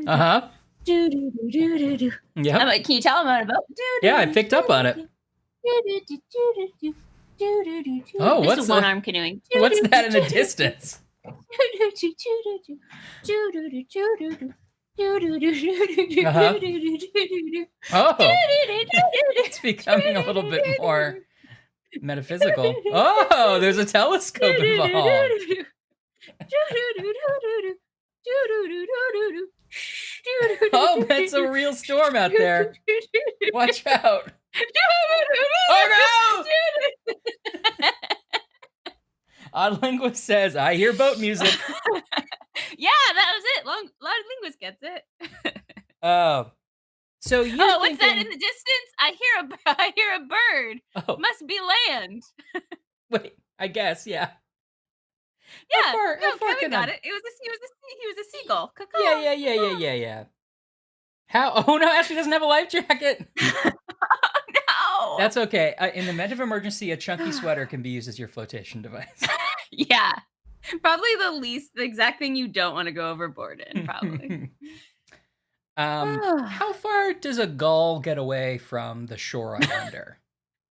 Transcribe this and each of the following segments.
Uh-huh. Yep. I'm like, can you tell I'm on a boat? Yeah, I picked up on it. Oh, This what's is one arm canoeing. What's that in the distance? Uh-huh. Oh, it's becoming a little bit more metaphysical. Oh, there's a telescope involved. Oh, that's a real storm out there. Watch out. Oh no! Odd Linguist says, I hear boat music. Yeah, that was it. Odd Linguist gets it. Oh. So you're what's that in the distance? I hear a bird. Oh. Must be land. Wait, I guess, yeah. Yeah, Kevin got it. He was a seagull. Yeah. How? Oh no, Ashley doesn't have a life jacket. No. That's okay. In the event of emergency, a chunky sweater can be used as your flotation device. Yeah. Probably the exact thing you don't want to go overboard in, probably. How far does a gull get away from the shore, I wonder?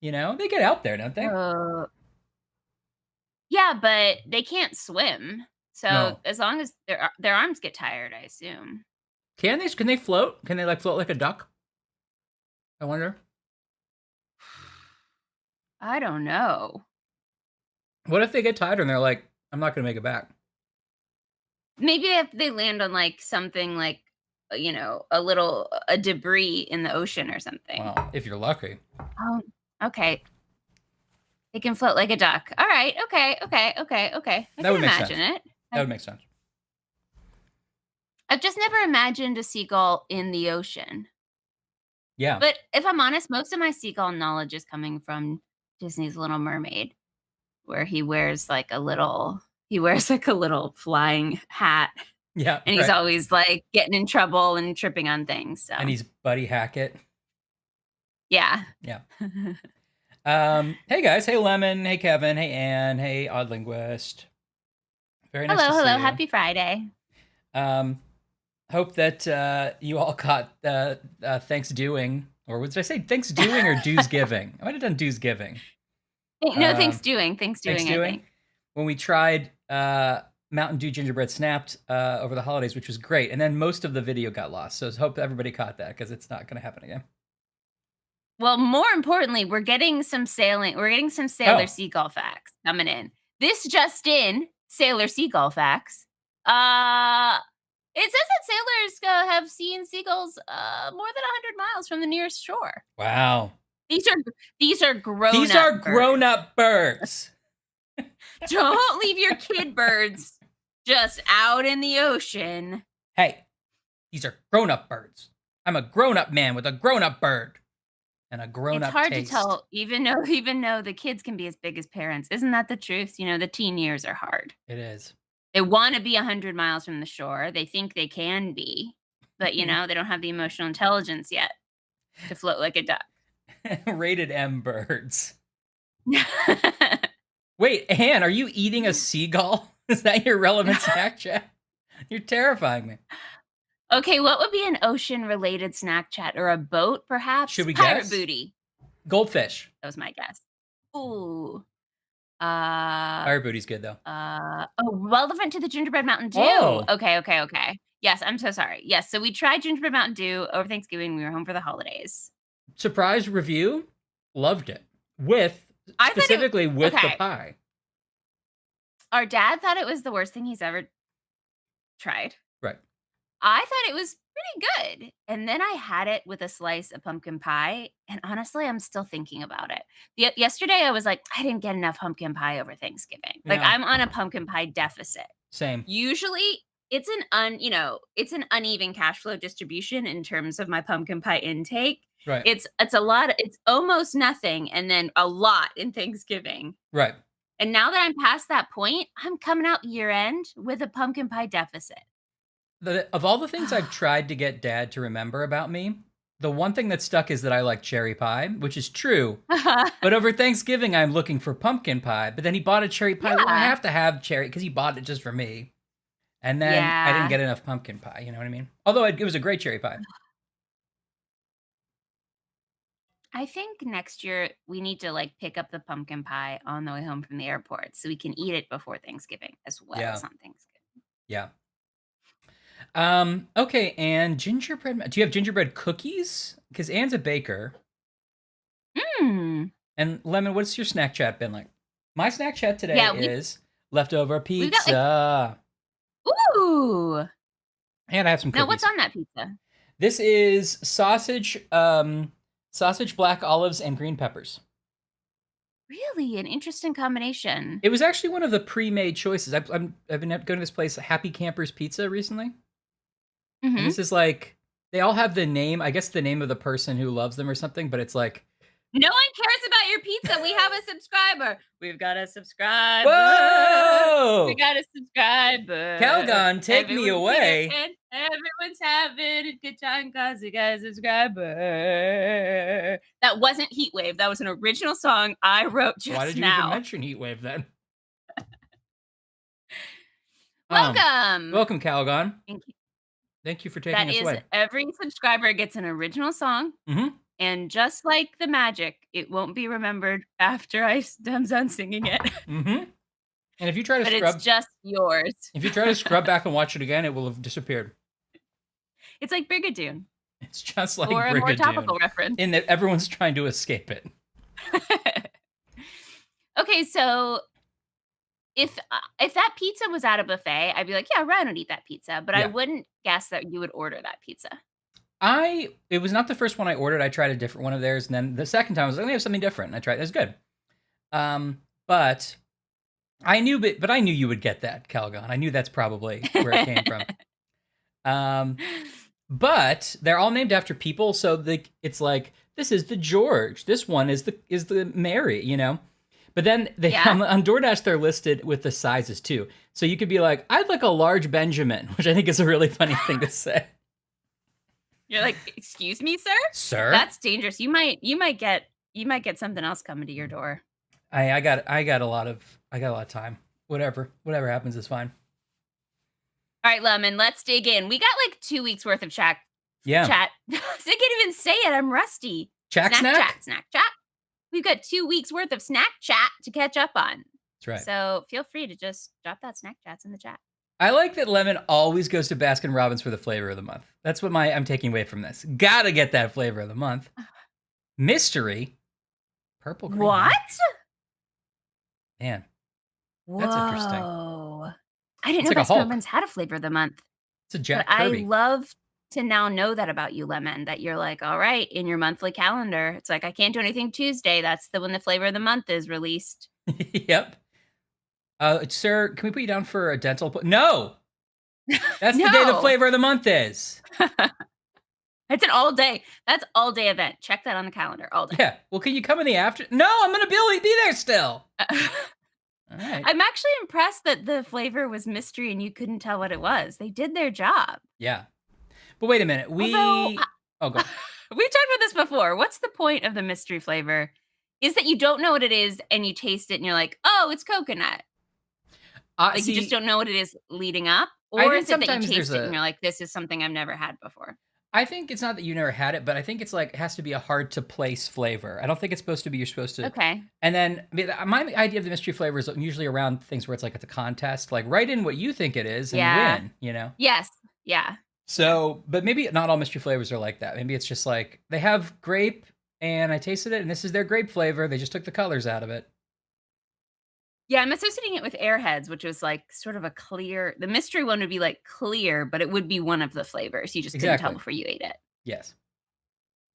They get out there, don't they? Yeah, but they can't swim. So No. as long as their arms get tired, I assume. Can they float? Can they float like a duck? I wonder. I don't know. What if they get tired and they're like, I'm not going to make it back? Maybe if they land on like something like, a debris in the ocean or something. Well, if you're lucky. Oh, okay. They can float like a duck. All right. Okay. I can imagine it. That would make sense. I've just never imagined a seagull in the ocean. Yeah. But if I'm honest, most of my seagull knowledge is coming from Disney's Little Mermaid, where he wears like a little flying hat. Yeah. And he's always like getting in trouble and tripping on things. So. And he's Buddy Hackett. Yeah. Yeah. Hey guys. Hey Lemon. Hey Kevin. Hey Anne. Hey Odd Linguist. Very nice to see you. Hello. Happy Friday. Hope that you all caught Thanksdoing, or what did I say? Thanksdoing or dues giving? I might have done dues giving. No, Thanksdoing. I think. When we tried Mountain Dew gingerbread snapped over the holidays, which was great, and then most of the video got lost. So I hope everybody caught that because it's not going to happen again. Well, more importantly, we're getting some Sailor Seagull facts coming in. This just in, Sailor Seagull facts. It says that sailors have seen seagulls more than 100 miles from the nearest shore. Wow. These are grown-up birds. Don't leave your kid birds just out in the ocean. Hey, these are grown-up birds. I'm a grown-up man with a grown-up bird. And a grown-up It's hard taste. to tell, even though the kids can be as big as parents. Isn't that the truth? The teen years are hard. It is. They want to be 100 miles from the shore. They think they can be, but they don't have the emotional intelligence yet to float like a duck. Rated M birds. Wait, Anne, are you eating a seagull? Is that your relevant snack chat? You're terrifying me. Okay, what would be an ocean-related snack chat? Or a boat, perhaps? Should we Pirate guess? booty. Goldfish. That was my guess. Ooh. Pirate booty's good, though. Relevant to the Gingerbread Mountain Dew. Oh. Okay. Yes, I'm so sorry. Yes, so we tried Gingerbread Mountain Dew over Thanksgiving. We were home for the holidays. Surprise review. Loved it. Specifically with the pie. Our dad thought it was the worst thing he's ever tried. Right. I thought it was pretty good. And then I had it with a slice of pumpkin pie. And honestly, I'm still thinking about it. Yesterday, I was like, I didn't get enough pumpkin pie over Thanksgiving. Like, I'm on a pumpkin pie deficit. Same. Usually, it's an uneven cash flow distribution in terms of my pumpkin pie intake. Right. It's a lot. It's almost nothing, and then a lot in Thanksgiving. Right. And now that I'm past that point, I'm coming out year end with a pumpkin pie deficit. Of all the things I've tried to get Dad to remember about me, the one thing that stuck is that I like cherry pie, which is true. But over Thanksgiving, I'm looking for pumpkin pie. But then he bought a cherry pie. Yeah. Well, I have to have cherry because he bought it just for me. And then I didn't Yeah. get enough pumpkin pie, you know what I mean? Although it was a great cherry pie. I think next year we need to like pick up the pumpkin pie on the way home from the airport so we can eat it before Thanksgiving as well Yeah. as on Thanksgiving. Yeah. Okay, and gingerbread. Do you have gingerbread cookies? Because Anne's a baker. Mm. And Lemon, what's your snack chat been like? My snack chat today Yeah, is leftover we've got pizza. ooh. And I have some Now, cookies. what's on that pizza? This is sausage, sausage, black olives, and green peppers. Really an interesting combination. It was actually one of the pre-made choices. I've been going to this place, Happy Campers Pizza, recently, and Mhm. this is like they all have the name. I guess the name of the person who loves them or something. But it's like, No one cares about your pizza. We have a subscriber. We've got a subscriber. We whoa, got a subscriber. Calgon, take me away. Everyone's having a good time because we got a subscriber. That wasn't Heatwave. That was an original song I wrote just now. Why did you even mention Heatwave then? Welcome. Welcome, Calgon. Thank you for taking us away. Every subscriber gets an original song. Mm-hmm. And just like the magic, it won't be remembered after I'm done singing it. Mm-hmm. And if you try to but scrub, it's just yours. If you try to scrub back and watch it again, it will have disappeared. It's like Brigadoon. It's just like or a more topical Brigadoon, reference. in that everyone's trying to escape it. Okay, so if that pizza was at a buffet, I'd be like, yeah, Ryan would eat that pizza, but I wouldn't guess that you would order that pizza. It was not the first one I ordered. I tried a different one of theirs, and then the second time I was like, let me have something different. And I tried it. It was good. But I knew you would get that, Calgon. I knew that's probably where it came from. But they're all named after people, so it's like, this is the George. This one is the Mary, you know? But then on DoorDash, they're listed with the sizes too. So you could be like, I'd like a large Benjamin, which I think is a really funny thing to say. You're like, excuse me, sir? Sir? That's dangerous. You might get something else coming to your door. I got a lot of time. Whatever happens is fine. All right, Lemon, let's dig in. We got like 2 weeks worth of chat. Yeah. I can't even say it. I'm rusty. Snack chat. We've got 2 weeks worth of snack chat to catch up on. That's right. So feel free to just drop that snack chats in the chat. I like that Lemon always goes to Baskin Robbins for the flavor of the month. That's what I'm taking away from this. Gotta get that flavor of the month. Mystery. Purple cream. What? Man. That's interesting. I didn't know Baskin Robbins had a flavor of the month. It's a Jack Kirby. I love to now know that about you, Lemon, that you're like, all right, in your monthly calendar, it's like, I can't do anything Tuesday. That's when the flavor of the month is released. Yep. Sir, can we put you down for a dental? No! That's the day the flavor of the month is. It's an all day. That's all day event. Check that on the calendar all day. Yeah. Well, can you come in the after? No, I'm going to be there still. All right. I'm actually impressed that the flavor was mystery and you couldn't tell what it was. They did their job. Yeah. But wait a minute. Go on. We've talked about this before. What's the point of the mystery flavor? Is that you don't know what it is and you taste it and you're like, oh, it's coconut. You just don't know what it is leading up? Or is it that you taste it and you're like, this is something I've never had before? I think it's not that you never had it, but I think it's like it has to be a hard to place flavor. I don't think it's supposed to be you're supposed to. Okay. And then my idea of the mystery flavor is usually around things where it's like it's a contest, like write in what you think it is and win, you know? Yes. Yeah. So, but maybe not all mystery flavors are like that. Maybe it's just like they have grape and I tasted it and this is their grape flavor. They just took the colors out of it. Yeah, I'm associating it with Airheads, which was like sort of a clear. The mystery one would be like clear, but it would be one of the flavors. You just couldn't tell before you ate it. Yes.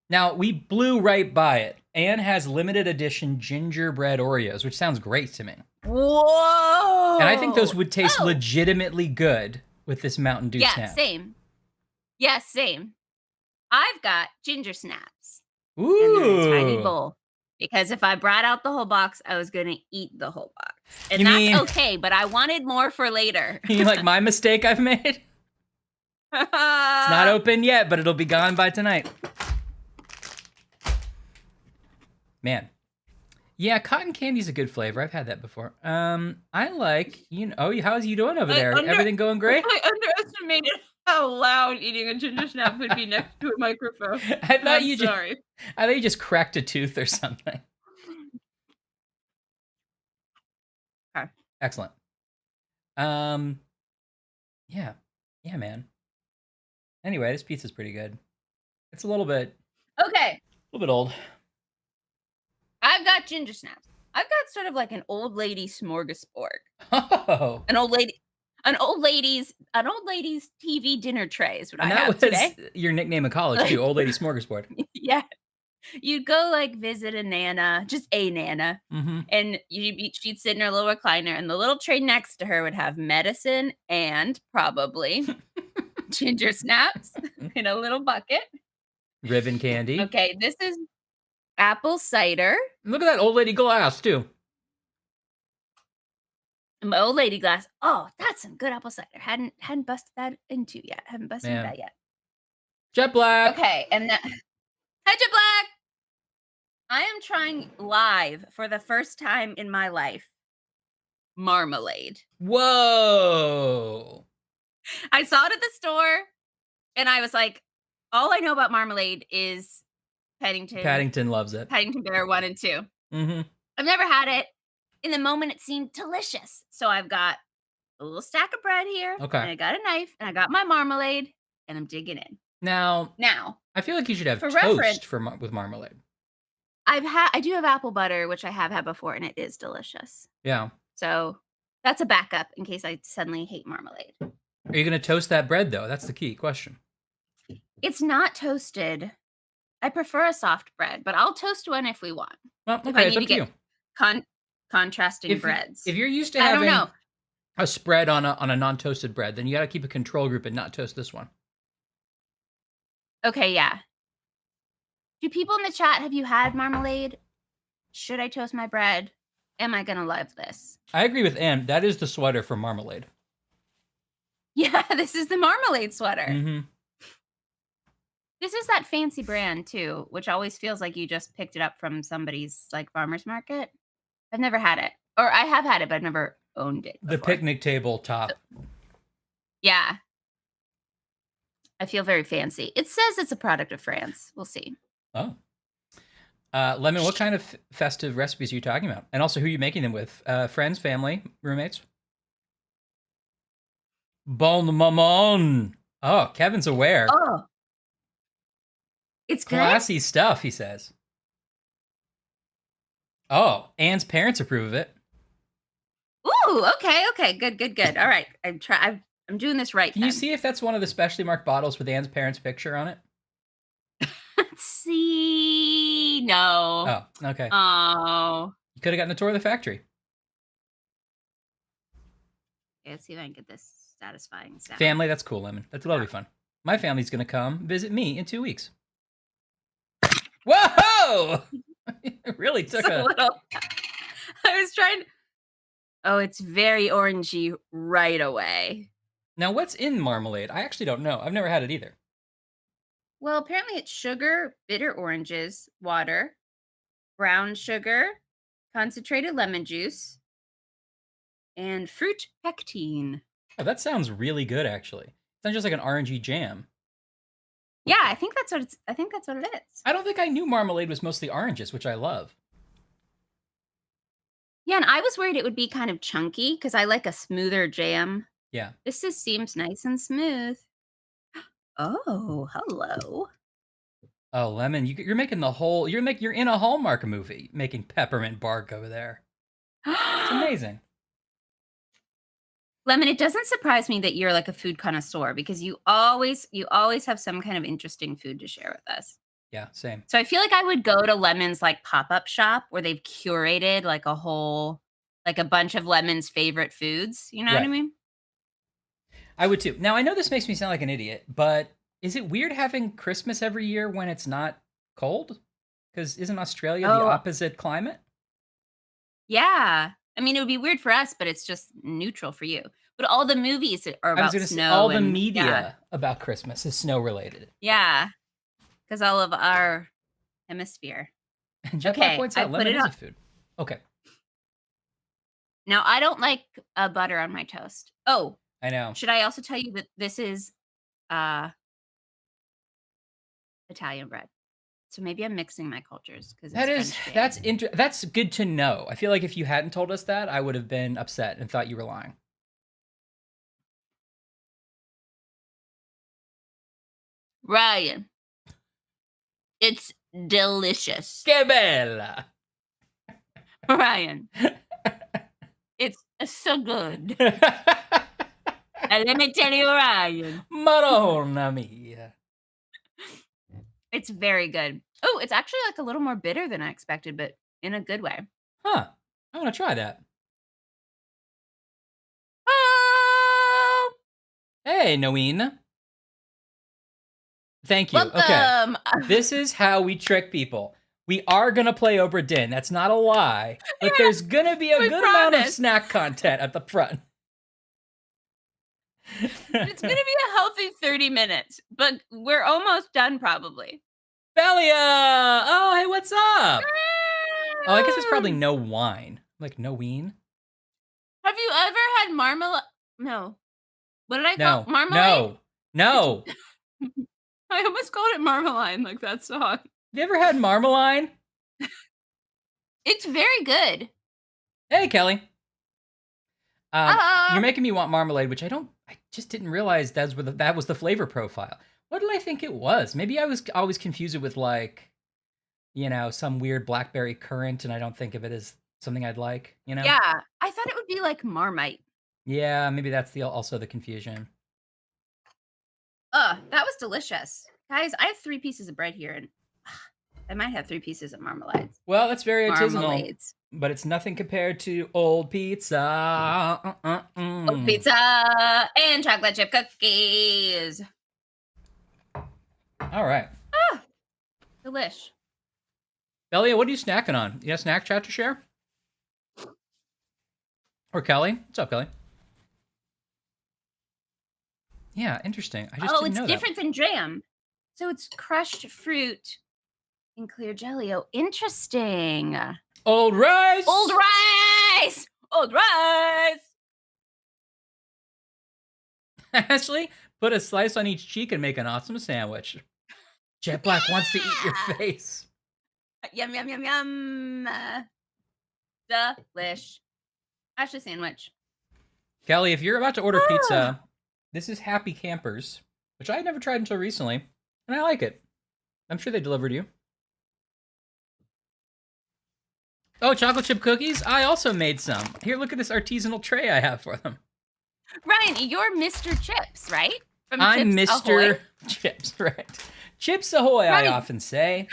Now, we blew right by it. Anne has limited edition gingerbread Oreos, which sounds great to me. Whoa! And I think those would taste legitimately good with this Mountain Dew snap. Same. Yeah, same. I've got ginger snaps. Ooh. In a tiny bowl. Because if I brought out the whole box, I was going to eat the whole box. And that's okay, but I wanted more for later. You like my mistake I've made? It's not open yet, but it'll be gone by tonight. Man. Yeah, cotton candy's a good flavor. I've had that before. I like, oh, how's you doing over there? Everything going great? I underestimated how loud eating a ginger snap would be next to a microphone. I thought I'm you sorry. I thought you just cracked a tooth or something. Okay. Excellent. Yeah. Yeah, man. Anyway, this pizza's pretty good. It's a little bit Okay. old. I've got ginger snaps. I've got sort of like an old lady smorgasbord. Oh. An old lady's TV dinner tray is what And I that have was today. your nickname in college too, old lady smorgasbord. Yeah. You'd go like visit a nana, just a nana, Mm-hmm. and she'd sit in her little recliner, and the little tray next to her would have medicine and probably ginger snaps in a little bucket. Ribbon candy. Okay, this is apple cider. Look at that old lady glass too. My old lady glass. Oh, that's some good apple cider. Hadn't busted that into yet. Haven't busted into Man. that yet. Jet Black. Okay, and that Hi, Jet Black. I am trying live for the first time in my life marmalade. Whoa. I saw it at the store and I was like, all I know about marmalade is Paddington loves it. Paddington Bear 1 and 2. Mm-hmm. I've never had it. In the moment, it seemed delicious. So I've got a little stack of bread here. Okay. And I got a knife and I got my marmalade and I'm digging in. Now, Now, I feel like you should have for toast with marmalade. I do have apple butter, which I have had before, and it is delicious. Yeah. So that's a backup in case I suddenly hate marmalade. Are you going to toast that bread, though? That's the key question. It's not toasted. I prefer a soft bread, but I'll toast one if we want. Well, If okay, I it's need up to to get you. Contrasting breads. If you're used to I don't having know. a spread on a non-toasted bread, then you got to keep a control group and not toast this one. Okay, yeah. Do people in the chat, have you had marmalade? Should I toast my bread? Am I going to love this? I agree with Anne. That is the sweater for marmalade. Yeah, this is the marmalade sweater. Mm-hmm. This is that fancy brand, too, which always feels like you just picked it up from somebody's, like, farmer's market. I've never had it. Or I have had it, but I've never owned it before. The picnic table top. Yeah. I feel very fancy. It says it's a product of France. We'll see. Oh. Lemon, what kind of festive recipes are you talking about? And also, who are you making them with? Friends, family, roommates? Bon maman. Oh, Kevin's aware. Oh. It's good? Classy stuff, he says. Oh, Anne's parents approve of it. Ooh, okay. Good. All right. I'm doing this right. Can you see if that's one of the specially marked bottles with Anne's parents' picture on it? Let's see. No. Oh, okay. Oh. You could have gotten a tour of the factory. Okay, let's see if I can get this satisfying sound. Family, that's cool, Lemon. That's lovely fun. My family's going to come visit me in 2 weeks. Whoa! It really took a little. I was trying. Oh, it's very orangey right away. Now, what's in marmalade? I actually don't know. I've never had it either. Well, apparently it's sugar, bitter oranges, water, brown sugar, concentrated lemon juice, and fruit pectine. Oh, that sounds really good, actually. It sounds just like an orangey jam. Yeah, I think that's what it is. I don't think I knew marmalade was mostly oranges, which I love. Yeah, and I was worried it would be kind of chunky because I like a smoother jam. Yeah. This seems nice and smooth. Oh, hello. Oh, Lemon, you're making the whole. You're in a Hallmark movie making peppermint bark over there. It's amazing. Lemon, it doesn't surprise me that you're like a food connoisseur because you always have some kind of interesting food to share with us. Yeah, same. So I feel like I would go to Lemon's like pop-up shop where they've curated like a bunch of Lemon's favorite foods. You know what I mean? I would too. Now, I know this makes me sound like an idiot, but is it weird having Christmas every year when it's not cold? Because isn't Australia the opposite climate? Yeah. I mean, it would be weird for us, but it's just neutral for you. But all the movies are about snow. Say, all the media about Christmas is snow related. Yeah. Because all of our hemisphere. And Jeff points out lemon is a food. Okay. Now, I don't like butter on my toast. Oh, I know. should I also tell you that this is Italian bread? So maybe I'm mixing my cultures because it's French jam. That's good to know. I feel like if you hadn't told us that, I would have been upset and thought you were lying. Ryan, it's delicious. Que bella! Ryan, it's so good. And let me tell you, Ryan, Madonna mia. it's very good. Oh, it's actually like a little more bitter than I expected, but in a good way. Huh. I want to try that. Oh, Hey, Noeen. Thank you. Okay. welcome. This is how we trick people. We are going to play Obra Dinn. That's not a lie. But Yeah, there's going to be a we good amount of promise. snack content at the front. It's gonna be a healthy 30 minutes, but we're almost done probably. Belia! Oh, hey, what's up? Oh, I guess it's probably no wine. Like, no ween? Have you ever had marmalade? No. What did I call No. it? Marmalade? No. I almost called it marmalade, like that song. You ever had marmalade? It's very good. Hey, Kelly. You're making me want marmalade, which I just didn't realize that was the flavor profile. What did I think it was? Maybe I was always confused it with like, some weird blackberry currant, and I don't think of it as something I'd like, Yeah, I thought it would be like Marmite. Yeah, maybe that's also the confusion. That was delicious. Guys, I have 3 pieces of bread here, and I might have 3 pieces of marmalades. Well, that's very artisanal, Marmalades. but it's nothing compared to old pizza. Old pizza and chocolate chip cookies. All right. Delish. Belia, what are you snacking on? You got a snack chat to share? Or Kelly? What's up, Kelly? Yeah, interesting. I just didn't know it's different than jam. So it's crushed fruit and clear jelly. Oh, interesting. Old rice! Old rice! Old rice! Ashley, put a slice on each cheek and make an awesome sandwich. Jet Black wants to eat your face. Yum, yum, yum, yum. Delish. Ashley sandwich. Kelly, if you're about to order pizza, this is Happy Campers, which I had never tried until recently, and I like it. I'm sure they delivered you. Oh, chocolate chip cookies? I also made some. Here, look at this artisanal tray I have for them. Ryan, you're Mr. Chips, right? From I'm Chips Mr. Ahoy? Chips, right. Chips Ahoy, Ryan, I often say.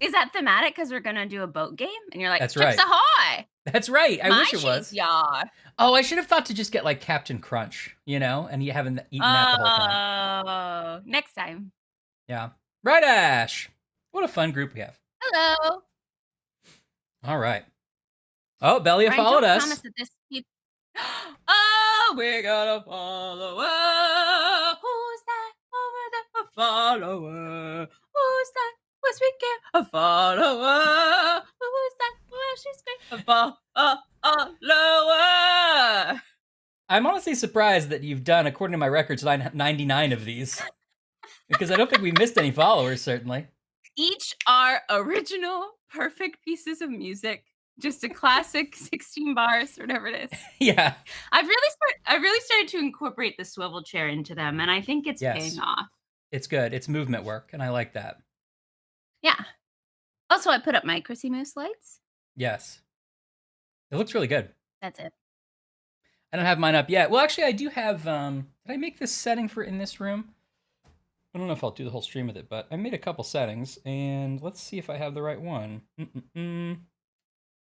Is that thematic because we're going to do a boat game? And you're like, That's Chips right. Ahoy! That's right. I wish it was. Yeah. Oh, I should have thought to just get like Captain Crunch, and you haven't eaten that the whole time. Oh, next time. Yeah. Right, Ash. What a fun group we have. Hello. All right. Oh, Belia followed us. Promise that this oh, we're gonna follow her. Who's that over there? A follower. Who's that? What's we get? A follower. Who's that? Where she's been? A follower. I'm honestly surprised that you've done, according to my records, 99 of these. Because I don't think we missed any followers, certainly. Each are original, perfect pieces of music. Just a classic 16 bars, or whatever it is. Yeah. I've really started to incorporate the swivel chair into them, and I think it's paying off. It's good. It's movement work, and I like that. Yeah. Also, I put up my Chrissy Moose lights. Yes. It looks really good. That's it. I don't have mine up yet. Well, actually, I do have... did I make this setting for in this room? I don't know if I'll do the whole stream with it, but I made a couple settings, and let's see if I have the right one.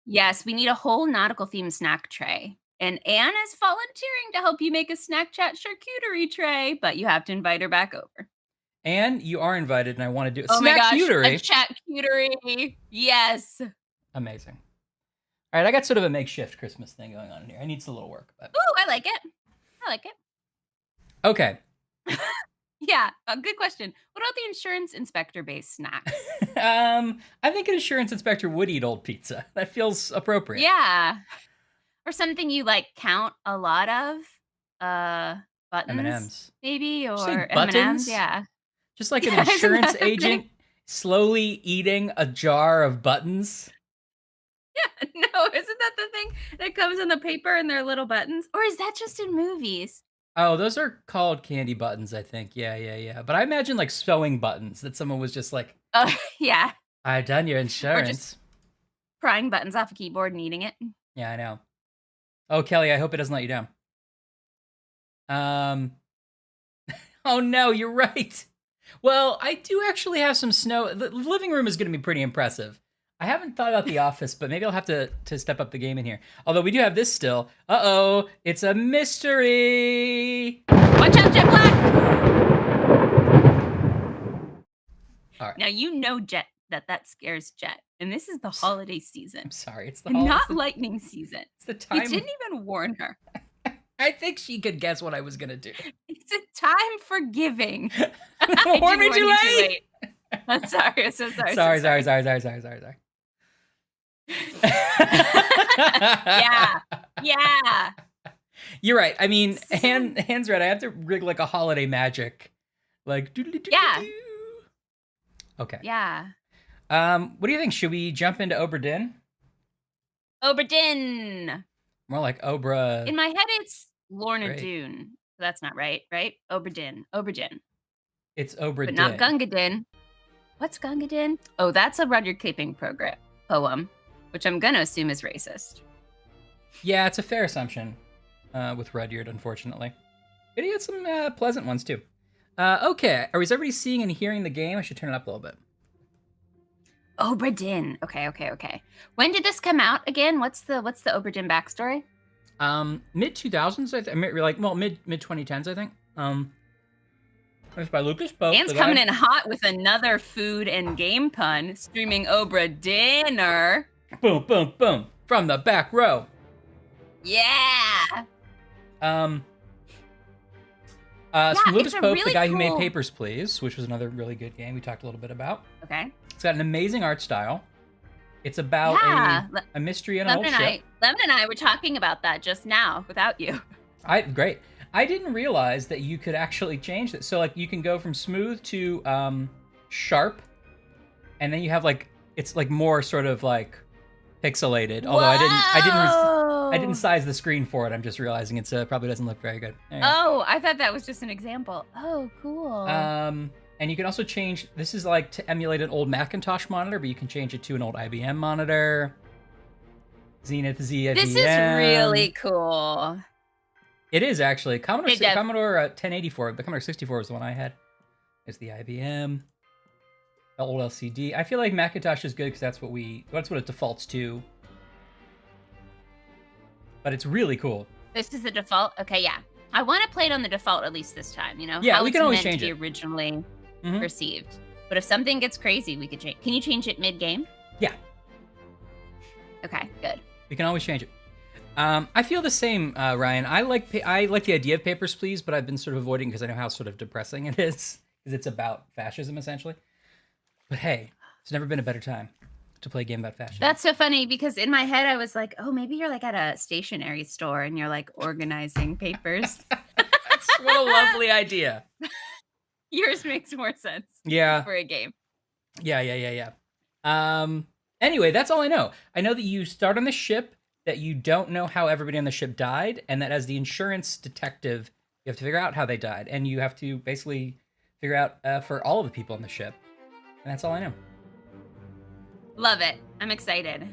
Yes, we need a whole nautical-themed snack tray. And Anne is volunteering to help you make a snack chat charcuterie tray, but you have to invite her back over. Anne, you are invited, and I want to do a charcuterie. Yes. Amazing. All right, I got sort of a makeshift Christmas thing going on in here. I need some little work. But... Ooh, I like it. Okay. Yeah, a good question. What about the insurance inspector-based snacks? I think an insurance inspector would eat old pizza. That feels appropriate. Yeah. Or something you, like, count a lot of? Buttons, M&Ms. maybe, Did you say or M&Ms? buttons? Yeah. Just like an Yeah, isn't insurance that the thing? agent slowly eating a jar of buttons? Yeah, no, isn't that the thing that comes in the paper and they're little buttons? Or is that just in movies? Oh, those are called candy buttons, I think. Yeah, yeah, yeah. But I imagine like sewing buttons that someone was just like, Oh, yeah. I've done your Or just insurance. prying buttons off a keyboard and eating it. Yeah, I know. Oh, Kelly, I hope it doesn't let you down. Um, oh no, you're right. Well, I do actually have some snow. The living room is going to be pretty impressive. I haven't thought about the office, but maybe I'll have to step up the game in here. Although we do have this still. Uh-oh, it's a mystery. Watch out, Jet Black! All right. Now you know Jet that scares Jet, and this is the holiday season, I'm sorry, it's the and holiday. not lightning season. It's the You time. didn't even warn her. I think she could guess what I was gonna do. It's a time for giving. Warn me too late. I'm sorry. I'm so sorry. Sorry. Yeah. Yeah. You're right. I mean, hands right. I have to rig like a holiday magic, like Yeah. Okay. Yeah. What do you think? Should we jump into Obra Dinn? Obra Dinn. More like Obra. In my head, it's Lorna Great. Doone. That's not right, right? Obra Dinn. Obra Dinn. It's Obra But Dinn. not Gunga Din. What's Gunga Din? Oh, that's a Rudyard Kipling poem, which I'm going to assume is racist. Yeah, it's a fair assumption with Rudyard, unfortunately. But he had some pleasant ones, too. Okay, is everybody seeing and hearing the game? I should turn it up a little bit. Obra Dinn. Okay. When did this come out again? What's the Obra Dinn backstory? Mid 2000s, I think. Like, well, mid 2010s, I think. It's by Lucas Pope. Dan's coming in hot with another food and game pun, streaming Obra Dinner. Boom, boom, boom, from the back row. Yeah. From Lucas Pope, really the guy who made cool- Papers, Please, which was another really good game we talked a little bit about. Okay. It's got an amazing art style. It's about Yeah. a mystery in an old ship. Lemon and I were talking about that just now without you. Great. I didn't realize that you could actually change that. So like you can go from smooth to sharp, and then you have like it's like more sort of like pixelated. Although I didn't size the screen for it. I'm just realizing it probably doesn't look very good. There you go. Oh, I thought that was just an example. Oh, cool. And you can also change. This is like to emulate an old Macintosh monitor, but you can change it to an old IBM monitor. Zenith ZIVM. This is really cool. It is actually Commodore Hey, Deb. Commodore 1084. The Commodore 64 was the one I had. It's the IBM, the old LCD. I feel like Macintosh is good because that's what it defaults to. But it's really cool. This is the default. Okay, yeah. I want to play it on the default at least this time. You know, Yeah, how we it's can always meant change to be it. originally Mhm. perceived. But if something gets crazy, we could change. Can you change it mid-game? Yeah, Okay, good. we can always change it. I feel the same, Ryan. I like the idea of Papers, Please, but I've been sort of avoiding because I know how sort of depressing it is because it's about fascism essentially. But hey, it's never been a better time to play a game about fascism. That's so funny because in my head I was like, oh, maybe you're like at a stationery store and you're like organizing papers. What a lovely idea. Yours makes more sense. Yeah. For a game. Yeah. Anyway, that's all I know. I know that you start on the ship, that you don't know how everybody on the ship died, and that as the insurance detective, you have to figure out how they died, and you have to basically figure out for all of the people on the ship. And that's all I know. Love it. I'm excited.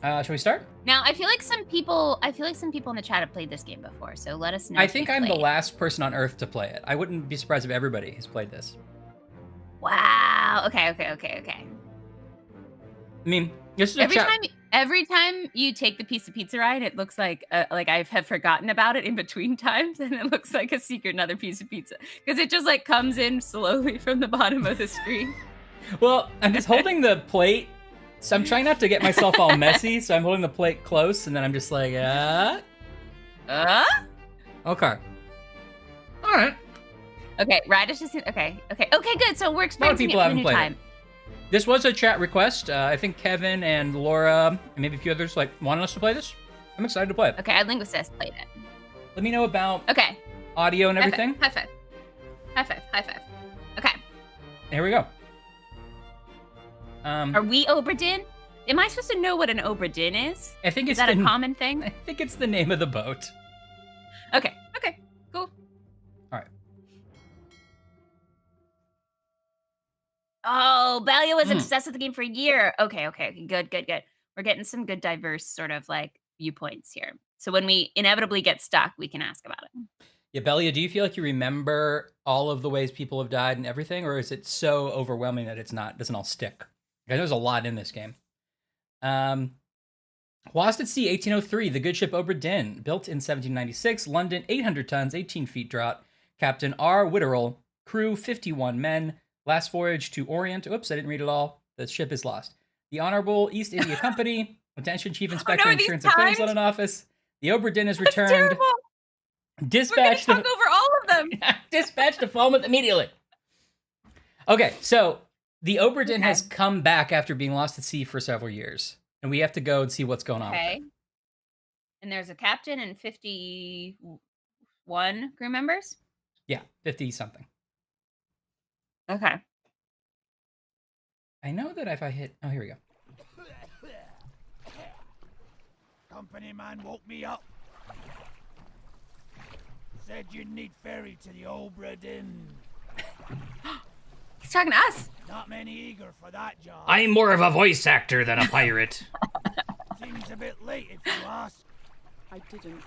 Shall we start? Now, I feel like some people in the chat have played this game before, so let us know. I if think you've I'm the played. last person on Earth to play it. I wouldn't be surprised if everybody has played this. Wow. Okay. I mean, just a chat. Every time you take the piece of pizza ride, it looks like I have forgotten about it in between times, and it looks like a secret another piece of pizza because it just like comes in slowly from the bottom of the screen. Well, I'm just holding the plate, so I'm trying not to get myself all messy. So I'm holding the plate close, and then I'm just like, Okay. All right. Okay, Radish is okay. Good. So we're experiencing it for the new time. This was a chat request. I think Kevin and Laura and maybe a few others wanted us to play this. I'm excited to play it. Okay, Linguist played it. Let me know about audio and everything. High five. Okay. Here we go. Are we Obra Dinn? Am I supposed to know what an Obra Dinn is? I think is that a common thing? I think it's the name of the boat. Okay, cool. All right. Oh, Balia was obsessed with the game for a year. Okay, good. We're getting some good diverse sort of viewpoints here. So when we inevitably get stuck, we can ask about it. Yeah, Belia, do you feel like you remember all of the ways people have died and everything, or is it so overwhelming that doesn't all stick? I know there's a lot in this game. Lost at Sea, 1803, the good ship Obra Dinn, built in 1796, London, 800 tons, 18 feet draught, Captain R. Witterell, crew 51 men, last voyage to Orient. Oops, I didn't read it all. The ship is lost. The Honorable East India Company, attention Chief Inspector, Insurance and Claims London Office. The Obra Dinn is returned. Dispatched. We're gonna talk over all of them. Dispatched to Falmouth immediately. Okay, so the Obra Dinn has come back after being lost at sea for several years, and we have to go and see what's going on. Okay. And there's a captain and 51 crew members? Yeah, 50 something. Okay. I know that if I hit... Oh, here we go. Company man woke me up. Said you'd need ferry to the Obra Dinn. He's talking to us. Not many eager for that job. I'm more of a voice actor than a pirate. Seems a bit late if you ask. I didn't.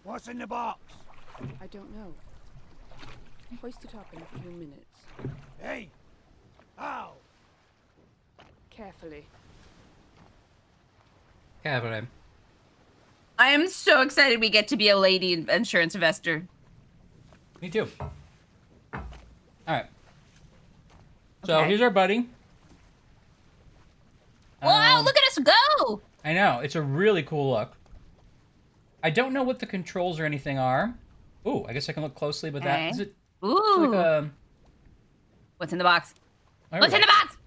What's in the box? I don't know. Hoist it up in a few minutes. Hey! How? Carefully. Carefully. I am so excited we get to be a lady insurance investor. Me too. All right. So here's our buddy. Wow, look at us go! I know. It's a really cool look. I don't know what the controls or anything are. Ooh, I guess I can look closely, but that is it. Ooh. Like a... What's in the box? What's in the box?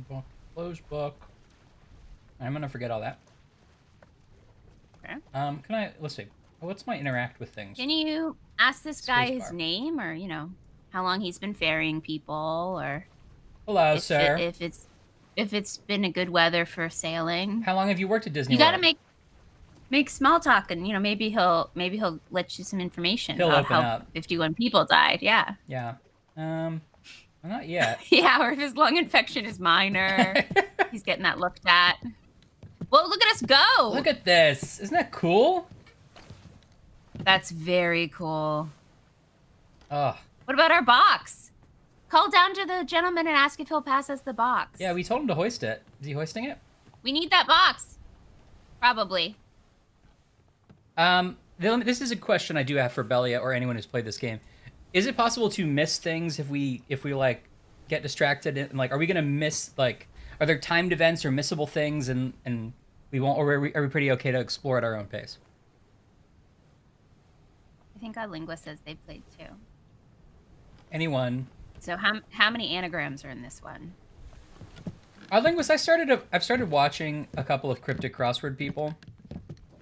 Book, close book. I'm gonna forget all that. Okay. Let's see. What's my interact with things? Can you ask this guy his name, or how long he's been ferrying people, or hello, sir. If it's been a good weather for sailing. How long have you worked at Disney? You gotta make small talk, and maybe he'll let you some information about how 51 people died. Yeah. Yeah. Not yet. Yeah, or if his lung infection is minor, he's getting that looked at. Well, look at us go! Look at this. Isn't that cool? That's very cool. Oh. What about our box? Call down to the gentleman and ask if he'll pass us the box. Yeah, we told him to hoist it. Is he hoisting it? We need that box. Probably. This is a question I do have for Belia or anyone who's played this game. Is it possible to miss things if we get distracted and are we gonna miss are there timed events or missable things and we won't, or are we pretty okay to explore at our own pace? I think our linguist says they played too. Anyone? So how many anagrams are in this one? Our linguist, I've started watching a couple of cryptic crossword people,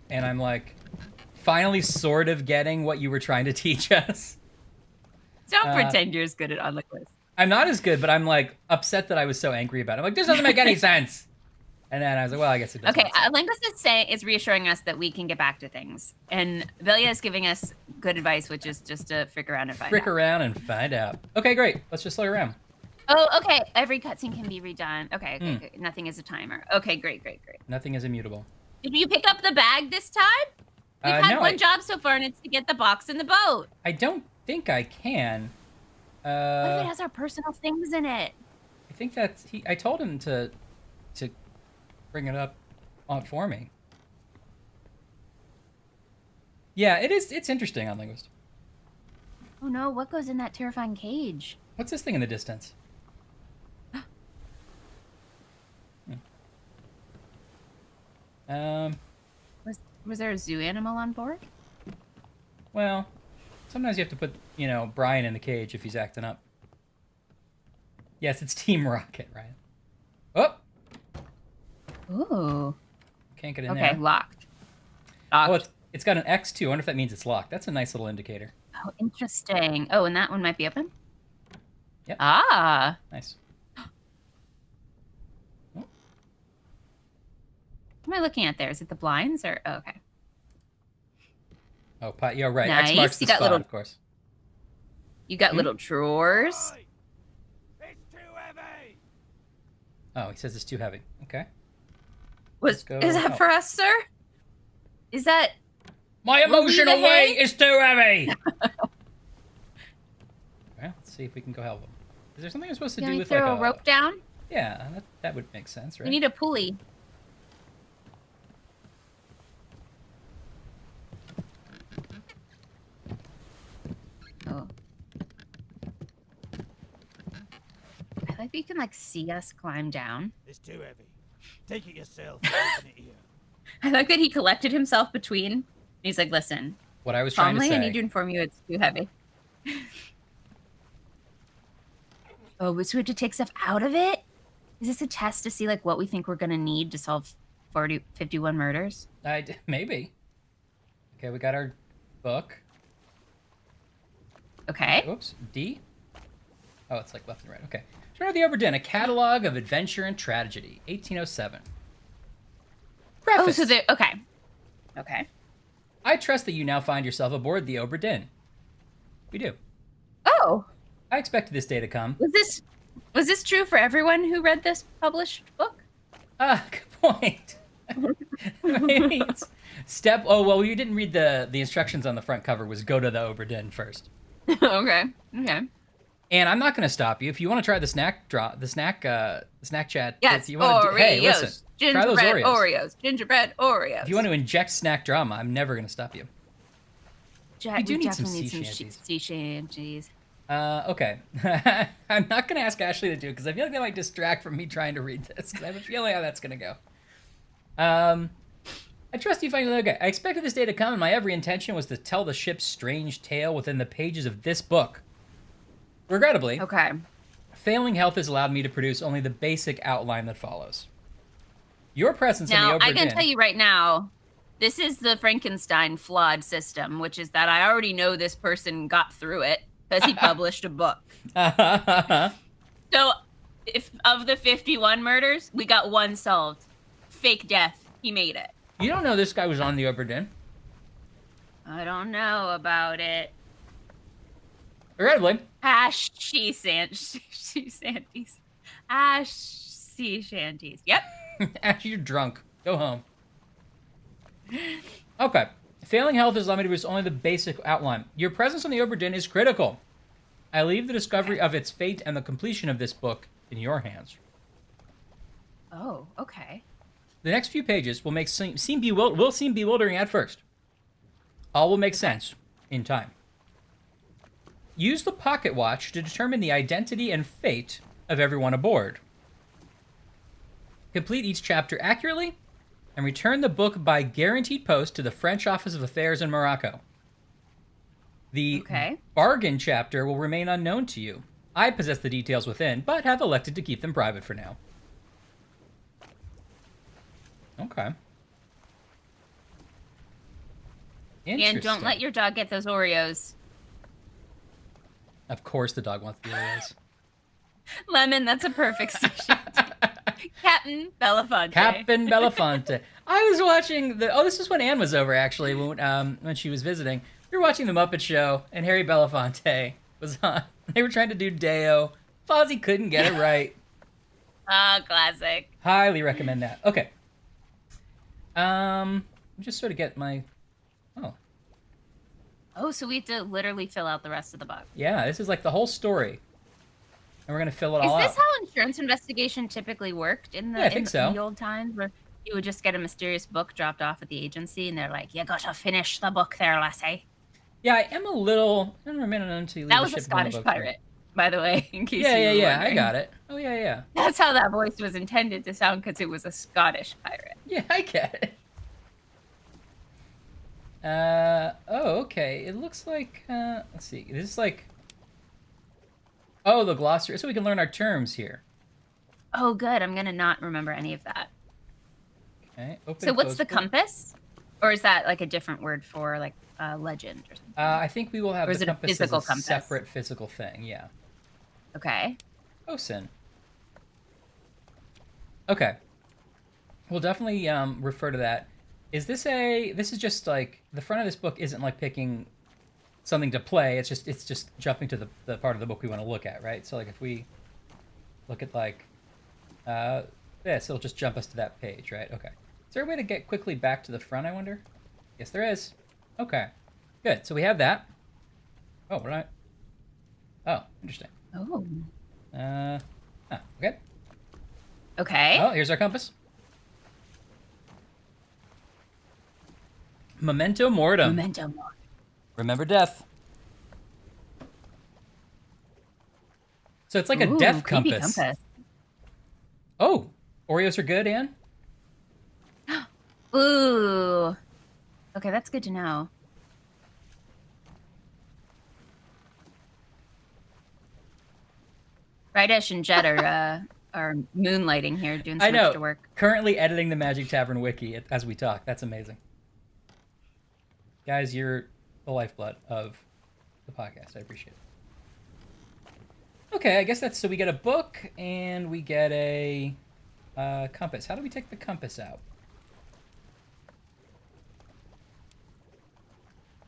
and I'm finally sort of getting what you were trying to teach us. Don't pretend you're as good at linguist. I'm not as good, but I'm upset that I was so angry about it. I'm this doesn't make any sense. And then I was well, I guess it does. Okay, linguist is reassuring us that we can get back to things, and Belia is giving us good advice, which is just to frick around and find out. Okay, great. Let's just slow around. Oh, okay. Every cutscene can be redone. Okay. Nothing is a timer. Okay, great. Nothing is immutable. Did you pick up the bag this time? We've had one job so far, and it's to get the box in the boat. I don't think I can. What if it has our personal things in it? I think that's I told him to bring it up for me. Yeah, it is. It's interesting on Linguist. Oh no! What goes in that terrifying cage? What's this thing in the distance? Was there a zoo animal on board? Well, sometimes you have to put, Brian in the cage if he's acting up. Yes, it's Team Rocket, Ryan. Oh! Ooh. Can't get in there. Okay, locked. Oh, it's got an X too. I wonder if that means it's locked. That's a nice little indicator. Oh, interesting. Oh, and that one might be open? Yep. Ah. Nice. What am I looking at there? Is it the blinds or... Oh, okay. Oh, yeah, right. Nice. X marks the You got spot, little- of course. You got little drawers. Oi! It's too heavy! Oh, he says it's too heavy. Okay. Is go that help. for us, sir? Is that... My emotional the weight hay? is too heavy! Well, let's see if we can go help him. Is there something I'm supposed to Can do we with throw like a rope down? Yeah, that would make sense, right? We need a pulley. Oh. I like that you can, like, see us climb down. It's too heavy. Take it yourself. Open it here. I like that he collected himself between. And he's like, listen, What I was trying to calmly, say. I need to inform you it's too heavy. Oh, but so we have to take stuff out of it? Is this a test to see, like, what we think we're going to need to solve 51 murders? Maybe. Okay, we got our book. Okay. Oops. D? Oh, it's like left and right. Okay. Journal of the Obra Dinn, a catalog of adventure and tragedy, 1807. Preface. Oh, so they... Okay. Okay. I trust that you now find yourself aboard the Obra Dinn. We do. Oh. I expected this day to come. Was this true for everyone who read this published book? Good point. Maybe it's Oh, well, you didn't read the instructions on the front cover. Was go to the Obra Dinn first. Okay. Okay. And I'm not going to stop you if you want to try the snack chat. Yes. If you want Oreos. hey, listen, try those Gingerbread Oreos. Gingerbread Oreos. If you want to inject snack drama, I'm never going to stop you. We do need some definitely sea need shanties. some sea shanties. Okay. I'm not going to ask Ashley to do it because I feel like that might distract from me trying to read this. 'Cause I have a feeling how that's going to go. I trust you find it okay. I expected this day to come, and my every intention was to tell the ship's strange tale within the pages of this book. Regrettably, Okay. failing health has allowed me to produce only the basic outline that follows. Your presence in Now, the Obra I can Dinn... tell you right now, this is the Frankenstein flawed system, which is that I already know this person got through it because he published a book. So, if of the 51 murders, we got one solved. Fake death. He made it. You don't know this guy was on the Obra Dinn. I don't know about it. Regrettably. Sea shanties. Sea shanties. Yep. Ash, you're drunk. Go home. Okay. Failing health has allowed me to produce only the basic outline. Your presence on the Obra Dinn is critical. I leave the discovery of its fate and the completion of this book in your hands. Oh, okay. The next few pages will seem bewildering at first. All will make sense in time. Use the pocket watch to determine the identity and fate of everyone aboard. Complete each chapter accurately and return the book by guaranteed post to the French Office of Affairs in Morocco. The bargain chapter will remain unknown to you. I possess the details within, but have elected to keep them private for now. Okay. Interesting. And don't let your dog get those Oreos. Of course the dog wants the Oreos. Lemon, that's a perfect sea shanty. Captain Belafonte. Captain Belafonte. I was watching this is when Anne was over, actually, when she was visiting. We were watching The Muppet Show, and Harry Belafonte was on. They were trying to do Deo. Fozzie couldn't get it right. Classic. Highly recommend that. Okay. Just sort of get my... Oh, so we have to literally fill out the rest of the book. Yeah, this is like the whole story. And we're going to fill it all out. Is this how insurance investigation typically worked in the, I think so. in the old times? Where you would just get a mysterious book dropped off at the agency, and they're like, you gotta finish the book there, lassie. Yeah, I am a little... I don't remember until you leave That the was a ship Scottish book. pirate, by the way, in case Yeah, you were I wondering. got it. Oh, yeah. That's how that voice was intended to sound, because it was a Scottish pirate. Yeah, I get it. Oh, okay. It looks like, let's see. This is like, oh, the glossary. So we can learn our terms here. Oh, good. I'm gonna not remember any of that. Okay. Open, So what's close the book. compass? Or is that like a different word for like legend or something? I think we will have Or is the it a compass as physical a compass? separate physical thing. Yeah. Okay. Osin. Okay. We'll definitely refer to that. Is this a? This is just like the front of this book isn't like picking something to play. It's just jumping to the part of the book we want to look at, right? So like if we look at like this, it'll just jump us to that page, right? Okay. Is there a way to get quickly back to the front, I wonder? Yes, there is. Okay. Good. So we have that. Oh, what did I... Oh, interesting. Oh. Okay. Okay. Oh, here's our compass. Memento Mortem. Memento Mori. Remember death. So it's like a Ooh, death creepy compass. Oh, Oreos are good, Anne? Ooh. Okay, that's good to know. Rydish and Jet are moonlighting here, doing so I know. much to work. Currently editing the Magic Tavern wiki as we talk. That's amazing. Guys, you're the lifeblood of the podcast. I appreciate it. Okay, I guess that's... So we get a book and we get a compass. How do we take the compass out?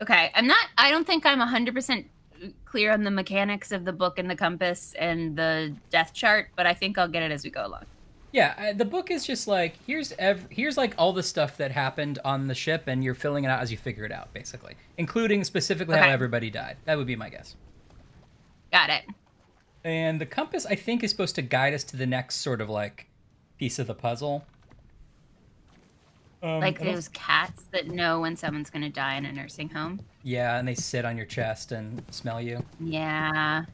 Okay, I don't think I'm 100% clear on the mechanics of the book and the compass and the death chart, but I think I'll get it as we go along. Yeah, the book is just like, here's like all the stuff that happened on the ship, and you're filling it out as you figure it out, basically. Including specifically how everybody died. That would be my guess. Got it. And the compass, I think, is supposed to guide us to the next sort of, like, piece of the puzzle. Like those cats that know when someone's going to die in a nursing home. Yeah, and they sit on your chest and smell you. Yeah.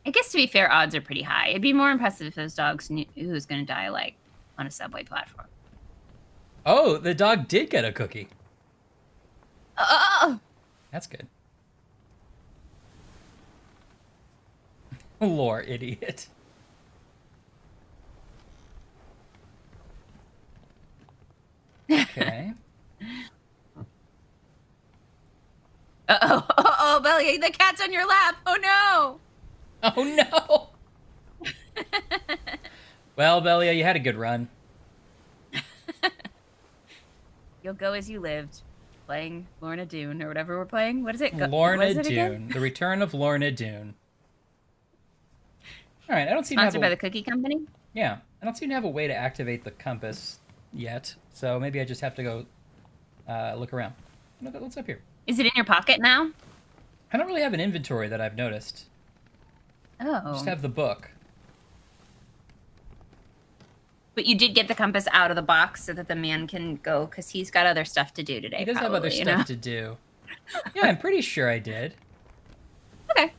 I guess to be fair, odds are pretty high. It'd be more impressive if those dogs knew who was going to die, like, on a subway platform. Oh, the dog did get a cookie. Oh! That's good. Lore, idiot. Okay. Uh-oh. Uh-oh, Belly, the cat's on your lap. Oh, no. Oh, no. Well, Belia, you had a good run. You'll go as you lived, playing Lorna Doone or whatever we're playing. What is it? Lorna Doone. The Return of Lorna Doone. All right, I don't seem to have Sponsored by the Cookie Company? Yeah, I don't seem to have a way to activate the compass yet, so maybe I just have to go look around. What's up here? Is it in your pocket now? I don't really have an inventory that I've noticed. Oh. I just have the book. But you did get the compass out of the box so that the man can go, because he's got other stuff to do today. He does have other stuff to do. Yeah, I'm pretty sure I did. Okay.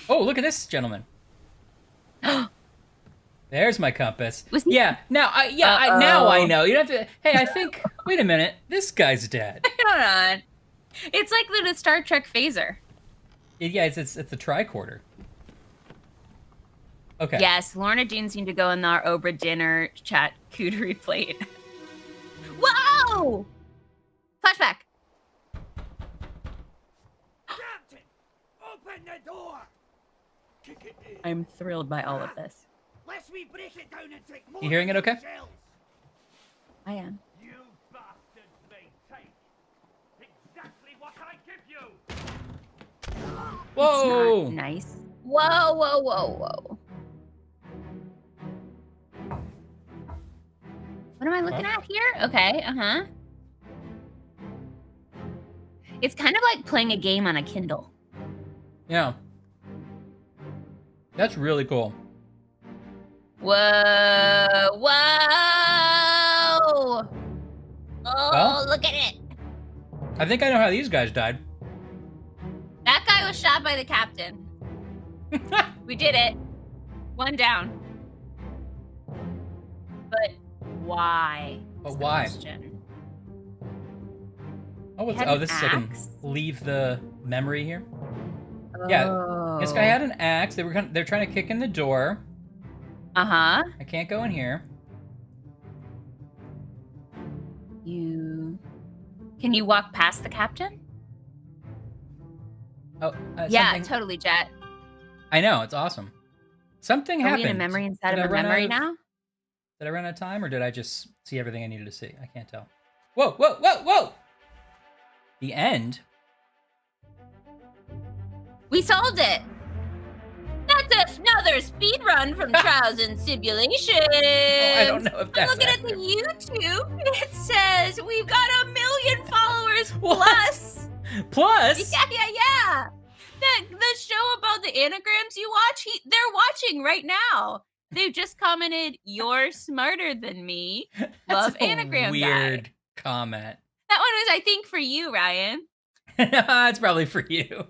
Oh, look at this gentleman. There's my compass. Yeah, now now I know. You don't have to. Hey, I think. Wait a minute. This guy's dead. Hold on. It's like the Star Trek phaser. Yeah, it's the tricorder. Okay. Yes, Lorna Doone seemed to go in our Obra dinner chat cootery plate. Whoa! Flashback. Captain, open the door. Kick it in. I'm thrilled by all of this. Lest we break it down and take more. You hearing it okay? Shells. I am. You bastards may take exactly what I give you. Whoa! It's not nice. Whoa, whoa, whoa, whoa. What am I looking at here? Okay, uh-huh. It's kind of like playing a game on a Kindle. Yeah. That's really cool. Whoa, whoa! Oh, Well? look at it. I think I know how these guys died. That guy was shot by the captain. We did it. One down. But why? But is the why? question. Oh, He had oh, an this is so I can axe? leave the memory here. Yeah, this guy Oh. had an axe. They're trying to kick in the door. Uh-huh. I can't go in here. Can you walk past the captain? Oh, Yeah, something. totally, Jet. I know, it's awesome. Something Are happened. we in a memory inside Did of I a run memory out of- now? Did I run out of time, or did I just see everything I needed to see? I can't tell. Whoa, whoa, whoa, whoa! The end? We solved it! That's another speed run from Trials and Simulations! Oh, I don't know if I'm that's looking at the YouTube. It says we've got 1 million followers What? plus. Plus? Yeah. The show about the anagrams you watch, they're watching right now. They've just commented, "You're smarter than me." That's Love a anagram weird guy. comment. That one was, I think, for you, Ryan. It's probably for you.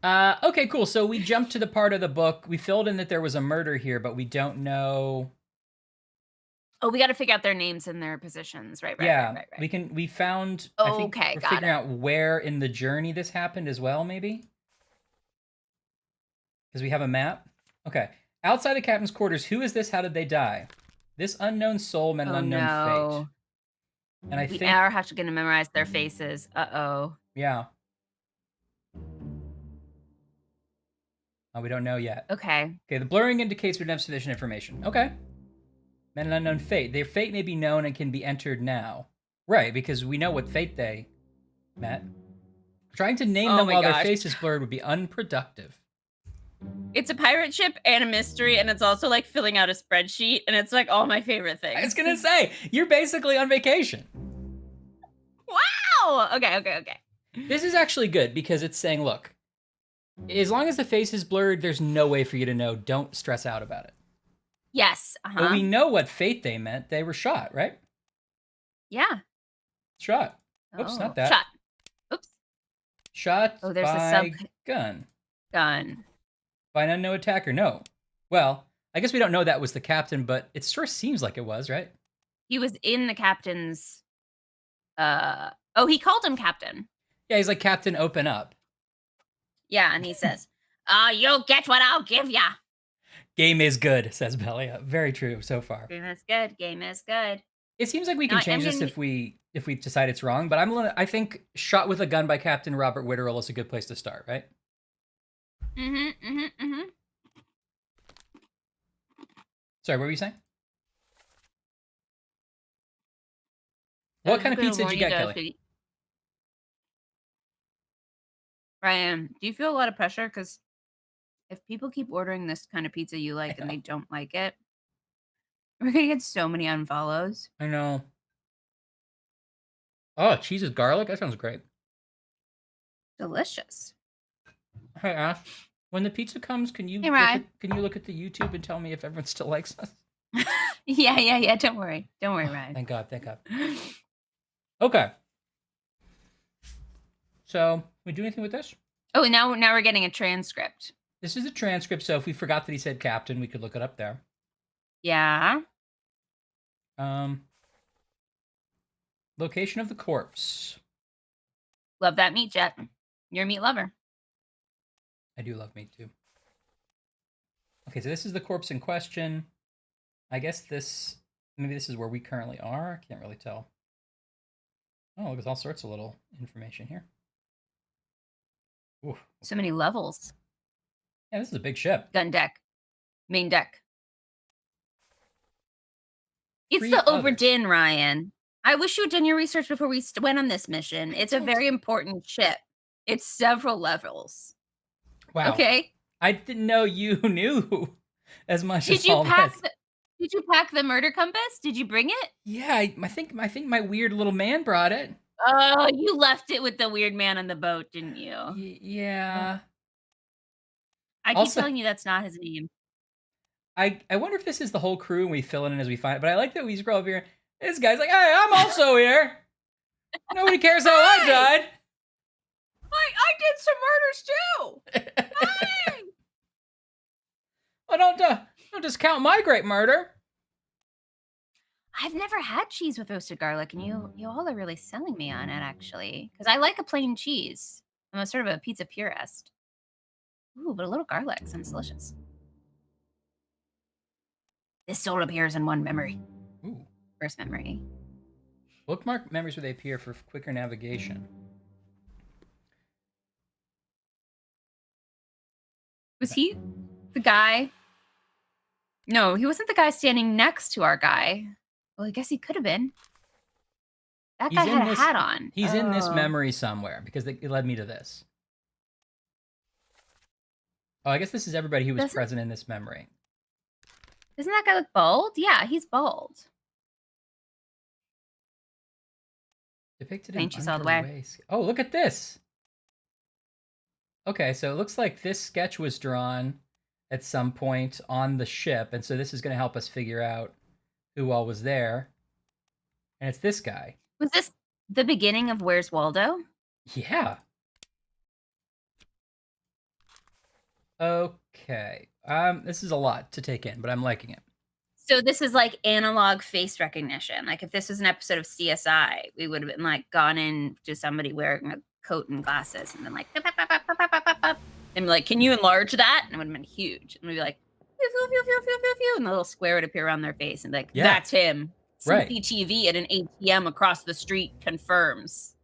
Okay, cool. So we jumped to the part of the book. We filled in that there was a murder here, but we don't know. Oh, we got to figure out their names and their positions. Right. We found. I think Okay, we're got figuring it. out where in the journey this happened as well, maybe. Because we have a map. Okay. Outside the captain's quarters, who is this? How did they die? This unknown soul met an unknown fate. And I we think are going to memorize their faces. Uh-oh. Yeah. Oh, we don't know yet. Okay. Okay, the blurring indicates we don't have sufficient information. Okay. Met an unknown fate. Their fate may be known and can be entered now. Right, because we know what fate they met. Trying to name them while their face is blurred would be unproductive. It's a pirate ship and a mystery, and it's also like filling out a spreadsheet, and it's like all my favorite things. I was gonna say, you're basically on vacation. Wow! Okay. This is actually good because it's saying, look, as long as the face is blurred, there's no way for you to know. Don't stress out about it. Yes. But we know what fate they meant. They were shot, right? Yeah. Shot. Oops, not that. Shot. Oops. Shot there's by gun. Gun. By an unknown attacker. No. Well, I guess we don't know that was the captain, but it sure seems like it was, right? He was in the captain's... he called him captain. Yeah, he's like, Captain, open up. Yeah, and he says, you'll get what I'll give ya. Game is good, says Belia. Very true so far. Game is good. It seems like we can change this if we decide it's wrong, but I think Shot with a Gun by Captain Robert Witterell is a good place to start, right? Sorry, what were you saying? What kind of pizza did you get, Kelly? Ryan, do you feel a lot of pressure? Because if people keep ordering this kind of pizza you like and they don't like it, we're going to get so many unfollows. I know. Oh, cheese with garlic? That sounds great. Delicious. Hey, Ash, when the pizza comes, can you look at the YouTube and tell me if everyone still likes us? Yeah. Don't worry, Ryan. Thank God. Okay. So, we do anything with this? Oh, now we're getting a transcript. This is a transcript, so if we forgot that he said captain, we could look it up there. Yeah. Location of the corpse. Love that meat, Jet. You're a meat lover. I do love meat, too. Okay, so this is the corpse in question. I guess maybe this is where we currently are. I can't really tell. Oh, look, there's all sorts of little information here. Ooh. So many levels. Yeah, this is a big ship. Gun deck. Main deck. It's the Obra Dinn, Ryan. I wish you had done your research before we went on this mission. It's a very important ship. It's several levels. Wow. Okay. I didn't know you knew as much as Did you all pack this. Did you pack the murder compass? Did you bring it? Yeah, I think my weird little man brought it. Oh, you left it with the weird man on the boat, didn't you? Yeah. I keep telling you that's not his name. I wonder if this is the whole crew and we fill it in as we find it. But I like that we scroll up here. This guy's like, hey, I'm also here. Nobody cares how I died. I did some murders too. Hey! Well, don't discount my great murder. I've never had cheese with roasted garlic, and you all are really selling me on it, actually, because I like a plain cheese. I'm a sort of a pizza purist. Ooh, but a little garlic sounds delicious. This all appears in one memory. Ooh. First memory. Bookmark memories where they appear for quicker navigation. Was he the guy? No, he wasn't the guy standing next to our guy. Well, I guess he could have been. That guy had a hat on. He's in this memory somewhere because it led me to this. Oh, I guess this is everybody who was present in this memory. Doesn't that guy look bald? Yeah, he's bald. Depicted Paint in you all the way. Oh, look at this. Okay, so it looks like this sketch was drawn at some point on the ship, and so this is going to help us figure out who all was there. And it's this guy. Was this the beginning of Where's Waldo? Yeah. Okay. This is a lot to take in, but I'm liking it. So this is like analog face recognition. Like if this was an episode of CSI, we would have been like gone in to somebody wearing a coat and glasses and been like, "Pop, pop, pop, pop, pop, pop, pop," and be like, "Can you enlarge that?" And it would have been huge. And we'd be like, "Phew, phew, phew, phew, phew, phew, phew," and the little square would appear on their face and be like, Yeah. "That's him." Right. CCTV at an ATM across the street confirms.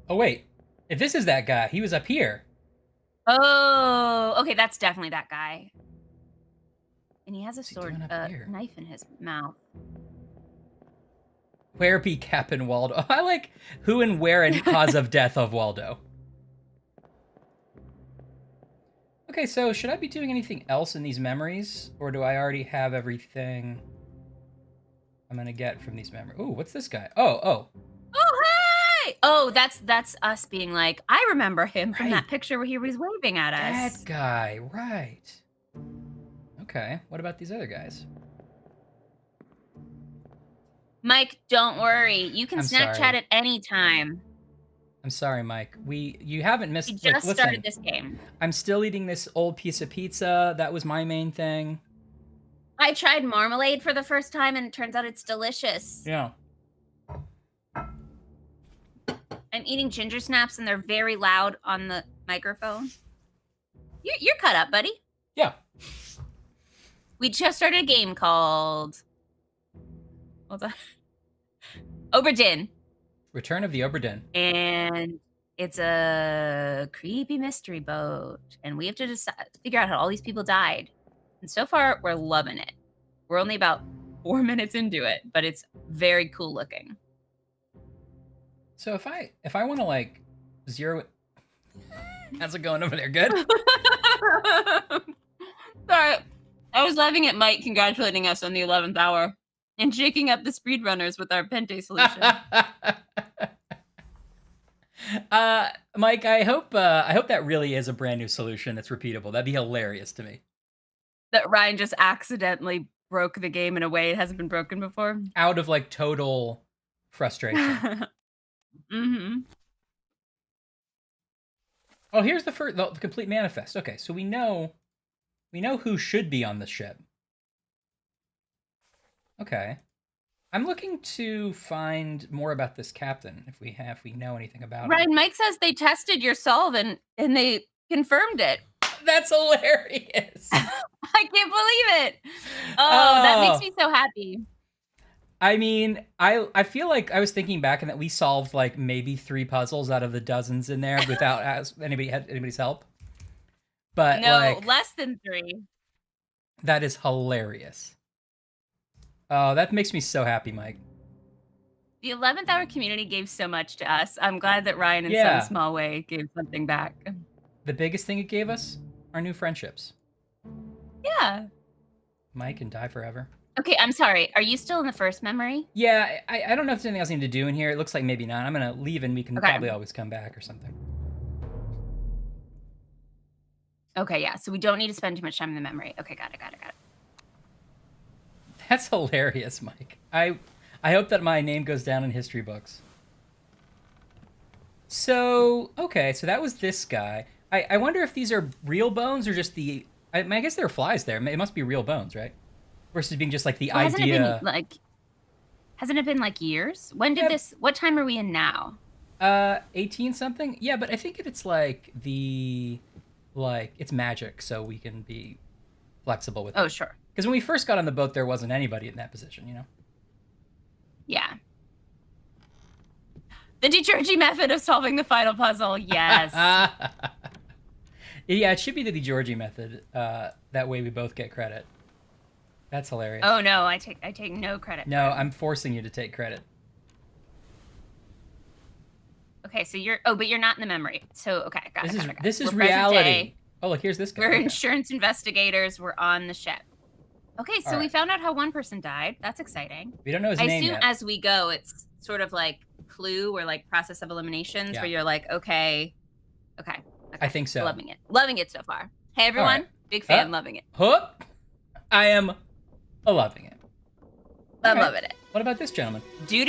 Oh, wait. If this is that guy, he was up here. Oh, okay, that's definitely that guy. And he has a sword, knife in his mouth. Where be Captain Waldo? I like who and where and cause of death of Waldo. Okay, so should I be doing anything else in these memories? Or do I already have everything I'm going to get from these memories? Ooh, what's this guy? Oh, hey! Oh, that's us being like, I remember him from Right. that picture where he was waving at us. that guy, right. Okay, what about these other guys? Mike, don't worry. You can I'm Snapchat sorry. at any time. I'm sorry, Mike. You haven't missed. We Like, just listen, started this game. I'm still eating this old piece of pizza. That was my main thing. I tried marmalade for the first time, and it turns out it's delicious. Yeah. I'm eating ginger snaps, and they're very loud on the microphone. You're cut up, buddy. Yeah. We just started a game called... Hold on. Obra Dinn. Return of the Obra Dinn. And it's a creepy mystery boat. And we have to figure out how all these people died. And so far, we're loving it. We're only about 4 minutes into it, but it's very cool looking. So if I want to like zero it, how's it going over there? Good. Sorry, I was laughing at Mike congratulating us on the 11th hour and shaking up the speedrunners with our Pente solution. Mike, I hope that really is a brand new solution that's repeatable. That'd be hilarious to me. That Ryan just accidentally broke the game in a way it hasn't been broken before. Out of like total frustration. Mm-hmm. Oh, here's the complete manifest. Okay, so we know who should be on the ship. Okay. I'm looking to find more about this captain if we know anything about him. Ryan, Mike says they tested your solve and they confirmed it. That's hilarious. I can't believe it. Oh, that makes me so happy. I mean, I feel like I was thinking back and that we solved like maybe 3 puzzles out of the dozens in there without anybody's help. But no, like, less than 3. That is hilarious. Oh, that makes me so happy, Mike. The 11th hour community gave so much to us. I'm glad that Ryan, in some small way, gave something back. The biggest thing it gave us? Our new friendships. Yeah. Mike and Die Forever. Okay, I'm sorry. Are you still in the first memory? Yeah, I don't know if there's anything else I need to do in here. It looks like maybe not. I'm going to leave and we can probably always come back or something. Okay, yeah. So we don't need to spend too much time in the memory. Okay, got it. That's hilarious, Mike. I hope that my name goes down in history books. So, okay, so that was this guy. I wonder if these are real bones or just the... I guess there are flies there. It must be real bones, right? Versus being just like the idea... Hasn't it been, like... Hasn't it been like years? When did this? What time are we in now? 18 something. Yeah, but I think it's like it's magic, so we can be flexible with it. Oh, sure. Because when we first got on the boat, there wasn't anybody in that position, you know? Yeah. The DiGiorgi method of solving the final puzzle. Yes. Yeah, it should be the DiGiorgi method. That way we both get credit. That's hilarious. Oh no, I take no credit. No, I'm forcing you to take credit. Okay, so but you're not in the memory. So okay, got it. This is We're present reality. day. Oh, look, here's this guy. We're insurance investigators. We're on the ship. Okay, so All we right. found out how one person died. That's exciting. We don't know his I name assume yet. as we go, it's sort of like Clue or like process of eliminations, Yeah. where you're like, okay. I think so. Loving it so far. Hey everyone, right. big fan, loving it. Hup! I am loving it. I'm All right. loving it. What about this gentleman? Do.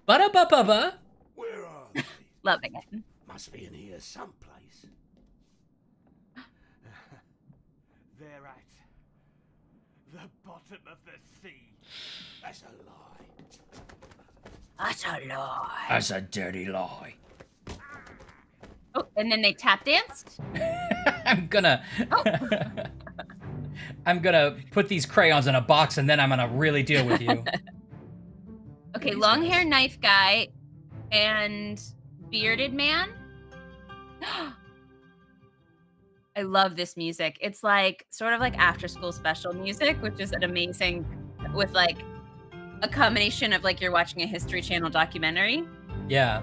Ba-da-ba-ba-ba. Where are they? Loving it. Must be in here someplace. They're at the bottom of the sea. That's a lie. That's a lie. That's a dirty lie. Oh, and then they tap danced? I'm gonna put these crayons in a box and then I'm gonna really deal with you. Okay, These long guys. hair knife guy and bearded man. I love this music. It's like sort of like after school special music, which is an amazing with like a combination of like you're watching a History Channel documentary. Yeah.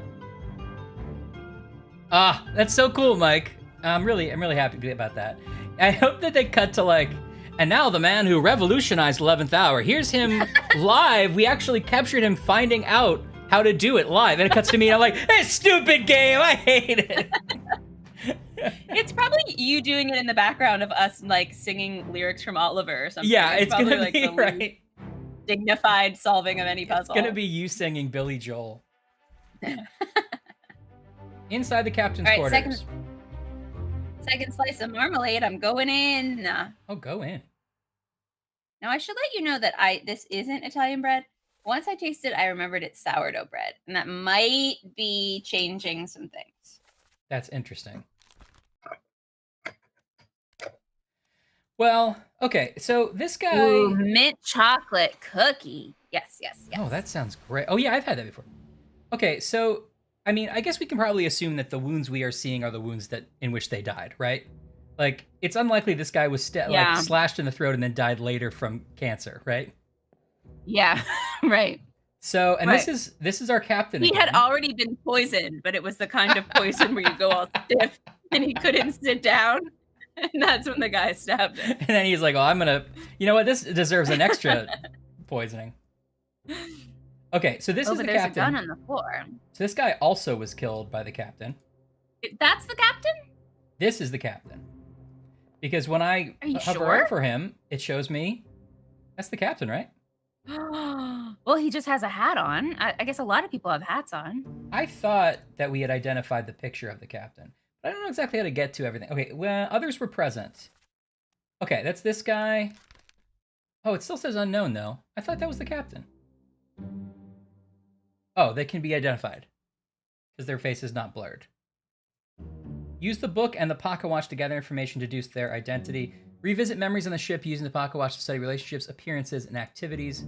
Ah, that's so cool, Mike. I'm really happy about that. I hope that they cut to like, and now the man who revolutionized 11th Hour. Here's him live. We actually captured him finding out how to do it live. And it cuts to me and I'm like, this stupid game, I hate it. It's probably you doing it in the background of us like singing lyrics from Oliver or something. Yeah, it's probably gonna like be the least right. dignified solving of any puzzle. It's gonna be you singing Billy Joel. Inside the captain's All right, quarters. second slice of marmalade. I'm going in. Oh, go in. Now I should let you know that this isn't Italian bread. Once I tasted, I remembered it's sourdough bread, and that might be changing some things. That's interesting. Well, okay, so this guy. Ooh, mint chocolate cookie. Yes. Oh, that sounds great. Oh, yeah, I've had that before. Okay, so I mean, I guess we can probably assume that the wounds we are seeing are the wounds in which they died, right? Like, it's unlikely this guy was like slashed in the throat and then died later from cancer, right? Yeah, right. So, and Right. this is our captain. He again. had already been poisoned, but it was the kind of poison where you go all stiff and he couldn't sit down. And that's when the guy stabbed him. And then he's like, "Oh, I'm gonna. You know what? This deserves an extra poisoning." Okay, so this is but the there's captain. a gun on the floor. So this guy also was killed by the captain. That's the captain? This is the captain. Because when I Are you hover sure? over him, it shows me that's the captain, right? Well, he just has a hat on. I guess a lot of people have hats on. I thought that we had identified the picture of the captain. But I don't know exactly how to get to everything. Okay, well, others were present. Okay, that's this guy. Oh, it still says unknown, though. I thought that was the captain. Oh, they can be identified. Because their face is not blurred. Use the book and the pocket watch to gather information to deduce their identity. Revisit memories on the ship using the pocket watch to study relationships, appearances, and activities.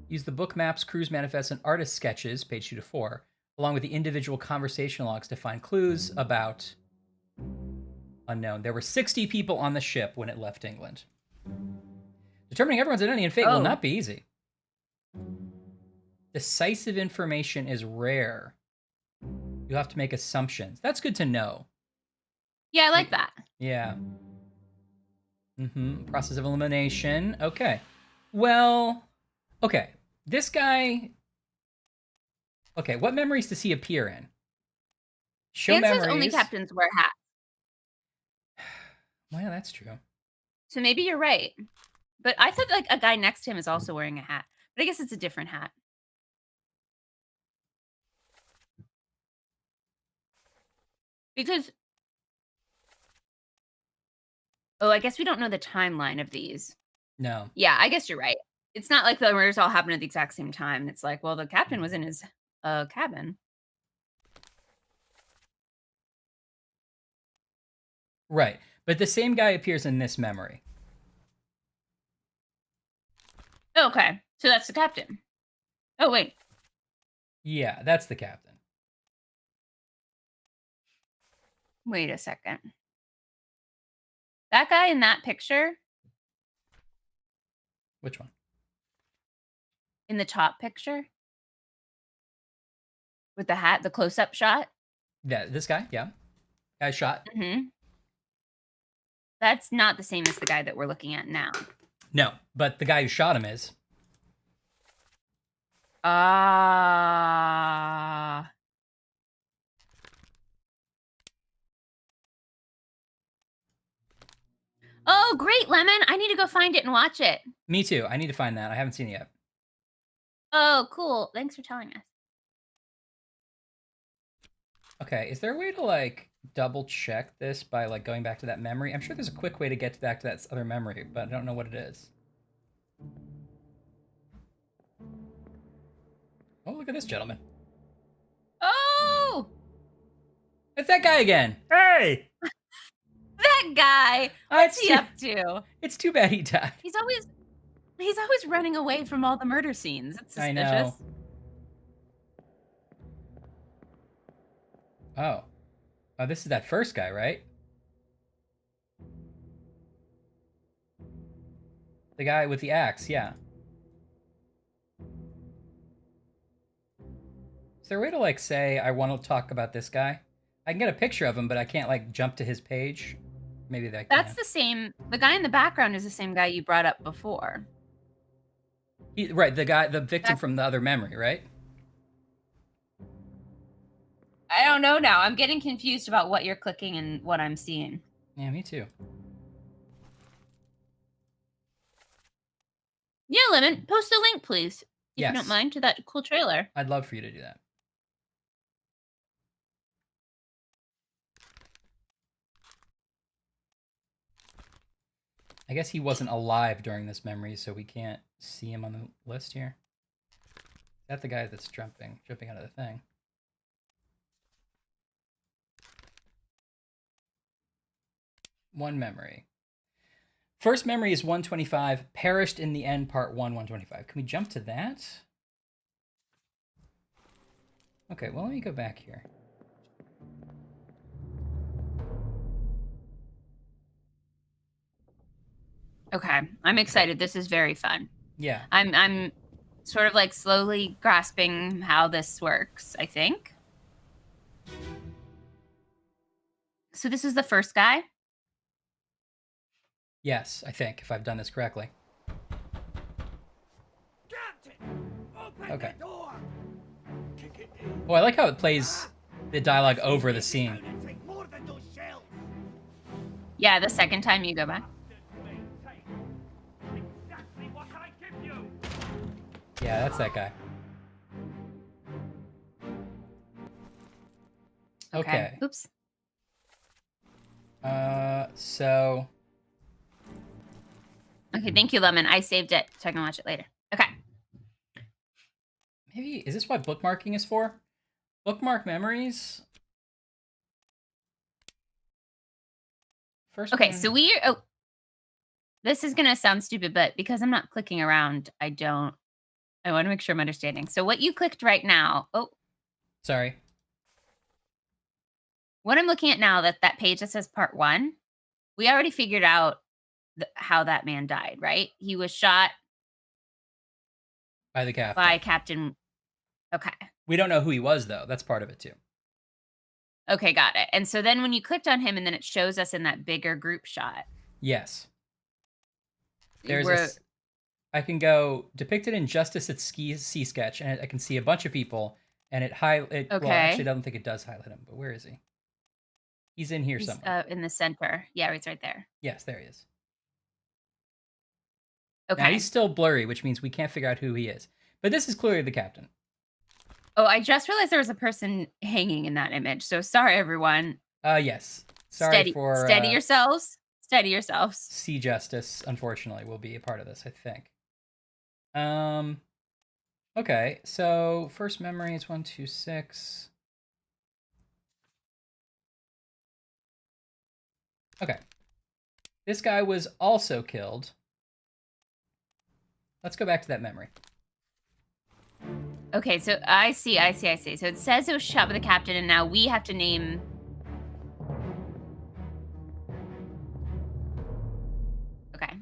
Use the book maps, cruise manifests, and artist sketches, page 2 to 4, along with the individual conversation logs to find clues about unknown. There were 60 people on the ship when it left England. Determining everyone's identity and fate will not be easy. Decisive information is rare. You'll have to make assumptions. That's good to know. Yeah, I like that. Yeah. Process of elimination. Okay. Well, okay. This guy. Okay, what memories does he appear in? Show It memories. says only captains wear hats. Well, that's true. So maybe you're right. But I thought like a guy next to him is also wearing a hat. But I guess it's a different hat. Because I guess we don't know the timeline of these. No. Yeah, I guess you're right. It's not like the murders all happened at the exact same time. It's like, well, the captain was in his cabin. Right. But the same guy appears in this memory. Okay, so that's the captain. Oh wait, Yeah, that's the captain. wait a second. That guy in that picture, Which one? in the top picture, with the hat, the close-up shot. Yeah, this guy. Yeah, guy shot. That's not the same as the guy that we're looking at now. No, but the guy who shot him is. Ah. Oh, great, Lemon. I need to go find it and watch it. Me too. I need to find that. I haven't seen it yet. Oh, cool. Thanks for telling us. Okay, is there a way to like double check this by like going back to that memory? I'm sure there's a quick way to get back to that other memory, but I don't know what it is. Oh, look at this gentleman. Oh, It's that guy again. Hey! that guy. What's he up to? It's too bad he died. He's always running away from all the murder scenes. It's suspicious. I know. Oh. Oh, this is that first guy, right? The guy with the axe, yeah. Is there a way to like say I want to talk about this guy? I can get a picture of him, but I can't like jump to his page. Maybe that. That's the same. The guy in the background is the same guy you brought up before. Right, the victim from the other memory, right? I don't know now. I'm getting confused about what you're clicking and what I'm seeing. Yeah, me too. Yeah, Lemon, post the link, please. If Yes. you don't mind, to that cool trailer. I'd love for you to do that. I guess he wasn't alive during this memory, so we can't see him on the list here. Is that the guy that's jumping out of the thing? One memory. First memory is 125. Perished in the end, part 1, 125. Can we jump to that? Okay, well, let me go back here. Okay, I'm excited. This is very fun. Yeah. I'm sort of like slowly grasping how this works, I think. So this is the first guy? Yes, I think, if I've done this correctly. Captain, open Okay. the door. Kick it in. Oh, I like how it plays the dialogue over the scene. It'll take more than those shells. Yeah, the second time you go back. Bastards may take exactly what I give you. Yeah, that's that guy. Okay. Oops. So Okay, thank you, Lemon. I saved it so I can watch it later. Okay. maybe, is this what bookmarking is for? Bookmark memories? First Okay, one- so this is gonna sound stupid, but because I'm not clicking around, I want to make sure I'm understanding. So what you clicked right now, Sorry. what I'm looking at now, that page that says part 1, we already figured out how that man died, right? He was shot By the captain. by Captain. Okay. We don't know who he was, though. That's part of it, too. Okay, got it. And so then when you clicked on him and then it shows us in that bigger group shot. Yes. I can go depicted in Justice at Sea Sketch, and I can see a bunch of people, and it Well, actually, I don't think it does highlight him, but where is he? He's in here somewhere. In the center. Yeah, he's right there. Yes, there he is. Okay. Now, he's still blurry, which means we can't figure out who he is. But this is clearly the captain. Oh, I just realized there was a person hanging in that image. So sorry, everyone. Yes. Sorry for... Steady yourselves. Steady yourselves. Sea Justice, unfortunately, will be a part of this, I think. Okay, so first memory is 126. Okay. This guy was also killed. Let's go back to that memory. Okay, so I see. So it says it was shot by the captain, and now we have to name. Okay.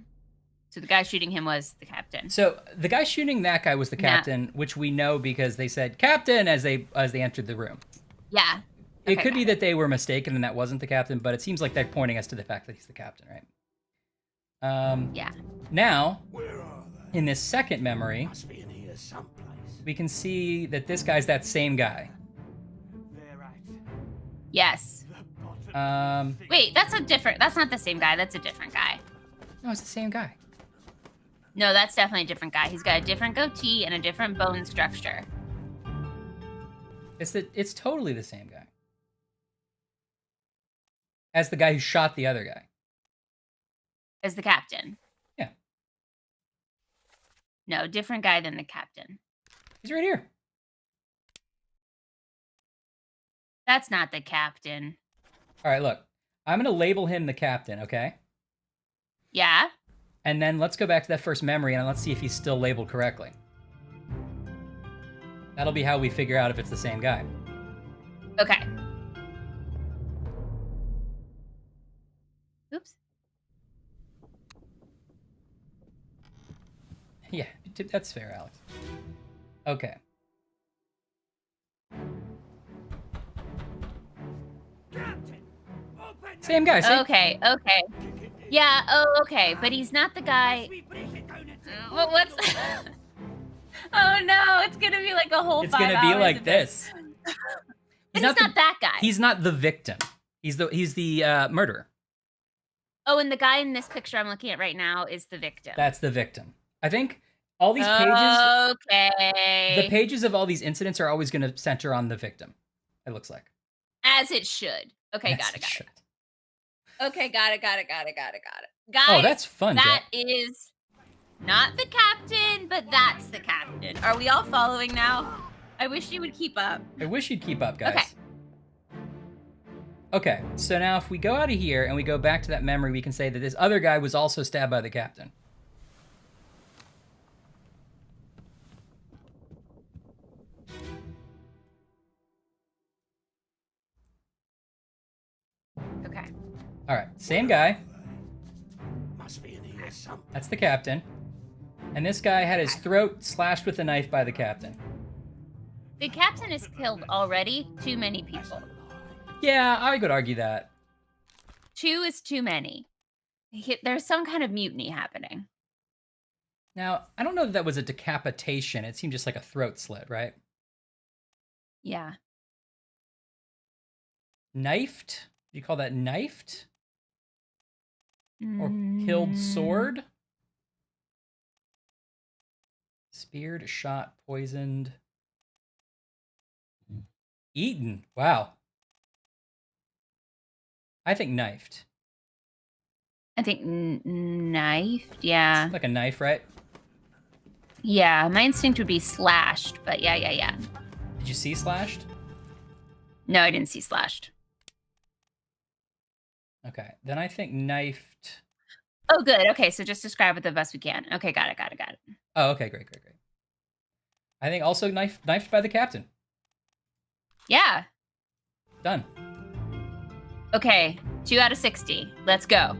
So the guy shooting him was the captain. So the guy shooting that guy was the captain, which we know because they said "Captain" as they entered the room. Yeah. It could be that they were mistaken and that wasn't the captain, but it seems like they're pointing us to the fact that he's the captain, right? Yeah. Now, in this second memory, Must be in here someplace. we can see that this guy's that same guy. They're at Yes. the bottom. Wait, that's not the same guy. That's a different guy. No, it's the same guy. No, that's definitely a different guy. He's got a different goatee and a different bone structure. It's totally the same guy. As the guy who shot the other guy. As the captain. Yeah. No, different guy than the captain. He's right here. That's not the captain. All right, look. I'm going to label him the captain, okay? Yeah? And then let's go back to that first memory and let's see if he's still labeled correctly. That'll be how we figure out if it's the same guy. Okay. Oops. Yeah, that's fair, Alex. Okay. Captain, open Same guy. Same. Okay. Yeah, okay. But he's not the guy. What's... Oh, no. It's going to be like a whole It's 5 gonna be hours like of this. He's not that guy. He's not the victim. He's the murderer. Oh, and the guy in this picture I'm looking at right now is the victim. That's the victim. I think all these pages, Okay. the pages of all these incidents are always going to center on the victim. It looks like. As it should. Okay, Yes, got it. should. Okay, got it. Guys, Oh, that's fun, that Jet. is not the captain, but that's the captain. Are we all following now? I wish you would keep up. I wish you'd keep up, guys. Okay. Okay, so now if we go out of here and we go back to that memory, we can say that this other guy was also stabbed by the captain. Okay. All right, same guy. Must be in here someplace. That's the captain. And this guy had his throat slashed with a knife by the captain. The captain is killed already. Too many people. Yeah, I could argue that. 2 is too many. There's some kind of mutiny happening. Now, I don't know that that was a decapitation. It seemed just like a throat slit, right? Yeah. Knifed? Do you call that knifed? Or killed sword? Speared, shot, poisoned. Eaten. Wow. I think knifed. I think knifed. Yeah. Like a knife, right? Yeah. My instinct would be slashed, but yeah. Did you see slashed? No, I didn't see slashed. Okay. Then I think knifed. Oh, good. Okay, so just describe it the best we can. Okay, got it. Oh, okay. Great. I think also knifed by the captain. Yeah. Done. Okay, 2 out of 60. Let's go.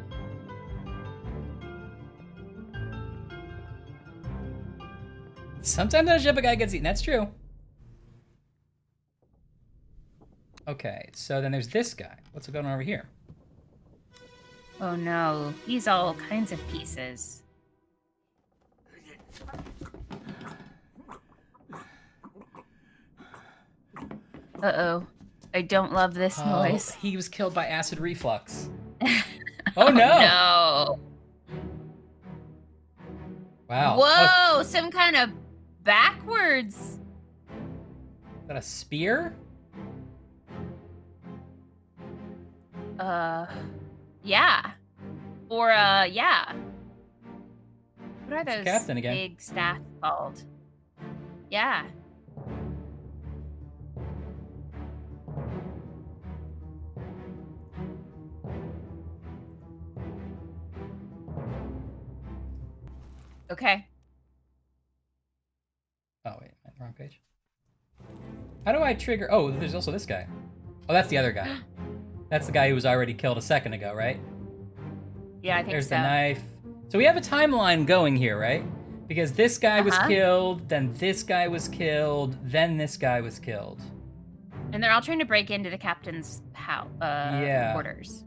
Sometimes on a ship a guy gets eaten. That's true. Okay, so then there's this guy. What's going on over here? Oh no, he's all kinds of pieces. Uh-oh. I don't love this noise. He was killed by acid reflux. Oh no! No. Wow. Whoa, some kind of backwards. Is that a spear? Yeah. Or, yeah. What are It's the those captain again. big staffs called? Yeah. Okay. Oh, wait. I'm on the wrong page. How do I trigger? Oh, there's also this guy. Oh, that's the other guy. That's the guy who was already killed a second ago, right? Yeah, I think There's so. the knife. So we have a timeline going here, right? Because this guy was Uh-huh. killed, then this guy was killed, then this guy was killed. And they're all trying to break into the captain's house, Yeah. quarters.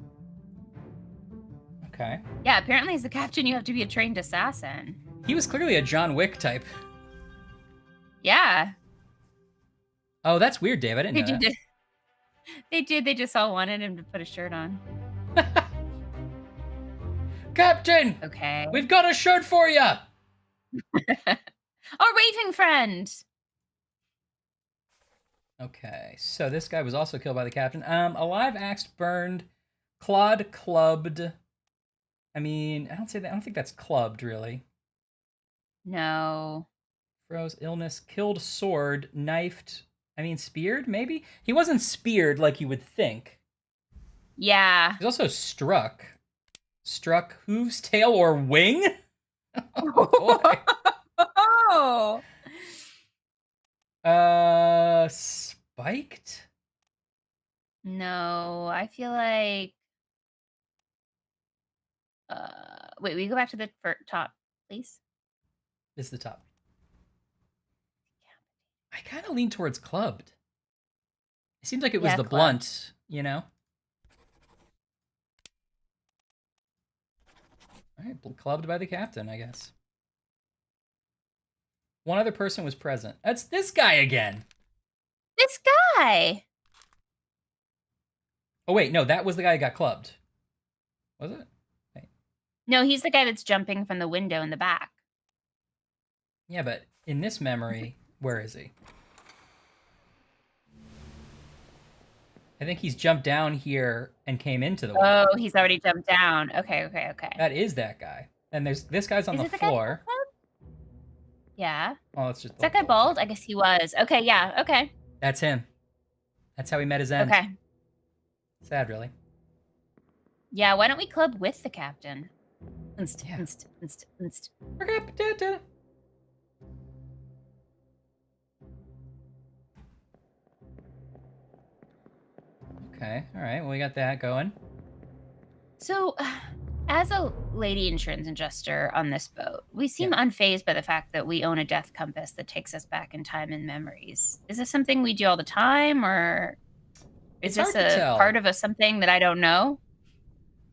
Okay. Yeah, apparently as the captain, you have to be a trained assassin. He was clearly a John Wick type. Yeah. Oh, that's weird, Dave. I didn't They know did. They did. They just all wanted him to put a shirt on. that. Captain! Okay. We've got a shirt for you! Our raving friend. Okay, so this guy was also killed by the captain. Alive, axed, burned, clawed, clubbed. I mean, I don't think that's clubbed, really. No. Froze, illness, killed, sword, knifed. I mean, speared, maybe? He wasn't speared like you would think. Yeah. He's also struck. Struck hooves, tail, or wing? Oh, boy. Oh. Spiked? No, I feel like. Wait, we go back to the top, please. This is the top. I kind of lean towards clubbed. It seems like it was Yeah, the clubbed. blunt, you know? All right, clubbed by the captain, I guess. One other person was present. That's this guy again. This guy. Oh, wait, no, that was the guy who got clubbed. Was it? Wait. No, he's the guy that's jumping from the window in the back. Yeah, but in this memory, where is he? I think he's jumped down here and came into the window. Oh, he's already jumped down. Okay. That is that guy. And there's this guy's on Is the it the guy floor. Yeah. Oh, let's just. Is that guy bald? I guess he was. Okay, yeah, okay. That's him. That's how he met his end. Okay. Sad, really. Yeah, why don't we club with the captain? Yeah. Inst. Okay, all right. Well, we got that going. So, as a lady insurance adjuster on this boat, we seem unfazed by the fact that we own a death compass that takes us back in time and memories. Is this something we do all the time, or is It's this hard to a tell. part of something that I don't know?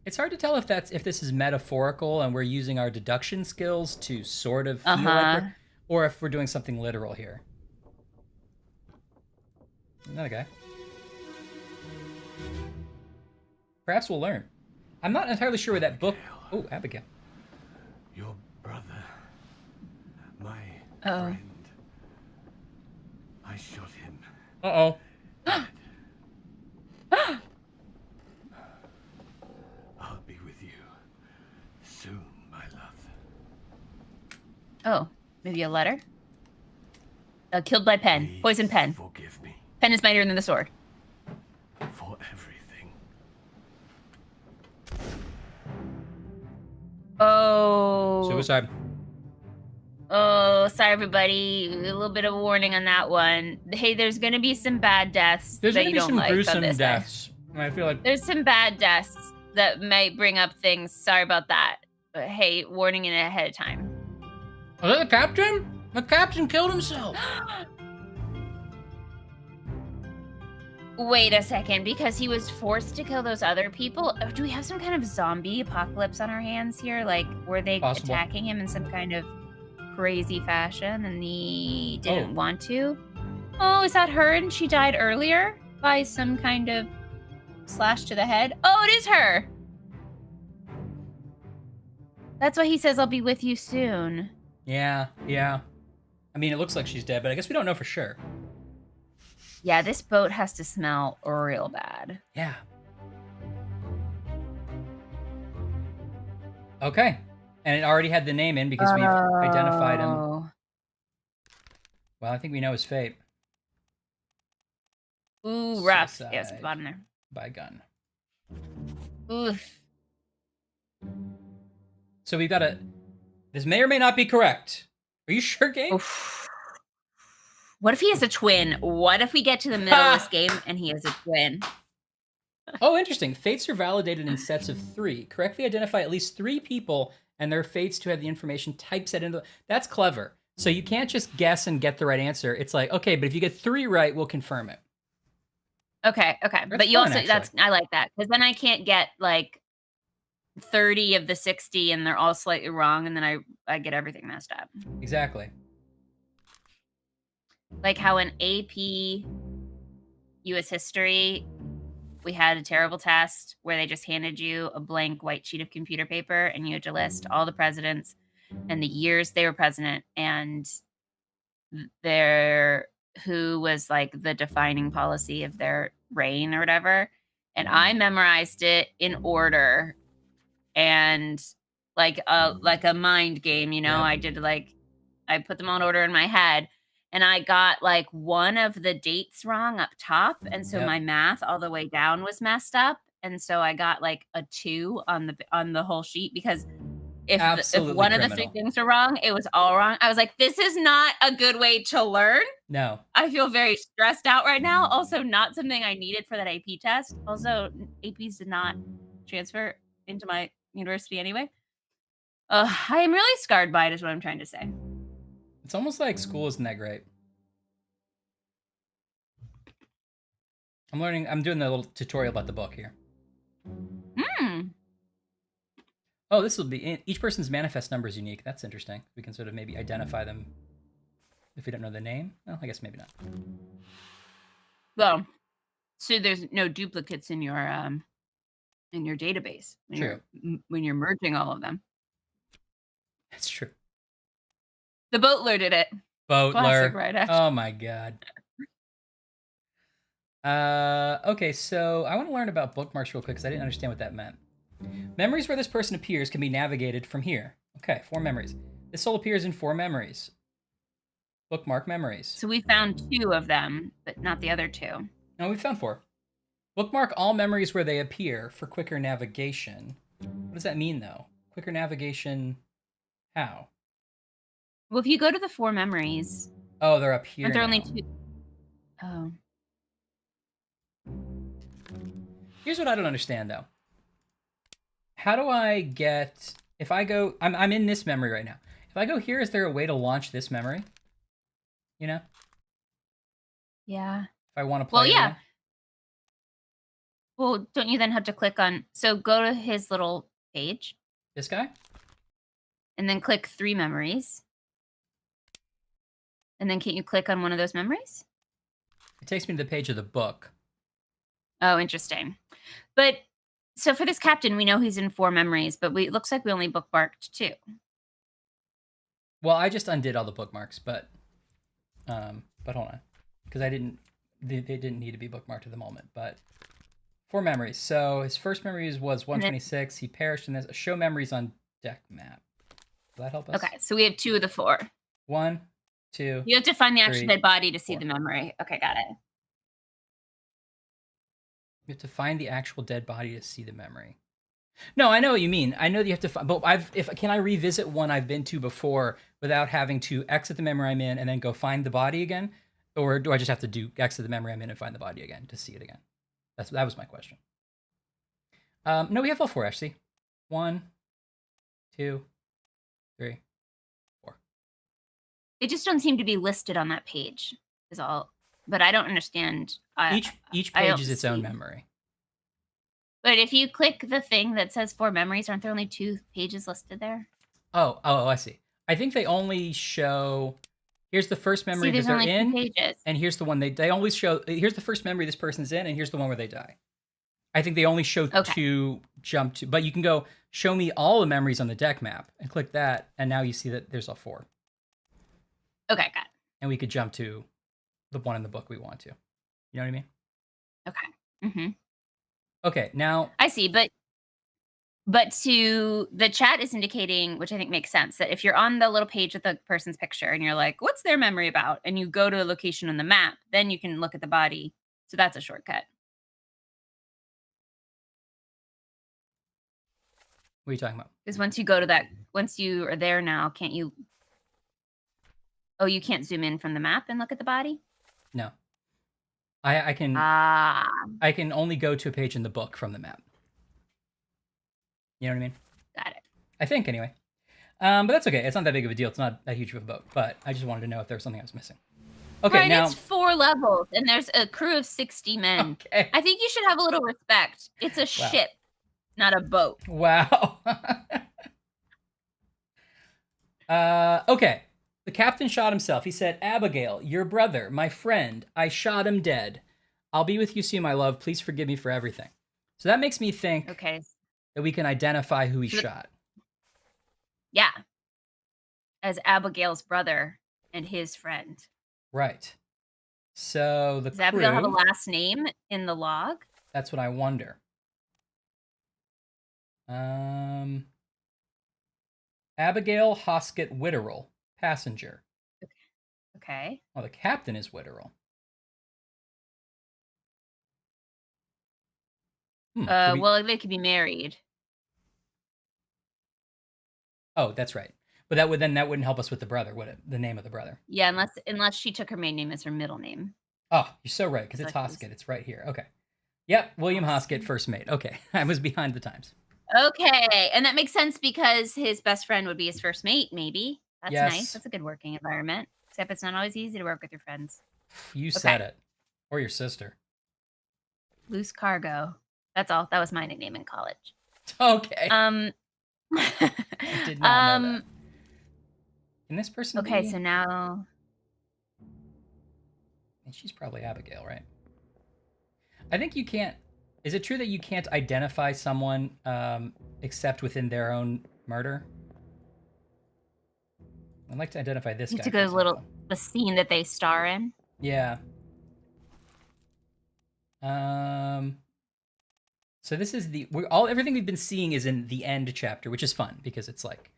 It's hard to tell if this is metaphorical and we're using our deduction skills to sort of feel like or if we're doing something literal here. Another guy. Perhaps we'll learn. I'm not entirely sure where that book. Oh, Abigail. Your brother. My Oh. friend. I shot him. Uh-oh. I'll be with you soon, my love. Oh, maybe a letter? Killed by pen. Please Poison pen. Forgive me Pen is mightier than the sword. for everything. Oh. Suicide. Oh, sorry, everybody. A little bit of warning on that one. Hey, there's going to be some bad deaths There's that gonna you be don't some like on gruesome this. deaths. And I feel like There's some bad deaths that might bring up things. Sorry about that. But hey, warning it ahead of time. Was that the captain? The captain killed himself. Wait a second, because he was forced to kill those other people? Do we have some kind of zombie apocalypse on our hands here? Like, were they Possible. attacking him in some kind of crazy fashion and he didn't want to? Oh, is that her and she died earlier by some kind of slash to the head? Oh, it is her! That's why he says, I'll be with you soon. Yeah. I mean, it looks like she's dead, but I guess we don't know for sure. Yeah, this boat has to smell real bad. Yeah. Okay. And it already had the name in because we've identified him. Oh. Well, I think we know his fate. Ooh, rough. Suicide Yeah, it's at the bottom there. by gun. Oof. So we've got a. This may or may not be correct. Are you sure, Gabe? Oof. What if he has a twin? What if we get to the middle of this game and he has a twin? Oh, interesting. Fates are validated in sets of 3. Correctly identify at least 3 people and their fates to have the information type set into. That's clever. So you can't just guess and get the right answer. It's like, okay, but if you get 3 right, we'll confirm it. Okay. That's But you fun, also, actually. I like that. Because then I can't get like 30 of the 60 and they're all slightly wrong. And then I get everything messed up. Exactly. Like how in AP US history, we had a terrible test where they just handed you a blank white sheet of computer paper and you had to list all the presidents and the years they were president and who was like the defining policy of their reign or whatever. And I memorized it in order and like a mind game, you know. Yep. I did I put them all in order in my head. And I got like one of the dates wrong up top. And so Yep. my math all the way down was messed up. And so I got like a 2 on the whole sheet because if Absolutely one of the 3 criminal. things are wrong, it was all wrong. I was like, this is not a good way to learn. No. I feel very stressed out right now. Also, not something I needed for that AP test. Also, APs did not transfer into my university anyway. I am really scarred by it is what I'm trying to say. It's almost like school isn't that great. I'm doing the little tutorial about the book here. Oh, this will be, each person's manifest number is unique. That's interesting. We can sort of maybe identify them if we don't know the name. Well, I guess maybe not. Well, so there's no duplicates in your database when you're merging all of them. That's true. The Boatler did it. Boatler. Classic, right? Actually. Oh my god. Okay, so I want to learn about bookmarks real quick because I didn't understand what that meant. Memories where this person appears can be navigated from here. Okay, 4 memories. This soul appears in 4 memories. Bookmark memories. So we found 2 of them, but not the other 2. No, we found 4. Bookmark all memories where they appear for quicker navigation. What does that mean, though? Quicker navigation, how? Well, if you go to the 4 memories... Oh, they're up here. Aren't there now. only 2? Oh. Here's what I don't understand, though. How do I get... If I go... I'm in this memory right now. If I go here, is there a way to launch this memory? You know? Yeah. If I want to play Well, yeah. again? Well, don't you then have to click on... So go to his little page. This guy? And then click 3 memories. And then can't you click on one of those memories? It takes me to the page of the book. Oh, interesting. But... So for this captain, we know he's in 4 memories, but it looks like we only bookmarked 2. Well, I just undid all the bookmarks, but hold on, because they didn't need to be bookmarked at the moment. But 4 memories. So his first memories was 126. He perished in this. Show memories on deck map. Will that help us? Okay, so we have 2 of the 4. 1, 2. You have to find the actual 3, dead body to see 4. the memory. Okay, got it. You have to find the actual dead body to see the memory. No, I know what you mean. I know that you have to find, but can I revisit one I've been to before without having to exit the memory I'm in and then go find the body again? Or do I just have to exit the memory I'm in and find the body again to see it again? That was my question. No, we have all 4 actually. 1, 2, 3, 4. They just don't seem to be listed on that page. Is all. But I don't understand. Each page is its own memory. But if you click the thing that says 4 memories, aren't there only 2 pages listed there? Oh, I see. I think they only show. Here's the first memory that they're in, pages. And here's the one they always show. Here's the first memory this person's in, and here's the one where they die. I think they only show 2 jump to, but you can go show me all the memories on the deck map and click that, and now you see that there's all 4. Okay, got it. And we could jump to the one in the book we want to. You know what I mean? Okay. Mm-hmm. Okay, now I see, but But the chat is indicating, which I think makes sense, that if you're on the little page with the person's picture and you're like, what's their memory about? And you go to a location on the map, then you can look at the body. So that's a shortcut. What are you talking about? Because once you are there now, can't you? Oh, you can't zoom in from the map and look at the body? No. I can I can only go to a page in the book from the map. You know what I mean? Got it. I think anyway. But that's okay. It's not that big of a deal. It's not that huge of a boat. But I just wanted to know if there was something I was missing. Okay, Right, now it's 4 levels, and there's a crew of 60 men. Okay. I think you should have a little respect. It's a ship, not a boat. Wow. Okay. The captain shot himself. He said, Abigail, your brother, my friend, I shot him dead. I'll be with you soon, my love. Please forgive me for everything. So that makes me think that we can identify who he shot. Yeah. As Abigail's brother and his friend. Right. So the Does crew... Abigail have a last name in the log? That's what I wonder. Abigail Hoskett Witterell, passenger. Okay. Oh, the captain is Witterell. Well, they could be married. Oh, that's right. But that wouldn't help us with the brother, would it? The name of the brother. Yeah, unless she took her maiden name as her middle name. Oh, you're so right, because it's Hoskett. It's right here. Okay. Yep, William Hoskett, first mate. Okay, I was behind the times. Okay, and that makes sense because his best friend would be his first mate, maybe. That's nice. That's a good working environment. Except it's not always easy to work with your friends. You said it. Or your sister. Loose cargo. That's all. That was my nickname in college. Okay. I did not know that. Can this person be... so now... And she's probably Abigail, right? I think you can't... Is it true that you can't identify someone except within their own murder? I'd like to identify this guy. To go to the scene that they star in. Yeah. So this is everything we've been seeing is in the end chapter, which is fun because it's like,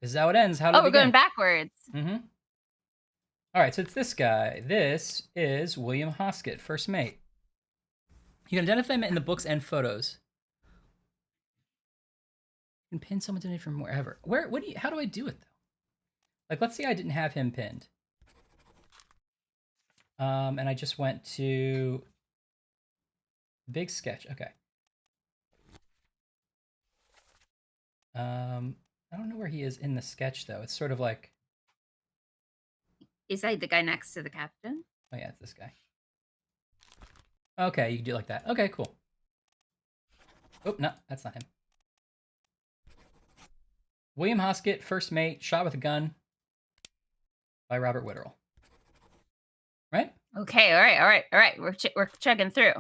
this is how it ends. How did it begin? We're going backwards. Mm-hmm. All right, so it's this guy. This is William Hoskett, first mate. You can identify him in the books and photos. You can pin someone to it from wherever. How do I do it though? Like, let's say I didn't have him pinned. And I just went to big sketch. Okay. I don't know where he is in the sketch though. It's sort of like... Is that the guy next to the captain? Oh yeah, it's this guy. Okay, you can do it like that. Okay, cool. Oh, no, that's not him. William Hoskett, first mate, shot with a gun by Robert Witterell. Right? Okay, all right. We're checking through.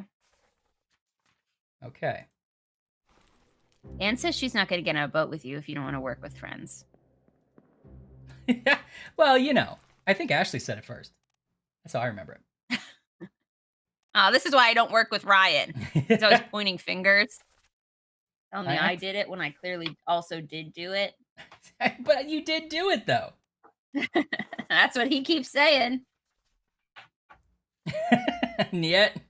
Okay. Anne says she's not going to get on a boat with you if you don't want to work with friends. Well, I think Ashley said it first. That's how I remember it. Oh, this is why I don't work with Ryan. He's always pointing fingers. Telling me I did it when I clearly also did do it. But you did do it, though. That's what he keeps saying. And yet...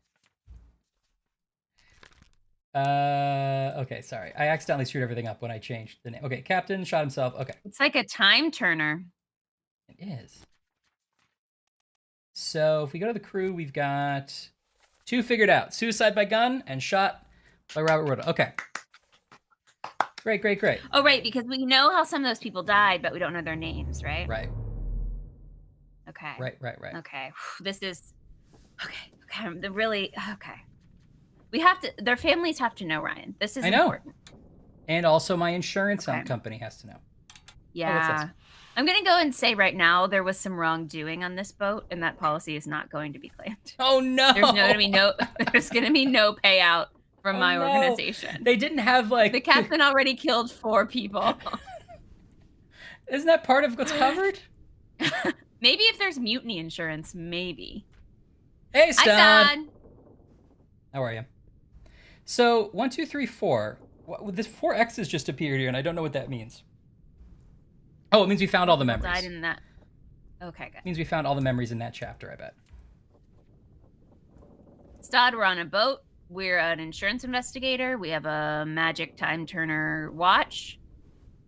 okay, sorry. I accidentally screwed everything up when I changed the name. Okay, captain shot himself. Okay. It's like a time turner. It is. So if we go to the crew, we've got 2 figured out. Suicide by gun and shot by Robert Witterell. Okay. Great. Oh, right, because we know how some of those people died, but we don't know their names, right? Right. Okay. Right. Okay. This is... Okay. Their families have to know, Ryan. This is important. And also my insurance company has to know. Yeah. I'm going to go and say right now there was some wrongdoing on this boat, and that policy is not going to be claimed. Oh, no. There's going to be no payout from my organization. They didn't have, like... The captain already killed 4 people. Isn't that part of what's covered? Maybe if there's mutiny insurance, maybe. Hey, Stan. Hi, Stan. How are you? So, 1, 2, 3, 4. This 4X's just appeared here, and I don't know what that means. Oh, it means we found all the People memories. died in that. Okay, good. It means we found all the memories in that chapter, I bet. Stod, we're on a boat. We're an insurance investigator. We have a magic time turner watch.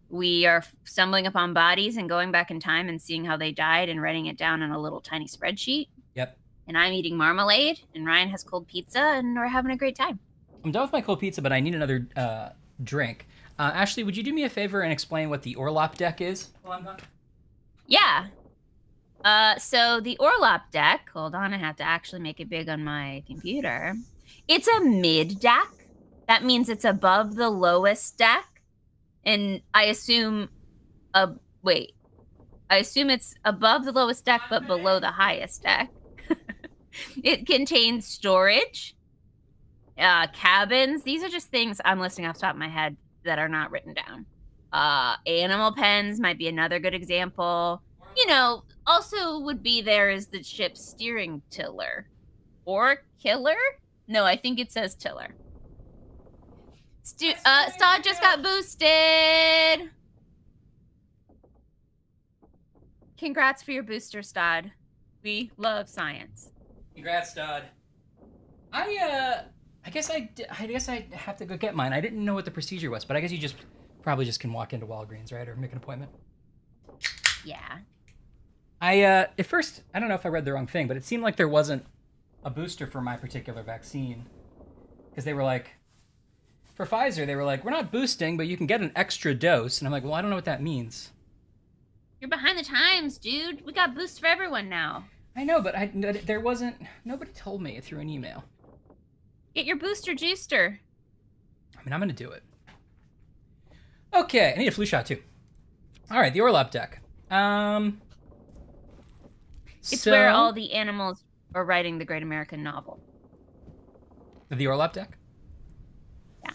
We are stumbling upon bodies and going back in time and seeing how they died and writing it down on a little tiny spreadsheet. Yep. And I'm eating marmalade, and Ryan has cold pizza, and we're having a great time. I'm done with my cold pizza, but I need another drink. Ashley, would you do me a favor and explain what the Orlop deck is while I'm gone? Yeah. So the Orlop deck, hold on, I have to actually make it big on my computer. It's a mid deck. That means it's above the lowest deck. And I assume it's above the lowest deck, but below the highest deck. It contains storage, cabins. These are just things I'm listing off the top of my head that are not written down. Animal pens might be another good example. Also would be there is the ship's steering tiller. Or killer? No, I think it says tiller. Stod just got boosted. Congrats for your booster, Stod. We love science. Congrats, Todd. I guess I have to go get mine. I didn't know what the procedure was, but I guess you probably just can walk into Walgreens, right, or make an appointment. Yeah. At first, I don't know if I read the wrong thing, but it seemed like there wasn't a booster for my particular vaccine, because they were like, for Pfizer, they were like, we're not boosting, but you can get an extra dose, and I'm like, well, I don't know what that means. You're behind the times, dude. We got boosts for everyone now. I know, but there wasn't. Nobody told me through an email. Get your booster juicer. I mean, I'm gonna do it. Okay, I need a flu shot too. All right, the Orlop deck. It's where all the animals are writing the Great American Novel. The Orlop deck? Yeah.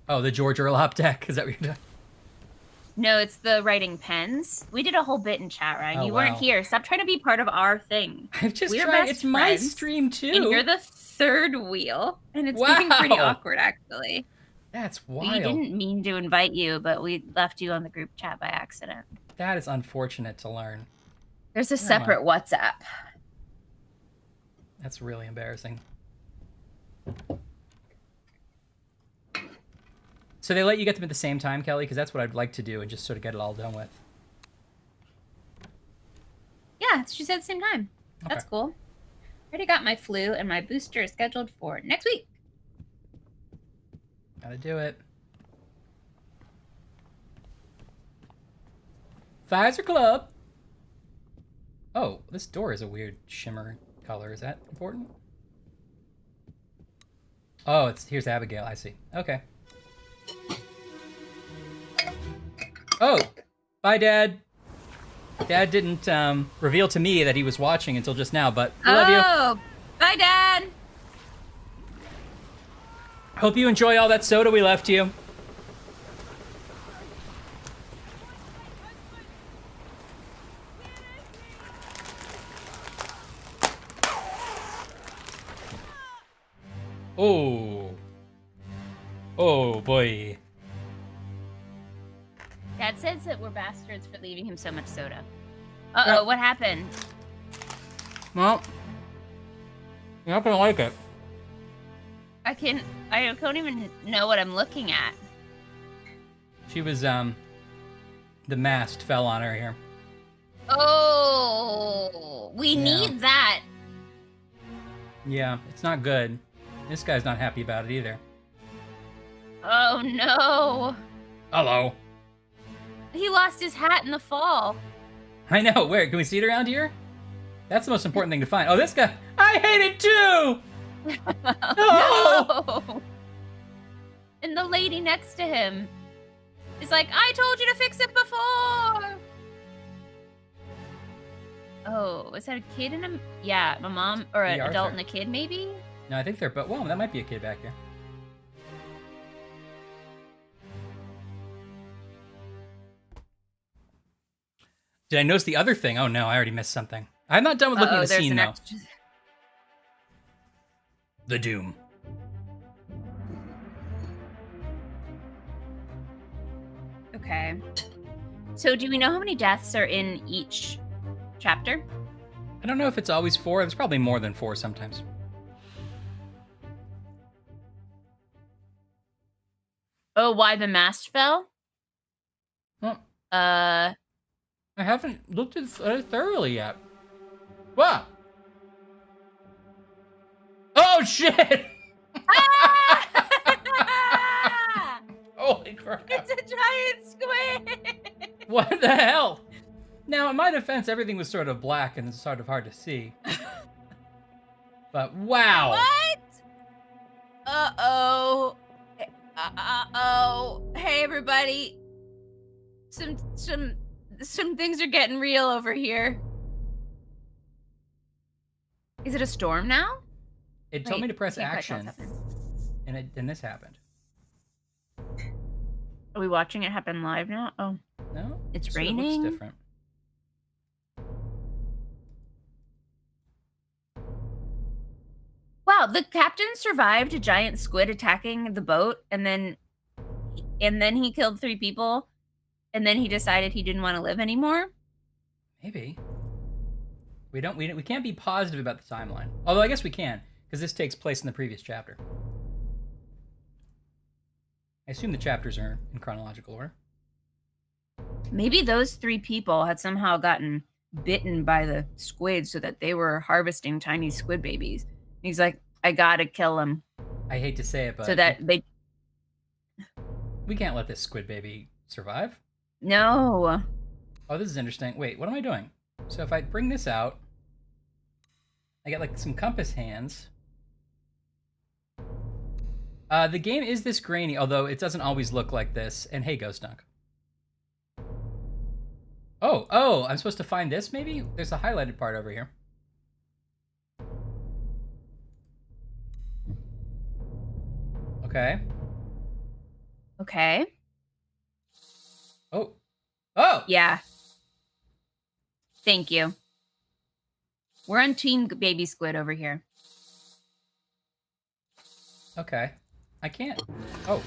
Oh, the George Orlop deck. Is that what you're doing? No, it's the writing pens. We did a whole bit in chat, Ryan. Oh, you weren't wow. here. Stop trying to be part of our thing. I've just We're tried. best It's my friends, stream too. And you're the third wheel, and it's getting pretty Wow. awkward, actually. That's wild. We didn't mean to invite you, but we left you on the group chat by accident. That is unfortunate to learn. There's a separate WhatsApp. That's really embarrassing. So they let you get them at the same time, Kelly? Because that's what I'd like to do and just sort of get it all done with. Yeah, she said the same time. Okay. That's cool. Already got my flu, and my booster is scheduled for next week. Gotta do it. Pfizer Club. Oh, this door is a weird shimmer color. Is that important? Oh, here's Abigail. I see. Okay. Oh, bye, Dad. Dad didn't reveal to me that he was watching until just now, but we love you. Oh, bye, Dad. Hope you enjoy all that soda we left you. Oh. Oh, boy. Dad says that we're bastards for leaving him so much soda. Uh-oh, what happened? Well, you're not gonna like it. I don't even know what I'm looking at. She was, the mast fell on her here. Oh, we need that. Yeah, it's not good. This guy's not happy about it either. Oh, no. Hello. He lost his hat in the fall. I know. Where? Can we see it around here? That's the most important thing to find. Oh, this guy. I hate it too! No! And the lady next to him is like, I told you to fix it before! Oh, is that a kid and a... Yeah, a mom or an adult and a kid, maybe? No, I think they're... But, well, that might be a kid back here. Did I notice the other thing? Oh, no, I already missed something. I'm not done with looking at the scene, though. The Doom. Okay. So do we know how many deaths are in each chapter? I don't know if it's always 4. There's probably more than 4 sometimes. Oh, why the mast fell? Well, Uh, I haven't looked at it thoroughly yet. What? Oh, shit! Ah! Holy crap. It's a giant squid! What the hell? Now, in my defense, everything was sort of black and it's sort of hard to see. But wow! What? Uh-oh. Uh-oh. Hey, everybody. Some things are getting real over here. Is it a storm now? It told me to press can't quite tell action, what's happening. and this happened. Are we watching it happen live now? Oh, No? it's It sort of raining. looks different. Wow, the captain survived a giant squid attacking the boat, and then he killed 3 people, and then he decided he didn't want to live anymore. Maybe. We can't be positive about the timeline. Although I guess we can, because this takes place in the previous chapter. I assume the chapters are in chronological order. Maybe those 3 people had somehow gotten bitten by the squid so that they were harvesting tiny squid babies. He's like, I gotta kill them. I hate to say it, but So that they... we can't let this squid baby survive. No. Oh, this is interesting. Wait, what am I doing? So if I bring this out, I get like some compass hands. The game is this grainy, although it doesn't always look like this. And hey, Ghost Dunk. Oh, I'm supposed to find this maybe? There's a highlighted part over here. Okay. Okay. Oh. Yeah. Thank you. We're on Team Baby Squid over here. Okay. I can't. Oh.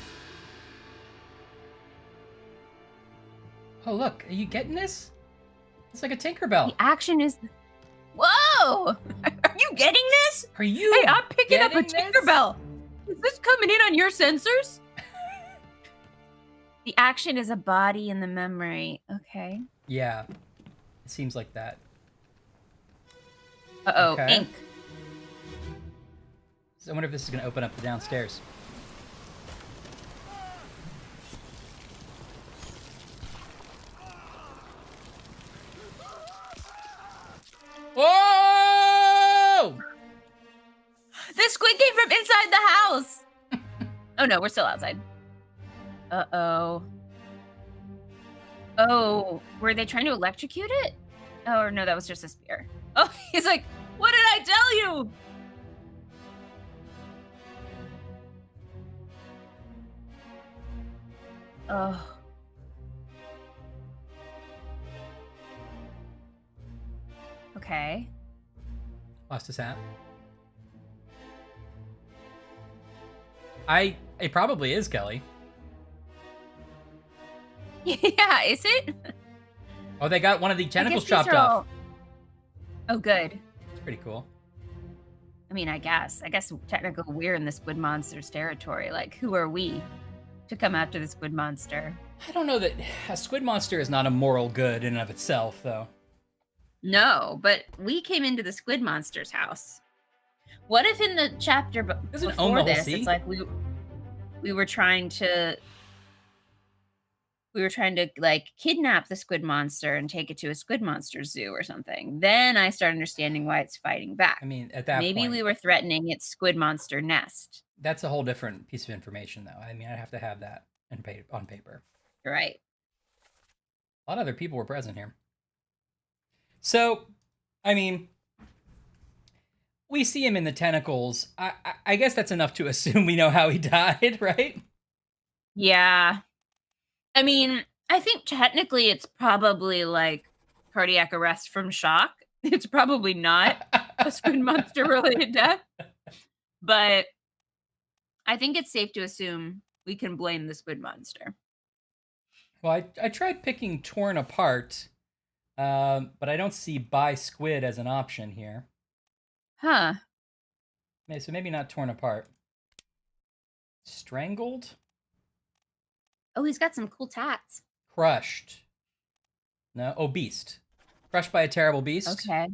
Oh, look. Are you getting this? It's like a Tinkerbell. The action is... Whoa! Are you getting this? Are you Hey, I'm picking up a getting this? Tinkerbell. Is this coming in on your sensors? The action is a body in the memory. Okay. Yeah. It seems like that. Uh-oh, Okay. ink. So I wonder if this is going to open up the downstairs. Whoa! The squid came from inside the house. Oh no, we're still outside. Uh-oh. Oh, were they trying to electrocute it? Oh, no, that was just a spear. Oh, he's like, what did I tell you? Oh. Okay. Lost his hat. It probably is, Kelly. Yeah, is it? Oh, they got one of the tentacles these are chopped off. all- Oh, good. It's pretty cool. I mean, I guess technically we're in the squid monster's territory. Like, who are we to come after the squid monster? I don't know that a squid monster is not a moral good in and of itself, though. No, but we came into the squid monster's house. What if in the chapter Doesn't own the before whole this, sea? it's like we were trying to like kidnap the squid monster and take it to a squid monster zoo or something. Then I start understanding why it's fighting back. I mean, at that Maybe point, we were threatening its squid monster nest. that's a whole different piece of information, though. I mean, I'd have to have that on paper. Right. A lot of other people were present here. So, I mean, we see him in the tentacles. I guess that's enough to assume we know how he died, right? Yeah. I mean, I think technically it's probably like cardiac arrest from shock. It's probably not a squid monster related death. But I think it's safe to assume we can blame the squid monster. Well, I tried picking torn apart, but I don't see by squid as an option here. Huh. So maybe not torn apart. Strangled? Oh, he's got some cool tats. Crushed. No. Oh, beast. Crushed by a terrible beast? Okay.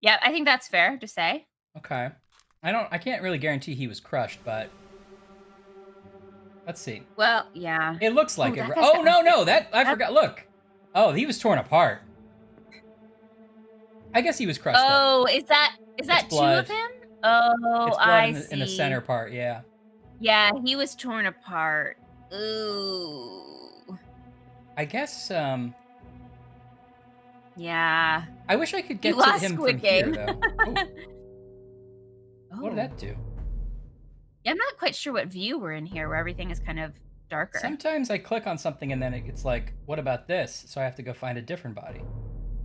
Yeah, I think that's fair to say. Okay. I can't really guarantee he was crushed, but let's see. Well, yeah. It looks like it. that guy's Oh, got- no, that I forgot. Look. Oh, he was torn apart. I guess he was crushed up. Oh, is that two blood. of him? Oh, It's blood I in see. the center part, yeah. Yeah, he was torn apart. Ooh. I guess Yeah. I wish I could get to lost him Squid from Game. here though. Oh, what did that do? Yeah, I'm not quite sure what view we're in here, where everything is kind of darker. Sometimes I click on something and then it's like, what about this? So I have to go find a different body.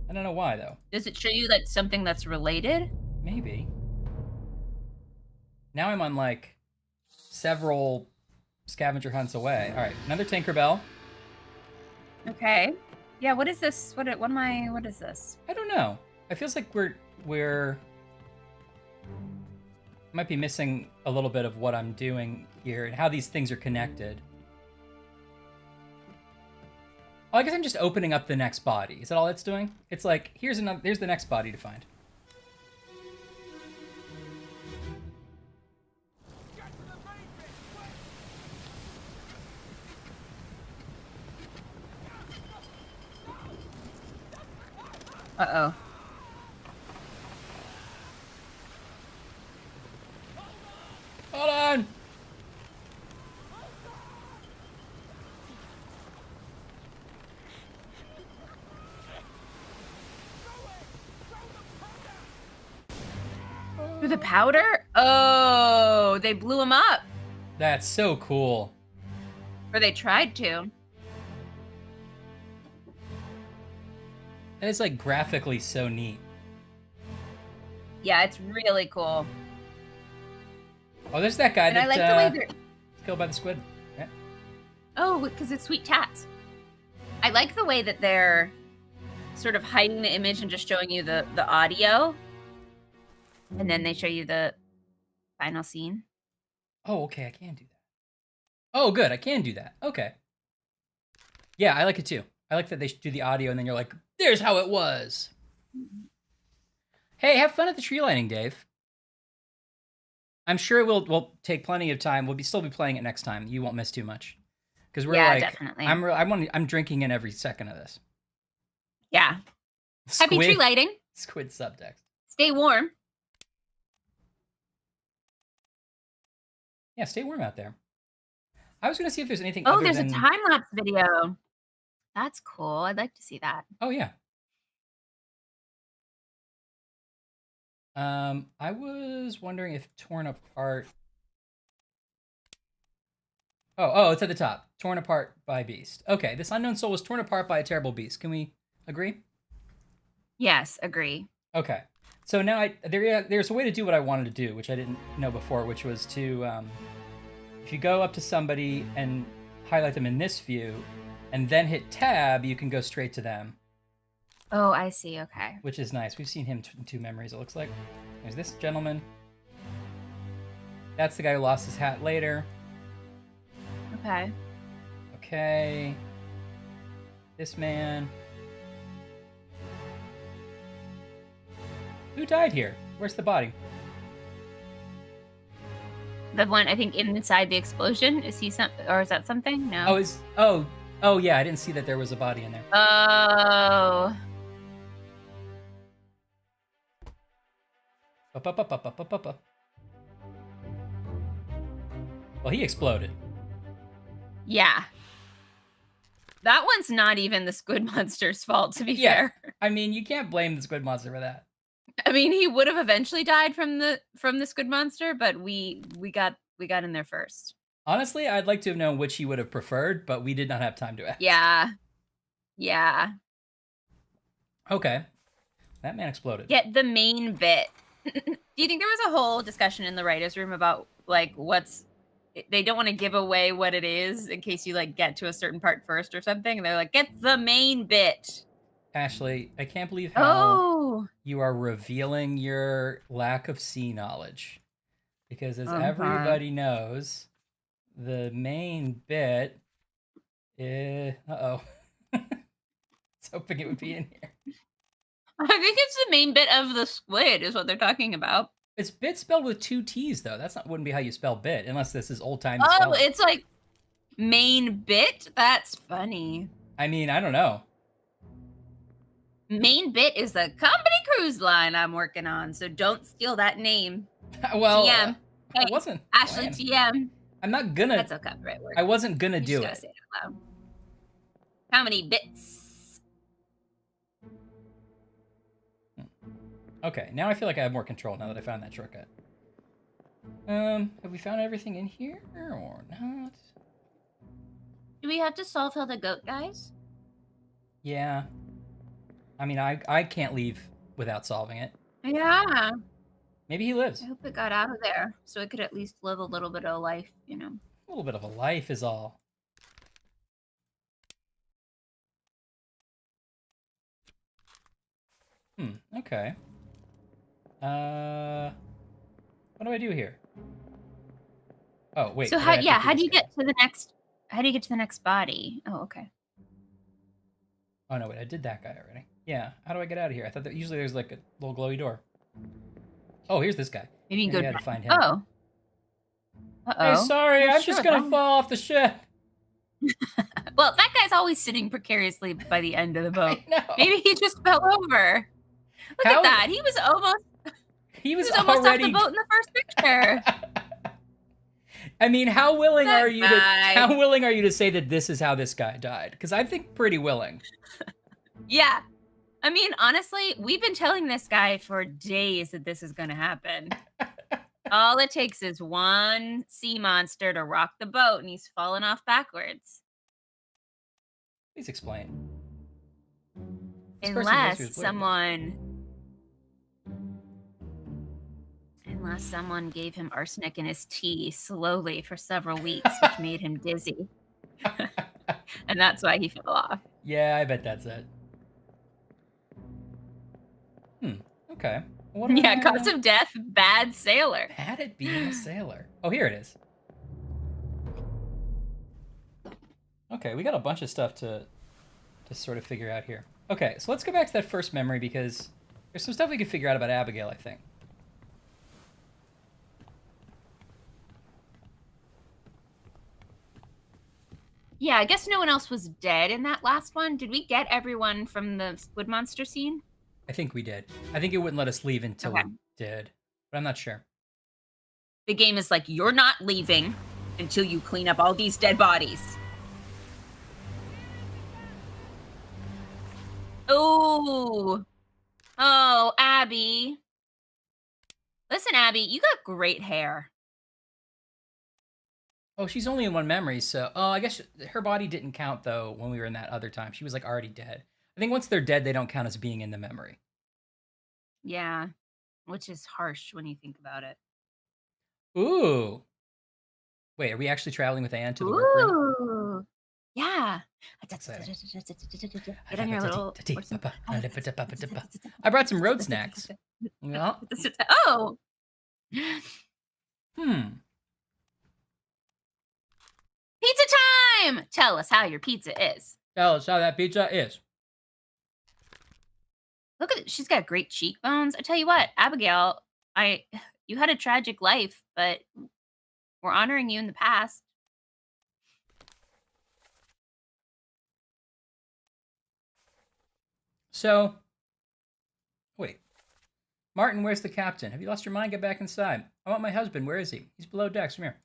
I don't know why though. Does it show you like something that's related? Maybe. Now I'm on like several scavenger hunts away. All right, another Tinkerbell. Okay. Yeah, what is this? What is this? I don't know. It feels like we're might be missing a little bit of what I'm doing here and how these things are connected. Oh, I guess I'm just opening up the next body. Is that all it's doing? It's like, here's the next body to find. Uh-oh. Hold on! Through the powder? Oh, they blew him up. That's so cool. Or they tried to. That is like graphically so neat. Yeah, it's really cool. Oh, there's that guy And that I like the way they're... killed by the squid. Yeah. Oh, because it's sweet tats. I like the way that they're sort of hiding the image and just showing you the audio. And then they show you the final scene. Oh, okay, I can do that. Oh, good, I can do that. Okay. Yeah, I like it too. I like that they do the audio and then you're like, there's how it was. Hey, have fun at the tree lighting, Dave. I'm sure we'll take plenty of time. We'll still be playing it next time. You won't miss too much. Because we're like, definitely. I'm drinking in every second of this. Yeah. Happy tree lighting. Squid subtext. Stay warm. Yeah, stay warm out there. I was going to see if there's anything. Oh, other there's than... a time-lapse video. That's cool. I'd like to see that. Oh, yeah. I was wondering if torn apart. Oh, it's at the top. Torn apart by beast. Okay, this unknown soul was torn apart by a terrible beast. Can we agree? Yes, agree. Okay. So now there's a way to do what I wanted to do, which I didn't know before, which was to, if you go up to somebody and highlight them in this view, and then hit tab, you can go straight to them. Oh, I see. Okay. Which is nice. We've seen him in two memories, it looks like. There's this gentleman. That's the guy who lost his hat later. Okay. Okay. This man. Who died here? Where's the body? The one, I think, inside the explosion. Is he or is that something? No. Oh yeah, I didn't see that there was a body in there. Oh. Well, he exploded. Yeah. That one's not even the squid monster's fault, to be fair. I mean, you can't blame the squid monster for that. I mean, he would have eventually died from the squid monster, but we got in there first. Honestly, I'd like to have known which he would have preferred, but we did not have time to ask. Yeah. Yeah. Okay. That man exploded. Get the main bit. Do you think there was a whole discussion in the writers' room about like what's they don't want to give away what it is in case you like get to a certain part first or something. They're like, get the main bit. Ashley, I can't believe how Oh, you are revealing your lack of sea knowledge. Because as Okay. everybody knows, the main bit is... Uh-oh. I was hoping it would be in here. I think it's the main bit of the squid is what they're talking about. It's bit spelled with 2 T's, though. That's not wouldn't be how you spell bit, unless this is old-timey Oh, spelling. it's like main bit? That's funny. I mean, I don't know. Main bit is the company cruise line I'm working on, so don't steal that name. Well, TM. I Hey, wasn't Ashley planning. TM. I'm not gonna... That's a copyright word. I wasn't gonna You do just gotta it. say it out loud. How many bits? Okay, now I feel like I have more control now that I found that shortcut. Have we found everything in here or not? Do we have to solve how the goat dies? Yeah. I mean, I can't leave without solving it. Yeah. Maybe he lives. I hope it got out of there so it could at least live a little bit of life, you know. A little bit of a life is all. Okay. What do I do here? Oh, wait. So do I how have to yeah, do how do this you guy? get to the next body? Oh, okay. Oh, no, wait, I did that guy already. Yeah, how do I get out of here? I thought that usually there's like a little glowy door. Oh, here's this guy. Maybe you Maybe I can had go to find him. Oh. Uh-oh. Hey, sorry, Well, I'm just sure, gonna that- fall off the ship. Well, that guy's always sitting precariously by the end of the boat. I know. Maybe he just fell over. Look How- at that. He was almost He was almost off already... the boat in the first picture. I mean, how willing That are you guy. how willing are you to say that this is how this guy died? Because I think pretty willing. Yeah. I mean, honestly, we've been telling this guy for days that this is going to happen. All it takes is one sea monster to rock the boat and he's fallen off backwards. Please explain. This person goes through his blade. Unless someone gave him arsenic in his tea slowly for several weeks, which made him dizzy. And that's why he fell off. Yeah, I bet that's it. Okay. What am Yeah, I, cause of death, bad sailor. Had it being a sailor. Oh, here it is. Okay, we got a bunch of stuff to sort of figure out here. Okay, so let's go back to that first memory because there's some stuff we can figure out about Abigail, I think. Yeah, I guess no one else was dead in that last one. Did we get everyone from the squid monster scene? I think we did. I think it wouldn't let us leave until Okay. we did, but I'm not sure. The game is like, you're not leaving until you clean up all these dead bodies. Oh. Oh, Abby. Listen, Abby, you got great hair. Oh, she's only in one memory, so... Oh, I guess her body didn't count, though, when we were in that other time. She was, like, already dead. I think once they're dead, they don't count as being in the memory. Yeah, which is harsh when you think about it. Ooh. Wait, are we actually traveling with Anne to the workroom? Ooh. Yeah. Exciting. Get on your little horse and- I brought some road snacks. Yeah. Oh. Pizza time! Tell us how your pizza is. Tell us how that pizza is. Look at she's got great cheekbones. I tell you what, Abigail, you had a tragic life, but we're honoring you in the past. So, wait. Martin, where's the captain? Have you lost your mind? Get back inside. I want my husband. Where is he? He's below decks. Come here.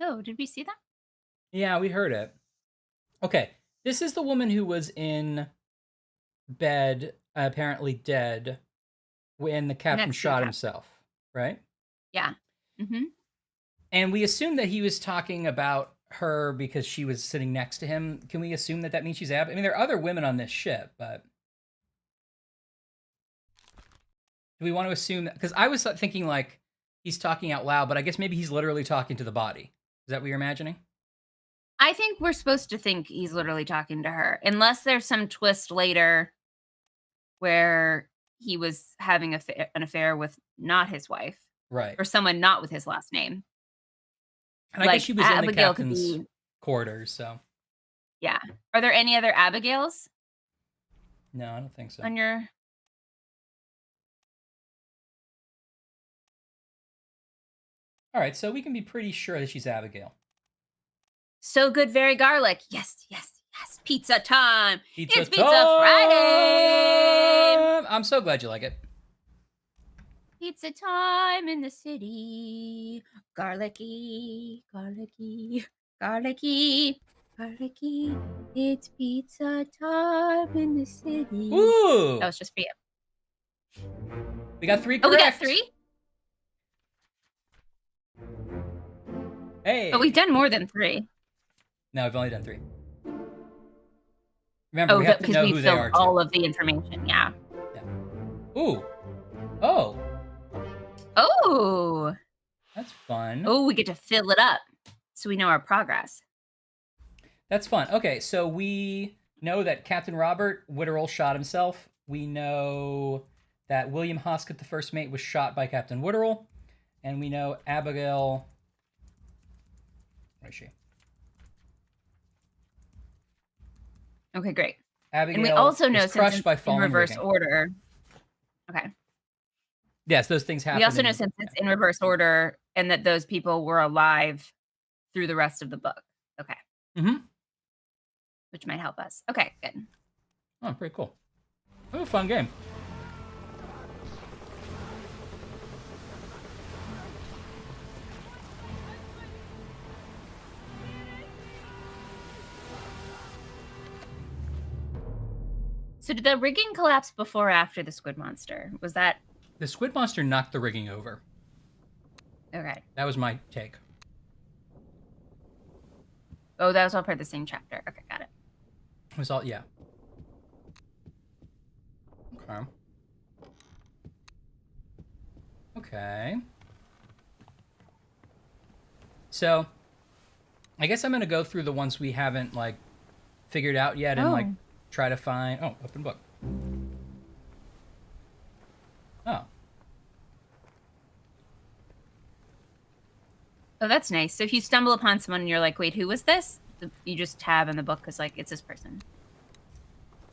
Oh, did we see that? Yeah, we heard it. Okay, this is the woman who was in bed, apparently dead, when the captain Next to the shot captain. himself, right? Yeah. Mm-hmm. And we assume that he was talking about her because she was sitting next to him. Can we assume that that means she's Ab? I mean, there are other women on this ship, but do we want to assume that? Because I was thinking like he's talking out loud, but I guess maybe he's literally talking to the body. Is that what you're imagining? I think we're supposed to think he's literally talking to her, unless there's some twist later where he was having an affair with not his wife Right. or someone not with his last name. And I guess she was in the Abigail could captain's be. quarters, so. Yeah. Are there any other Abigails No, I don't think so. on your? All right, so we can be pretty sure that she's Abigail. So good, very garlic. Yes, yes, yes. Pizza time. It's Pizza time! Friday. I'm so glad you like it. Pizza time in the city. Garlicky, garlicky, garlicky, garlicky. It's pizza time in the city. Ooh! That was just for you. We got 3 correct. Oh, we got 3? Hey! But we've done more than 3. No, we've only done 3. Remember, we have to know who they are, too. All of the information, yeah. Ooh. Oh. Oh. That's fun. Oh, we get to fill it up so we know our progress. That's fun. Okay, so we know that Captain Robert Witterell shot himself. We know that William Hoskett, the first mate, was shot by Captain Witterell. And we know Abigail... Where is she? Okay, great. Abigail and we also know was crushed by falling in reverse rigging. order. Okay. Yes, those things happen. We also know since it's in reverse order and that those people were alive through the rest of the book. Okay. Mm-hmm. Which might help us. Okay, good. Oh, pretty cool. What a fun game. So did the rigging collapse before or after the squid monster? Was that... The squid monster knocked the rigging over. Okay. That was my take. Oh, that was all part of the same chapter. Okay, got it. It was all, yeah. Okay. Okay. So, I guess I'm going to go through the ones we haven't, like, figured out yet and, like, try to find... Oh, open book. Oh. Oh, that's nice. So if you stumble upon someone and you're like, wait, who was this? You just tab in the book because, like, it's this person.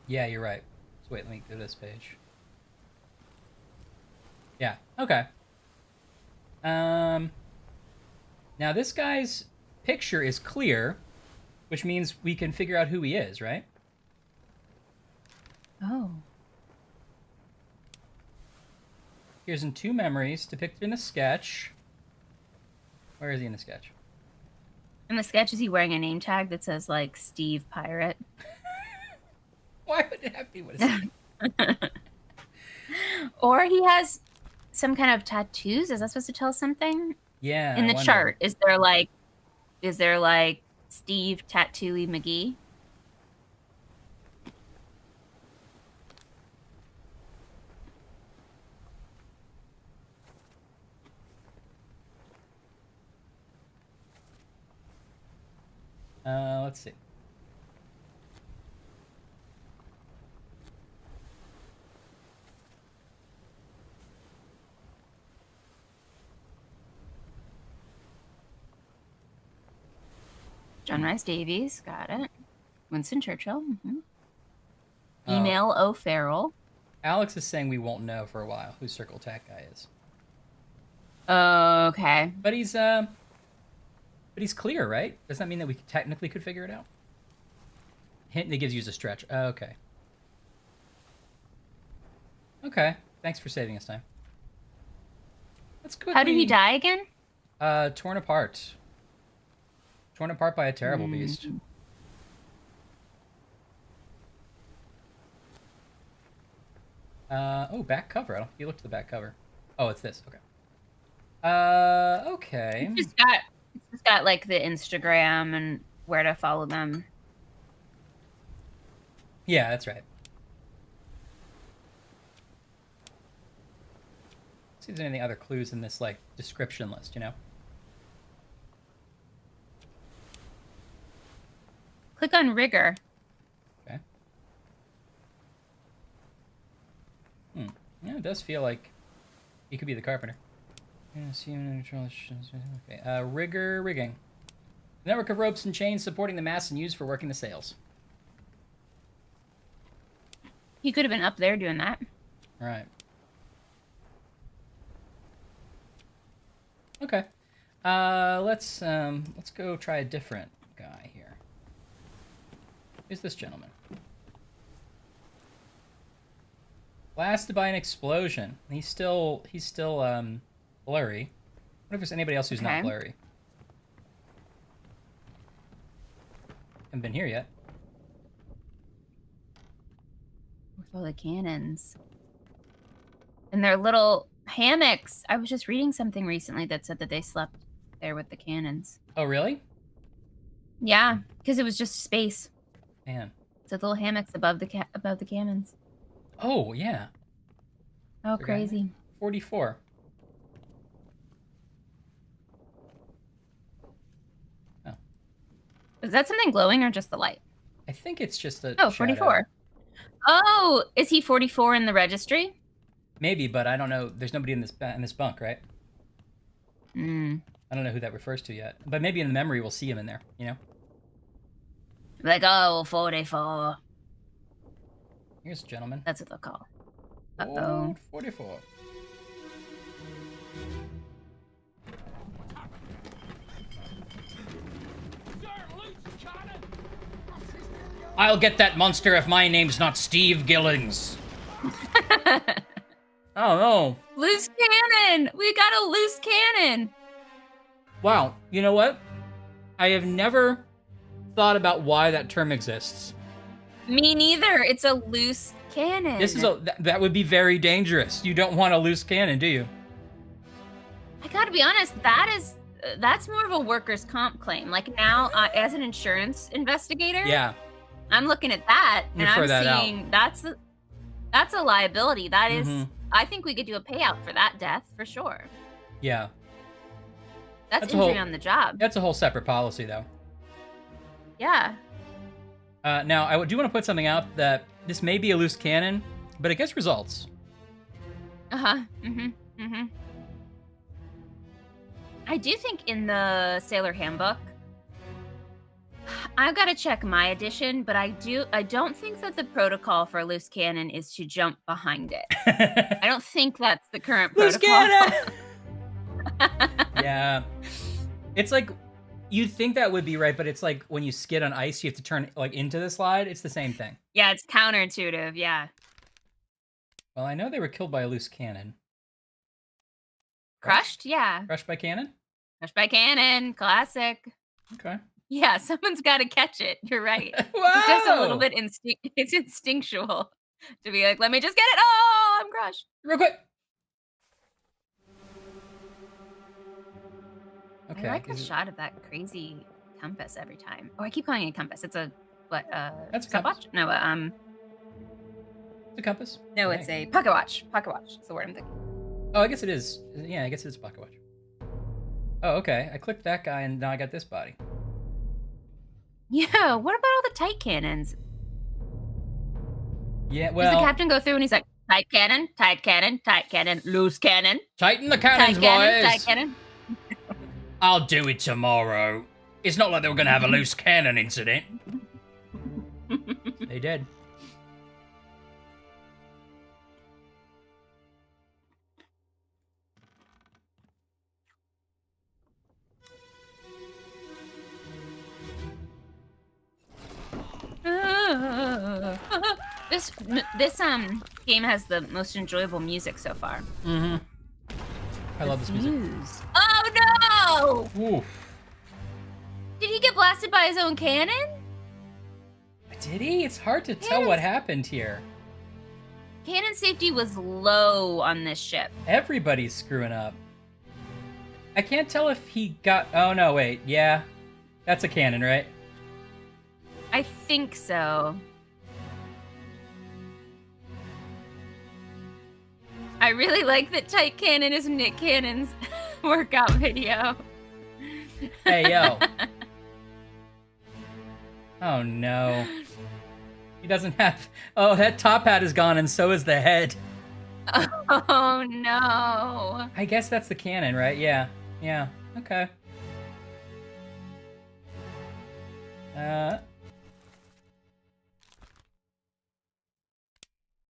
Yeah, you're right. So wait, let me go to this page. Yeah, okay. Now this guy's picture is clear, which means we can figure out who he is, right? Oh. Here's in 2 memories depicted in a sketch. Where is he in the sketch? In the sketch, is he wearing a name tag that says, like, Steve Pirate? Why would it have to be what is Or he has some kind of tattoos? Is that supposed to tell us something? Yeah. In the chart, is there like Steve Tattooey McGee? Let's see. John Rice Davies, got it. Winston Churchill. Mm-hmm. Email O'Farrell. Alex is saying we won't know for a while who Circle Tack guy is. Okay. But he's clear, right? Does that mean that we technically could figure it out? Hint that gives you a stretch. Okay. Okay. Thanks for saving us time. Let's quickly... How did he die again? Torn apart. Torn apart by a terrible beast. Oh, back cover. I don't think you looked at the back cover. Oh, it's this. Okay. Okay. It's just got like the Instagram and where to follow them. Yeah, that's right. See if there's any other clues in this, like, description list, you know? Click on rigor. Okay. Yeah, it does feel like he could be the carpenter. Okay. Rigging. Network of ropes and chains supporting the masts and used for working the sails. He could have been up there doing that. All right. Okay. Let's go try a different guy here. Who's this gentleman? Blasted by an explosion. He's still blurry. What if there's anybody else who's not blurry? Haven't been here yet. With all the cannons. And their little hammocks. I was just reading something recently that said that they slept there with the cannons. Oh, really? Yeah, because it was just space. Man. So little hammocks above the cannons. Oh, yeah. Oh, crazy. 44. Oh. Is that something glowing or just the light? I think it's just a Oh, 44. Oh, is he 44 in the registry? Maybe, but I don't know. There's nobody in this bunk, right? Hmm. I don't know who that refers to yet. But maybe in the memory we'll see him in there, you know? Like, oh, 44. Here's a gentleman. That's what they'll call. Uh-oh. Oh, 44. I'll get that monster if my name's not Steve Gillings. Oh, no. Loose cannon! We got a loose cannon! Wow. You know what? I have never thought about why that term exists. Me neither. It's a loose cannon. This is that would be very dangerous. You don't want a loose cannon, do you? I gotta be honest, that's more of a workers' comp claim. Like now, as an insurance investigator, Yeah. I'm looking at that and Refer I'm that seeing that's a liability. That is, Mhm. I think we could do a payout for that death for sure. Yeah. That's That's a injury whole- on the job. That's a whole separate policy, though. Yeah. Now, I do want to put something out that this may be a loose cannon, but it gets results. I do think in the Sailor Handbook, I've got to check my edition, but I don't think that the protocol for a loose cannon is to jump behind it. I don't think that's the current Loose protocol. cannon! Yeah. It's like, you'd think that would be right, but it's like when you skid on ice, you have to turn like into the slide. It's the same thing. Yeah, it's counterintuitive. Yeah. Well, I know they were killed by a loose cannon. Crushed? Yeah. Crushed by cannon? Crushed by cannon. Classic. Okay. Yeah, someone's got to catch it. You're right. Wow! It's just a little bit it's instinctual to be like, let me just get it. Oh, I'm crushed. Real quick. Okay. I like the shot of that crazy compass every time. Oh, I keep calling it a compass. It's a what? That's a stopwatch? No, It's a compass. no, Right. it's a pocket watch. Pocket watch. That's the word I'm thinking. Oh, I guess it is. Yeah, I guess it's a pocket watch. Oh, okay. I clicked that guy, and now I got this body. Yeah. What about all the tight cannons? Yeah, Does well, the captain go through and he's like, tight cannon, tight cannon, tight cannon, loose cannon, tighten the cannons, tight cannon, boys. tight cannon. I'll do it tomorrow. It's not like they were going to have a loose cannon incident. They did. This game has the most enjoyable music so far. Mm-hmm. I love this music. Fuse. Oh no! Oof. Did he get blasted by his own cannon? Did he? It's hard to tell what happened here. Cannon safety was low on this ship. Everybody's screwing up. I can't tell if he got... Oh, no, wait. Yeah. That's a cannon, right? I think so. I really like that tight cannon is Nick Cannon's Workout video. Hey, yo. Oh, no. He doesn't have... Oh, that top hat is gone, and so is the head. Oh, no. I guess that's the canon, right? Yeah. Yeah. Okay.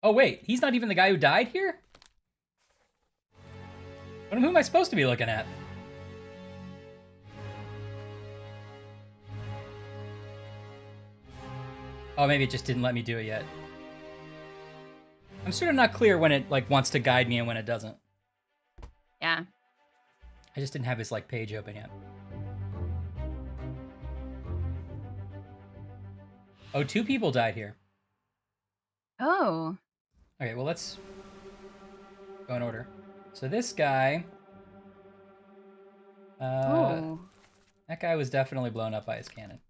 Oh, wait. He's not even the guy who died here? Who am I supposed to be looking at? Oh, maybe it just didn't let me do it yet. I'm sort of not clear when it like wants to guide me and when it doesn't. Yeah. I just didn't have his like page open yet. Oh, 2 people died here. Oh. Okay, well let's go in order. So this guy, Oh. that guy was definitely blown up by his cannon.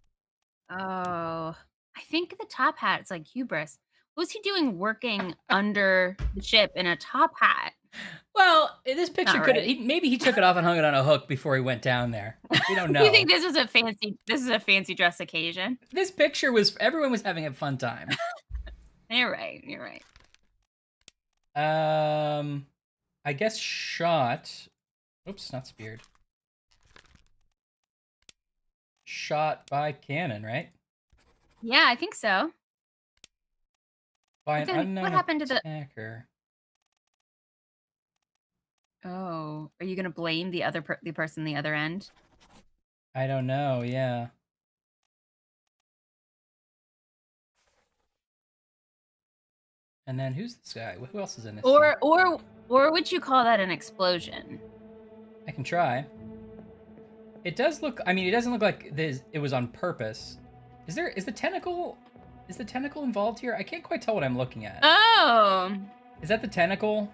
Oh. I think the top hat's like hubris. What was he doing working under the ship in a top hat? Well, this picture Not could right. maybe he took it off and hung it on a hook before he went down there. We don't know. You think this is a fancy dress occasion? This picture was everyone was having a fun time. You're right. You're right. I guess shot. Oops, not speared. Shot by cannon, right? Yeah, I think so. By But an then unknown what happened to the- attacker. Oh, are you gonna blame the other the person on the other end? I don't know. Yeah. And then who's this guy? Who else is in this? Or would you call that an explosion? I can try. It does look. I mean, it doesn't look like it was on purpose. Is the tentacle involved here? I can't quite tell what I'm looking at. Oh. Is that the tentacle?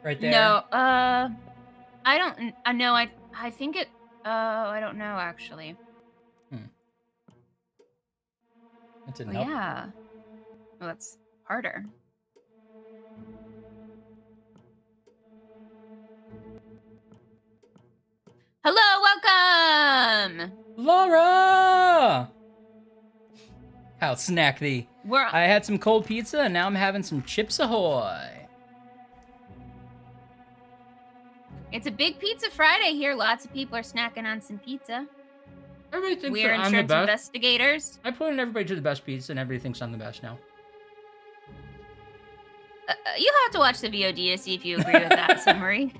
Right there. No. I don't. I know. I think it. I don't know actually. That didn't Oh, help. yeah. Well, that's harder. Hello, welcome. Laura! How snack thee. We're I had some cold pizza and now I'm having some Chips Ahoy. It's a big pizza Friday here. Lots of people are snacking on some pizza. Everybody thinks We're that I'm the insurance best. investigators. I put in everybody to the best pizza and everybody thinks I'm the best now. You'll have to watch the VOD to see if you agree with that summary.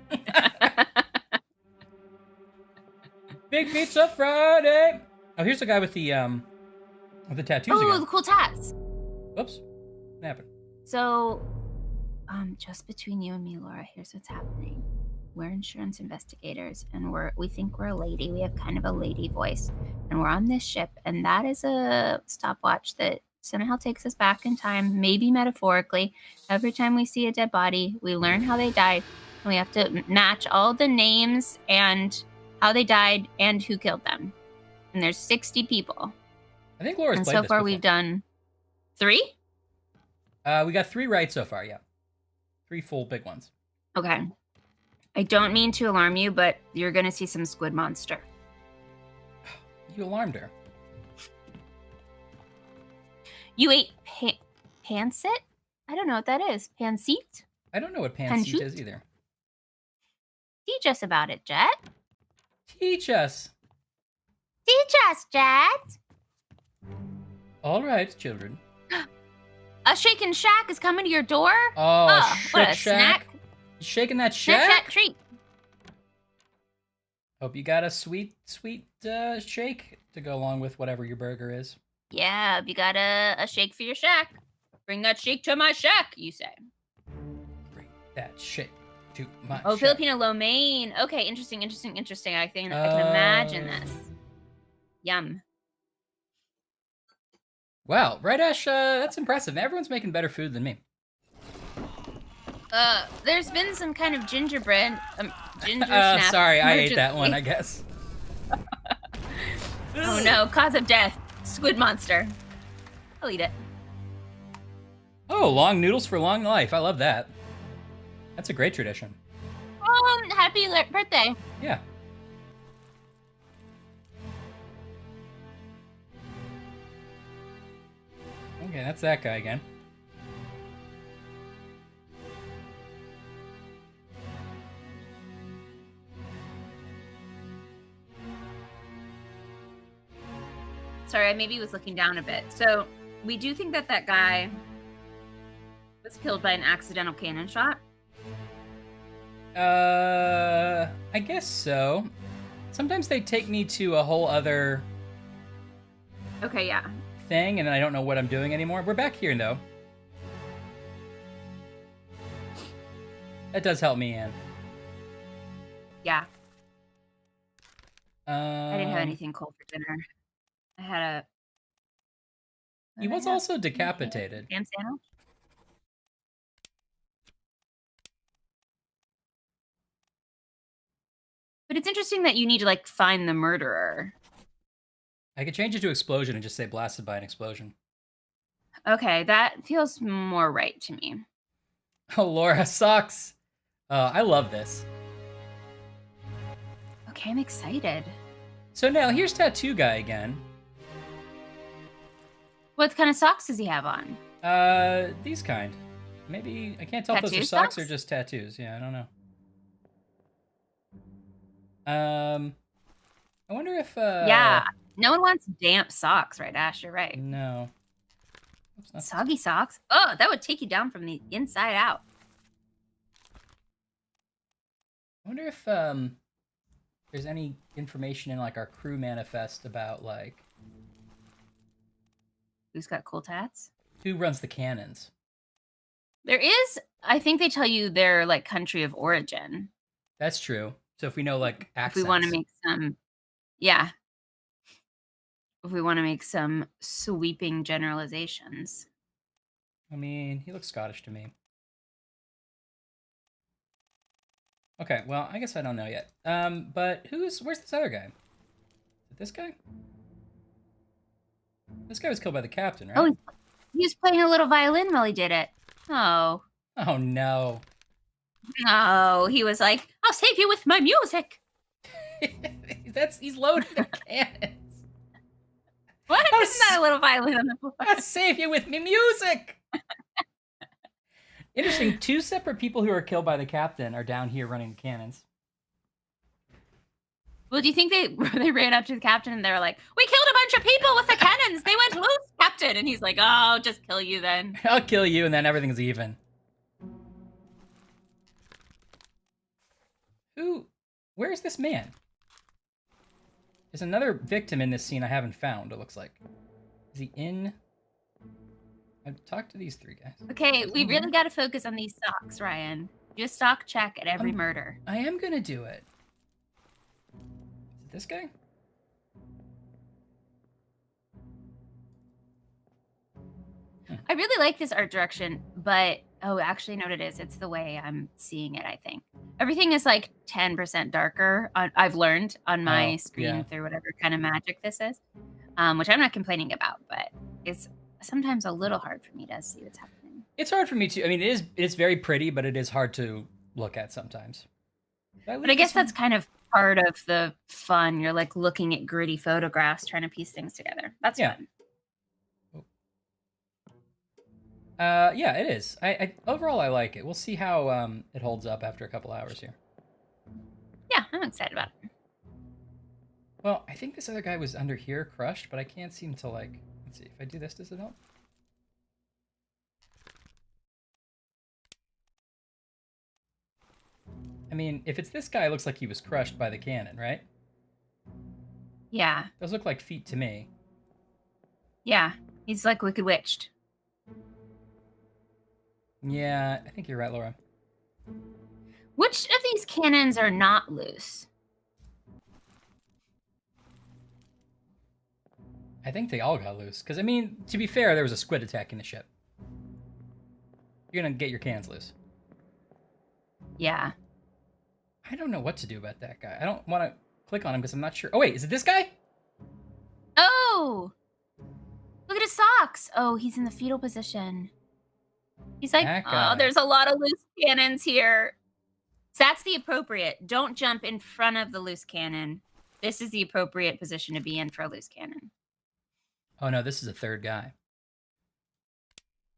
Big Pizza Friday! Oh, here's the guy with the tattoos Oh, again. the cool tats. Whoops. What happened? So, just between you and me, Laura, here's what's happening. We're insurance investigators, and we think we're a lady. We have kind of a lady voice, and we're on this ship, and that is a stopwatch that somehow takes us back in time, maybe metaphorically. Every time we see a dead body, we learn how they died, and we have to match all the names and how they died and who killed them. And there's 60 people. I think Laura's And played so this far before. we've done 3? We got 3 right so far, yeah. 3 full big ones. Okay. I don't mean to alarm you, but you're going to see some squid monster. You alarmed her. You ate pancit? I don't know what that is. Pancit? I don't know what pancit Pancit? is either. Teach us about it, Jet. Teach us. Teach us, Jet. All right, children. A Shaken Shack is coming to your door? Oh, what a shit shack. snack. You shaking that Snack shack? Shack treat. Hope you got a sweet shake to go along with whatever your burger is. Yeah, you got a shake for your shack. Bring that shake to my shack, you say. Bring that shake to my Oh, shack. Filipino lo mein. Okay, interesting. I can imagine this. Yum. Wow, right, Ash? That's impressive. Everyone's making better food than me. There's been some kind of gingerbread, ginger snap. Sorry, I ate emergency. that one, I guess. Oh no, cause of death. Squid monster. I'll eat it. Oh, long noodles for long life. I love that. That's a great tradition. Happy birthday. Yeah. Okay, that's that guy again. Sorry, I maybe was looking down a bit. So we do think that that guy was killed by an accidental cannon shot. I guess so. Sometimes they take me to a whole other Okay, yeah. thing, and I don't know what I'm doing anymore. We're back here, though. That does help me in. Yeah. I didn't have Um, anything cold for dinner. I had a. He was also decapitated. Ham sandwich. But it's interesting that you need to like find the murderer. I could change it to explosion and just say blasted by an explosion. Okay, that feels more right to me. Oh, Laura sucks. I love this. Okay, I'm excited. So now here's Tattoo Guy again. What kind of socks does he have on? These kind. Maybe I can't tell if those are Tattoo socks or socks? just tattoos. Yeah, I don't know. I wonder if Yeah, no one wants damp socks, right, Ash? You're right. No. Oops, not- Soggy socks? Oh, that would take you down from the inside out. I wonder if there's any information in like our crew manifest about like Who's got cool tats? who runs the cannons. There is, I think they tell you their like country of origin. That's true. So if we know like accents, If we want to make some, yeah. If we want to make some sweeping generalizations. I mean, he looks Scottish to me. Okay, well, I guess I don't know yet. But where's this other guy? Is it this guy? This guy was killed by the captain, right? Oh, he was playing a little violin while he did it. Oh. Oh no. No, he was like, I'll save you with my music. He's loading the cannons. What? I'll Isn't that a little violin on the floor? I'll save you with me music. Interesting. 2 separate people who are killed by the captain are down here running cannons. Well, do you think they ran up to the captain and they were like, we killed a bunch of people with the cannons. They went loose, captain. And he's like, oh, I'll just kill you then. I'll kill you, and then everything's even. Where's this man? There's another victim in this scene I haven't found, it looks like. Is he in? I've talked to these 3 guys. Okay, we really got to focus on these socks, Ryan. Do a stock check at every murder. I am gonna do it. Is it this guy? I really like this art direction, but oh, actually, no, it is. It's the way I'm seeing it, I think. Everything is like 10% darker. I've learned on my screen through whatever kind of magic this is, which I'm not complaining about, but it's sometimes a little hard for me to see what's happening. It's hard for me too. I mean, it's very pretty, but it is hard to look at sometimes. But I guess that's kind of part of the fun. You're like looking at gritty photographs, trying to piece things together. That's fun. Yeah, it is. I overall I like it. We'll see how it holds up after a couple hours here. Yeah, I'm excited about it. Well, I think this other guy was under here crushed, but I can't seem to like. Let's see if I do this. Does it help? I mean, if it's this guy, it looks like he was crushed by the cannon, right? Yeah. Those look like feet to me. Yeah, he's like Wicked Witched. Yeah, I think you're right, Laura. Which of these cannons are not loose? I think they all got loose. Because, I mean, to be fair, there was a squid attacking the ship. You're going to get your cannons loose. Yeah. I don't know what to do about that guy. I don't want to click on him because I'm not sure. Oh, wait, is it this guy? Oh! Look at his socks. Oh, he's in the fetal position. He's like, oh, there's a lot of loose cannons here. So that's the appropriate. Don't jump in front of the loose cannon. This is the appropriate position to be in for a loose cannon. Oh no, this is a third guy.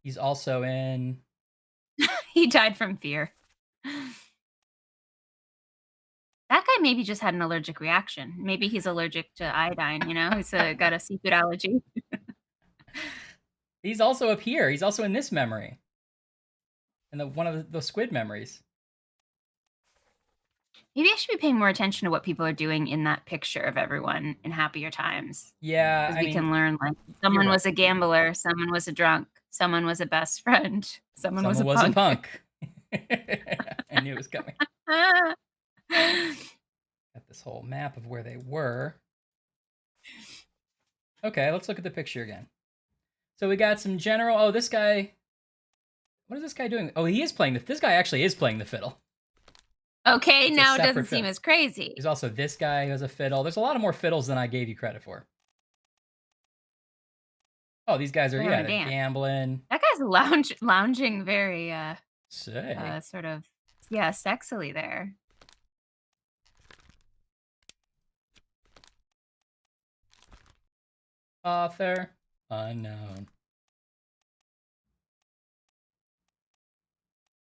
He's also in. He died from fear. That guy maybe just had an allergic reaction. Maybe he's allergic to iodine, you know? He's got a seafood allergy. He's also up here. He's also in this memory. In one of the squid memories. Maybe I should be paying more attention to what people are doing in that picture of everyone in happier times. Yeah, Because we can learn, like, someone was a gambler, someone was a drunk, someone was a best friend, someone was a punk. I knew it was coming. Got this whole map of where they were. Okay, let's look at the picture again. So we got some general. Oh, this guy. What is this guy doing? Oh, he is playing this guy actually is playing the fiddle. Okay, It's a now it doesn't separate seem fiddle. as crazy. There's also this guy who has a fiddle. There's a lot of more fiddles than I gave you credit for. Oh, these guys are They're having a dance. gambling. That guy's lounging very Sick. sort of sexily there. Author unknown.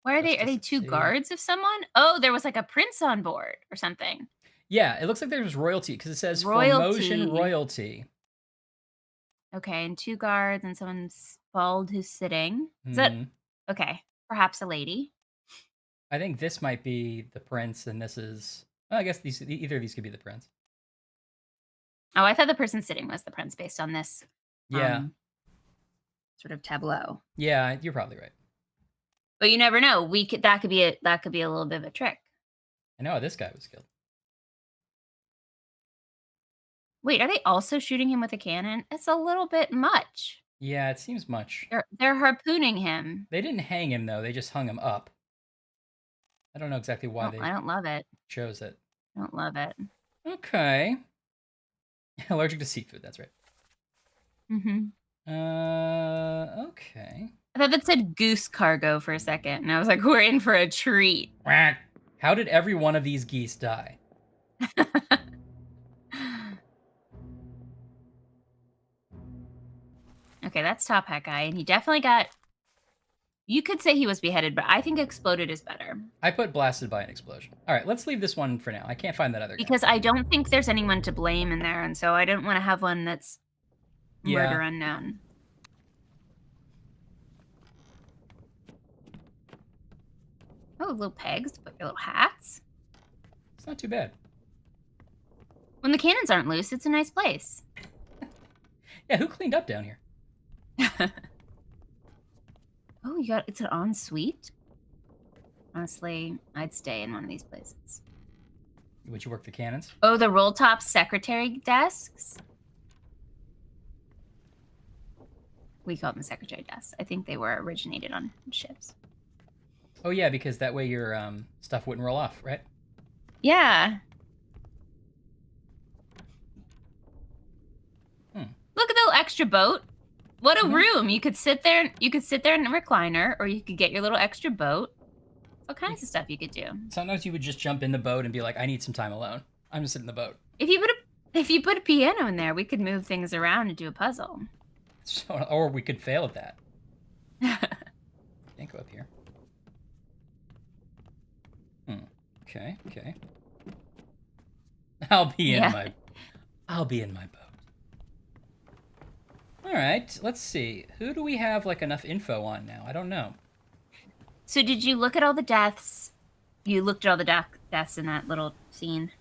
Where are they? Are they two guards of someone? Oh, there was like a prince on board or something. Yeah, it looks like there's royalty because it says Royalty. Formosan royalty. Okay, and two guards and someone's bald who's sitting. Is that okay? Perhaps a lady. I think this might be the prince, and this is. Well, I guess either of these could be the prince. Oh, I thought the person sitting was the prince based on this. Yeah. Sort of tableau. Yeah, you're probably right. But you never know. That could be a little bit of a trick. I know this guy was killed. Wait, are they also shooting him with a cannon? It's a little bit much. Yeah, it seems much. They're harpooning him. They didn't hang him though. They just hung him up. I don't know exactly why they. I don't love it. Chose it. I don't love it. Okay. Allergic to seafood. That's right. Okay. I thought that said goose cargo for a second, and I was like, we're in for a treat. How did every one of these geese die? Okay, that's Top Hat guy, and he definitely got. You could say he was beheaded, but I think exploded is better. I put blasted by an explosion. All right, let's leave this one for now. I can't find that other guy. Because I don't think there's anyone to blame in there, and so I don't want to have one that's murder unknown. Oh, little pegs to put your little hats. It's not too bad. When the cannons aren't loose, it's a nice place. Yeah, who cleaned up down here? Oh, it's an ensuite? Honestly, I'd stay in one of these places. Would you work the cannons? Oh, the roll top secretary desks? We call them secretary desks. I think they were originated on ships. Oh yeah, because that way your stuff wouldn't roll off, right? Yeah. Look at the little extra boat. What a room! You could sit there. You could sit there in a recliner, or you could get your little extra boat. All kinds of stuff you could do. Sometimes you would just jump in the boat and be like, "I need some time alone. I'm just sitting in the boat." If you put a piano in there, we could move things around and do a puzzle. So, or we could fail at that. Can't go up here. Okay. I'll be in my boat. All right, let's see. Who do we have like enough info on now? I don't know. So did you look at all the deaths? You looked at all the deaths in that little scene?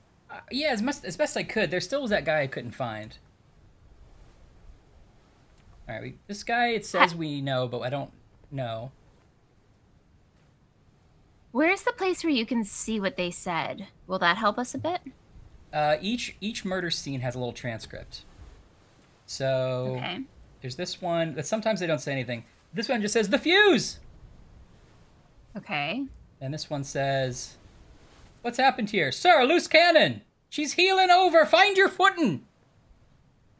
Yeah, as best I could. There still was that guy I couldn't find. All right, this guy, it says we know, but I don't know. Where's the place where you can see what they said? Will that help us a bit? Each murder scene has a little transcript. So there's this one that sometimes they don't say anything. This one just says the fuse. Okay. And this one says, "What's happened here, sir? Loose cannon. She's heeling over. Find your footing."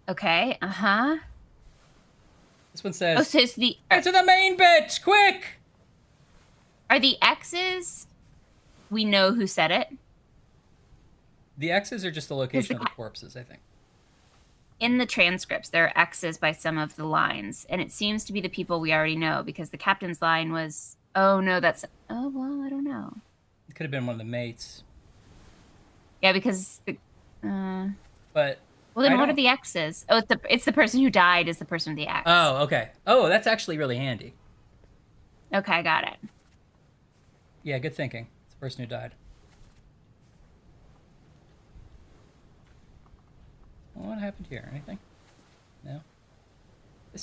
Okay. This one says, "Oh, so it's get to the main bit, quick." Are the X's we know who said it? The X's are just the location of the corpses, I think. In the transcripts, there are X's by some of the lines, and it seems to be the people we already know, because the captain's line was, oh, no, that's... Oh, well, I don't know. It could have been one of the mates. Yeah, because... But... Well, then what are the X's? Oh, it's the person who died is the person with the X. Oh, okay. Oh, that's actually really handy. Okay, got it. Yeah, good thinking. It's the person who died. Well, what happened here? Anything? No?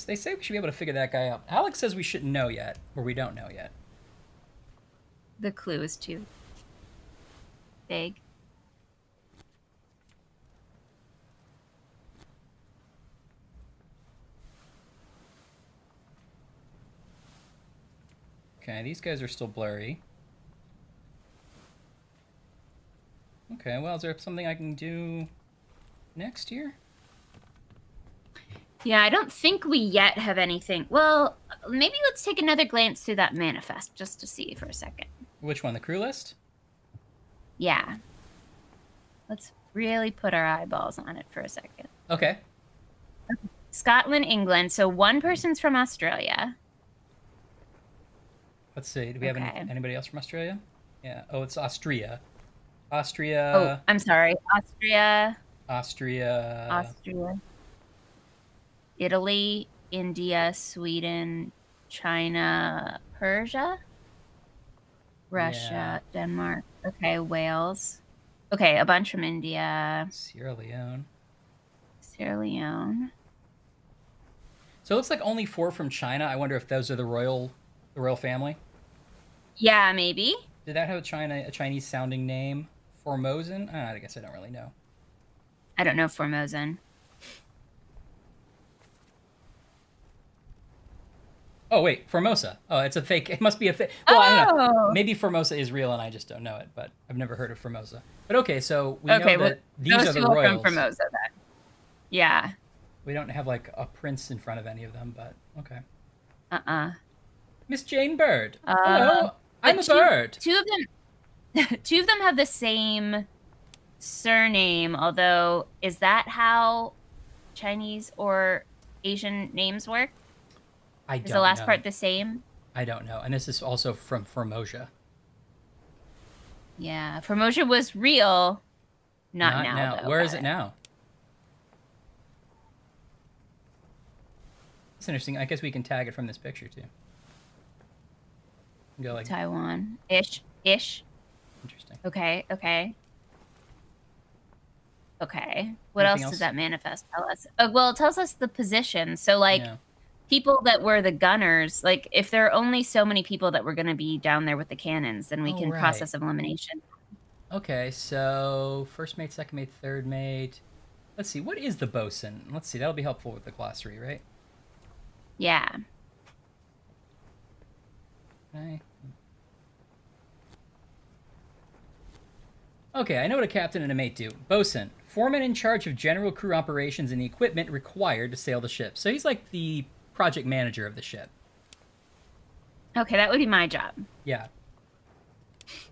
They say we should be able to figure that guy out. Alex says we shouldn't know yet, or we don't know yet. The clue is too vague. Okay, these guys are still blurry. Okay, well, is there something I can do next year? Yeah, I don't think we yet have anything. Well, maybe let's take another glance through that manifest just to see for a second. Which one, the crew list? Yeah. Let's really put our eyeballs on it for a second. Okay. Scotland, England. So one person's from Australia. Let's see. Do we have anybody else from Australia? Yeah. Oh, it's Austria. Oh, I'm sorry. Austria. Italy, India, Sweden, China, Persia, Russia, Denmark. Okay, Wales. Okay, a bunch from India. Sierra Leone. So it looks like only 4 from China. I wonder if those are the royal family. Yeah, maybe. Did that have a Chinese sounding name? Formosan? I guess I don't really know. I don't know Formosan. Oh, wait, Formosa. Oh, it's a fake. It must be a fake. Well, I don't know. Maybe Formosa is real and I just don't know it, but I've never heard of Formosa. But okay, so we know that these are the royals. From Formosa, then. Yeah. We don't have, like, a prince in front of any of them, but okay. Miss Jane Bird. Hello, I'm a bird. Two of them have the same surname, although is that how Chinese or Asian names work? Is the last part the same? I don't know. And this is also from Formosa. Yeah, Formosa was real. Not now. Where is it now? It's interesting. I guess we can tag it from this picture too. Go like Taiwan. Ish. Interesting. Okay. What else does that manifest tell us? Well, it tells us the position. So, like, people that were the gunners, like, if there are only so many people that were going to be down there with the cannons, then we can process elimination. Okay, so first mate, second mate, third mate. Let's see. What is the bosun? Let's see. That'll be helpful with the glossary, right? Yeah. Okay. Okay, I know what a captain and a mate do. Bosun, foreman in charge of general crew operations and the equipment required to sail the ship. So he's like the project manager of the ship. Okay, that would be my job. Yeah.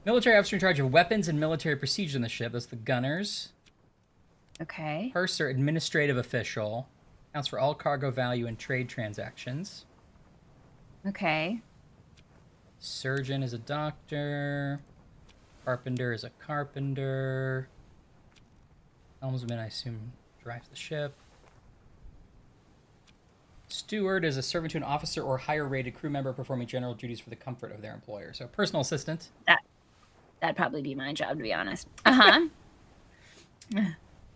Military officer in charge of weapons and military procedure on the ship. That's the gunners. Okay. Purser, administrative official. Accounts for all cargo value and trade transactions. Okay. Surgeon is a doctor. Carpenter is a carpenter. Helmsman, I assume, drives the ship. Steward is a servant to an officer or higher-rated crew member performing general duties for the comfort of their employer. So, personal assistant. That'd probably be my job, to be honest.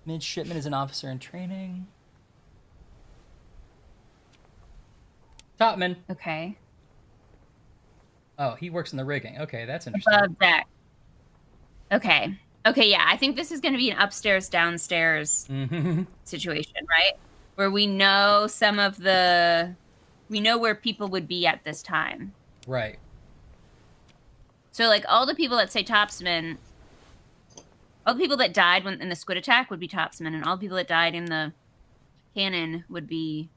Midshipman is an officer in training. Topman. Okay. Oh, he works in the rigging. Okay, that's interesting. Above deck. Okay, yeah, I think this is going to be an upstairs-downstairs situation, right? Where we know we know where people would be at this time. Right. So, like, all the people that say topsman, all the people that died in the squid attack would be topsman, and all the people that died in the cannon would be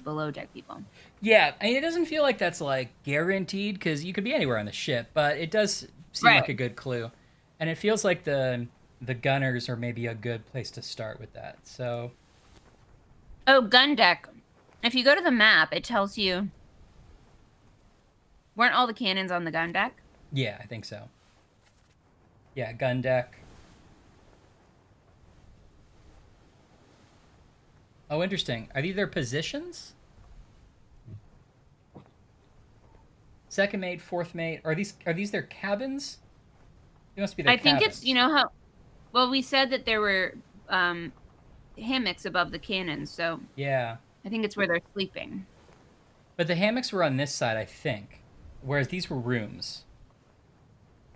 below deck people. Yeah, I mean, it doesn't feel like that's, like, guaranteed, because you could be anywhere on the ship, but it does seem like Right. a good clue, and it feels like the gunners are maybe a good place to start with that. So Oh, gun deck. If you go to the map, it tells you. Weren't all the cannons on the gun deck? yeah, I think so. Yeah, gun deck. Oh, interesting. Are these their positions? Second mate, fourth mate. Are these their cabins? They must be their I think cabins. it's, you know how. Well, we said that there were hammocks above the cannons, so Yeah. I think it's where they're sleeping. But the hammocks were on this side, I think. Whereas these were rooms.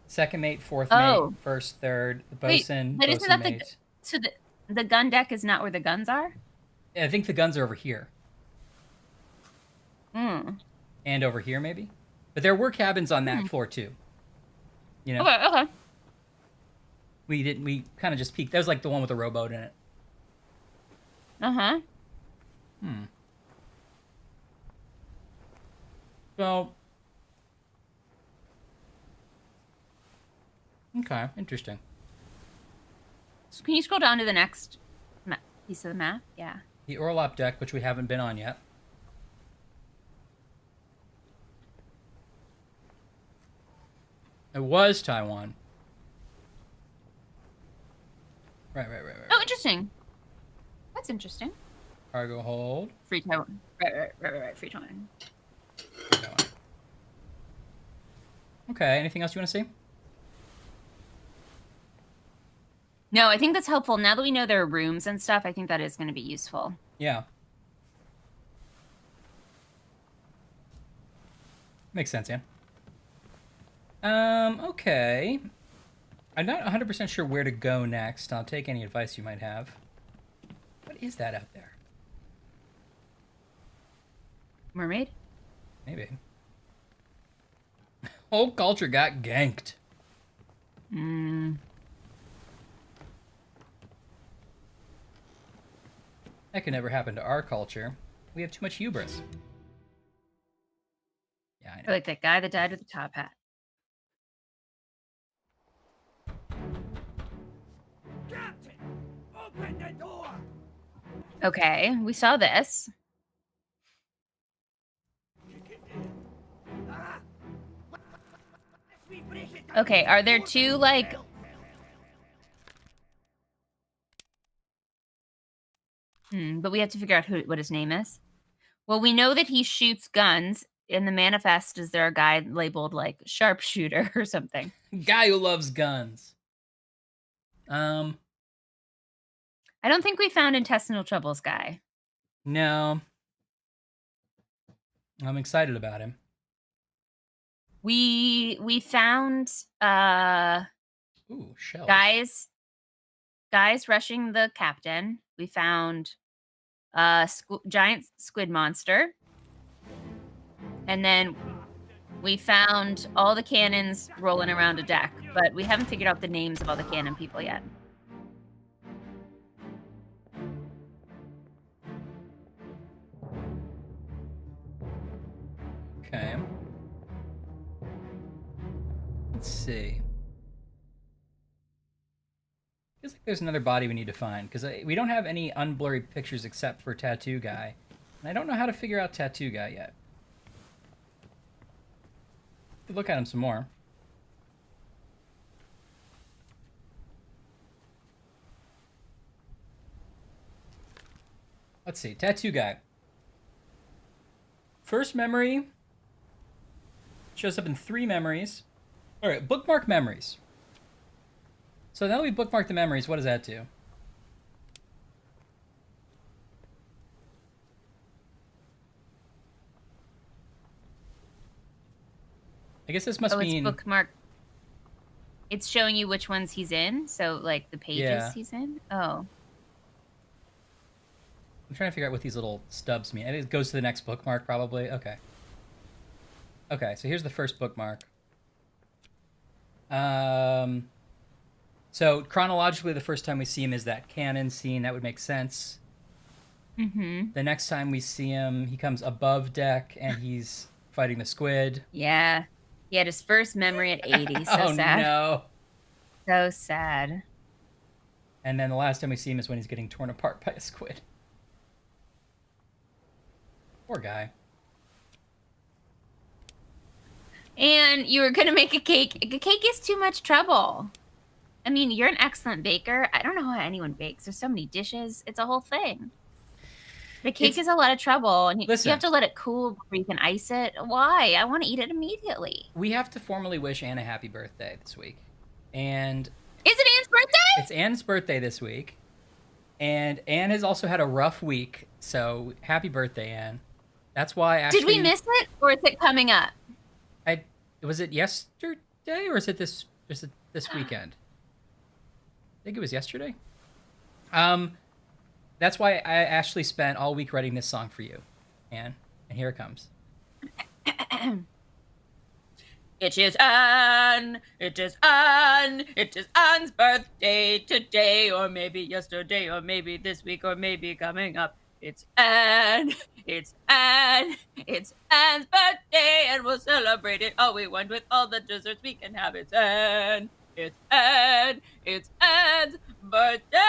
Second mate, fourth Oh. mate, first, third, the Wait, bosun, but isn't bosun that mate. so the gun deck is not where the guns are? I think the guns are over here. Hmm. And over here, maybe? But there were cabins on that floor, too. You know? Okay. We kind of just peeked. That was like the one with the rowboat in it. Uh-huh. So... Okay, interesting. So can you scroll down to the next piece of the map? Yeah. The Orlop deck, which we haven't been on yet. It was Taiwan. Right. Oh, interesting. That's interesting. Cargo hold. Free Taiwan. Right. Free Taiwan. Okay, anything else you want to see? No, I think that's helpful. Now that we know there are rooms and stuff, I think that is going to be useful. Yeah. Makes sense, yeah. Okay. I'm not 100% sure where to go next. I'll take any advice you might have. What is that out there? Mermaid? Maybe. Whole culture got ganked. That could never happen to our culture. We have too much hubris. Yeah, I know. Or like that guy that died with the top hat. Captain, open the door. Okay, we saw this. Okay, are there two, like... but we have to figure out what his name is. Well, we know that he shoots guns. In the manifest, is there a guy labeled, like, sharpshooter or something? Guy who loves guns. I don't think we found intestinal troubles guy. No. I'm excited about him. We found Ooh, shells. guys rushing the captain. We found giant squid monster. And then we found all the cannons rolling around a deck, but we haven't figured out the names of all the cannon people yet. Okay. Let's see. Feels like there's another body we need to find, because we don't have any unblurry pictures except for Tattoo Guy. And I don't know how to figure out Tattoo Guy yet. Could look at him some more. Let's see. Tattoo Guy. First memory shows up in 3 memories. All right, bookmark memories. So now that we bookmark the memories, what does that do? I guess this must mean... it's bookmark. It's showing you which ones he's in, so like the pages he's in. Oh. I'm trying to figure out what these little stubs mean. It goes to the next bookmark, probably. Okay. Okay, so here's the first bookmark. So chronologically, the first time we see him is that cannon scene. That would make sense. Mm-hmm. The next time we see him, he comes above deck and he's fighting the squid. Yeah. He had his first memory at 80. So Oh sad. no. So sad. And then the last time we see him is when he's getting torn apart by a squid. Poor guy. And you were gonna make a cake. A cake is too much trouble. I mean, you're an excellent baker. I don't know how anyone bakes. There's so many dishes. It's a whole thing. The cake is a lot of trouble, and you have to let it cool before you can ice it. Why? I want to eat it immediately. We have to formally wish Anne a happy birthday this week. And... Is it Anne's birthday? It's Anne's birthday this week. And Anne has also had a rough week, so happy birthday, Anne. That's why actually... Did we miss it, or is it coming up? Was it yesterday, or is it this weekend? I think it was yesterday. That's why I actually spent all week writing this song for you, Anne. And here it comes. It is Anne. It is Anne. It is Anne's birthday today, or maybe yesterday, or maybe this week, or maybe coming up. It's Anne. It's Anne. It's Anne's birthday, and we'll celebrate it all we want with all the desserts we can have. It's Anne. It's Anne. It's Anne's birthday.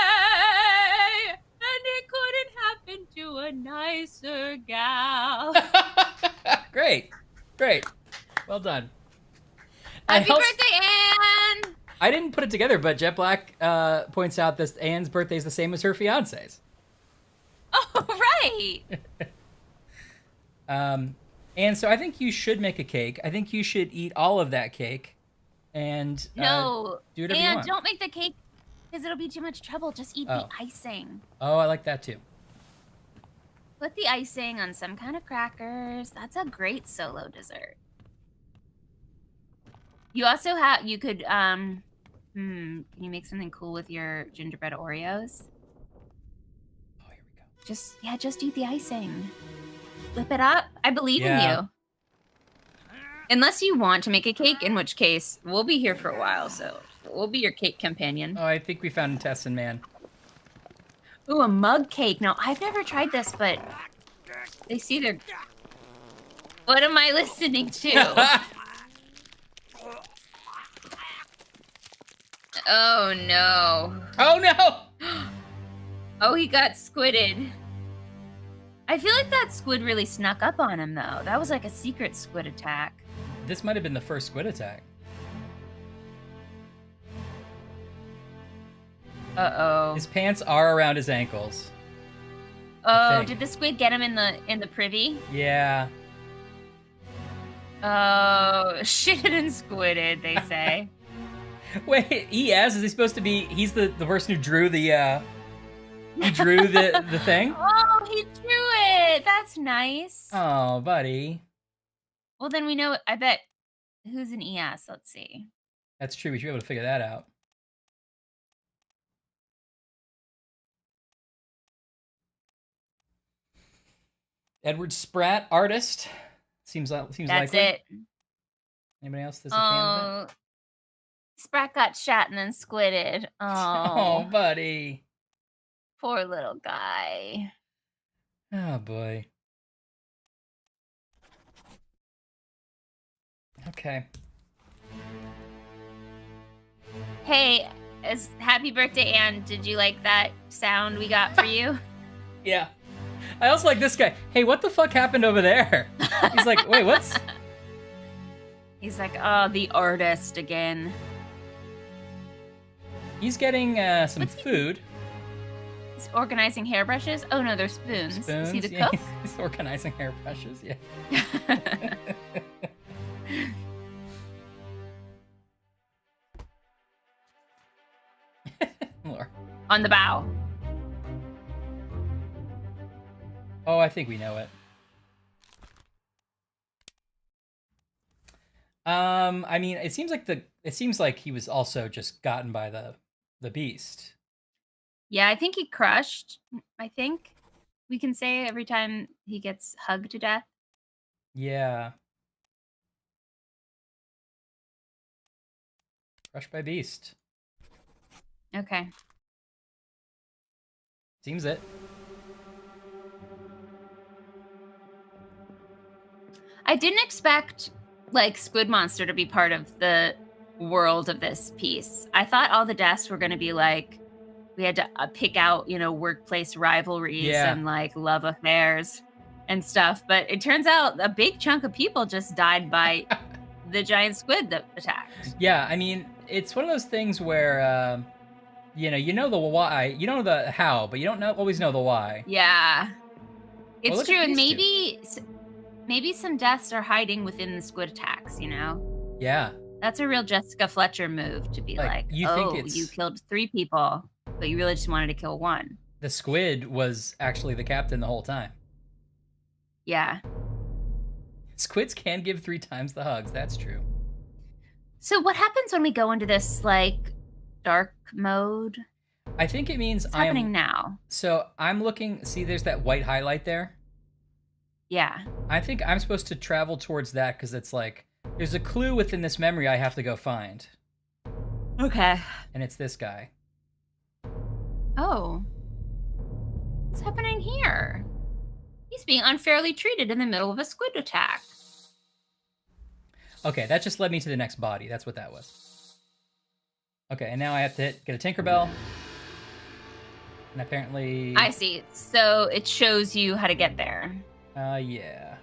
And it couldn't happen to a nicer gal. Great. Well done. Happy birthday, Anne! I didn't put it together, but Jet Black points out that Anne's birthday is the same as her fiance's. Oh, right. And so I think you should make a cake. I think you should eat all of that cake and do whatever you want. And don't make the cake because it'll be too much trouble. Just eat the icing. Oh, I like that too. Put the icing on some kind of crackers. That's a great solo dessert. You also you could, can you make something cool with your gingerbread Oreos? Oh, here we go. Just eat the icing. Whip it up. I believe in you. Unless you want to make a cake, in which case we'll be here for a while, so we'll be your cake companion. Oh, I think we found intestine man. Ooh, a mug cake. Now, I've never tried this, but they see their... What am I listening to? Oh, no. Oh, no! Oh, he got squidded. I feel like that squid really snuck up on him, though. That was like a secret squid attack. This might have been the first squid attack. Uh-oh. His pants are around his ankles. Oh, did the squid get him in the privy? Yeah. Oh, shitted and squidded, they say. Wait, is he supposed to be... He's the person who drew the... He drew the thing? Oh, he drew it! That's nice. Oh, buddy. Well, then we know... I bet... Who's an ES? Let's see. That's true. We should be able to figure that out. Edward Spratt, artist. Seems likely. That's it. Anybody else that's a candidate? Spratt got shot and then squidded. Oh, buddy. Poor little guy. Oh, boy. Okay. Hey, happy birthday, Anne. Did you like that sound we got for you? Yeah. I also like this guy. Hey, what the fuck happened over there? He's like, wait, what's... He's like, oh, the artist again. He's getting some food. He's organizing hairbrushes. Oh, no, they're spoons. Is he the yeah, cook? He's organizing hairbrushes, yeah. More. On the bow. Oh, I think we know it. I mean, it seems like he was also just gotten by the beast. Yeah, I think he crushed. I think we can say every time he gets hugged to death. Yeah. Crushed by beast. Okay. Seems it. I didn't expect like Squid Monster to be part of the world of this piece. I thought all the deaths were going to be like we had to pick out, workplace rivalries and like love affairs and stuff. But it turns out a big chunk of people just died by the giant squid that attacked. Yeah, I mean, it's one of those things where, you know the why, you know the how, but you don't always know the why. Yeah, it's look true, at and these maybe some deaths are hiding within the squid attacks. Yeah. That's a real Jessica Fletcher move to be like, you think oh, you killed 3 people, but you really just wanted to kill 1. The squid was actually the captain the whole time. Yeah. Squids can give 3 times the hugs. That's true. So what happens when we go into this like dark mode? I think it means What's happening now? So I'm looking. See, there's that white highlight there. Yeah. I think I'm supposed to travel towards that because it's like there's a clue within this memory I have to go find. Okay. And it's this guy. Oh. What's happening here? He's being unfairly treated in the middle of a squid attack. Okay, that just led me to the next body. That's what that was. Okay, and now I have to get a Tinkerbell. And apparently... I see. So it shows you how to get there. Yeah.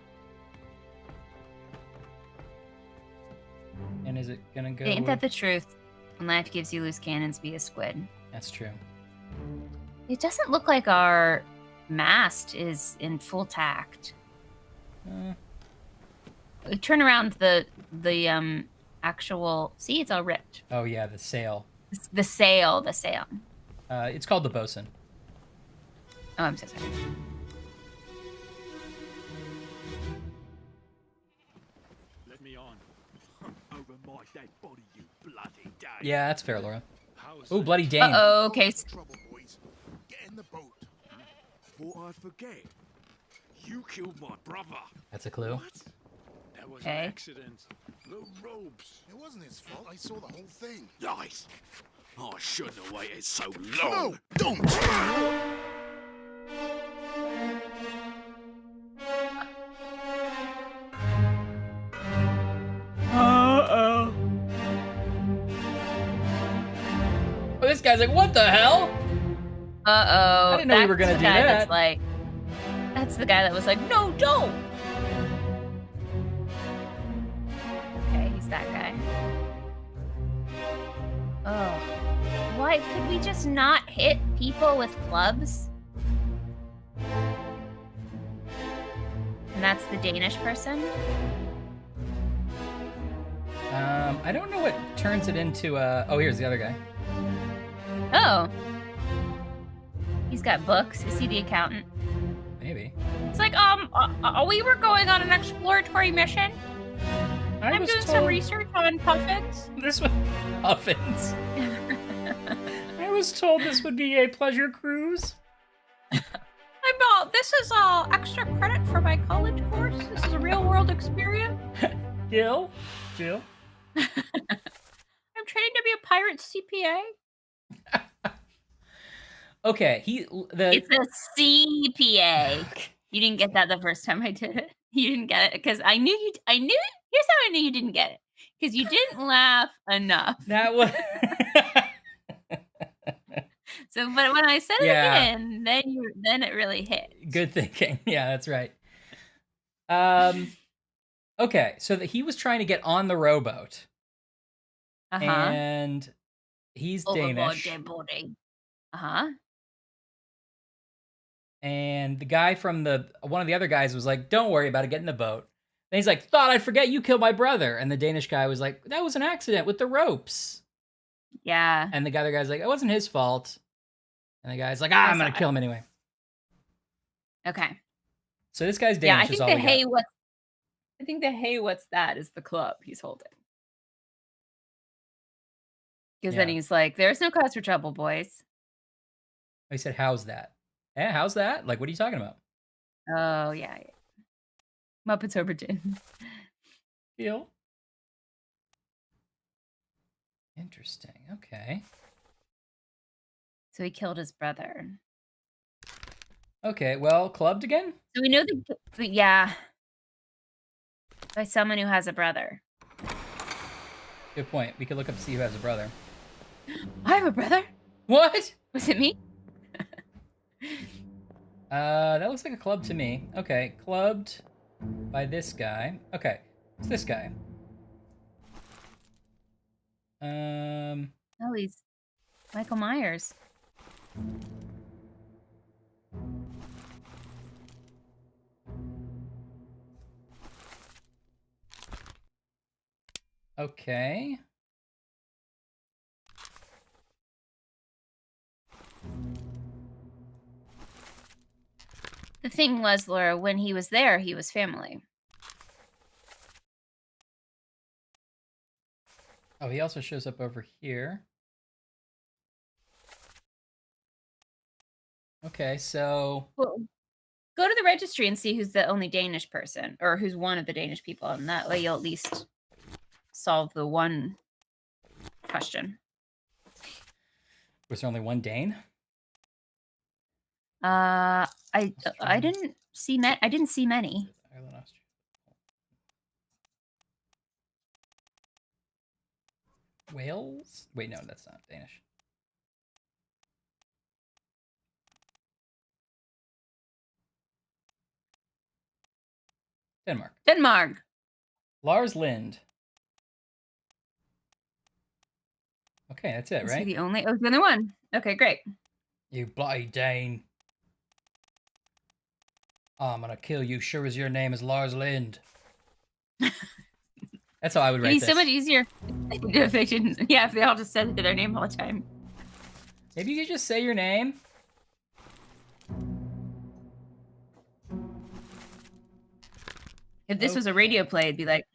And is it gonna go... Ain't that the truth? When life gives you loose cannons, be a squid. That's true. It doesn't look like our mast is in full tact. Turn around the actual... See, it's all ripped. Oh, yeah, the sail. The sail. It's called the bosun. Oh, I'm so sorry. Let me on. Over my dead body, you bloody day. Yeah, that's fair, Laura. Oh, bloody Dane. Uh-oh, okay. Trouble, boys. Get in the boat. Thought I'd forget. You killed my brother. That's a clue. What? That was Okay. an accident. The ropes. It wasn't his fault. I saw the whole thing. Lies. I shouldn't have waited so long. No, don't. Oh, this guy's like, what the hell? Uh-oh. I didn't know we were gonna That's do the guy that. That's the guy that was like, no, don't. Okay, he's that guy. Oh. Why could we just not hit people with clubs? And that's the Danish person? I don't know what turns it into. Oh, here's the other guy. Oh. He's got books. Is he the accountant? Maybe. It's like, we were going on an exploratory mission. I'm doing some research on puffins. This was puffins. I was told this would be a pleasure cruise. This is extra credit for my college course. This is a real world experience. Jill. I'm training to be a pirate CPA. Okay, It's a CPA. You didn't get that the first time I did it. You didn't get it because I knew you. Here's how I knew you didn't get it because you didn't laugh enough. That was. So, but when I said it again, then it really hit. Good thinking. Yeah, that's right. Okay, so he was trying to get on the rowboat, and he's Danish. Dead body. And the guy from one of the other guys was like, "Don't worry about it. Get in the boat." Then he's like, "Thought I'd forget you killed my brother." And the Danish guy was like, "That was an accident with the ropes." Yeah. And the other guy's like, "It wasn't his fault." And the guy's like, "I'm gonna kill him anyway." Okay. So this guy's Danish. Yeah, I think the hey, what? I think the hey, what's that? Is the club he's holding. Because then he's like, "There's no cause for trouble, boys." He said, "How's that?" Yeah, how's that? Like, what are you talking about? Oh yeah. Muppets over Dinn. Deal. Interesting. Okay. So he killed his brother. Okay. Well, clubbed again. So we know yeah. By someone who has a brother. Good point. We could look up to see who has a brother. I have a brother? What? Was it me? That looks like a club to me. Okay, clubbed by this guy. Okay, it's this guy. Oh, he's Michael Myers. Okay. The thing was, Laura, when he was there, he was family. Oh, he also shows up over here. Okay, so Well, go to the registry and see who's the only Danish person, or who's one of the Danish people, and that way you'll at least solve the one question. was there only one Dane? I didn't see I didn't see many. Ireland, Austria. Wales? Wait, no, that's not Danish. Denmark. Denmark. Lars Lind. Okay, that's it, Is right? he the only? Oh, the only one. Okay, great. You bloody Dane. I'm gonna kill you, sure as your name is Lars Lind. That's how I would write It'd be this. so much easier if they didn't. Yeah, if they all just said their name all the time. Maybe you could just say your name. If this was a radio play, it'd be like,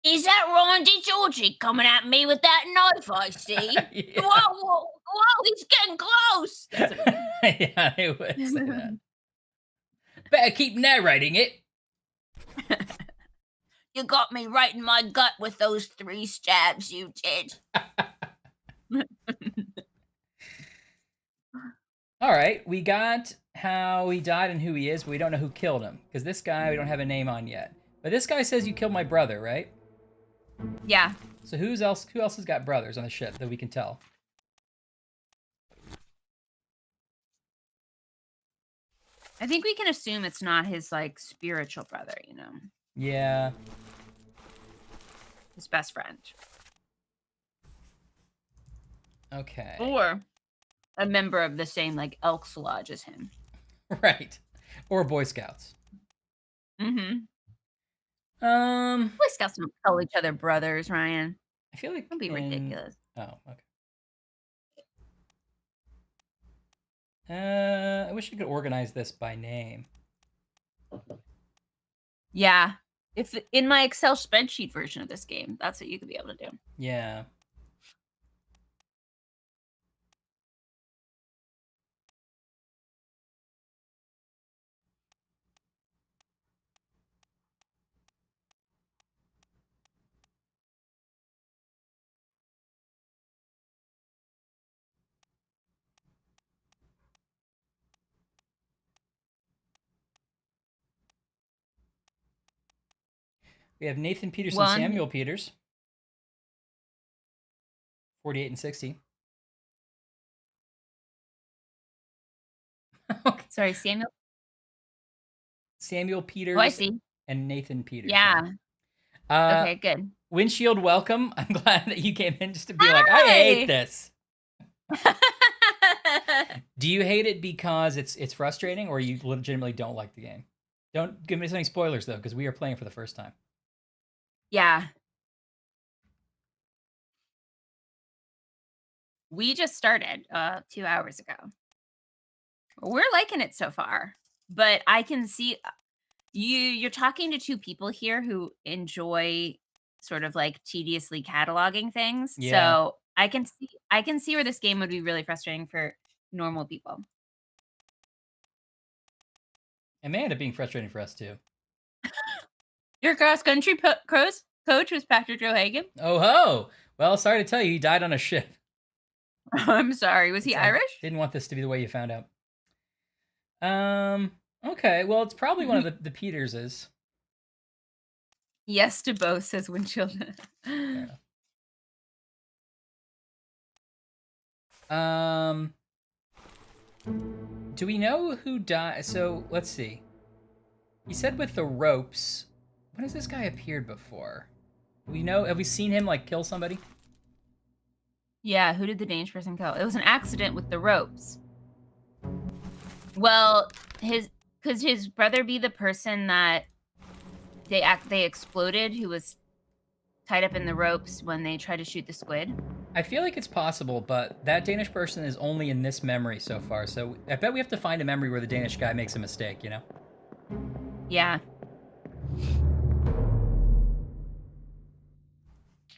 "Is that Randy Georgie coming at me with that knife I see? Yeah. Whoa, he's getting close." That's what it Yeah, they would say that. Better keep narrating it. You got me right in my gut with those 3 stabs you did. All right, we got how he died and who he is, but we don't know who killed him. Because this guy, we don't have a name on yet. But this guy says you killed my brother, right? Yeah. So who else has got brothers on the ship that we can tell? I think we can assume it's not his, like, spiritual brother, you know? Yeah. His best friend. Okay. Or a member of the same, like, Elks Lodge as him. Right. Or Boy Scouts. Mm-hmm. Boy Boy Scouts don't call each other brothers, Ryan. I feel like Don't be ridiculous. Oh, okay. I wish I could organize this by name. Yeah. If in my Excel spreadsheet version of this game, that's what you could be able to do. Yeah. We have Nathan Peterson, One. Samuel Peters. 48 and 60. Okay. Sorry, Samuel. Samuel Peters. Oh, I see. And Nathan Peters. Yeah. Okay, good. Windshield, welcome. I'm glad that you came in just to be like, I hate this. Do you hate it because it's frustrating, or you legitimately don't like the game? Don't give me any spoilers though, because we are playing for the first time. Yeah. We just started 2 hours ago. We're liking it so far, but I can see you're talking to 2 people here who enjoy sort of like tediously cataloging things. Yeah. So I can see where this game would be really frustrating for normal people. It may end up being frustrating for us too. Your cross country coach was Patrick O'Hagan. Oh ho! Well, sorry to tell you, he died on a ship. I'm sorry. Was he Irish? Didn't want this to be the way you found out. Okay. Well, it's probably one of the Peterses. Yes to both, says Windshield. Do we know who died? So let's see. He said with the ropes. When has this guy appeared before? Do we know? Have we seen him like kill somebody? Yeah, who did the Danish person kill? It was an accident with the ropes. Well, could his brother be the person that they exploded, who was tied up in the ropes when they tried to shoot the squid? I feel like it's possible, but that Danish person is only in this memory so far. So I bet we have to find a memory where the Danish guy makes a mistake. You know? Yeah.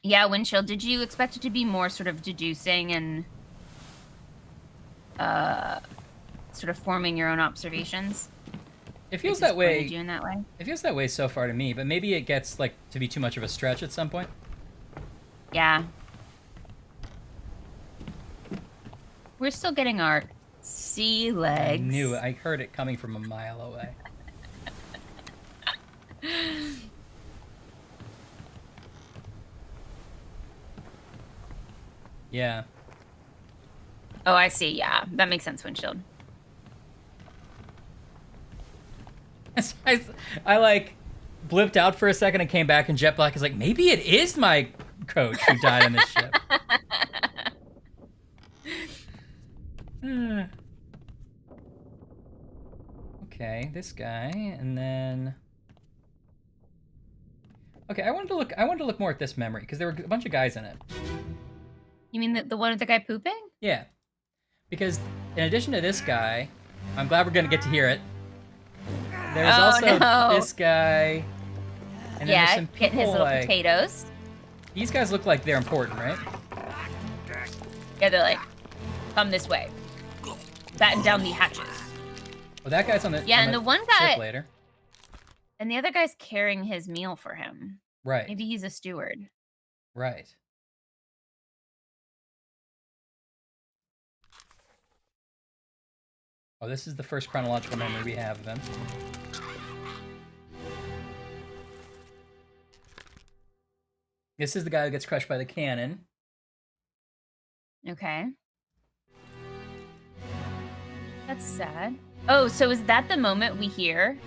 Yeah, Windshield, did you expect it to be more sort of deducing and sort of forming your own observations? It feels that way. You in that way? It feels that way so far to me, but maybe it gets like to be too much of a stretch at some point. Yeah. We're still getting our sea legs. I knew it. I heard it coming from a mile away. Yeah. Oh, I see. Yeah, that makes sense, Windshield. I like blipped out for a second and came back, and Jet Black is like, maybe it is my coach who died on this ship. Okay, this guy, and then. Okay, I wanted to look more at this memory because there were a bunch of guys in it. You mean the one with the guy pooping? Yeah, because in addition to this guy, I'm glad we're gonna get to hear it. There's also this guy, and then there's some people getting his little like potatoes. These guys look like they're important, right? Yeah, they're like, come this way, batten down the hatches. Well, that guy's on the and the one guy ship later, and the other guy's carrying his meal for him. right? Maybe he's a steward. Right. Oh, this is the first chronological memory we have of him. This is the guy who gets crushed by the cannon. Okay. That's sad. Oh, so is that the moment we hear?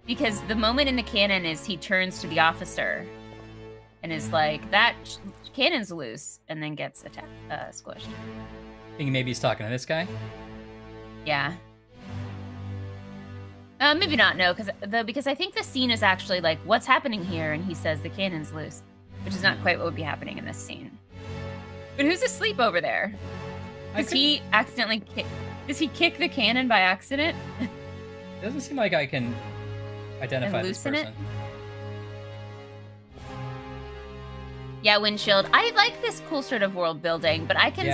Because the moment in the cannon is he turns to the officer and is like, that cannon's loose, and then gets squished. Thinking maybe he's talking to this guy? Yeah. Maybe not, no, because I think the scene is actually like, what's happening here? And he says the cannon's loose, which is not quite what would be happening in this scene. But who's asleep over there? Does he accidentally does he kick the cannon by accident? It doesn't seem like I can identify this person. It? Yeah, Windshield. I like this cool sort of world building, but I can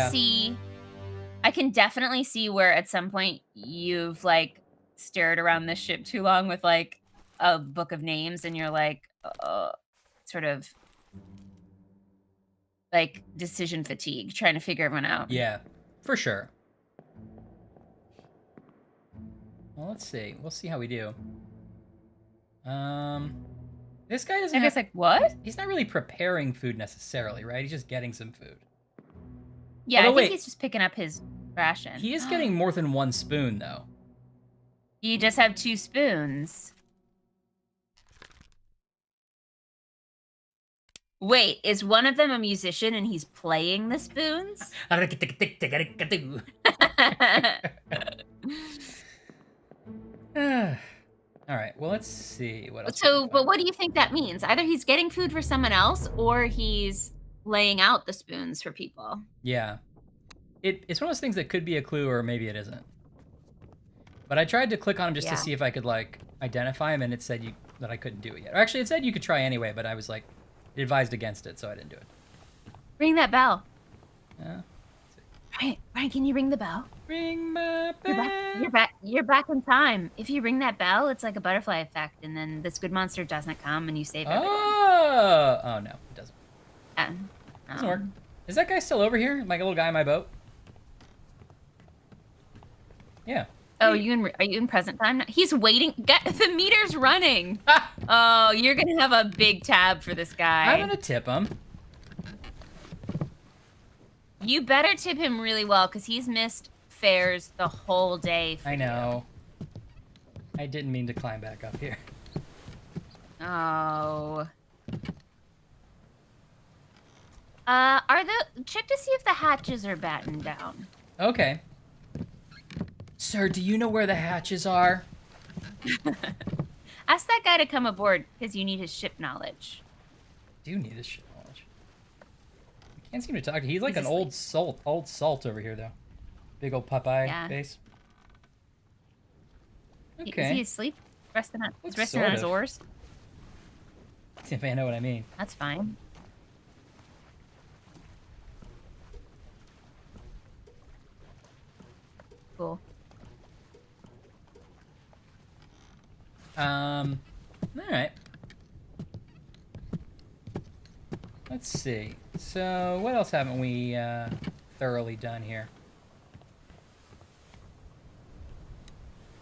definitely see where at some point you've like stared around this ship too long with like a book of names and you're like sort of like decision fatigue, trying to figure everyone out. Yeah, for sure. Well, let's see. We'll see how we do. This guy doesn't. I guess like what? He's not really preparing food necessarily, right? He's just getting some food. Yeah, I think he's just picking up his ration. He is getting more than one spoon, though. You just have 2 spoons. Wait, is one of them a musician and he's playing the spoons? All right, well, let's see what else. So, but what do you think that means? Either he's getting food for someone else or he's laying out the spoons for people. Yeah. It's one of those things that could be a clue or maybe it isn't. But I tried to click on him just to see if I could, like, identify him, and it said that I couldn't do it yet. Or actually, it said you could try anyway, but I was, like, it advised against it, so I didn't do it. Ring that bell. Yeah. Ryan, can you ring the bell? Ring my bell. You're back in time. If you ring that bell, it's like a butterfly effect, and then this good monster doesn't come, and you save everyone. Oh no, it doesn't. Doesn't work. Is that guy still over here? Like a little guy in my boat? Yeah. Oh, are you in present time? He's waiting. The meter's running. Oh, you're gonna have a big tab for this guy. I'm gonna tip him. You better tip him really well, because he's missed fares the whole day for I know. I didn't mean to climb back up here. Oh. Check to see if the hatches are battened down. Okay. Sir, do you know where the hatches are? Ask that guy to come aboard, because you need his ship knowledge. Do you need this shit knowledge? I can't seem to talk to. He's like He's an old salt over here, though. Big old Popeye face. Okay. Is he asleep? Resting on, Looks he's resting on his sort of. oars? If I know what I mean. That's fine. Cool. All right. Let's see. So, what else haven't we thoroughly done here?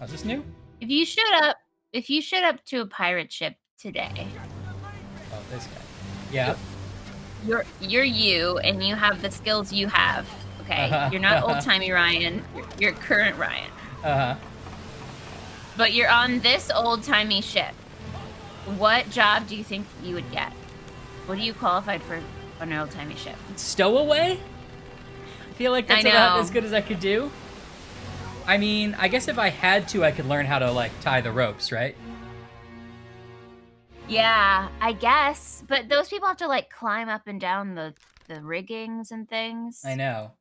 Oh, is this new? If you showed up to a pirate ship today, Oh, this guy. Yeah. you're you, and you have the skills you have. Okay, you're not old timey Ryan. You're current Ryan. Uh-huh. But you're on this old timey ship. What job do you think you would get? What are you qualified for on an old timey ship? Stowaway? I feel like that's I about know. as good as I could do. I mean, I guess if I had to, I could learn how to, like, tie the ropes, right? Yeah, I guess. But those people have to like climb up and down the riggings and things. I know.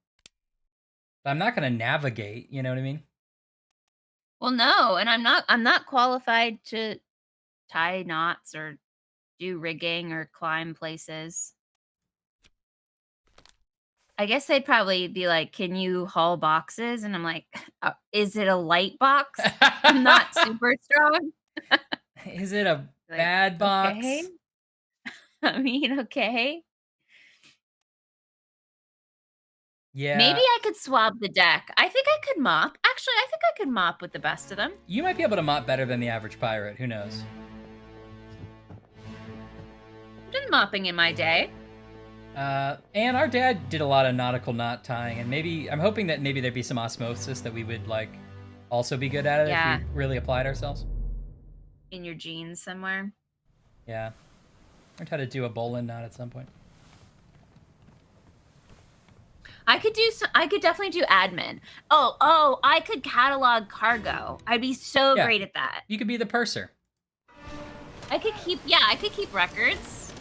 But I'm not going to navigate, you know what I mean? Well, no, and I'm not qualified to tie knots or do rigging or climb places. I guess they'd probably be like, "Can you haul boxes?" And I'm like, "Is it a light box? I'm not super strong." Is it a Like, bad box? okay. I mean, okay. Yeah. Maybe I could swab the deck. I think I could mop. Actually, I think I could mop with the best of them. You might be able to mop better than the average pirate. Who knows? I've done mopping in my day. And our dad did a lot of nautical knot tying, and maybe I'm hoping that maybe there'd be some osmosis that we would like also be good at it Yeah. if we really applied ourselves. In your jeans somewhere. Yeah. Learned how to do a bowline knot at some point. I could definitely do admin. Oh, I could catalog cargo. I'd be so Yeah. great at that. You could be the purser. I could keep records.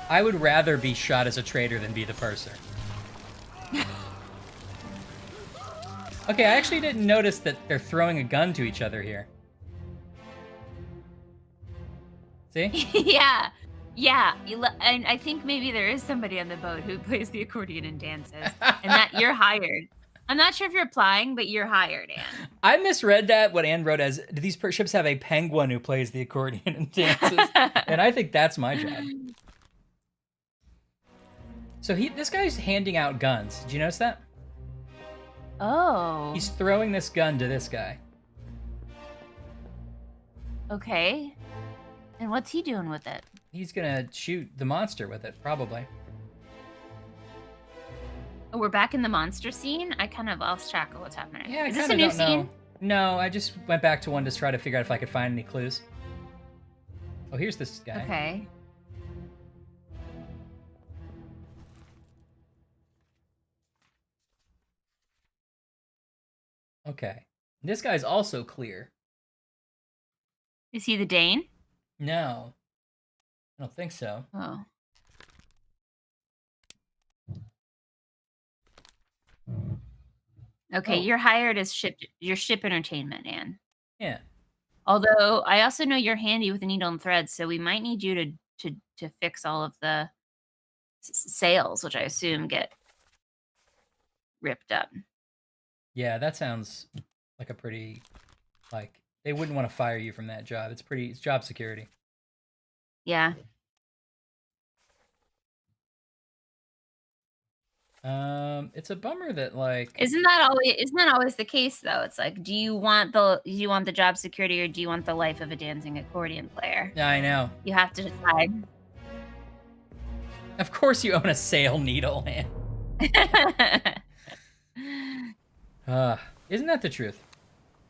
I would rather be shot as a traitor than be the purser. Okay, I actually didn't notice that they're throwing a gun to each other here. See? Yeah. And I think maybe there is somebody on the boat who plays the accordion and dances. And that you're hired. I'm not sure if you're applying, but you're hired, Anne. I misread that, what Anne wrote as, do these ships have a penguin who plays the accordion and dances? And I think that's my job. So this guy's handing out guns. Did you notice that? Oh. He's throwing this gun to this guy. Okay. And what's he doing with it? He's gonna shoot the monster with it, probably. Oh, we're back in the monster scene? I kind of lost track of what's happening. Yeah, I Is this kinda a new don't know. scene? No, I just went back to one to try to figure out if I could find any clues. Oh, here's this guy. Okay. Okay. This guy's also clear. Is he the Dane? No. I don't think so. Oh. Okay, Oh. you're hired as your ship entertainment, Anne. Yeah. Although I also know you're handy with a needle and thread, so we might need you to fix all of the sails, which I assume get ripped up. Yeah, that sounds like a pretty, like, they wouldn't want to fire you from that job. It's job security. Yeah. It's a bummer that like Isn't that always the case though? It's like, do you want the job security or do you want the life of a dancing accordion player? yeah, I know. You have to decide. Of course you own a sail needle, man. Isn't that the truth?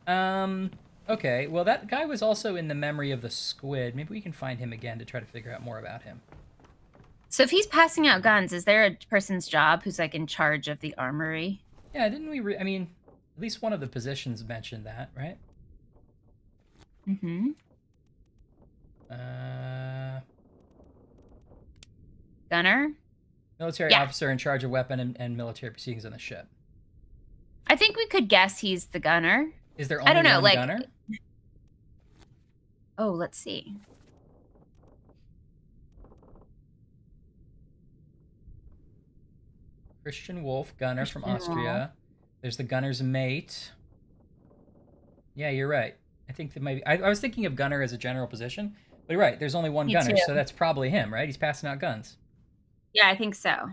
Okay, well that guy was also in the memory of the squid. Maybe we can find him again to try to figure out more about him. So if he's passing out guns, is there a person's job who's like in charge of the armory? Yeah, didn't we? I mean, at least one of the positions mentioned that, right? Mm-hmm. Gunner? Military officer in charge of weapon and military proceedings on the ship. I think we could guess he's the gunner. Is there only one gunner? Oh, let's see. Christian Wolf, gunner from Austria. There's the gunner's mate. Yeah, you're right. I think that maybe I was thinking of gunner as a general position, but you're right. There's only one gunner, so that's probably him, right? He's passing out guns. Yeah, I think so.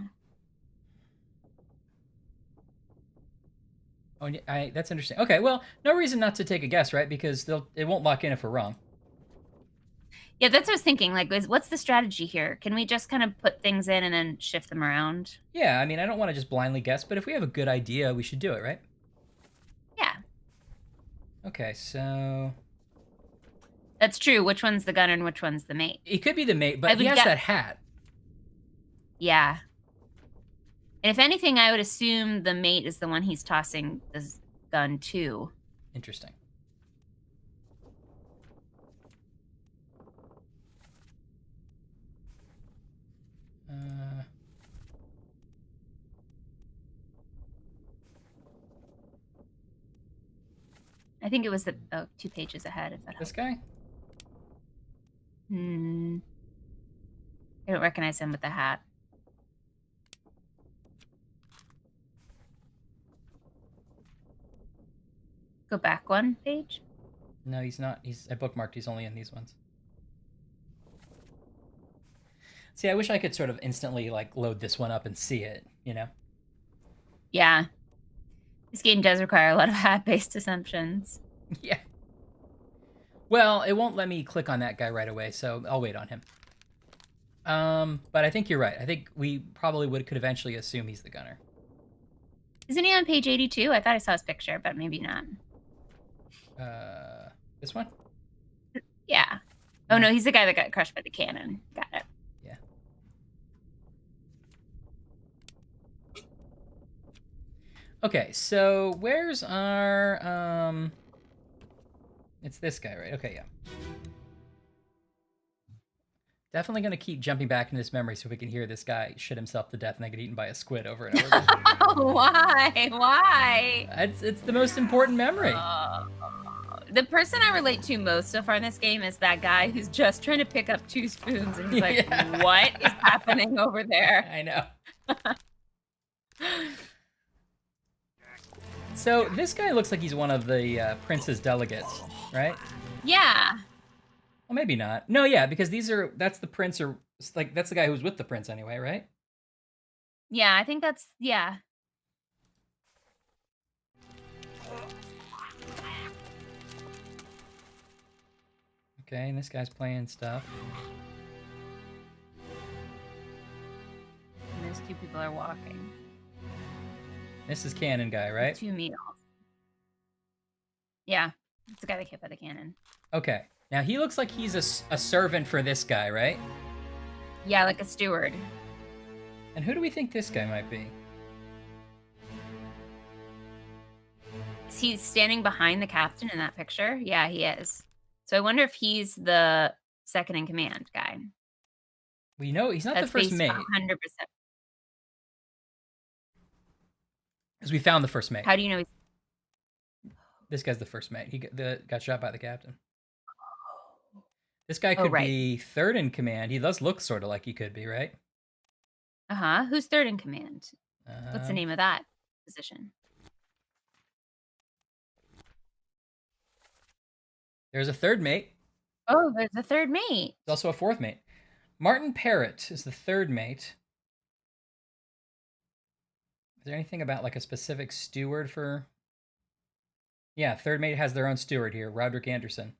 Oh, that's interesting. Okay, well, no reason not to take a guess, right? Because it won't lock in if we're wrong. Yeah, that's what I was thinking. Like, what's the strategy here? Can we just kind of put things in and then shift them around? Yeah, I mean, I don't want to just blindly guess, but if we have a good idea, we should do it, right? Yeah. Okay, so... That's true. Which one's the gunner and which one's the mate? He could be the mate, but he has that hat. Yeah. And if anything, I would assume the mate is the one he's tossing the gun to. Interesting. I think it was the 2 pages ahead. If that this guy? I don't recognize him with the hat. Go back one page. No, he's not. I bookmarked. He's only in these ones. See, I wish I could sort of instantly like load this one up and see it, you know? Yeah. This game does require a lot of hat-based assumptions. Yeah. Well, it won't let me click on that guy right away, so I'll wait on him. But I think you're right. I think we probably could eventually assume he's the gunner. Isn't he on page 82? I thought I saw his picture, but maybe not. This one? Yeah. Oh, no, he's the guy that got crushed by the cannon. Got it. Yeah. Okay, so where's our, it's this guy, right? Okay, yeah. Definitely gonna keep jumping back into this memory so we can hear this guy shit himself to death and then get eaten by a squid over and over again. Why? Why? It's the most important memory. The person I relate to most so far in this game is that guy who's just trying to pick up 2 spoons and he's like, what is happening over there? I know. So this guy looks like he's one of the prince's delegates, right? Yeah. Well, maybe not. No, yeah, because that's the prince, or like that's the guy who's with the prince anyway, right? Yeah, I think that's, yeah. Okay, and this guy's playing stuff. And those 2 people are walking. This is Cannon guy, right? 2 meals. Yeah, it's the guy that hit by the cannon. Okay, now he looks like he's a servant for this guy, right? Yeah, like a steward. And who do we think this guy might be? Is he standing behind the captain in that picture? Yeah, he is. So I wonder if he's the second in command guy. We know he's not the first mate. 100%. Because we found the first mate. How do you know he's... This guy's the first mate. He got shot by the captain. This guy could be third in command. He does look sort of like he could be, right? Uh-huh. Who's third in command? What's the name of that position? There's a third mate. Oh, there's a third mate. There's also a fourth mate. Martin Parrott is the third mate. Is there anything about like a specific steward for? Yeah, third mate has their own steward here, Roderick Anderson.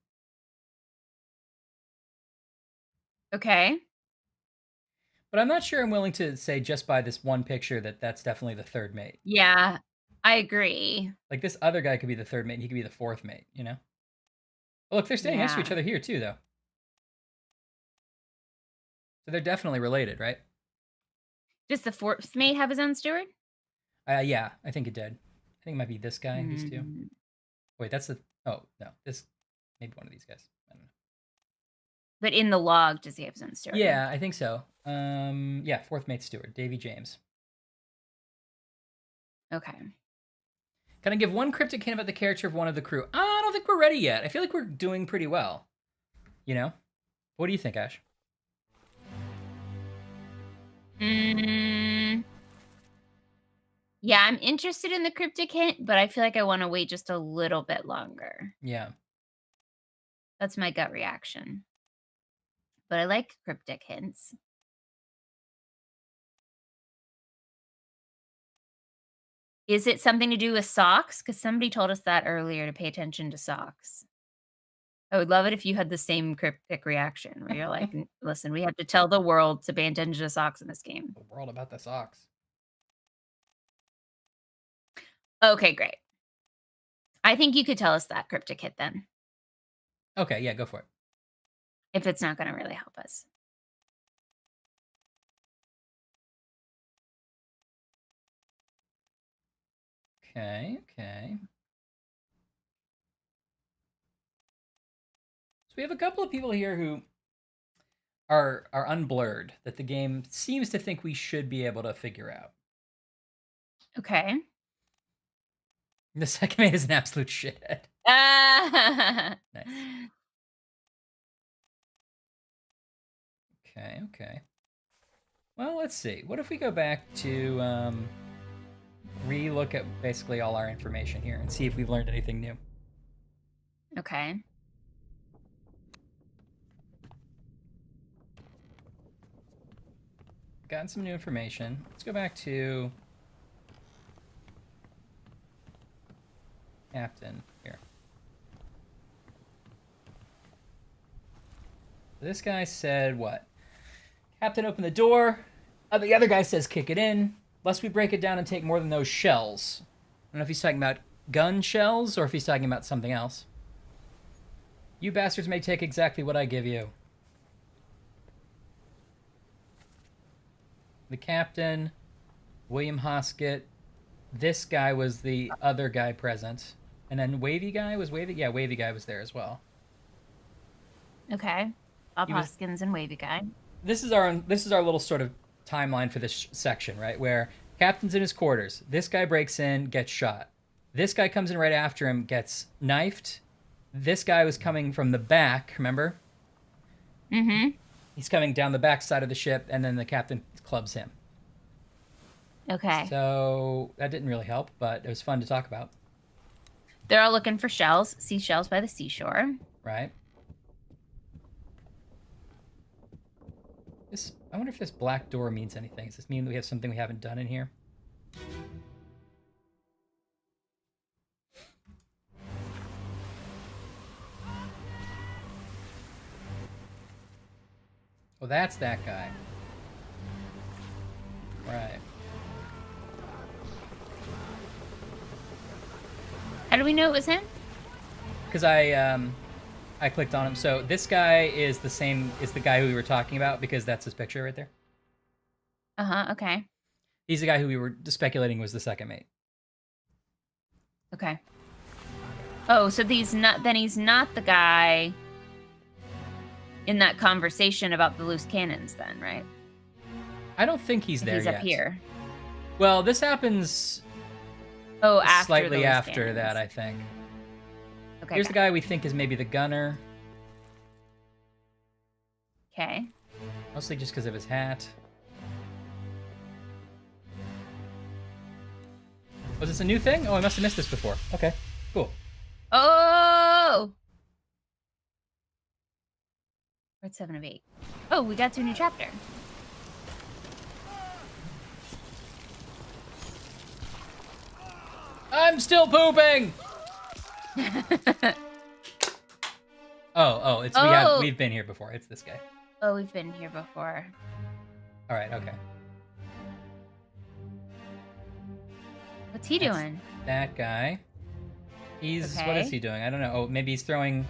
Okay. But I'm not sure I'm willing to say just by this one picture that that's definitely the third mate. Yeah, I agree. Like this other guy could be the third mate, and he could be the fourth mate. You know. Oh, look, they're standing next to each Yeah. other here too, though. So they're definitely related, right? Does the fourth mate have his own steward? Yeah, I think it did. I think it might be this guy. These two. Mm. Wait, that's the. Oh no, this maybe one of these guys. I don't know. But in the log, does he have his own steward? Yeah, I think so. Yeah, fourth mate steward, Davy James. Okay. Can I give one cryptic hint about the character of one of the crew? I don't think we're ready yet. I feel like we're doing pretty well. You know? What do you think, Ash? Yeah, I'm interested in the cryptic hint, but I feel like I want to wait just a little bit longer. Yeah. That's my gut reaction. But I like cryptic hints. Is it something to do with socks? Because somebody told us that earlier to pay attention to socks. I would love it if you had the same cryptic reaction where you're like, listen, we have to tell the world to pay attention to socks in this game. The world about the socks. Okay, great. I think you could tell us that cryptic hint then, Okay, yeah, go for it. if it's not going to really help us. Okay. So we have a couple of people here who are unblurred that the game seems to think we should be able to figure out. Okay. The second mate is an absolute shithead. Nice. Okay. Well, let's see. What if we go back to re-look at basically all our information here and see if we've learned anything new. Okay. Gotten some new information. Let's go back to Captain here. This guy said what? Captain opened the door. The other guy says kick it in. Lest we break it down and take more than those shells. I don't know if he's talking about gun shells or if he's talking about something else. You bastards may take exactly what I give you. The captain, William Hoskett. This guy was the other guy present. And then Wavy Guy was Wavy? Yeah, Wavy Guy was there as well. Okay. Bob He was- Hoskins and Wavy Guy. This is our little sort of timeline for this section, right? Where Captain's in his quarters. This guy breaks in, gets shot. This guy comes in right after him, gets knifed. This guy was coming from the back, remember? Mm-hmm. He's coming down the back side of the ship, and then the captain clubs him. Okay. So that didn't really help, but it was fun to talk about, They're all looking for shells, seashells by the seashore. right? I wonder if this black door means anything. Does this mean that we have something we haven't done in here? Well, that's that guy. Right. How do we know it was him? Because I clicked on him. So this guy is the guy who we were talking about because that's his picture right there. Uh-huh, okay. He's the guy who we were speculating was the second mate. Okay. Oh, so he's not the guy in that conversation about the loose cannons then, right? I don't think he's If there he's yet. up here. Well, this happens Oh, after slightly the loose after that, cannons. I think. Okay. Here's the guy we think is maybe the gunner, Okay. mostly just because of his hat. Was this a new thing? Oh, I must have missed this before. Okay, cool. Oh! We're at 7 of 8. Oh, we got to a new chapter. I'm still pooping. Oh, we've been here before. It's this guy. Oh, we've been here before. All right, okay. What's he doing? That guy. He's Okay. What is he doing? I don't know. Oh, maybe he's throwing.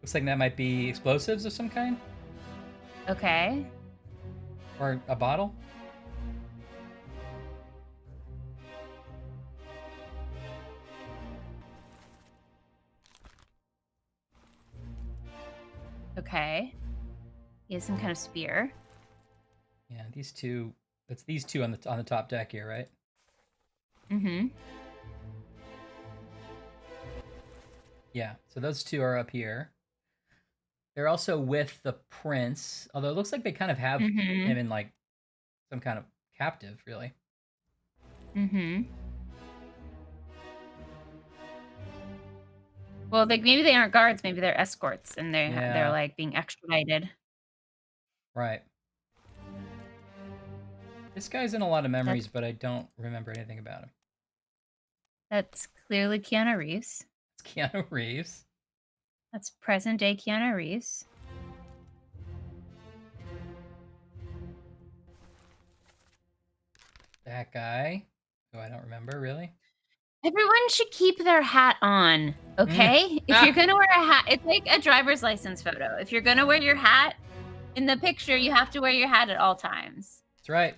Looks like that might be explosives of some kind, Okay. or a bottle. Okay. He has some kind of spear. Yeah, these two. That's these two on the top deck here, right? Mm-hmm. Yeah. So those two are up here. They're also with the prince, although it looks like they kind of have him in like some kind of captive, really. Mm-hmm. Well, maybe they aren't guards. Maybe they're escorts, and they're like being extradited. Right. This guy's in a lot of memories, but I don't remember anything about him. That's clearly Keanu Reeves. It's Keanu Reeves. That's present day Keanu Reeves. That guy, who I don't remember really. Everyone should keep their hat on, okay? If you're gonna wear a hat, it's like a driver's license photo. If you're gonna wear your hat in the picture, you have to wear your hat at all times. That's right.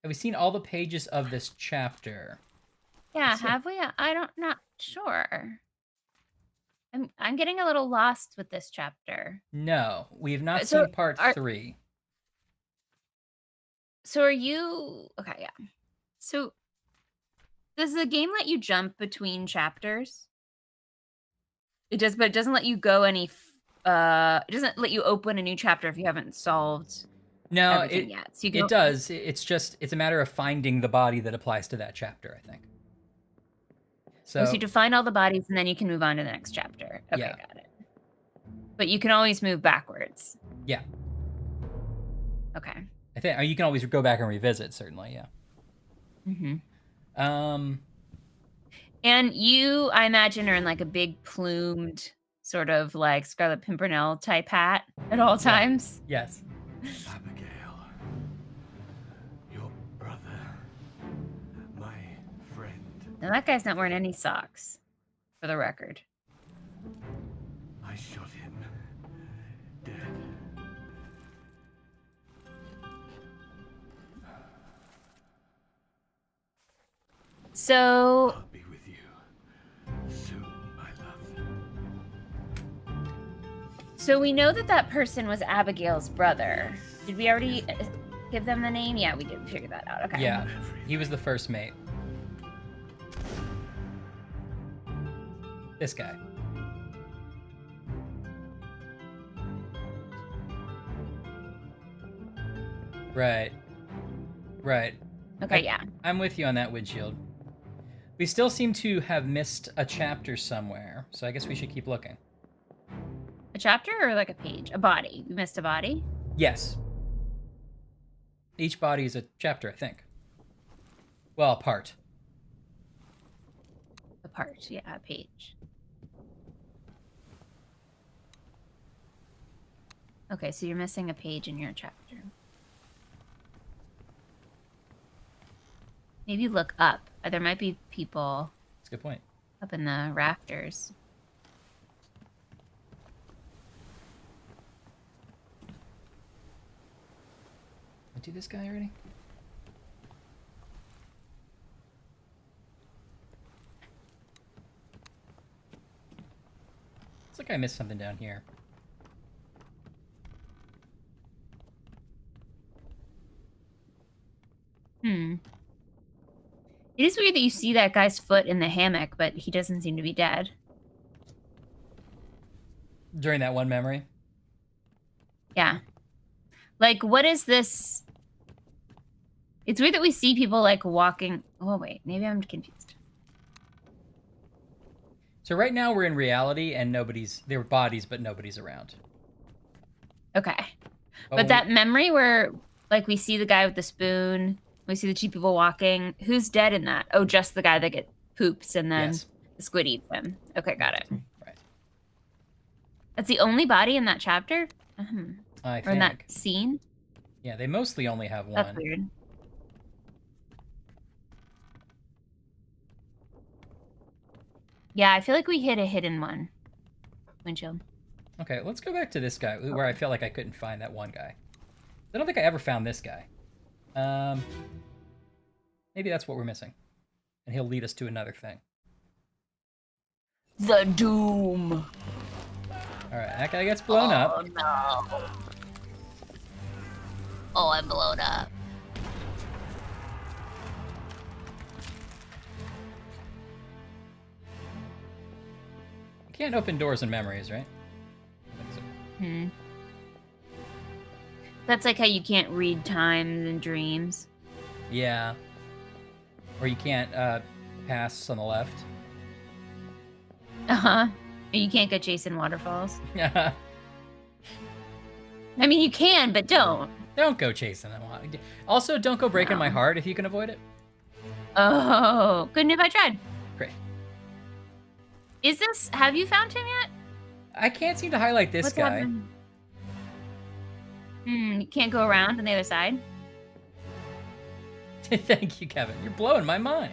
Have we seen all the pages of this chapter? Yeah, have we? Not sure. I'm getting a little lost with this chapter. No, we have not So seen part 3. So are you okay? Yeah. So does the game let you jump between chapters? It does, but it doesn't let you go any. It doesn't let you open a new chapter if you haven't solved. No, everything yet. So it does. It's a matter of finding the body that applies to that chapter, I think. So you to find all the bodies, and then you can move on to the next chapter. Okay, Yeah. got it. But you can always move backwards. Yeah. Okay. I think you can always go back and revisit. Certainly, yeah. Mm-hmm. And you, I imagine, are in like a big plumed, sort of like Scarlet Pimpernel type hat at all times. Yes. Abigail, your brother, my friend. Now that guy's not wearing any socks, for the record. I shot him dead. So I'll be with you soon, my love. So we know that person was Abigail's brother. Did we already give them the name? Yeah, we did figure that out. Okay. Yeah, he was the first mate. This guy. Right. Okay, yeah. I'm with you on that, Windshield. We still seem to have missed a chapter somewhere, so I guess we should keep looking. A chapter or like a page? A body. We missed a body? Yes. Each body is a chapter, I think. Well, a part. A part, yeah, a page. Okay, so you're missing a page in your chapter. Maybe look up. There might be people That's a good point. up in the rafters. I do this guy already? Looks like I missed something down here. It is weird that you see that guy's foot in the hammock, but he doesn't seem to be dead. During that one memory? Yeah. Like, what is this? It's weird that we see people, like, walking. Oh, wait. Maybe I'm confused. So right now we're in reality and there are bodies, but nobody's around. Okay. Oh, But that memory where, like, we see the guy with the spoon, we see the two people walking. Who's dead in that? Oh, just the guy that get poops and then yes. the squid eats him. Okay, got it. Right. That's the only body in that chapter? I Or in that think. scene? Yeah, they mostly only have That's one. weird. Yeah, I feel like we hit a hidden one. Windshield. Okay, let's go back to this guy where I feel like I couldn't find that one guy. I don't think I ever found this guy. Maybe that's what we're missing. And he'll lead us to another thing. The Doom. Alright, that guy gets blown up. Oh, no. Oh, I'm blown up. You can't open doors in memories, right? I think so. That's like how you can't read times in dreams. Yeah. Or you can't pass on the left. Uh-huh. You can't go chasing waterfalls. Yeah. I mean, you can, but don't. Don't go chasing them. Also, don't go breaking my heart if you can avoid it. Oh, couldn't if I tried. Great. Have you found him yet? I can't seem to highlight this What's guy. happening? You can't go around on the other side? Thank you, Kevin. You're blowing my mind.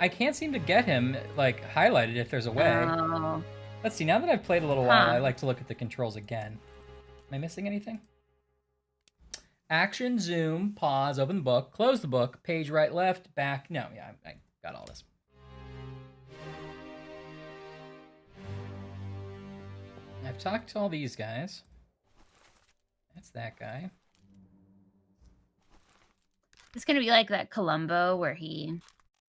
I can't seem to get him, like, highlighted if there's a way. Oh. Let's see, now that I've played a little while, Huh. I like to look at the controls again. Am I missing anything? Action, zoom, pause, open the book, close the book, page right, left, back. No, yeah, I got all this. I've talked to all these guys. That's that guy. It's gonna be like that Columbo where he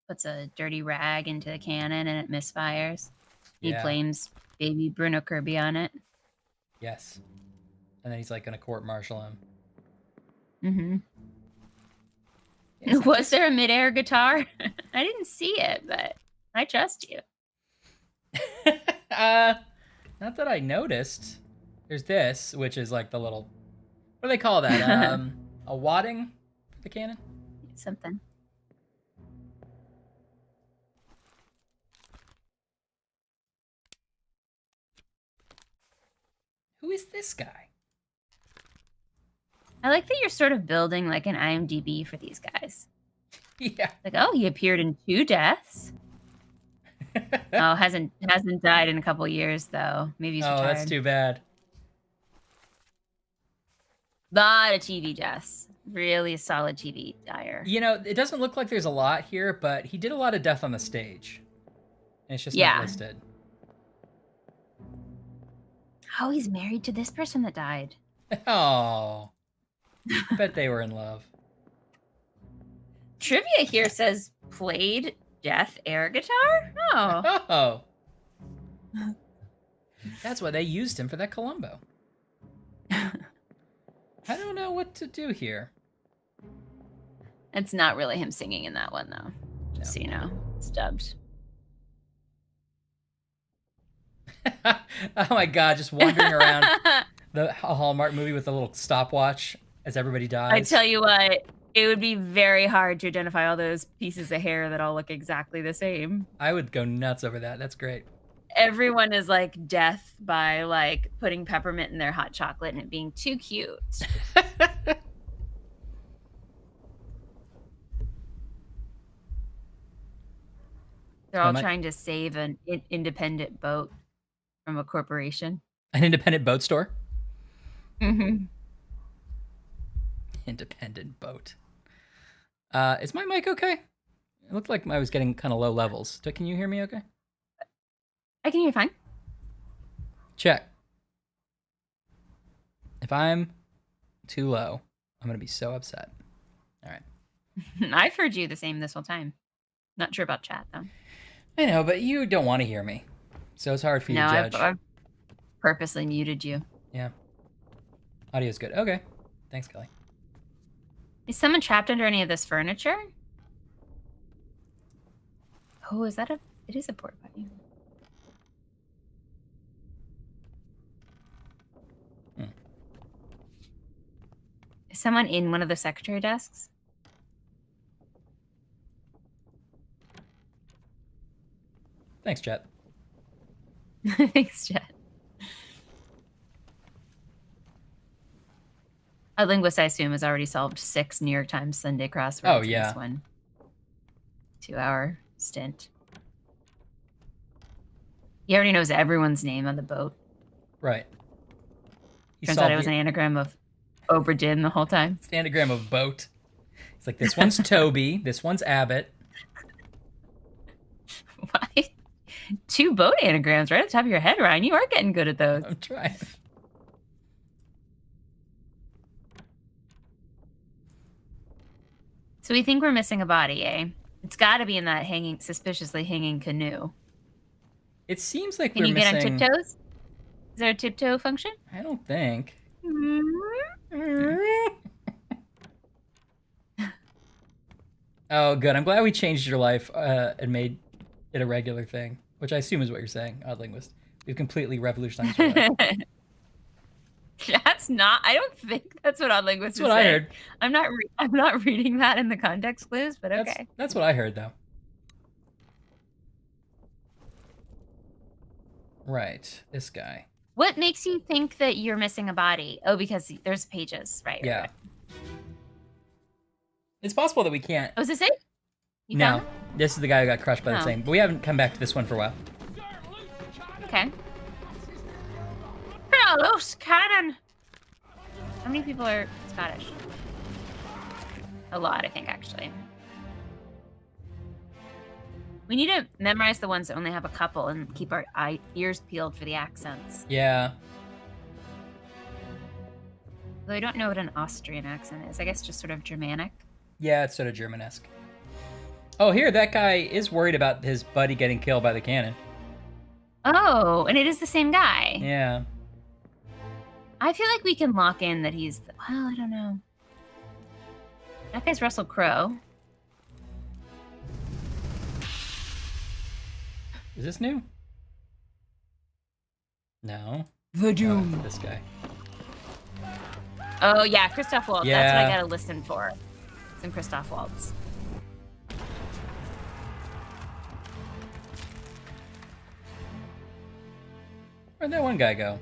puts a dirty rag into a cannon and it misfires. He Yeah. blames baby Bruno Kirby on it. Yes. And then he's like gonna court-martial him. Mm-hmm. Yes, Was there a midair guitar? I didn't see it, but I trust you. Not that I noticed. There's this, which is like the little, what do they call that? A wadding for the cannon? Something. Who is this guy? I like that you're sort of building like an IMDb for these guys. Yeah. Like, oh, he appeared in 2 deaths. Oh, hasn't died in a couple years though. Maybe he's retired. That's too bad. Lot of TV deaths. Really solid TV dyer. You know, it doesn't look like there's a lot here, but he did a lot of death on the stage. And it's just Yeah. not listed. Oh, he's married to this person that died. Oh. I bet they were in love. Trivia here says played death air guitar? Oh. Oh. That's why they used him for that Columbo. I don't know what to do here. It's not really him singing in that one though. Just so you know. It's dubbed. Oh my god, just wandering around the Hallmark movie with a little stopwatch as everybody dies. I tell you what, it would be very hard to identify all those pieces of hair that all look exactly the same. I would go nuts over that. That's great. Everyone is like death by like putting peppermint in their hot chocolate and it being too cute. They're all trying to save an independent boat from a corporation. An independent boat store? Mm-hmm. Independent boat. Is my mic okay? It looked like I was getting kind of low levels. Can you hear me okay? I can hear fine. Check. If I'm too low, I'm going to be so upset. All right. I've heard you the same this whole time. Not sure about chat, though. I know, but you don't want to hear me. So it's hard for you to judge. I've purposely muted you. Yeah. Audio's good. Okay. Thanks, Kelly. Is someone trapped under any of this furniture? Oh, is that it is a port button. Is someone in one of the secretary desks? Thanks, Jet. Thanks, Jet. A linguist, I assume, has already solved 6 New York Times Sunday crosswords Oh, in yeah. this one 2-hour stint. He already knows everyone's name on the boat. Right. Turns out it was an anagram of Obra Dinn the whole time. It's an anagram of boat. It's like, this one's Toby, this one's Abbott. Why? 2 boat anagrams right at the top of your head, Ryan. You are getting good at those. I'm trying. So we think we're missing a body, eh? It's got to be in that suspiciously hanging canoe. It seems like Can we're you missing... get on tiptoes? Is there a tiptoe function? I don't think. Oh, good. I'm glad we changed your life and made it a regular thing, which I assume is what you're saying, Odd Linguist. We've completely revolutionized your life. That's not. I don't think that's what Odd Linguist is That's what I saying. heard. I'm not reading that in the context clues, but okay. That's what I heard, though. Right, this guy. What makes you think that you're missing a body? Oh, because there's pages, right? Yeah. Right. It's possible that we can't. Oh, is this it? You No, found it? this is the guy who got crushed by the Oh. thing, but we haven't come back to this one for a while. Okay. Hello, loose cannon. How many people are Scottish? A lot, I think, actually. We need to memorize the ones that only have a couple and keep our ears peeled for the accents. Yeah. Though I don't know what an Austrian accent is. I guess just sort of Germanic. Yeah, it's sort of Germanesque. Oh, here, that guy is worried about his buddy getting killed by the cannon. Oh, and it is the same guy. Yeah. I feel like we can lock in that he's... well, I don't know. That guy's Russell Crowe. Is this new? No. The Oh, it's this guy. Oh, yeah, Christoph Waltz. Yeah. That's what I gotta listen for. Some Christoph Waltz. Where'd that one guy go?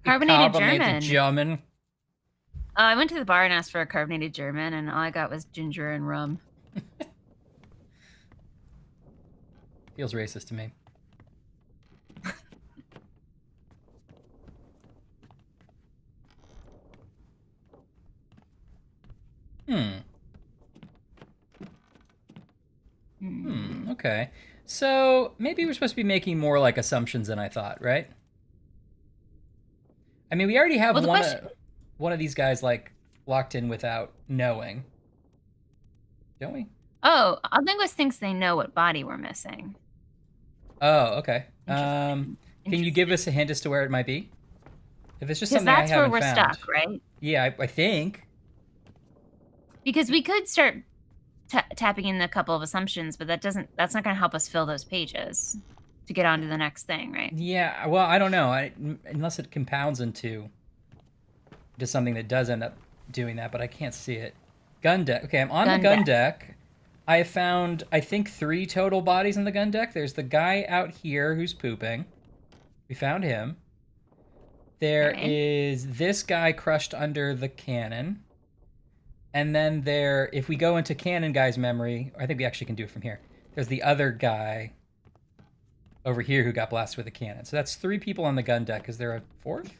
Carbonated German. German. I went to the bar and asked for a carbonated German, and all I got was ginger and rum. Feels racist to me. Okay. So maybe we're supposed to be making more like assumptions than I thought, right? I mean, we already have one of these guys like locked in without knowing, don't we? Oh, a linguist thinks they know what body we're missing. Oh, okay. Interesting. Can you give us a hint as to where it might be? If it's just Because something I that's where haven't we're found. stuck, right? Yeah, I think. Because we could start tapping in a couple of assumptions, but that's not going to help us fill those pages to get on to the next thing, right? Yeah, well, I don't know. Unless it compounds into something that does end up doing that, but I can't see it. Gun deck. Okay, I'm on the gun deck. I have found, I think, 3 total bodies on the gun deck. There's the guy out here who's pooping. We found him. There is this guy crushed under the cannon. And then if we go into Cannon Guy's memory, I think we actually can do it from here. There's the other guy over here who got blasted with a cannon. So that's 3 people on the gun deck. Is there a 4th?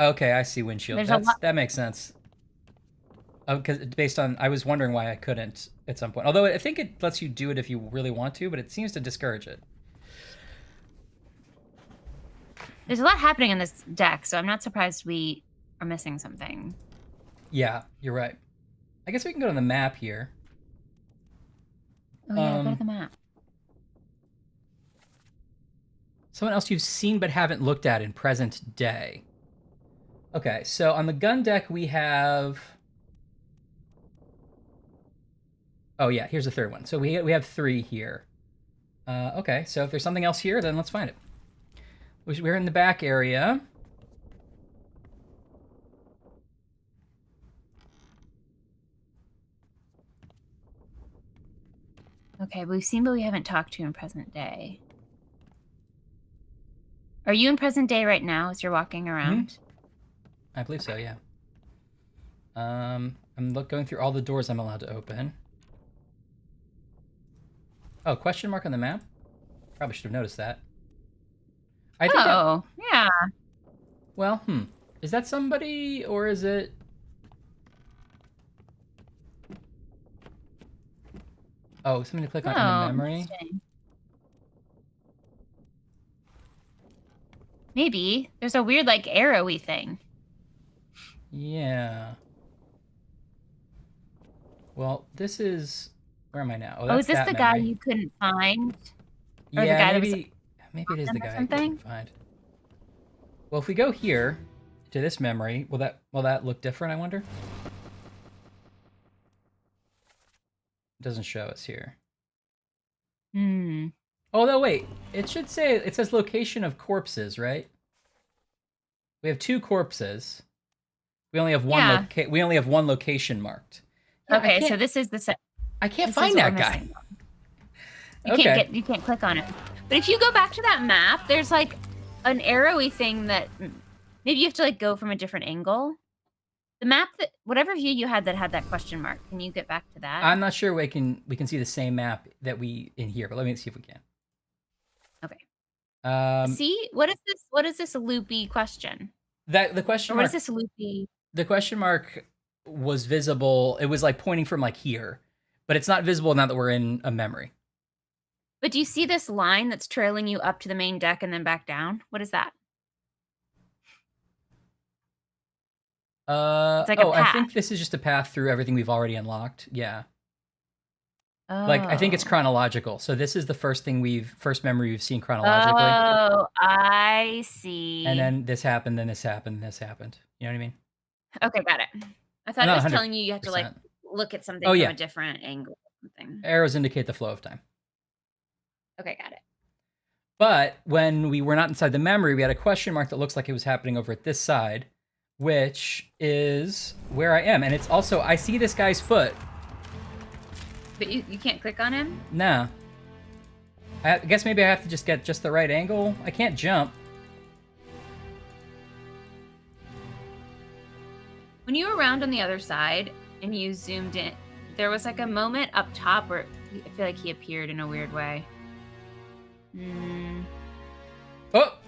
Okay, I see windshield. That makes sense. Because based on, I was wondering why I couldn't at some point. Although I think it lets you do it if you really want to, but it seems to discourage it. There's a lot happening in this deck, so I'm not surprised we are missing something. Yeah, you're right. I guess we can go to the map here. Oh yeah, go to the map. Someone else you've seen but haven't looked at in present day. Okay, so on the gun deck we have... Oh yeah, here's the third one. So we have 3 here. Okay, so if there's something else here, then let's find it. We're in the back area. Okay, we've seen but we haven't talked to in present day. Are you in present day right now as you're walking around? I believe so, yeah. I'm going through all the doors I'm allowed to open. Oh, question mark on the map? Probably should have noticed that. Yeah. Well, is that somebody, or is it... Oh, something to click on in the memory? Maybe. There's a weird, like, arrowy thing. Yeah. Well, this is... Where am I now? Oh, is this the guy you couldn't find? Or Yeah, the guy maybe it is the guy I couldn't find. Well, if we go here to this memory, will that look different, I wonder? It doesn't show us here. Oh, no, wait. It says location of corpses, right? We have 2 corpses. We only have one we only have 1 location marked. Yeah, okay, so this is the I can't find that guy. You can't click on it. But if you go back to that map, there's like an arrowy thing that maybe you have to like go from a different angle. The map that whatever view you had that had that question mark, can you get back to that? I'm not sure we can see the same map that we in here, but let me see if we can. Okay. See, what is this loopy question? The question mark. What is this loopy? The question mark was visible. It was like pointing from like here, but it's not visible now that we're in a memory. But do you see this line that's trailing you up to the main deck and then back down? What is that? It's like a path. I think this is just a path through everything we've already unlocked. Yeah. Like, I think it's chronological. So this is the first memory we've seen chronologically. Oh, I see. And then this happened, then this happened, then this happened. You know what I mean? Okay, got it. I thought it was telling you have to like look at something from a different angle or something. Arrows indicate the flow of time. Okay, got it. But when we were not inside the memory, we had a question mark that looks like it was happening over at this side, which is where I am. And it's also, I see this guy's foot. But you can't click on him? No. I guess maybe I have to just get just the right angle. I can't jump. When you were around on the other side and you zoomed in, there was like a moment up top where I feel like he appeared in a weird way. Oh!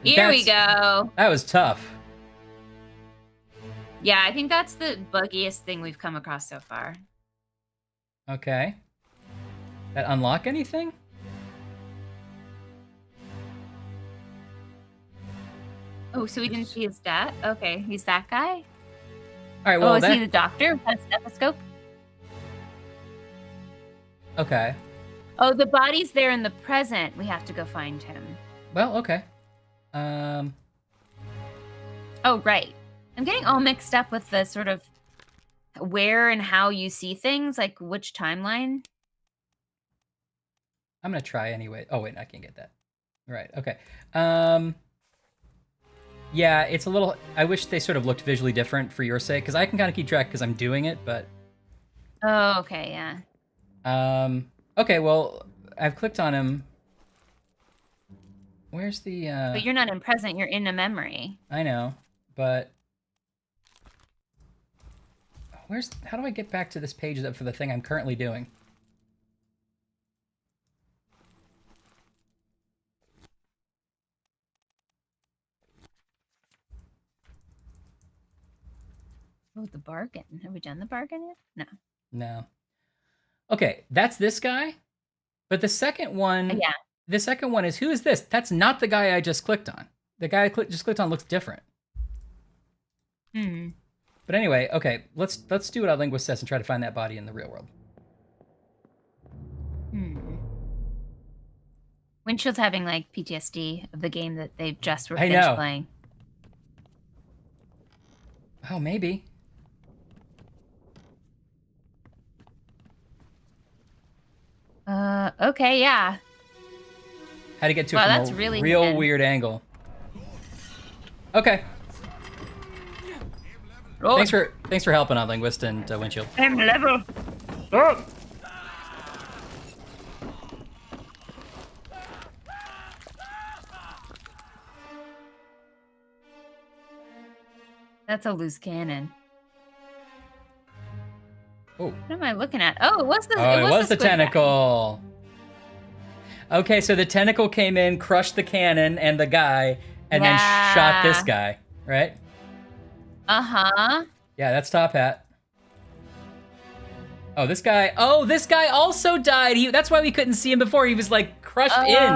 Here we go. That was tough. Yeah, I think that's the buggiest thing we've come across so far. Okay. That unlock anything? Oh, so we didn't see his stat? Okay, he's that guy? All right, well, is he the doctor with a stethoscope? Okay. Oh, the body's there in the present. We have to go find him. Well, okay. Oh, right. I'm getting all mixed up with the sort of where and how you see things, like which timeline. I'm going to try anyway. Oh, wait, I can't get that. Right, okay. Yeah, it's a little... I wish they sort of looked visually different for your sake, because I can kind of keep track because I'm doing it, but... Oh, okay, yeah. Okay, well, I've clicked on him. Where's the... But you're not in present, you're in a memory. I know, but... How do I get back to this page for the thing I'm currently doing? Oh, the bargain. Have we done the bargain yet? No. No. Okay, that's this guy. But the second one... Yeah. The second one is, who is this? That's not the guy I just clicked on. The guy I just clicked on looks different. But anyway, okay, let's do what our linguist says and try to find that body in the real world. Windshield's having like PTSD of the game that they've just were I finished know. playing. Oh, maybe. Okay, yeah. How to get to Wow, it from that's a really real hidden. weird angle. Okay. Oh, Thanks for helping on Linguist and Windshield. same level. That's a loose cannon. Oh. What am I looking at? Oh, it was the Oh, it was the squid guy. tentacle. Okay, so the tentacle came in, crushed the cannon and the guy, and then shot this guy, right? Uh-huh. Yeah, that's Top Hat. Oh, this guy. Oh, this guy also died. That's why we couldn't see him before. He was like crushed in.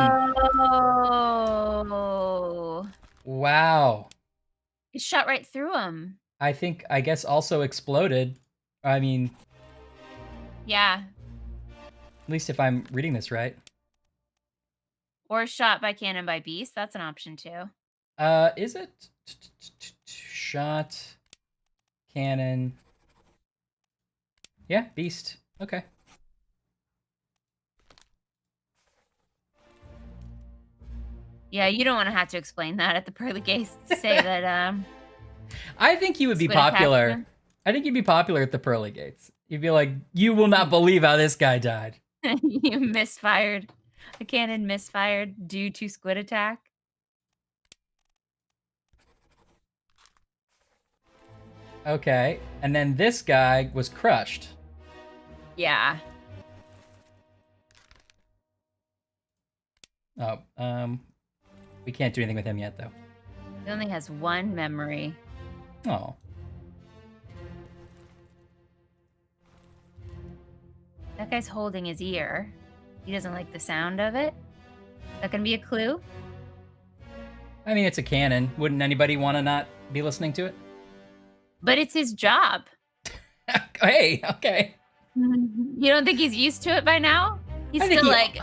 Oh. Wow. It shot right through him. I guess also exploded. I mean, Yeah. at least if I'm reading this right. Or shot by cannon by beast. That's an option too. Is it? Shot. Cannon. Yeah, beast. Okay. Yeah, you don't want to have to explain that at the pearly gates to say that I think you would be squid attacked popular. him. I think you'd be popular at the pearly gates. You'd be like, you will not believe how this guy died. You misfired. A cannon misfired due to squid attack. Okay, and then this guy was crushed. Yeah. Oh, we can't do anything with him yet, though. He only has one memory. Oh. That guy's holding his ear. He doesn't like the sound of it. Is that gonna be a clue? I mean, it's a cannon. Wouldn't anybody want to not be listening to it? But it's his job. Hey, okay. You don't think he's used to it by now? He's I think still he- like,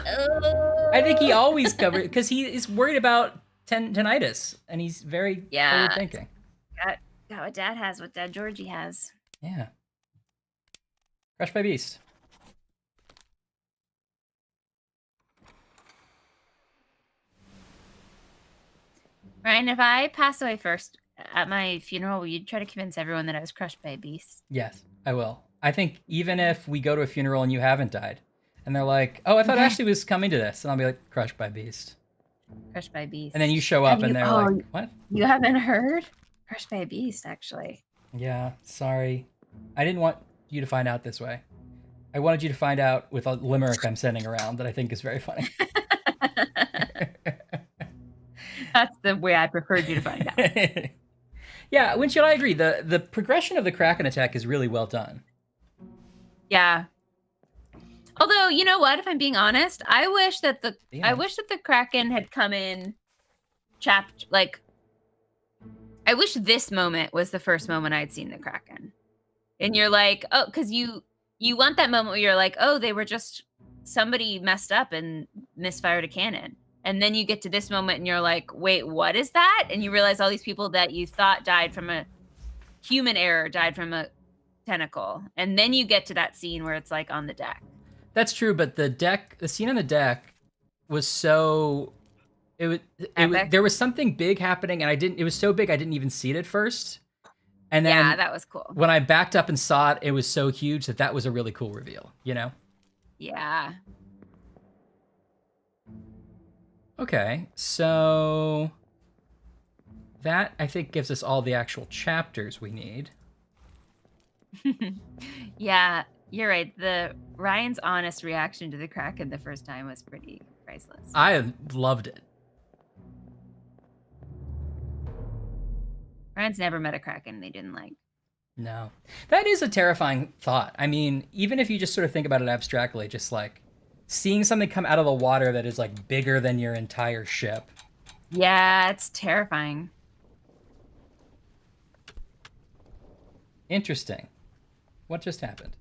I think he always covered because he is worried about tinnitus, and he's very forward thinking. got what Dad has, what Dad Georgie has. Yeah. Crushed by Beast. Ryan, if I pass away first at my funeral, will you try to convince everyone that I was crushed by a beast? Yes, I will. I think even if we go to a funeral and you haven't died, and they're like, "Oh, I thought Ashley was coming to this," and I'll be like, "Crushed by Beast," Crushed by a beast. and then you show up Have and you- they're oh, like, "What?" You haven't heard? Crushed by a beast, actually. Yeah, sorry. I didn't want you to find out this way. I wanted you to find out with a limerick I'm sending around that I think is very funny. That's the way I preferred you to find out. Yeah, Windshield, I agree. The progression of the Kraken attack is really well done. Yeah. Although, you know what? If I'm being honest, I wish that the Kraken had come in chapped. Like, I wish this moment was the first moment I'd seen the Kraken. And you're like, oh, because you want that moment where you're like, oh, they were just somebody messed up and misfired a cannon. And then you get to this moment and you're like, wait, what is that? And you realize all these people that you thought died from a human error died from a tentacle. And then you get to that scene where it's like on the deck. That's true, but the scene on the deck was so Epic. there was something big happening, and it was so big I didn't even see it at first. And then Yeah, that was cool. when I backed up and saw it, it was so huge that was a really cool reveal, you know? Yeah. Okay, so that I think gives us all the actual chapters we need. Yeah, you're right. Ryan's honest reaction to the Kraken the first time was pretty priceless. I loved it. Ryan's never met a Kraken they didn't like. No. That is a terrifying thought. I mean, even if you just sort of think about it abstractly, just like seeing something come out of the water that is like bigger than your entire ship. Yeah, it's terrifying. Interesting. What just happened?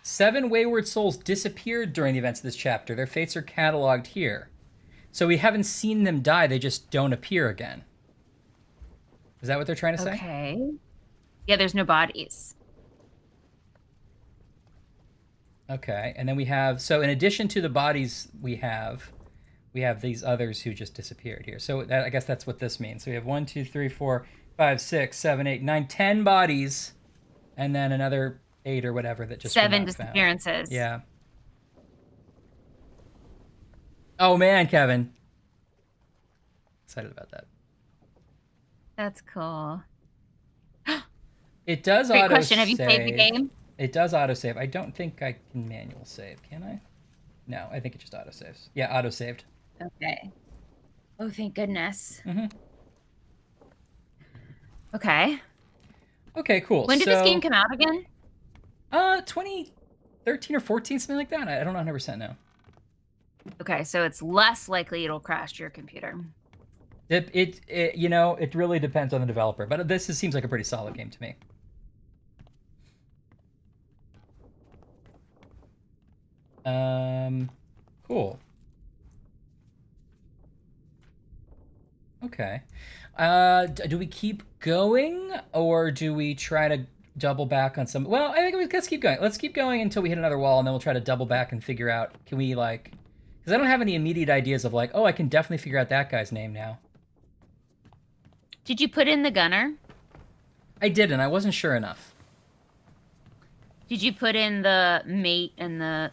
7 wayward souls disappeared during the events of this chapter. Their fates are cataloged here. So we haven't seen them die, they just don't appear again. Is that what they're trying to say? Okay. Yeah, there's no bodies. Okay, and then we have, so in addition to the bodies we have these others who just disappeared here. So I guess that's what this means. So we have 1, 2, 3, 4, 5, 6, 7, 8, 9, 10 bodies, and then another 8 or whatever that just 7 were not found. disappearances. Yeah. Oh man, Kevin. Excited about that. That's cool. It does Great auto question. Have you saved the game? It does autosave. I don't think I can manual save, can I? No, I think it just autosaves. Yeah, auto-saved. Okay. Oh, thank goodness. Mm-hmm. Okay. Okay, cool. When did this game come out again? 2013 or 14, something like that. I don't know 100% now. Okay, so it's less likely it'll crash your computer. It you know, it really depends on the developer, but seems like a pretty solid game to me. Cool. Okay. Do we keep going, or do we try to double back on some? Well, I think let's keep going. Let's keep going until we hit another wall, and then we'll try to double back and figure out, can we, like, because I don't have any immediate ideas of, like, oh, I can definitely figure out that guy's name now. Did you put in the gunner? I didn't. I wasn't sure enough. Did you put in the mate and the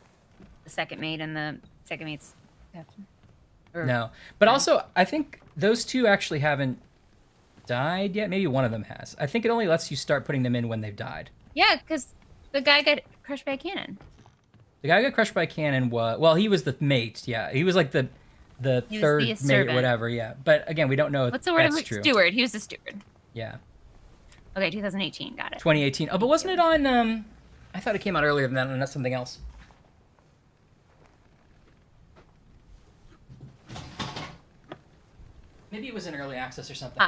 second mate and the second mate's captain? No. But also, I think those two actually haven't died yet. Maybe one of them has. I think it only lets you start putting them in when they've died. Yeah, because the guy got crushed by a cannon. The guy who got crushed by a cannon was... Well, he was the mate, yeah. He was like the third mate or whatever, yeah. But again, we don't know if What's the word? that's true. Steward. He was the steward. Yeah. Okay, 2018. Got it. 2018. Oh, but wasn't it on... I thought it came out earlier than that, and that's something else. Maybe it was in early access or something.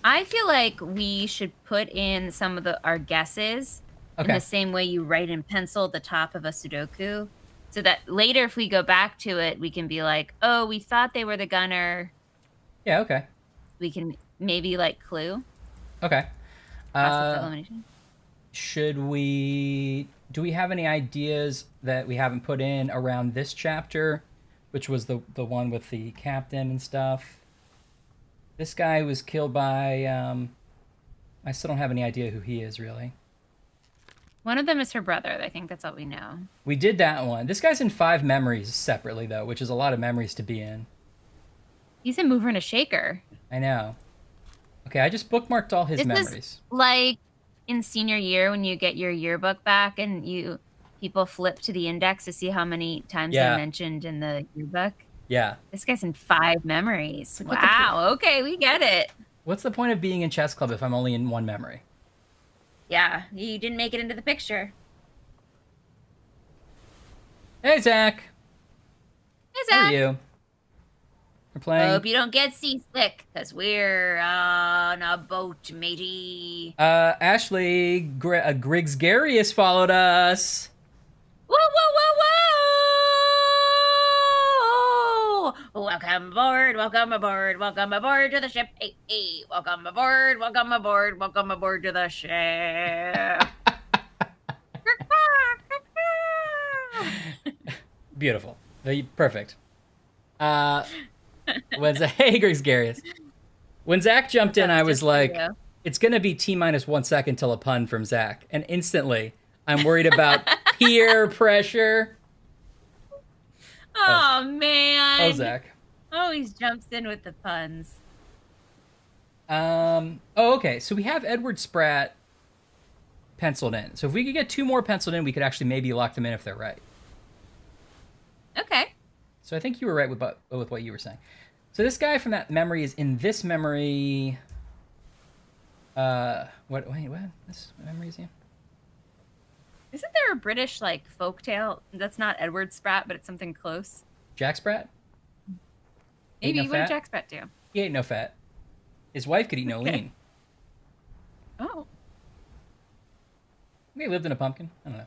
I feel like we should put in some of our guesses in the same way you write in pencil the top of a Sudoku, so that later if we go back to it, we can be like, oh, we thought they were the gunner. Yeah, okay. We can maybe, like, clue. Okay. Process elimination. Do we have any ideas that we haven't put in around this chapter, which was the one with the captain and stuff? This guy was killed by, I still don't have any idea who he is, really. One of them is her brother. I think that's all we know. We did that one. This guy's in 5 memories separately, though, which is a lot of memories to be in. He's a mover and a shaker. I know. Okay, I just bookmarked all his memories. Is like in senior year when you get your yearbook back and people flip to the index to see how many times they mentioned in the yearbook. Yeah. This guy's in 5 memories. Wow. Okay, we get it. What's the point of being in chess club if I'm only in 1 memory? Yeah, you didn't make it into the picture. Hey, Zach. Hey, Zach. How are you? We're playing. Hope you don't get seasick, because we're on a boat, matey. Ashley Griggs Garius followed us. Whoa, whoa, whoa, whoa! Welcome aboard, welcome aboard, welcome aboard to the ship. Hey, hey, welcome aboard, welcome aboard, welcome aboard to the ship. Beautiful. Perfect. Hey, Griggs Garius. When Zach jumped in, I was like, it's going to be T-minus 1 second till a pun from Zach. And instantly, I'm worried about peer pressure. Oh, man. Oh, Zach. Always jumps in with the puns. Okay. So we have Edward Spratt penciled in. So if we could get 2 more penciled in, we could actually maybe lock them in if they're right. Okay. So I think you were right with what you were saying. So this guy from that memory is in this memory. What? This memory is he? Isn't there a British, like, folktale that's not Edward Spratt, but it's something close? Jack Spratt? Maybe. No What did fat? Jack Spratt do? He ate no fat. His wife could eat no lean. Oh. Maybe lived in a pumpkin. I don't know.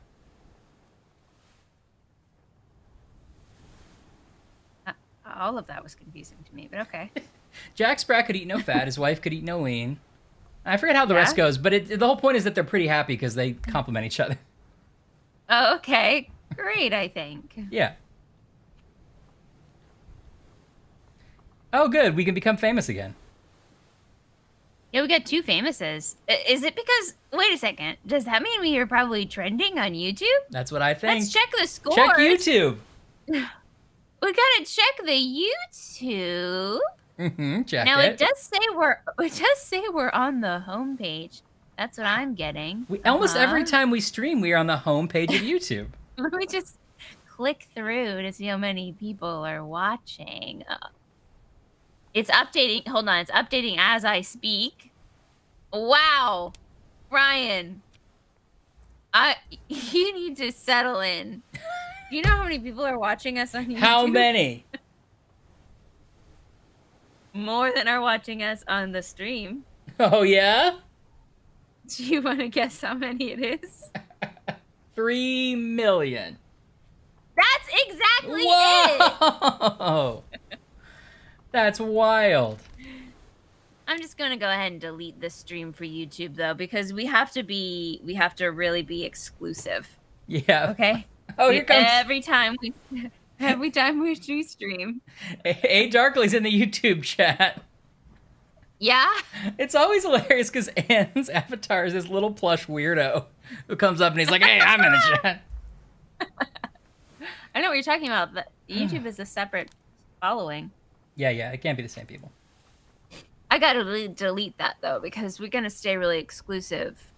All of that was confusing to me, but okay. Jack Sprat could eat no fat. His wife could eat no lean. I forget how the rest goes, but the whole point is that they're pretty happy because they complement each other. Oh, okay. Great, I think. Yeah. Oh, good. We can become famous again. Yeah, we got 2 famouses. Is it because... Wait a second. Does that mean we are probably trending on YouTube? That's what I think. Let's check the scores. Check YouTube. We gotta check the YouTube. Check Now it. it does say we're on the homepage. That's what I'm getting. Almost every time we stream, we are on the homepage of YouTube. Let me just click through to see how many people are watching. It's updating. Hold on, it's updating as I speak. Wow, Ryan, you need to settle in. Do you know how many people are watching us on YouTube? How many? More than are watching us on the stream. Oh, yeah? Do you want to guess how many it is? 3 million. That's exactly it. Whoa! That's wild. I'm just gonna go ahead and delete this stream for YouTube though, because we have to really be exclusive. Yeah. Okay. Oh, here comes every time we do stream. A Darkly's in the YouTube chat. Yeah. It's always hilarious because Anne's avatar is this little plush weirdo who comes up and he's like, "Hey, I'm in the chat." I know what you're talking about. YouTube is a separate following. Yeah, it can't be the same people. I gotta delete that though because we're gonna stay really exclusive.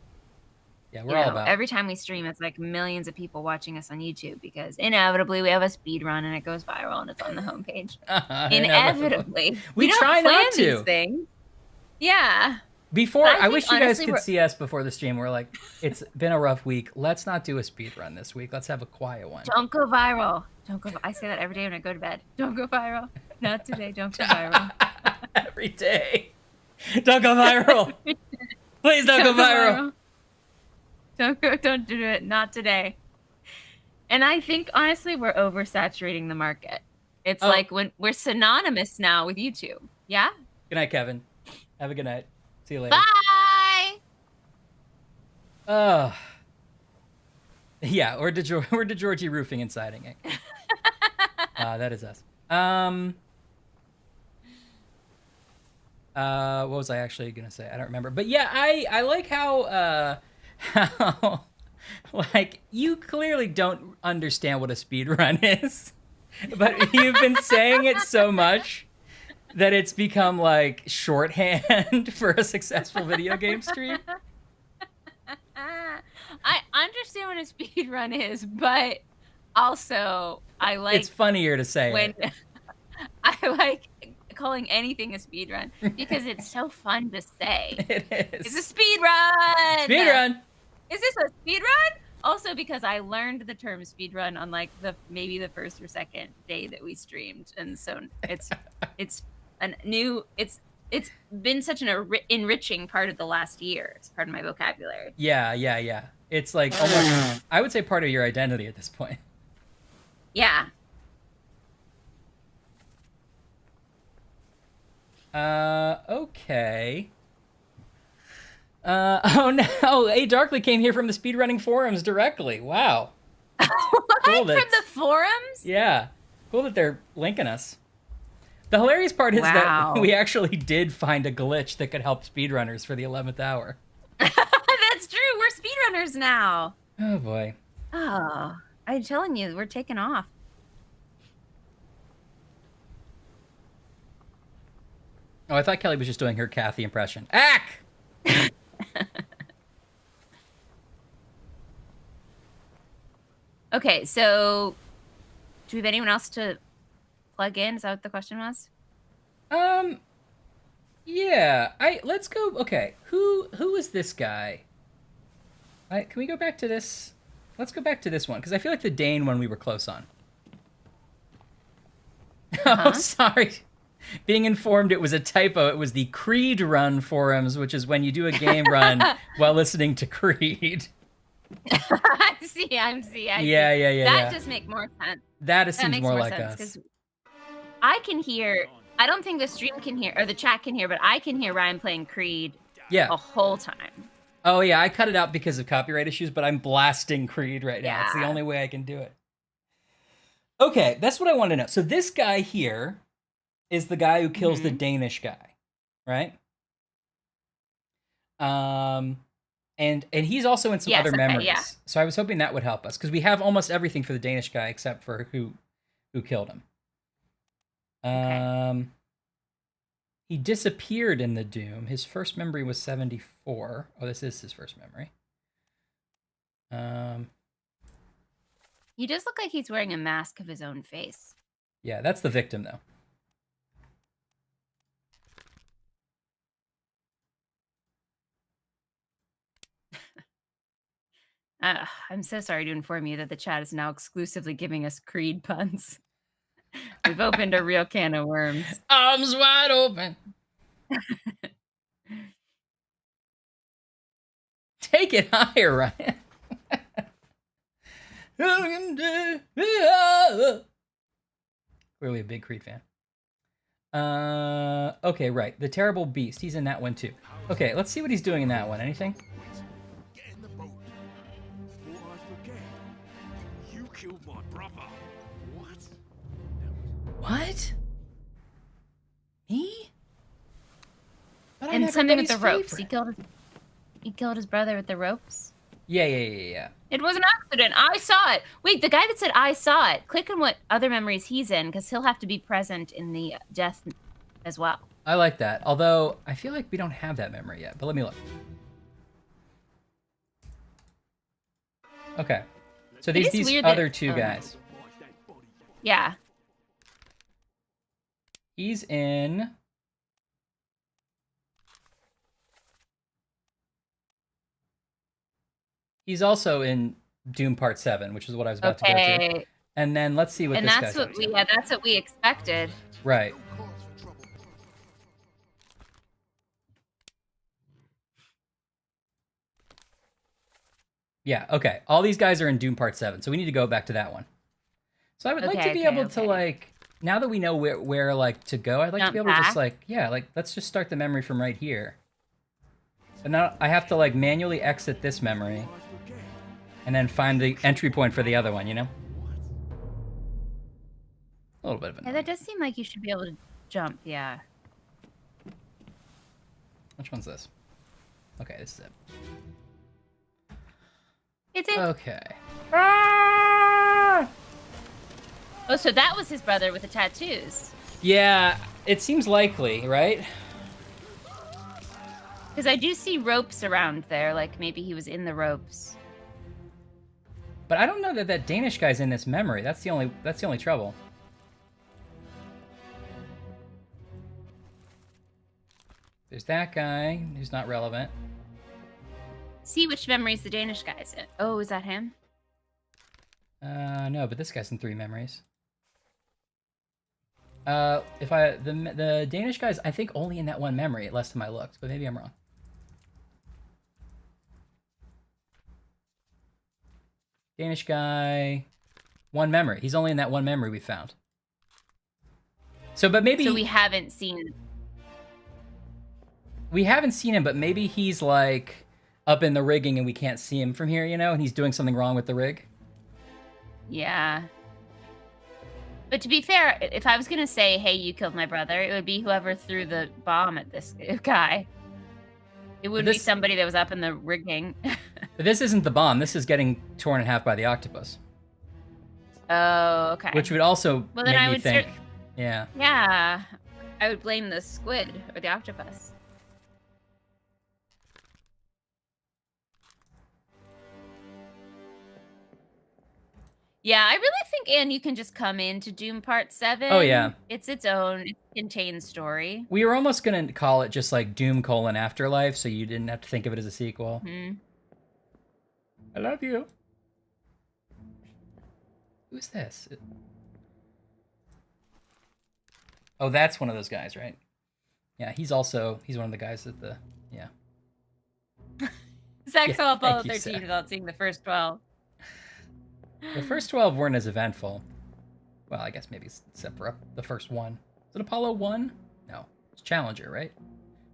Yeah, we're all about every time we stream, it's like millions of people watching us on YouTube because inevitably we have a speed run and it goes viral and it's on the homepage. Inevitably, we try not to. These things. Yeah. Before, I wish you guys could see us before the stream. We're like, it's been a rough week. Let's not do a speed run this week. Let's have a quiet one. Don't go viral. Don't go. I say that every day when I go to bed. Don't go viral. Not today. Don't go viral. Every day. Don't go viral. Please don't go viral. Don't do it. Not today. And I think honestly, we're oversaturating the market. It's like when we're synonymous now with YouTube. Yeah. Good night, Kevin. Have a good night. See you later. Bye. Yeah, or DeGeorgie Roofing and Siding it. That is us. What was I actually gonna say? I don't remember. But yeah, I like how like you clearly don't understand what a speed run is, but you've been saying it so much that it's become like shorthand for a successful video game stream. I understand what a speed run is, but also I like it's funnier to say when I like calling anything a speed run because it's so fun to say. It is. It's a speed run. Speed run. Is this a speed run? Also because I learned the term speed run on like maybe the first or second day that we streamed, and so it's been such an enriching part of the last year. It's part of my vocabulary. Yeah. It's like almost, I would say, part of your identity at this point. Yeah. Okay. Oh no, A Darkly came here from the speedrunning forums directly. Wow. Cool from the forums? Yeah. Cool that they're linking us. The hilarious part is that we actually did find a glitch that could help speedrunners for the 11th hour. That's true. We're speedrunners now. Oh boy. Oh, I'm telling you, we're taking off. Oh, I thought Kelly was just doing her Kathy impression. Ack! Okay, so do we have anyone else to plug in? Is that what the question was? Yeah. Let's go. Okay, who is this guy? Can we go back to this? Let's go back to this one because I feel like the Dane one we were close on. Oh, sorry. Being informed it was a typo. It was the Creed Run forums, which is when you do a game run while listening to Creed. I see. Yeah, See. yeah. That does make more sense. That seems makes more more like sense us. because I can hear. I don't think the stream can hear or the chat can hear, but I can hear Ryan playing Creed Yeah. the whole time. Oh yeah, I cut it out because of copyright issues, but I'm blasting Creed right now. It's the Yeah. only way I can do it. Okay, that's what I want to know. So this guy here is the guy who kills the Danish guy, right? And he's also in some other memories. Yeah. So I was hoping that would help us because we have almost everything for the Danish guy except for who killed him. Okay. He disappeared in the Doom. His first memory was 74. Oh, this is his first memory. He does look like he's wearing a mask of his own face. Yeah, that's the victim though. I'm so sorry to inform you that the chat is now exclusively giving us Creed puns. We've opened a real can of worms. Arms wide open. Take it higher, Ryan. Clearly a big Creed fan. Okay, right. The Terrible Beast. He's in that one too. Okay, let's see what he's doing in that one. Anything? Get in the boat. Before I forget, you killed my brother. What? What? Me? But I And never something been with the his ropes. favorite. He killed his brother with the ropes. Yeah. It was an accident. I saw it. Wait, the guy that said I saw it. Click on what other memories he's in, because he'll have to be present in the death as well. I like that. Although I feel like we don't have that memory yet. But let me look. Okay. So these other two guys. Yeah. He's in. He's also in Doom Part 7, which is what I was about to go to. And then let's see what this guy's up to. That's what we expected. Right. Yeah, okay. All these guys are in Doom Part 7, so we need to go back to that one. So I would like to be able to, like, now that we know where like, to go, I'd like to be able to just, like, yeah, like, let's just start the memory from right here. But now I have to, like, manually exit this memory and then find the entry point for the other one, you know? A little bit of it. Yeah, that does seem like you should be able to jump, yeah. Which one's this? Okay, this is it. It's it. Okay. Oh, so that was his brother with the tattoos. Yeah, it seems likely, right? Because I do see ropes around there, like maybe he was in the ropes. But I don't know that that Danish guy's in this memory. That's the only trouble. There's that guy who's not relevant. See which memories the Danish guy's in. Oh, is that him? No, but this guy's in 3 memories. The Danish guy's, I think, only in that one memory, last time I looked, but maybe I'm wrong. Danish guy, 1 memory. He's only in that 1 memory we found. So, but maybe... So we haven't seen... We haven't seen him, but maybe he's, like, up in the rigging and we can't see him from here, you know? And he's doing something wrong with the rig. Yeah. But to be fair, if I was going to say, hey, you killed my brother, it would be whoever threw the bomb at this guy. It would be somebody that was up in the rigging. But this isn't the bomb. This is getting torn in half by the octopus. Oh, okay. Which would also make me think. Yeah. Yeah. I would blame the squid or the octopus. Yeah, I really think, Anne, you can just come into Doom Part 7. Oh, yeah. It's its own contained story. We were almost going to call it just like Doom: Afterlife, so you didn't have to think of it as a sequel. Mm-hmm. I love you. Who's this? Oh, that's one of those guys, right? Yeah, he's one of the guys at the, yeah. Zach Yeah, saw Apollo thank you, 13 Zach. without seeing the first 12. The first 12 weren't as eventful. Well, I guess maybe except for the first one. Was it Apollo 1? No. It's Challenger, right?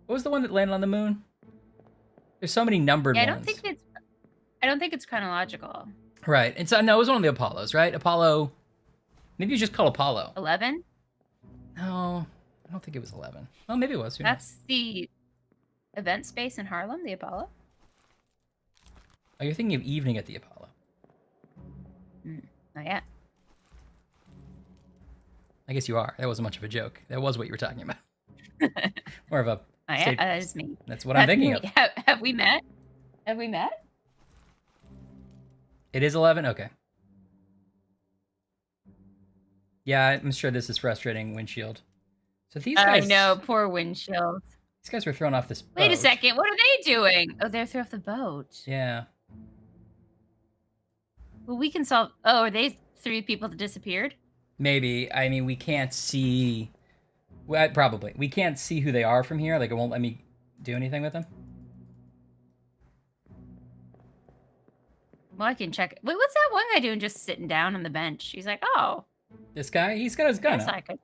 What was the one that landed on the moon? There's so many numbered Yeah, ones. I don't think it's chronological. Right. And so, no, it was one of the Apollos, right? Apollo. Maybe you just call Apollo. 11? No, I don't think it was 11. Well, maybe it was. Who knows? That's the event space in Harlem, the Apollo? Oh, you're thinking of Evening at the Apollo. Not yet. I guess you are. That wasn't much of a joke. That was what you were talking about. More of a. Not yet. That is me. That's what I'm thinking of. Have we met? Have we met? It is 11? Okay. Yeah, I'm sure this is frustrating, Windshield. So these guys. I know, poor Windshield. These guys were thrown off this boat. Wait a second. What are they doing? Oh, they're thrown off the boat. Yeah. Well, we can solve. Oh, are they 3 people that disappeared? Maybe. I mean, we can't see. Well, probably. We can't see who they are from here. Like, it won't let me do anything with them. Well, I can check. Wait, what's that one guy doing just sitting down on the bench? He's like, oh, This guy, he's got his gun yes, out. I could.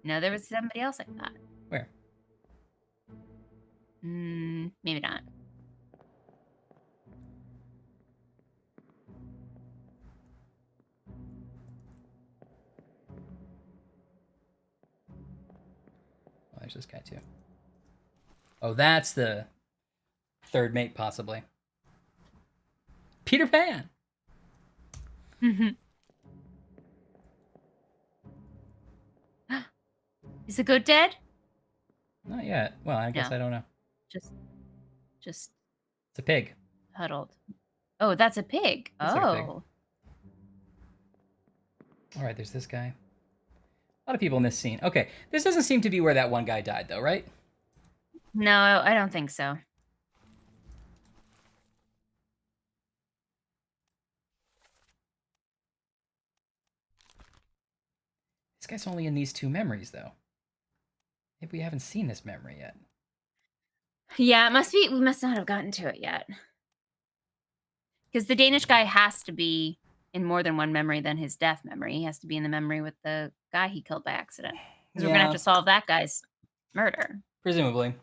No, there was somebody else like that. Where? Maybe not. Oh, there's this guy too. Oh, that's the third mate, possibly. Peter Pan. Is the goat dead? Not yet. Well, I guess No. I don't know. Just It's a pig. huddled. Oh, that's a pig. Looks like a pig. Oh. All right, there's this guy. A lot of people in this scene. Okay, this doesn't seem to be where that one guy died, though, right? No, I don't think so. This guy's only in these 2 memories, though. Maybe we haven't seen this memory yet. Yeah, it must be. We must not have gotten to it yet. Because the Danish guy has to be in more than one memory than his death memory. He has to be in the memory with the guy he killed by accident. Because we're going to have to solve that guy's murder. Presumably.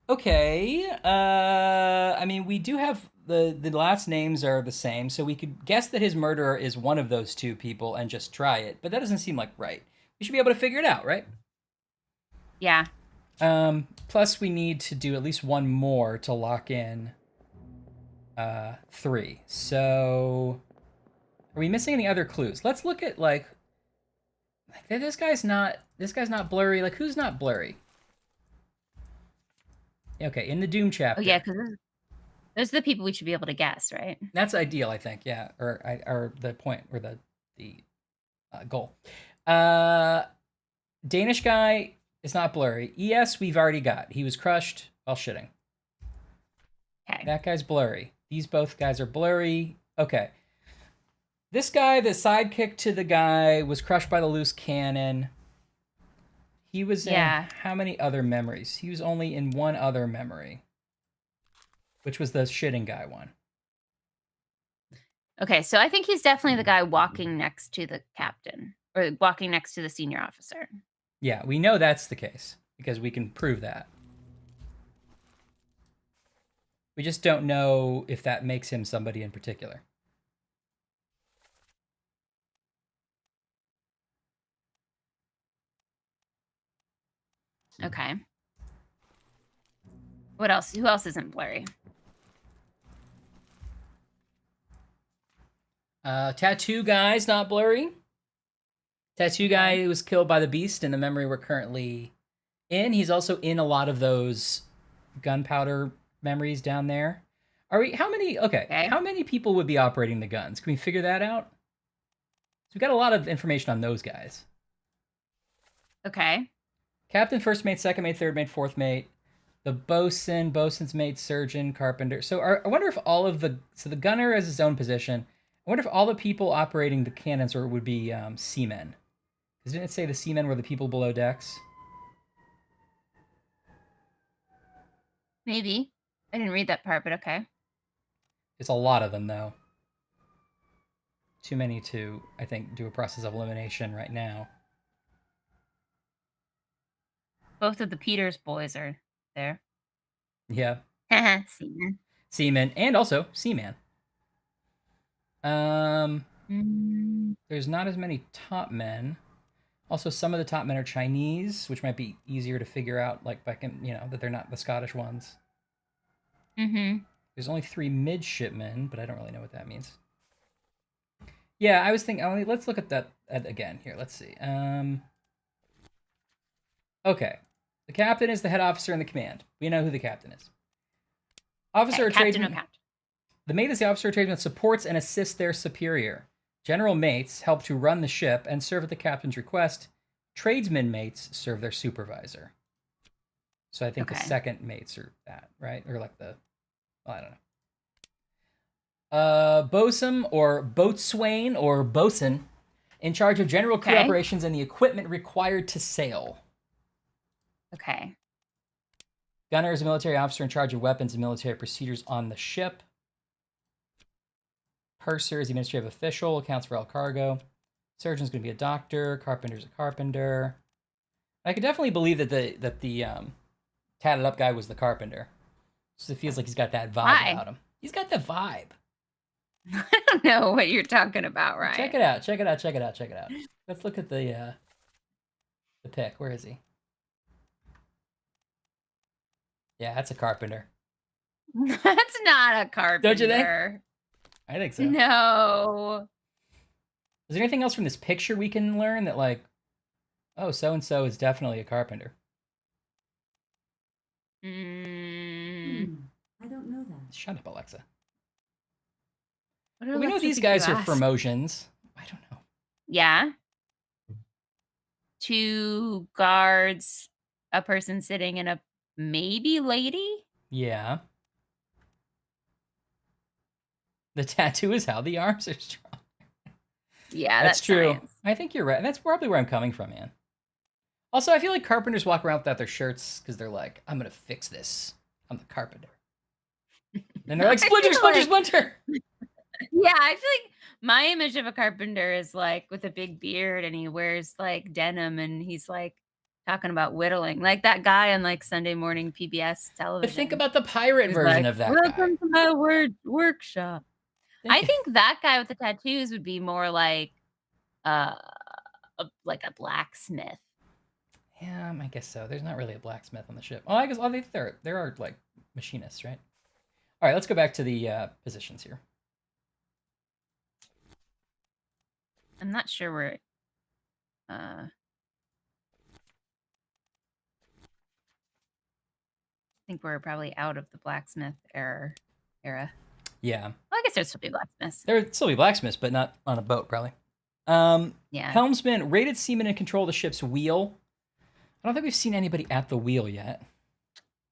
Okay. I mean, we do have the last names are the same, so we could guess that his murderer is one of those 2 people and just try it. But that doesn't seem like right. We should be able to figure it out, right? Yeah. Plus, we need to do at least one more to lock in 3. So, are we missing any other clues? Let's look at like this guy's not blurry. Like, who's not blurry? Okay, in the Doom chapter. Oh, yeah, because those are the people we should be able to guess, right? That's ideal, I think. Yeah, or the point or the goal. Danish guy is not blurry. ES we've already got. He was crushed while shitting. Okay. That guy's blurry. These both guys are blurry. Okay. This guy, the sidekick to the guy, was crushed by the loose cannon. He was in how many other memories? He was only in one other memory, which was the shitting guy one. Okay, so I think he's definitely the guy walking next to the captain or walking next to the senior officer. Yeah, we know that's the case because we can prove that. We just don't know if that makes him somebody in particular. Okay. What else? Who else isn't blurry? Tattoo guy's not blurry. Tattoo guy was killed by the beast in the memory we're currently in. He's also in a lot of those gunpowder memories down there. How many people would be operating the guns? Can we figure that out? So we got a lot of information on those guys. Okay. Captain, first mate, second mate, third mate, fourth mate, the bosun, bosun's mate, surgeon, carpenter. So I wonder if all of the gunner has his own position. I wonder if all the people operating the cannons would be seamen. Because didn't it say the seamen were the people below decks? Maybe. I didn't read that part, but okay. It's a lot of them, though. Too many to, I think, do a process of elimination right now. Both of the Peters boys are there. Yeah. Seaman. Seaman, and also Seaman. Mm. There's not as many top men. Also, some of the top men are Chinese, which might be easier to figure out, like back in, that they're not the Scottish ones. Mm-hmm. There's only 3 midshipmen, but I don't really know what that means. Yeah, I was thinking. Let's look at that again here. Let's see. Okay, the captain is the head officer in the command. We know who the captain is. Officer or tradesman. The mate is the officer or tradesman that supports and assists their superior. General mates help to run the ship and serve at the captain's request. Tradesman mates serve their supervisor. So I think the second mates are that, right? Or like I don't know. Bosun or boatswain or bosun, in charge of general crew operations and the equipment required to sail. Okay. Gunner is a military officer in charge of weapons and military procedures on the ship. Purser is the administrative official, accounts for all cargo. Surgeon's going to be a doctor. Carpenter's a carpenter. I could definitely believe that the tatted up guy was the carpenter. Just it feels like he's got that vibe about him. He's got the vibe. I don't know what you're talking about, right? Check it out. Let's look at the pic. Where is he? Yeah, that's a carpenter. That's not a carpenter. Don't you think? I think so. No. Is there anything else from this picture we can learn that, like, oh, so-and-so is definitely a carpenter? I don't know that. Shut up, Alexa. Well, we know these guys are Formosians. I don't know. Yeah. 2 guards, a person sitting in a maybe lady? Yeah. The tattoo is how the arms are strong. Yeah, that's true. Science. I think you're right. That's probably where I'm coming from, man. Also, I feel like carpenters walk around without their shirts because they're like, I'm going to fix this. I'm the carpenter. And they're like, splinter. Yeah, I feel like my image of a carpenter is like with a big beard and he wears like denim and he's like talking about whittling. Like that guy on like Sunday morning PBS television. But think about the pirate version of that guy. Welcome to my workshop. I think that guy with the tattoos would be more like a blacksmith. Yeah, I guess so. There's not really a blacksmith on the ship. Oh, I guess there are like machinists, right? All right, let's go back to the positions here. I'm not sure where. I think we're probably out of the blacksmith era. Yeah. Well, I guess there'd still be blacksmiths. There'd still be blacksmiths, but not on a boat, probably. Yeah. Helmsman, rated seaman in control of the ship's wheel. I don't think we've seen anybody at the wheel yet.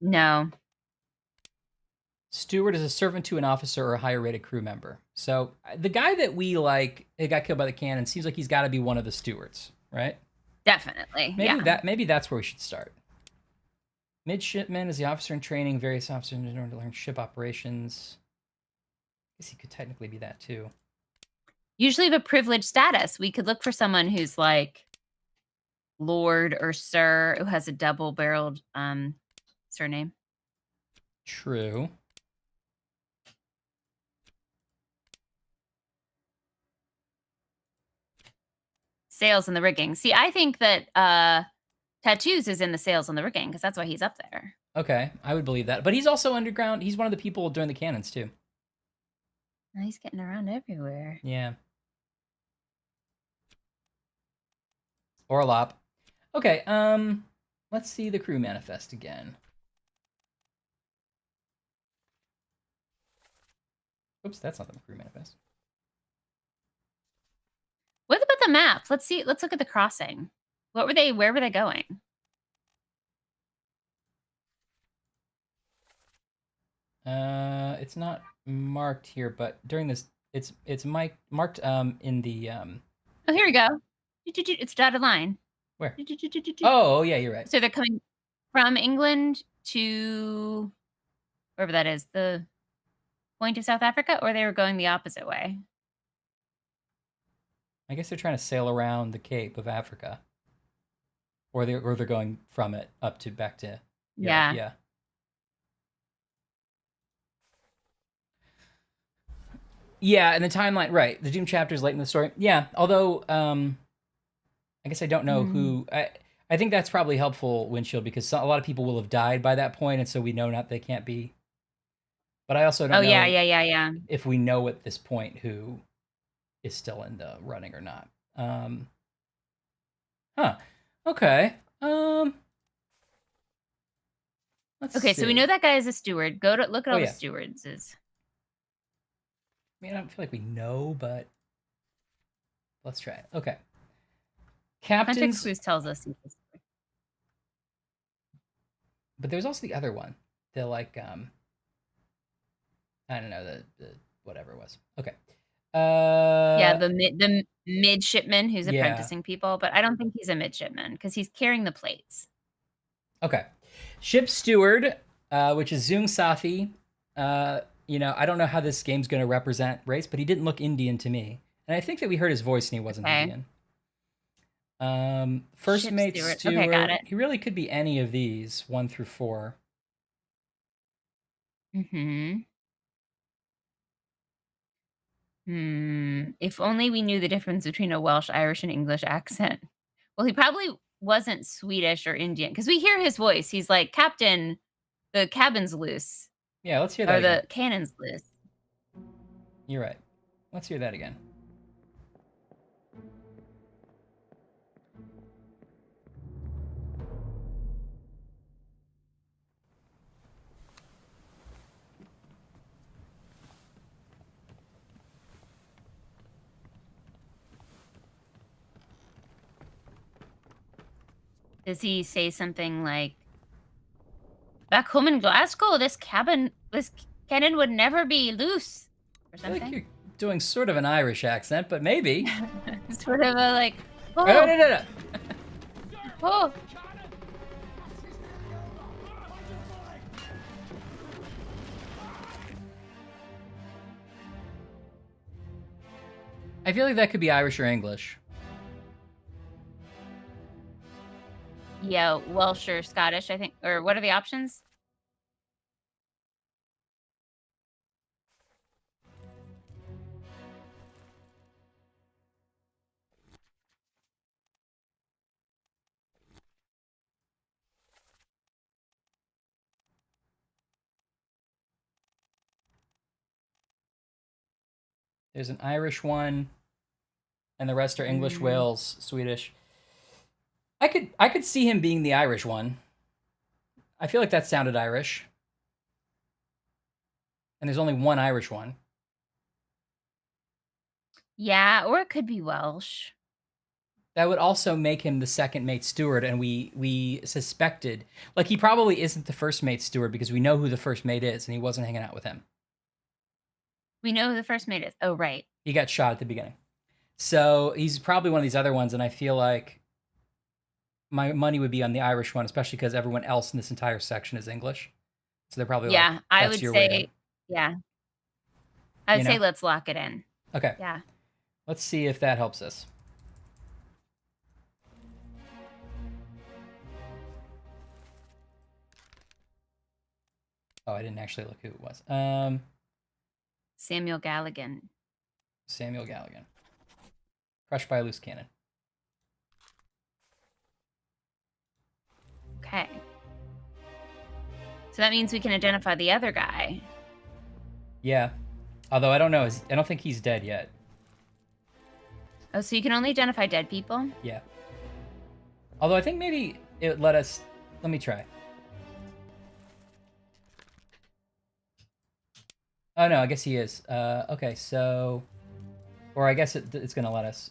No. Steward is a servant to an officer or a higher rated crew member. So the guy that we like, it got killed by the cannon, seems like he's got to be one of the stewards, right? Definitely. Maybe that's where we should start. Midshipman is the officer in training various officers in order to learn ship operations. I guess he could technically be that too. Usually of a privileged status. We could look for someone who's like Lord or Sir, who has a double-barreled surname. True. Sails and the rigging. See, I think that tattoos is in the sails and the rigging because that's why he's up there. Okay, I would believe that. But he's also underground. He's one of the people doing the cannons too. Oh, he's getting around everywhere. Yeah. Orlop. Okay, let's see the crew manifest again. Oops, that's not the crew manifest. What about the map? Let's see. Let's look at the crossing. Where were they going? It's not marked here, but during this, it's marked in the Oh, here we go. It's dotted line. Where? Oh, yeah, you're right. So they're coming from England to wherever that is, the point of South Africa, or they were going the opposite way? I guess they're trying to sail around the Cape of Africa, or they're going from it up to back to Europe. Yeah. Yeah. Yeah, and the timeline, right? The Doom chapter is late in the story. Yeah, although I guess I don't know who. I think that's probably helpful, Windshield, because a lot of people will have died by that point, and so we know not they can't be. But I also don't Oh know yeah. if we know at this point who is still in the running or not. Huh. Okay. Let's Okay, so we know see. that guy is a steward. Go to look at Oh, all the yeah. stewards. I mean, I don't feel like we know, but let's try it. Okay. Context Captains, clues tells us. but there's also the other one. The like, I don't know, the whatever it was. Okay. Yeah, the midshipman who's yeah. apprenticing people, but I don't think he's a midshipman because he's carrying the plates. Okay. Ship steward, which is Zung Safi. You know, I don't know how this game's going to represent race, but he didn't look Indian to me. And I think that we heard his voice and he wasn't Okay. Indian. First Ship mate steward. steward. Okay, got it. He really could be any of these, 1 through 4. If only we knew the difference between a Welsh, Irish, and English accent. Well, he probably wasn't Swedish or Indian because we hear his voice. He's like, Captain, the cabin's loose, Yeah, let's hear that or again. the cannon's loose. You're right. Let's hear that again. Does he say something like, back home in Glasgow, this cannon would never be loose, or I feel like something? you're doing sort of an Irish accent, but maybe. Sort of a like, oh, No. oh. I feel like that could be Irish or English. Yeah, Welsh or Scottish, I think. Or what are the options? There's an Irish one, and the rest are English, Wales, Swedish. I could see him being the Irish one. I feel like that sounded Irish. And there's only one Irish one. Yeah, or it could be Welsh. That would also make him the second mate steward, and we suspected, like, he probably isn't the first mate steward because we know who the first mate is, and he wasn't hanging out with him. We know who the first mate is. Oh, right. He got shot at the beginning. So he's probably one of these other ones, and I feel like my money would be on the Irish one, especially because everyone else in this entire section is English. So they're probably Yeah, like, I that's would your way say, in. yeah. I would You say know? let's lock it in. Okay. Yeah. Let's see if that helps us. Oh, I didn't actually look who it was. Samuel Galligan. Samuel Galligan. Crushed by a loose cannon. Okay. So that means we can identify the other guy. Yeah. Although I don't know. I don't think he's dead yet. Oh, so you can only identify dead people? Yeah. Although I think maybe it would let us... Let me try. Oh, no, I guess he is. Okay, so... Or I guess it's going to let us.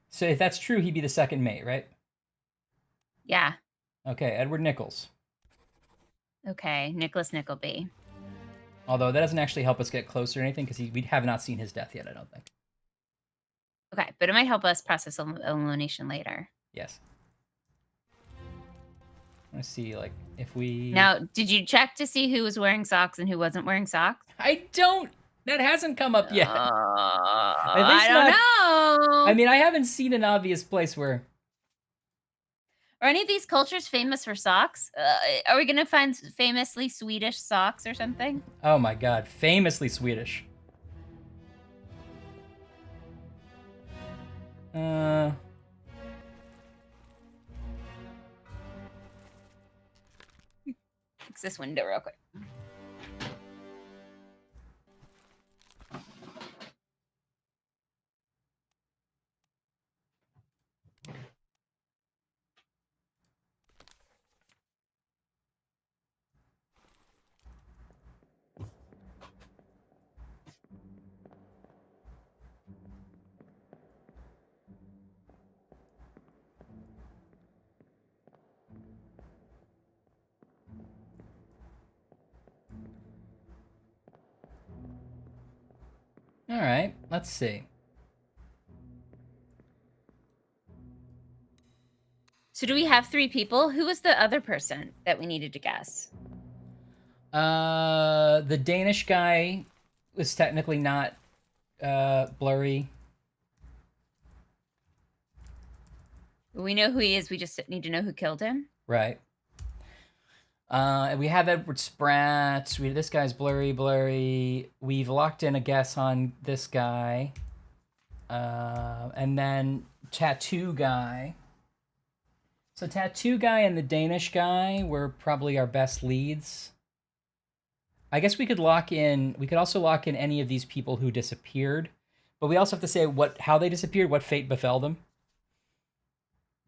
So if that's true, he'd be the second mate, right? Yeah. Okay, Edward Nichols. Okay, Nicholas Nickleby. Although that doesn't actually help us get closer or anything, because we have not seen his death yet, I don't think. Okay, but it might help us process elimination later. Yes. Let's see, like, if we... Now, did you check to see who was wearing socks and who wasn't wearing socks? I don't... That hasn't come up yet. At I least don't not... know. I mean, I haven't seen an obvious place where... Are any of these cultures famous for socks? Are we going to find famously Swedish socks or something? Oh my god, famously Swedish. Fix this window real quick. All right, let's see. So do we have 3 people? Who was the other person that we needed to guess? The Danish guy was technically not blurry. We know who he is. We just need to know who killed him. Right. And we have Edward Spratt. This guy's blurry. We've locked in a guess on this guy. And then Tattoo Guy. So Tattoo Guy and the Danish guy were probably our best leads. I guess we could also lock in any of these people who disappeared. But we also have to say how they disappeared, what fate befell them.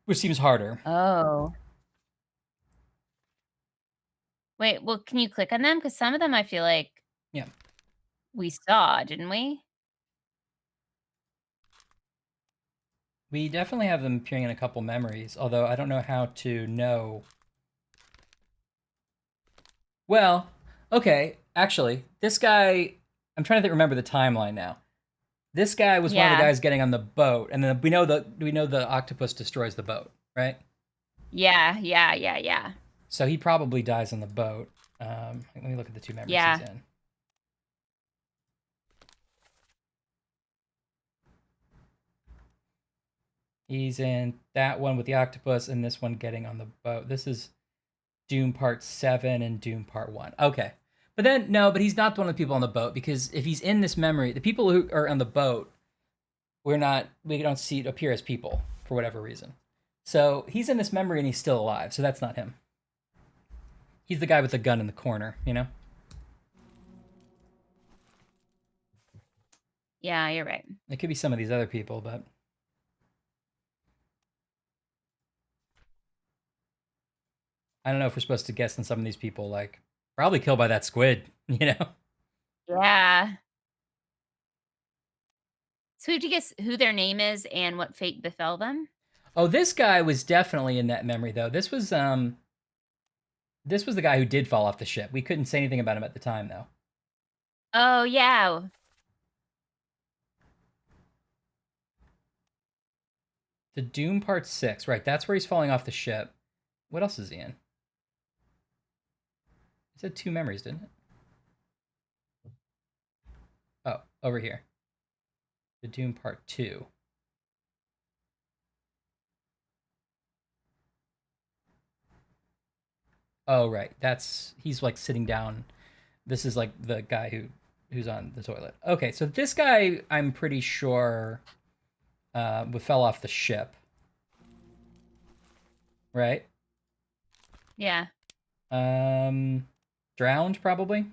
Which seems harder. Oh. Wait, well, can you click on them? Because some of them I feel like we saw, didn't we? We definitely have them appearing in a couple memories, although I don't know how to know. Well, okay, actually, this guy, I'm trying to remember the timeline now. This guy was one of the guys getting on the boat, and then we know the octopus destroys the boat, right? Yeah. So he probably dies on the boat. Let me look at the 2 memories he's in. He's in that one with the octopus and this one getting on the boat. This is Doom Part 7 and Doom Part 1. Okay. But then, no, but he's not one of the people on the boat, because if he's in this memory, the people who are on the boat, we don't see it appear as people for whatever reason. So he's in this memory and he's still alive, so that's not him. He's the guy with the gun in the corner, you know? Yeah, you're right. It could be some of these other people, but... I don't know if we're supposed to guess on some of these people, like, probably killed by that squid, you know? Yeah. So we have to guess who their name is and what fate befell them? Oh, this guy was definitely in that memory, though. This was the guy who did fall off the ship. We couldn't say anything about him at the time, though. Oh, yeah. The Doom Part 6. Right, that's where he's falling off the ship. What else is he in? It said 2 memories, didn't it? Oh, over here. The Doom Part 2. Oh, right. He's like sitting down. This is like the guy who's on the toilet. Okay, so this guy, I'm pretty sure, fell off the ship. Right? Yeah. Drowned, probably?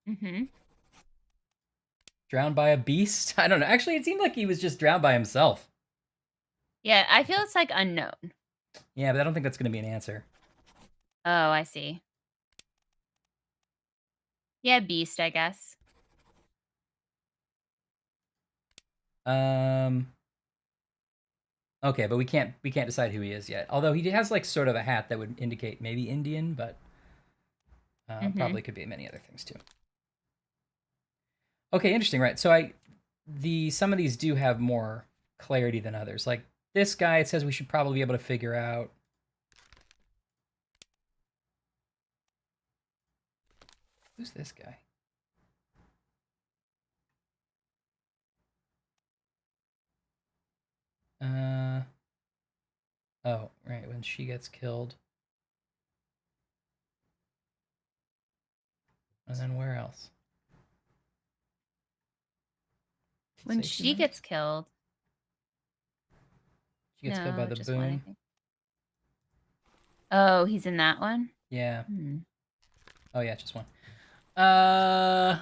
Mm-hmm. Drowned by a beast? I don't know. Actually, it seemed like he was just drowned by himself. Yeah, I feel it's like unknown. Yeah, but I don't think that's going to be an answer. Oh, I see. Yeah, beast, I guess. Okay, but we can't decide who he is yet. Although he has like sort of a hat that would indicate maybe Indian, but probably could be many other things too. Okay, interesting, right? So some of these do have more clarity than others. Like this guy, it says we should probably be able to figure out. Who's this guy? Oh, right, when she gets killed. And then where else? When Safety she room? gets killed. She gets killed by No, the just one, I boom. think. Oh, he's in that one? Yeah. Hmm. Oh yeah, just one. Huh.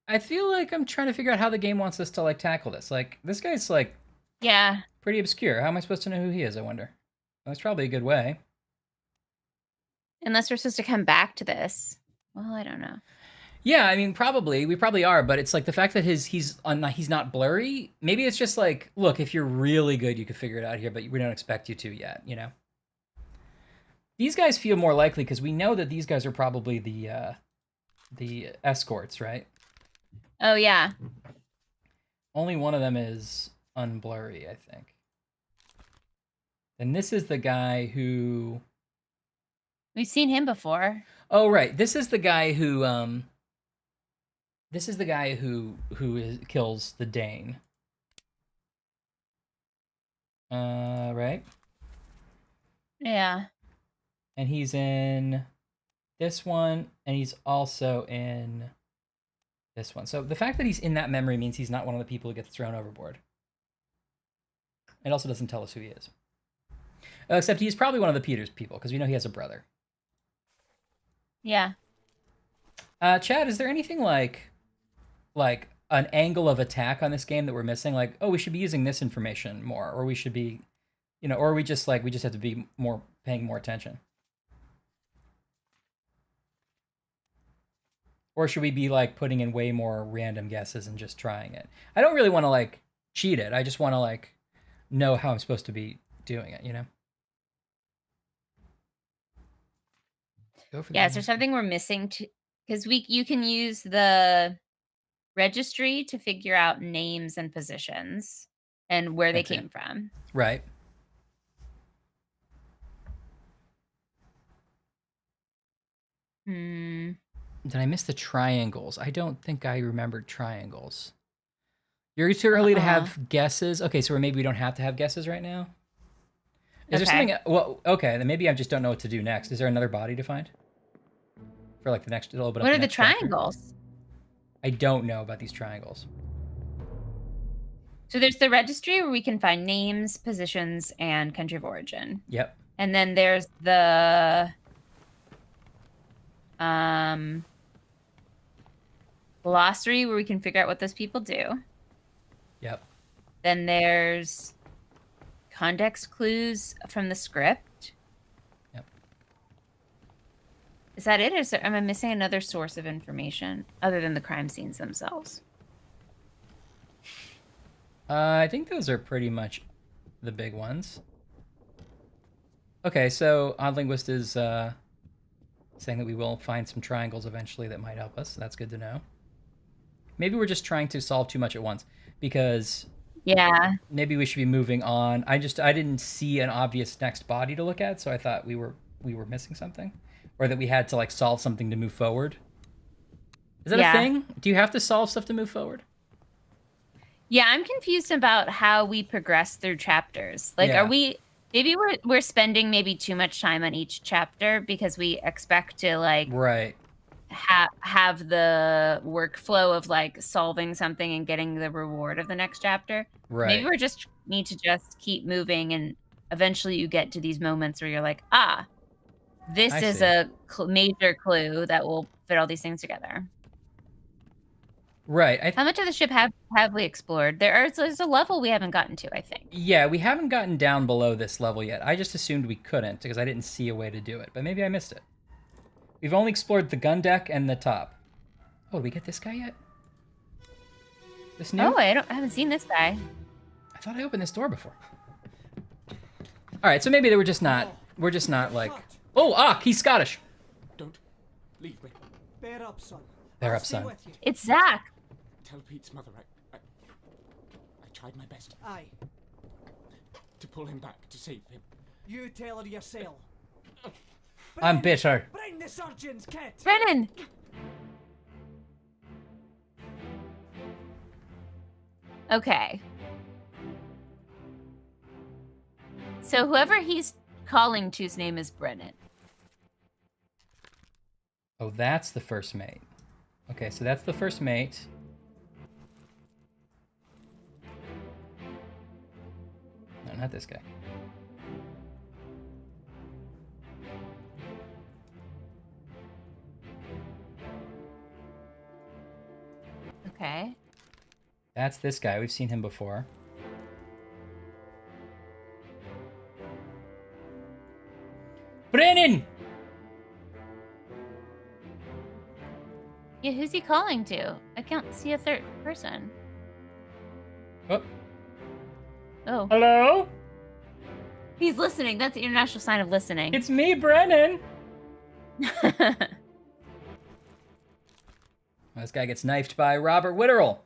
I feel like I'm trying to figure out how the game wants us to like tackle this. Like this guy's like Yeah. pretty obscure. How am I supposed to know who he is, I wonder? That's probably a good way. Unless we're supposed to come back to this. Well, I don't know. Yeah, I mean, probably we probably are, but it's like the fact that he's not blurry. Maybe it's just like, look, if you're really good, you could figure it out here, but we don't expect you to yet. You know, these guys feel more likely because we know that these guys are probably the escorts, right? Oh, yeah. Only one of them is unblurry, I think. And this is the guy who. We've seen him before. Oh right, this is the guy who This is the guy who kills the Dane. Right? Yeah. And he's in this one, and he's also in this one. So the fact that he's in that memory means he's not one of the people who gets thrown overboard. It also doesn't tell us who he is. Except he's probably one of the Peters people, because we know he has a brother. Yeah. Chad, is there anything like an angle of attack on this game that we're missing? Like, oh, we should be using this information more, or we should be, or we just have to be more paying more attention. Or should we be like putting in way more random guesses and just trying it? I don't really want to like cheat it. I just want to like know how I'm supposed to be doing it, Go for Yeah, is there something we're missing? Because you can use the registry to figure out names and positions and where they came from. Right. Hmm. Did I miss the triangles? I don't think I remembered triangles. You're too early to have guesses. Okay, so maybe we don't have to have guesses right now. Is there something? Well, okay, then maybe I just don't know what to do next. Is there another body to find for like the next little bit? What are the triangles? I don't know about these triangles. So there's the registry where we can find names, positions, and country of origin. Yep. And then there's the glossary where we can figure out what those people do. Yep. Then there's context clues from the script. Yep. Is that it? Or am I missing another source of information other than the crime scenes themselves? I think those are pretty much the big ones. Okay, so Odd Linguist is saying that we will find some triangles eventually that might help us. That's good to know. Maybe we're just trying to solve too much at once because maybe we should be moving on. I didn't see an obvious next body to look at, so I thought we were missing something, or that we had to like solve something to move forward. Is that a thing? Do you have to solve stuff to move forward? Yeah, I'm confused about how we progress through chapters. Like, are we? Maybe we're spending maybe too much time on each chapter because we expect to like have the workflow of like solving something and getting the reward of the next chapter. Right. Maybe we need to just keep moving, and eventually you get to these moments where you're like, this is a major clue that will fit all these things together. Right. How much of the ship have we explored? There's a level we haven't gotten to, I think. Yeah, we haven't gotten down below this level yet. I just assumed we couldn't because I didn't see a way to do it, but maybe I missed it. We've only explored the gun deck and the top. Oh, did we get this guy yet? This new? Oh, I haven't seen this guy. I thought I opened this door before. All right, so maybe we're just not like. Oh, he's Scottish. Don't leave me. Bear up, son. Bear up, son. It's Zach. Tell Pete's mother I tried my best. Aye. To pull him back, to save him. You tell her yourself. I'm bitter. Bring the surgeons, kid! Brennan! Okay. So whoever he's calling to's name is Brennan. Oh, that's the first mate. Okay, so that's the first mate. No, not this guy. Okay. That's this guy. We've seen him before. Brennan! Yeah, who's he calling to? I can't see a third person. Oh. Oh. Hello? He's listening. That's the international sign of listening. It's me, Brennan! This guy gets knifed by Robert Witterell.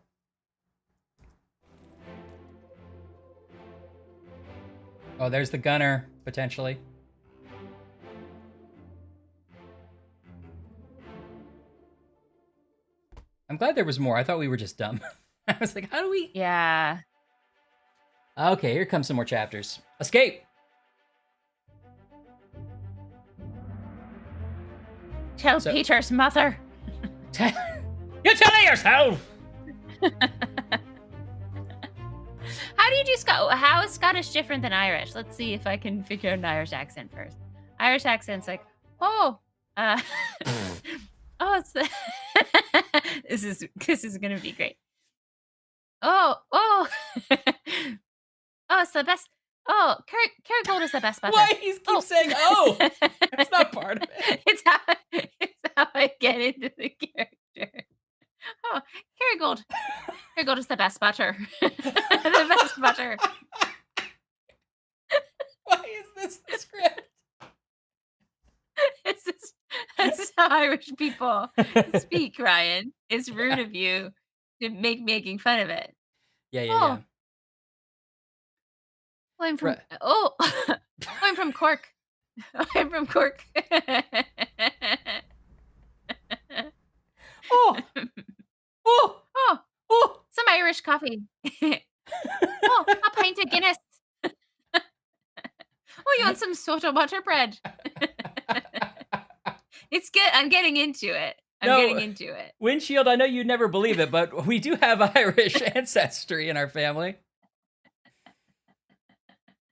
Oh, there's the gunner, potentially. I'm glad there was more. I thought we were just dumb. I was like, how do we... Yeah. Okay, here comes some more chapters. Escape! Tell Peter's mother. You tell it yourself! How do you do how is Scottish different than Irish? Let's see if I can figure out an Irish accent first. Irish accent's like, oh, oh, it's the this is gonna be great. Oh, oh, oh, it's the best. Oh, Kerrygold is the best butter. Why he keeps saying, oh? That's not part of it. It's how I get into the character. Oh, Kerrygold is the best butter. The best butter. Why is this the script? This is how Irish people speak, Ryan. It's rude of you to making fun of it. Yeah. Oh, I'm from Right. I'm from Cork. I'm from Cork. Oh, some Irish coffee. Oh, a pint of Guinness. Oh, you want some soda butter bread? It's good. I'm getting into it. Getting into it. Windshield, I know you'd never believe it, but we do have Irish ancestry in our family.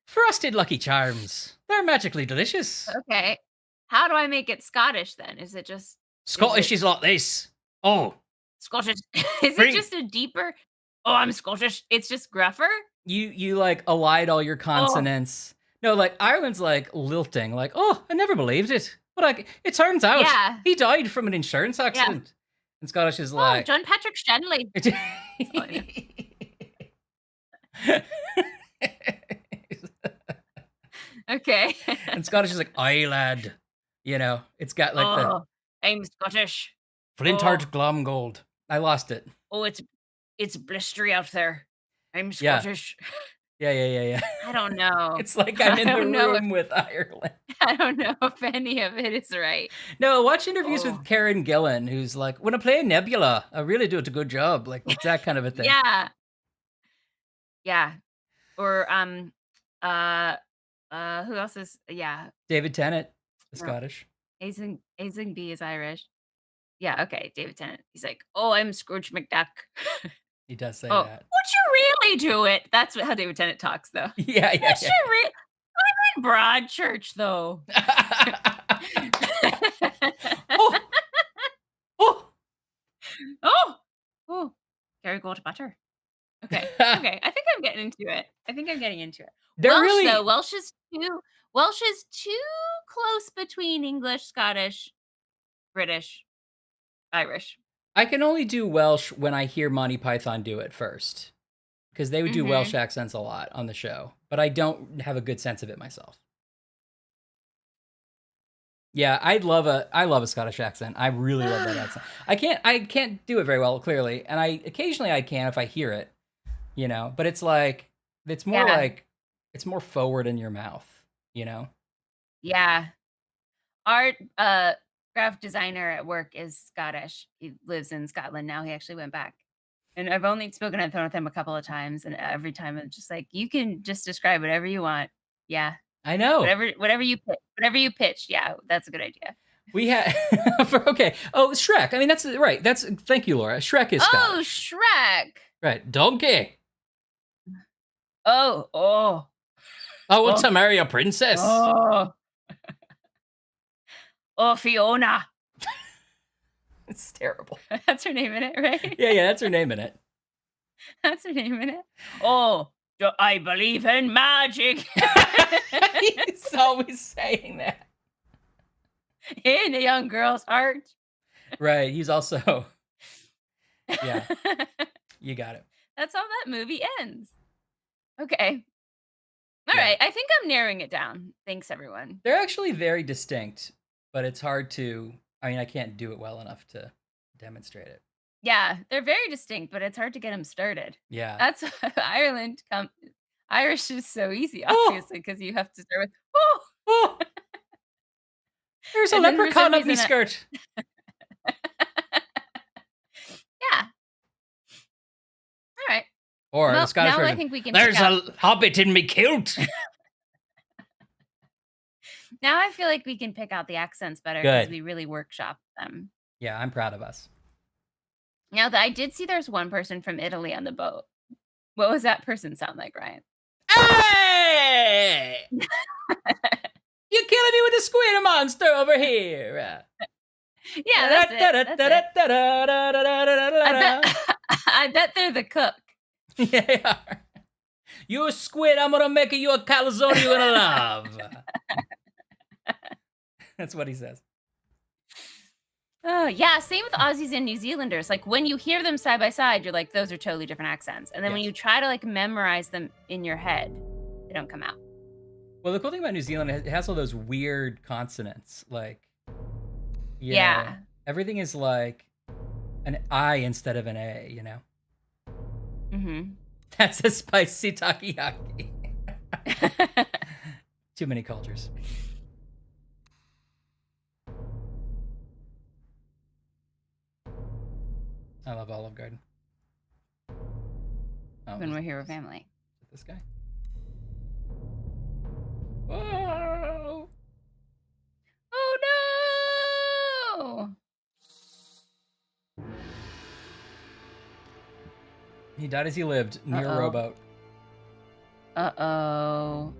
Frosted Lucky Charms. They're magically delicious. Okay. How do I make it Scottish then? Is it just Scottish is like this. Oh. Scottish? Is it just a deeper? Oh, I'm Scottish. It's just gruffer? You like allied all your consonants. No, like Ireland's like lilting, like, oh, I never believed it. But it turns out he died from an insurance accident. Yeah. And Scottish is like, John Patrick Stanley. Okay. And Scottish is like, aye, lad. You know, it's got like I'm Scottish. Flintard Glomgold. I lost it. Oh, it's blistery out there. I'm Scottish. Yeah. I don't know. It's like I'm in the room with Ireland. I don't know if any of it is right. No, watch interviews with Karen Gillan, who's like, when I play Nebula, I really do it a good job. Like, it's that kind of a thing. Yeah. Or who else is David Tennant, Scottish. Aislingby is Irish. Yeah, okay, David Tennant. He's like, oh, I'm Scrooge McDuck. He does say that. Would you really do it? That's how David Tennant talks, though. Yeah. I'm in Broadchurch, though. Oh, Kerrygold butter. Okay. I think I'm getting into it. Welsh is too close between English, Scottish, British, Irish. I can only do Welsh when I hear Monty Python do it first, because they would do Welsh accents a lot on the show, but I don't have a good sense of it myself. Yeah, I love a Scottish accent. I really love that accent. I can't do it very well, clearly, and occasionally I can if I hear it, you know. But it's like it's more forward in your mouth, you know. Yeah, graphic designer at work is Scottish. He lives in Scotland now. He actually went back. And I've only spoken on the phone with him a couple of times, and every time I'm just like, "You can just describe whatever you want." Yeah. I know. Whatever you pitch. Yeah, that's a good idea. We had okay. Oh, Shrek. I mean, that's right. That's thank you, Laura. Shrek is Oh, Scottish. Shrek. Right. Donkey. Oh. I want to marry a princess. Oh. Oh, Fiona. It's terrible. That's her name in it, right? Yeah, that's her name in it. That's her name in it. Oh, I believe in magic. He's always saying that. In a young girl's heart. Right. He's also. Yeah. You got it. That's how that movie ends. Okay. All Yeah. right. I think I'm narrowing it down. Thanks, everyone. They're actually very distinct, but it's hard to. I mean, I can't do it well enough to demonstrate it. Yeah, they're very distinct, but it's hard to get them started. Yeah. That's Ireland. Irish is so easy, Oh. obviously, because you have to start with oh. Oh. There's a And then for some leprechaun up my reason skirt. Yeah. All right. Or Well, the Scottish now version. I think we can. There's pick out- a hobbit in me kilt. Now I feel like we can pick out the accents better because Good. we really workshop them. Yeah, I'm proud of us. Now, I did see there's one person from Italy on the boat. What was that person sound like, Ryan? Hey! You're killing me with the squid monster over here. Yeah, that's it. I bet they're the cook. Yeah, they are. You a squid, I'm gonna make you a calzone you're gonna love. That's what he says. Oh, yeah, same with Aussies and New Zealanders. Like, when you hear them side by side, you're like, those are totally different accents. And then when Yes. you try to, like, memorize them in your head, they don't come out. Well, the cool thing about New Zealand, it has all those weird consonants. Like, you Yeah. know, everything is like an I instead of an A, you know? Mm-hmm. That's a spicy takoyaki. Too many cultures. I love Olive Garden. Oh, When we're here with family. is it this guy? Whoa! Oh, no! He died as he lived, near a Uh-oh. rowboat. Uh-oh.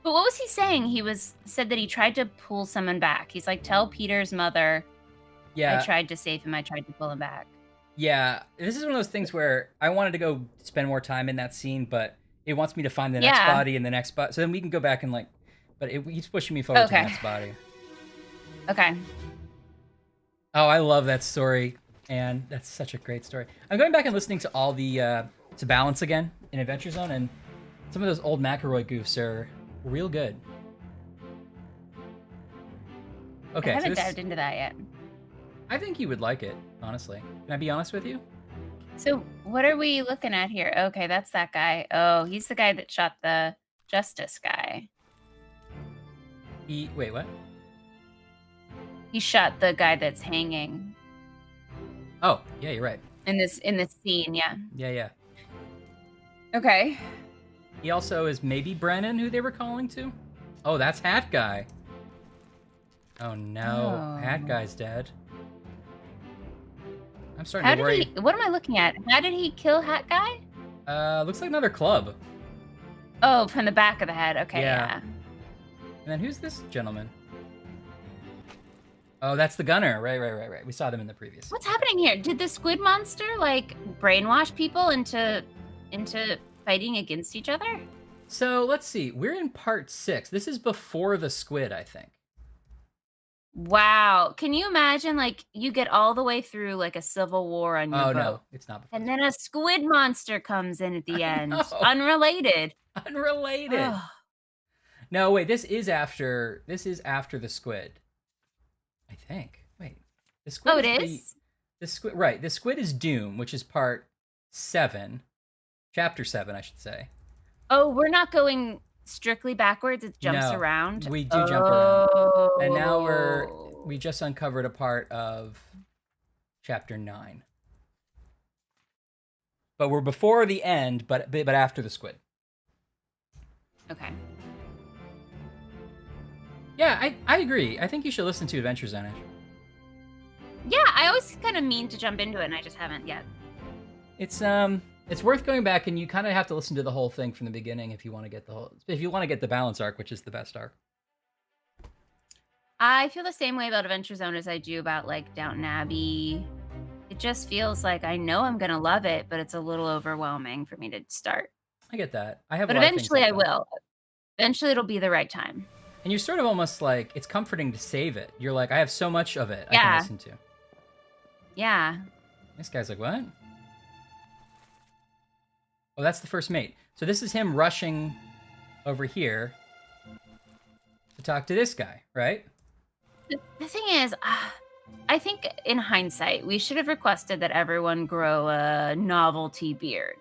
But what was he saying? He said that he tried to pull someone back. He's like, tell Peter's mother Yeah, I tried to save him. I tried to pull him back. yeah. This is one of those things where I wanted to go spend more time in that scene, but it wants me to find the next Yeah. body and the next body. So then we can go back and like, but it keeps pushing me forward to the Okay. next body. Okay. Oh, I love that story, and that's such a great story. I'm going back and listening to all the to Balance again in Adventure Zone, and some of those old McElroy goofs are real good. Okay, I so haven't this, dived into that yet. I think you would like it, honestly. Can I be honest with you? So what are we looking at here? Okay, that's that guy. Oh, he's the guy that shot the Justice guy. Wait, what? He shot the guy that's hanging Oh, yeah, you're right. in this scene. Yeah. Yeah. Okay. He also is maybe Brennan, who they were calling to. Oh, that's Hat Guy. Oh no, Hat Oh. Guy's dead. I'm starting How to worry. did he? What am I looking at? How did he kill Hat Guy? Looks like another club. Oh, from the back of the head. Okay. Yeah. Yeah. And then who's this gentleman? Oh, that's the gunner. Right. We saw them in the previous. What's happening here? Did the squid monster like brainwash people into fighting against each other? So let's see. We're in part 6. This is before the squid, I think. Wow. Can you imagine like you get all the way through like a civil war on your Oh boat? no, it's not before. And then a squid monster comes in at the end. know. Unrelated. Unrelated. Ugh. No, wait. This is after the squid. I think. Wait. The squid. Oh, it is? The squid. Right. The squid is Doom, which is part 7, chapter 7, I should say. Oh, we're not going strictly backwards? It jumps No, around? we do jump around. And now Oh. we just uncovered a part of chapter 9. But we're before the end, but after the squid. Okay. Yeah, I agree. I think you should listen to Adventure Zone. Yeah, I always kind of mean to jump into it, and I just haven't yet. It's worth going back, and you kind of have to listen to the whole thing from the beginning if you want to get the balance arc, which is the best arc. I feel the same way about Adventure Zone as I do about like Downton Abbey. It just feels like I know I'm gonna love it, but it's a little overwhelming for me to start. I get that. I have, But a lot of things eventually like I that. will. Eventually it'll be the right time. And you're sort of almost like, it's comforting to save it. You're like, I have so much of it I Yeah. can listen to. Yeah. This guy's like, what? Oh, that's the first mate. So this is him rushing over here to talk to this guy, right? The thing is, I think in hindsight, we should have requested that everyone grow a novelty beard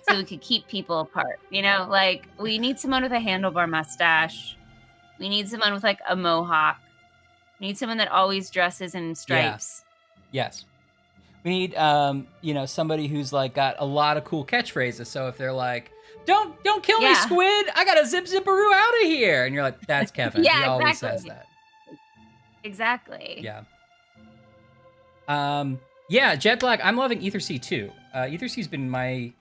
so we could keep people apart. You know, like we need someone with a handlebar mustache. We need someone with like a mohawk. We need someone that always dresses in stripes. Yes. We need, somebody who's like got a lot of cool catchphrases. So if they're like, "Don't kill me, Yeah. squid! I gotta zipperoo out of here," and you're like, "That's Kevin." Yeah, he always exactly. says that. Exactly. Yeah. Yeah, Jet Black. I'm loving Ether Sea too. Ether Sea's been my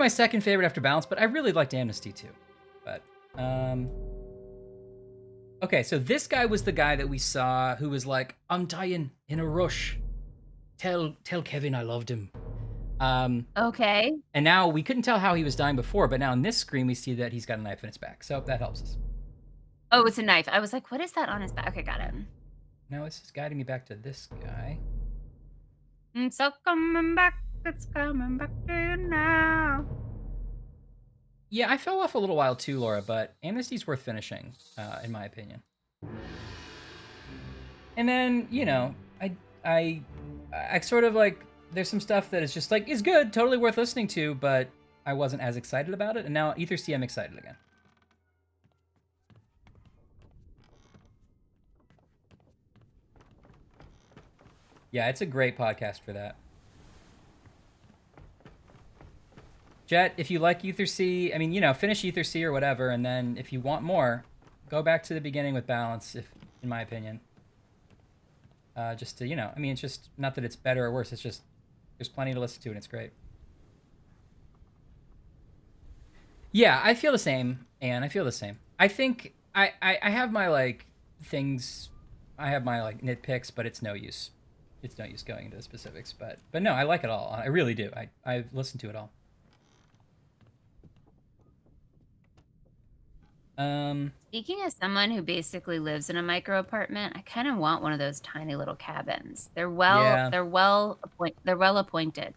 second favorite after Balance, but I really liked Amnesty too. But okay, so this guy was the guy that we saw who was like, "I'm dying in a rush. Tell Kevin I loved him." Okay. And now we couldn't tell how he was dying before, but now in this screen we see that he's got a knife in his back, so that helps us. Oh, it's a knife. I was like, what is that on his back? Okay, got it. Now this is guiding me back to this guy. It's all coming back. It's coming back to you now. Yeah, I fell off a little while too, Laura, but Amnesty's worth finishing, in my opinion. And then, I sort of like, there's some stuff that is just like, is good, totally worth listening to, but I wasn't as excited about it, and now Ether Sea I'm excited again. Yeah, it's a great podcast for that. Jet, if you like Ether Sea, finish Ether Sea or whatever, and then if you want more, go back to the beginning with Balance, in my opinion. Just to, it's just, not that it's better or worse, it's just, there's plenty to listen to and it's great. Yeah, I feel the same, Anne, I feel the same. I think, I have my, like, things, I have my, like, nitpicks, but it's no use. It's no use going into the specifics, but no, I like it all. I really do. I've listened to it all. Speaking as someone who basically lives in a micro apartment, I kind of want one of those tiny little cabins. They're well appointed,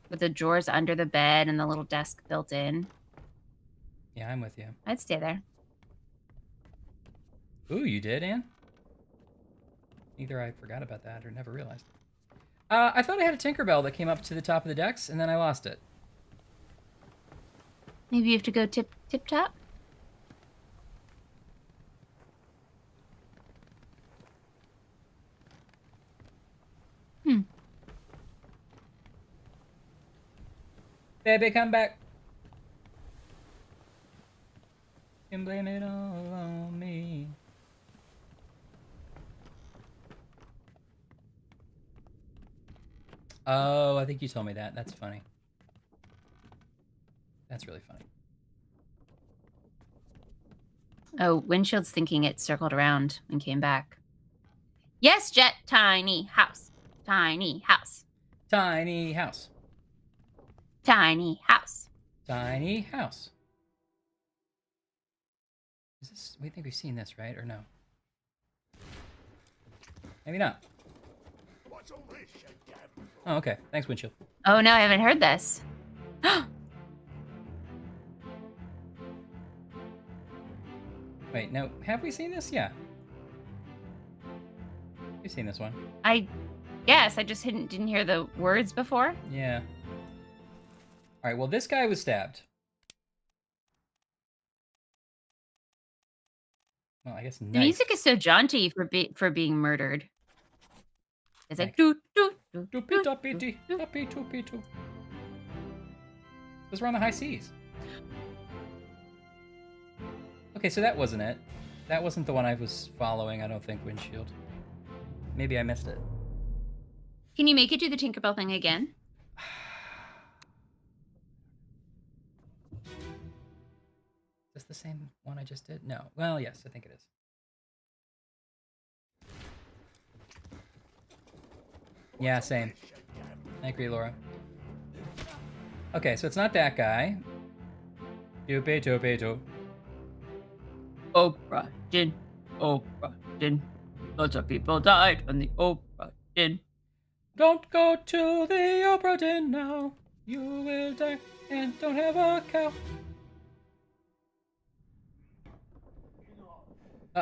with the drawers under the bed and the little desk built in. Yeah, I'm with you. I'd stay there. Ooh, you did, Anne? Either I forgot about that or never realized. I thought I had a Tinkerbell that came up to the top of the decks, and then I lost it. Maybe you have to go tip top. Baby, come back. You can blame it all on me. Oh, I think you told me that. That's funny. That's really funny. Oh, Windshield's thinking it circled around and came back. Yes, Jet. Tiny house. Tiny house. Tiny house. Tiny house. Tiny house. Is this? We think we've seen this, right? Or no? Maybe not. What's all this, Dad? Oh, okay. Thanks, Windshield. Oh, no, I haven't heard this. Wait, no. Have we seen this? Yeah. We've seen this one. Yes, I just didn't hear the words before. Yeah. All right, well, this guy was stabbed. Well, I guess The nice. music is so jaunty for being murdered. It's like Thank doo doo doo doo. Doopy-doopy-dee, doopy-doopy-doo. Those were on the high seas. Okay, so that wasn't it. That wasn't the one I was following, I don't think, Windshield. Maybe I missed it. Can you make it do the Tinkerbell thing again? Is this the same one I just did? No. Well, yes, I think it is. Yeah, same. I agree, Laura. Okay, so it's not that guy. Doopy doopy doo. Obra Dinn. Obra Dinn. Lots of people died on the Obra Dinn. Don't go to the Obra Dinn now. You will die and don't have a cow.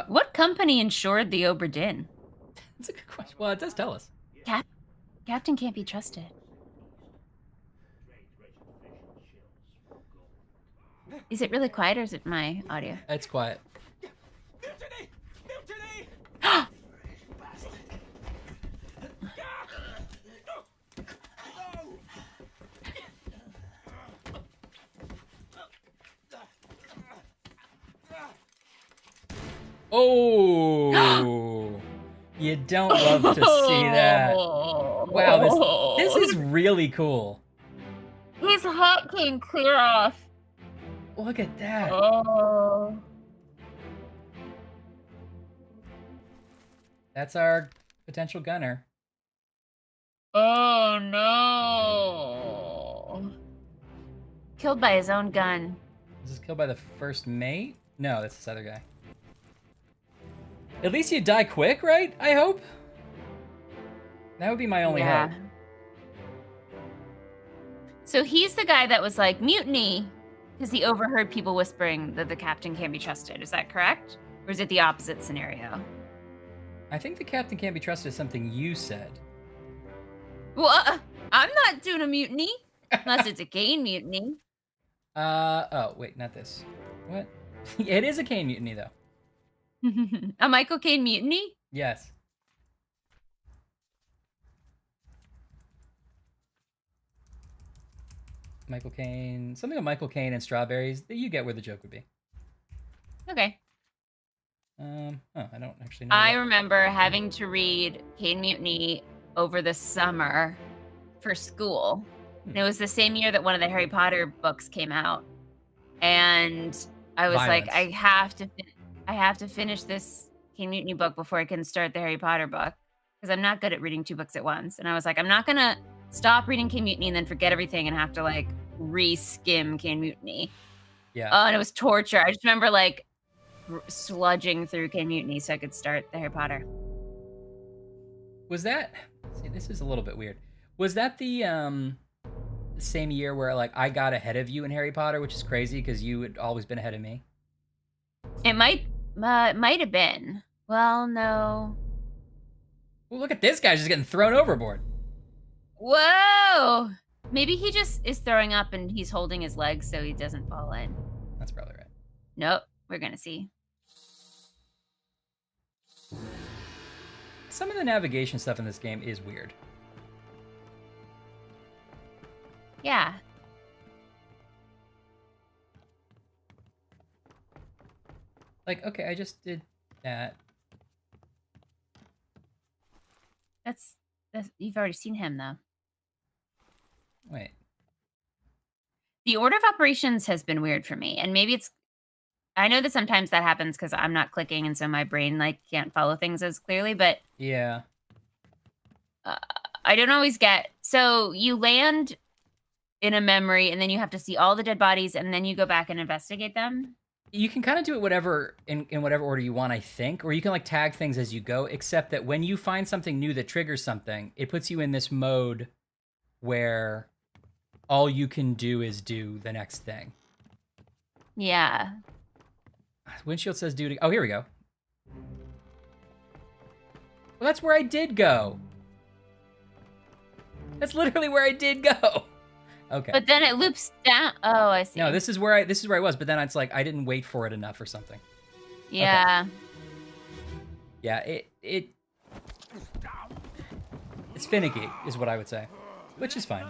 What company insured the Obra Dinn? That's a good question. Well, it does tell us. Captain can't be trusted. Is it really quiet or is it my audio? It's quiet. Mutiny! Mutiny! Oh, you don't love to see that. Wow, this is really cool. His hat came clear off. Look at that. Oh. That's our potential gunner. Oh no. Killed by his own gun. Was this killed by the first mate? No, that's this other guy. At least you die quick, right? I hope. That would be my only hope. So he's the guy that was like, mutiny, because he overheard people whispering that the captain can't be trusted. Is that correct? Or is it the opposite scenario? I think the captain can't be trusted is something you said. Well, I'm not doing a mutiny. Unless it's a Kane mutiny. Oh, wait, not this. What? It is a Kane mutiny, though. A Michael Caine mutiny? Yes. Michael Caine. Something with Michael Caine and strawberries. You get where the joke would be. Okay. Oh, I don't actually know. I remember having to read Caine Mutiny over the summer for school. And it was the same year that one of the Harry Potter books came out. And I was like, I have to finish this Caine Mutiny book before I can start the Harry Potter book. Because I'm not good at reading 2 books at once. And I was like, I'm not going to stop reading Caine Mutiny and then forget everything and have to like re-skim Caine Mutiny. Yeah. And it was torture. I just remember like sludging through Caine Mutiny so I could start the Harry Potter. Was that? See, this is a little bit weird. Was that the same year where like I got ahead of you in Harry Potter, which is crazy because you had always been ahead of me? It might have been. Well, no. Well, look at this guy just getting thrown overboard. Whoa! Maybe he just is throwing up and he's holding his legs so he doesn't fall in. That's probably right. Nope. We're gonna see. Some of the navigation stuff in this game is weird. Yeah. Like, okay, I just did that. That's you've already seen him though. Wait. The order of operations has been weird for me, and maybe it's. I know that sometimes that happens because I'm not clicking, and so my brain like can't follow things as clearly. But Yeah. I don't always get. So you land in a memory, and then you have to see all the dead bodies, and then you go back and investigate them. You can kind of do it whatever in whatever order you want, I think, or you can like tag things as you go, except that when you find something new that triggers something, it puts you in this mode where all you can do is do the next thing. Yeah. Windshield says duty. Oh, here we go. Well, that's where I did go. That's literally where I did go. Okay. But then it loops down. Oh, I see. No, this is where I was, but then it's like I didn't wait for it enough or something. Yeah. Yeah, it's finicky, is what I would say, which is fine.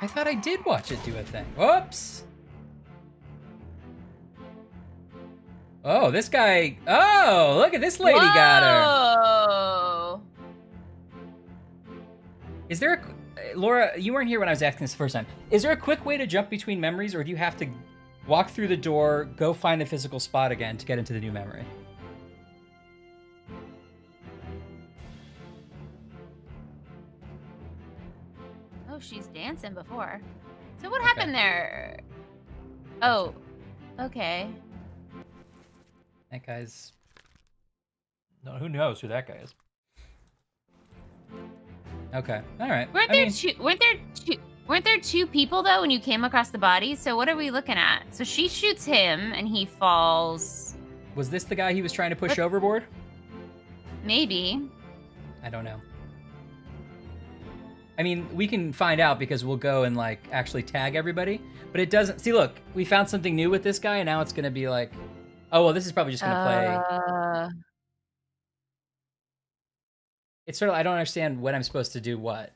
I thought I did watch it do a thing. Whoops. Oh, this guy. Oh, look at this lady got her. Whoa! Is there a Laura? You weren't here when I was asking this the first time. Is there a quick way to jump between memories, or do you have to walk through the door, go find the physical spot again to get into the new memory? Oh, she's dancing before. So what happened there? Oh, okay. That guy's. No, who knows who that guy is? Okay, all right. Weren't there two people though when you came across the bodies? So what are we looking at? So she shoots him and he falls. Was this the guy he was trying to push overboard? Maybe. I don't know. I mean, we can find out because we'll go and like actually tag everybody, but it doesn't. See, look, we found something new with this guy, and now it's gonna be like, oh well, this is probably just gonna play. It's sort of, I don't understand when I'm supposed to do what,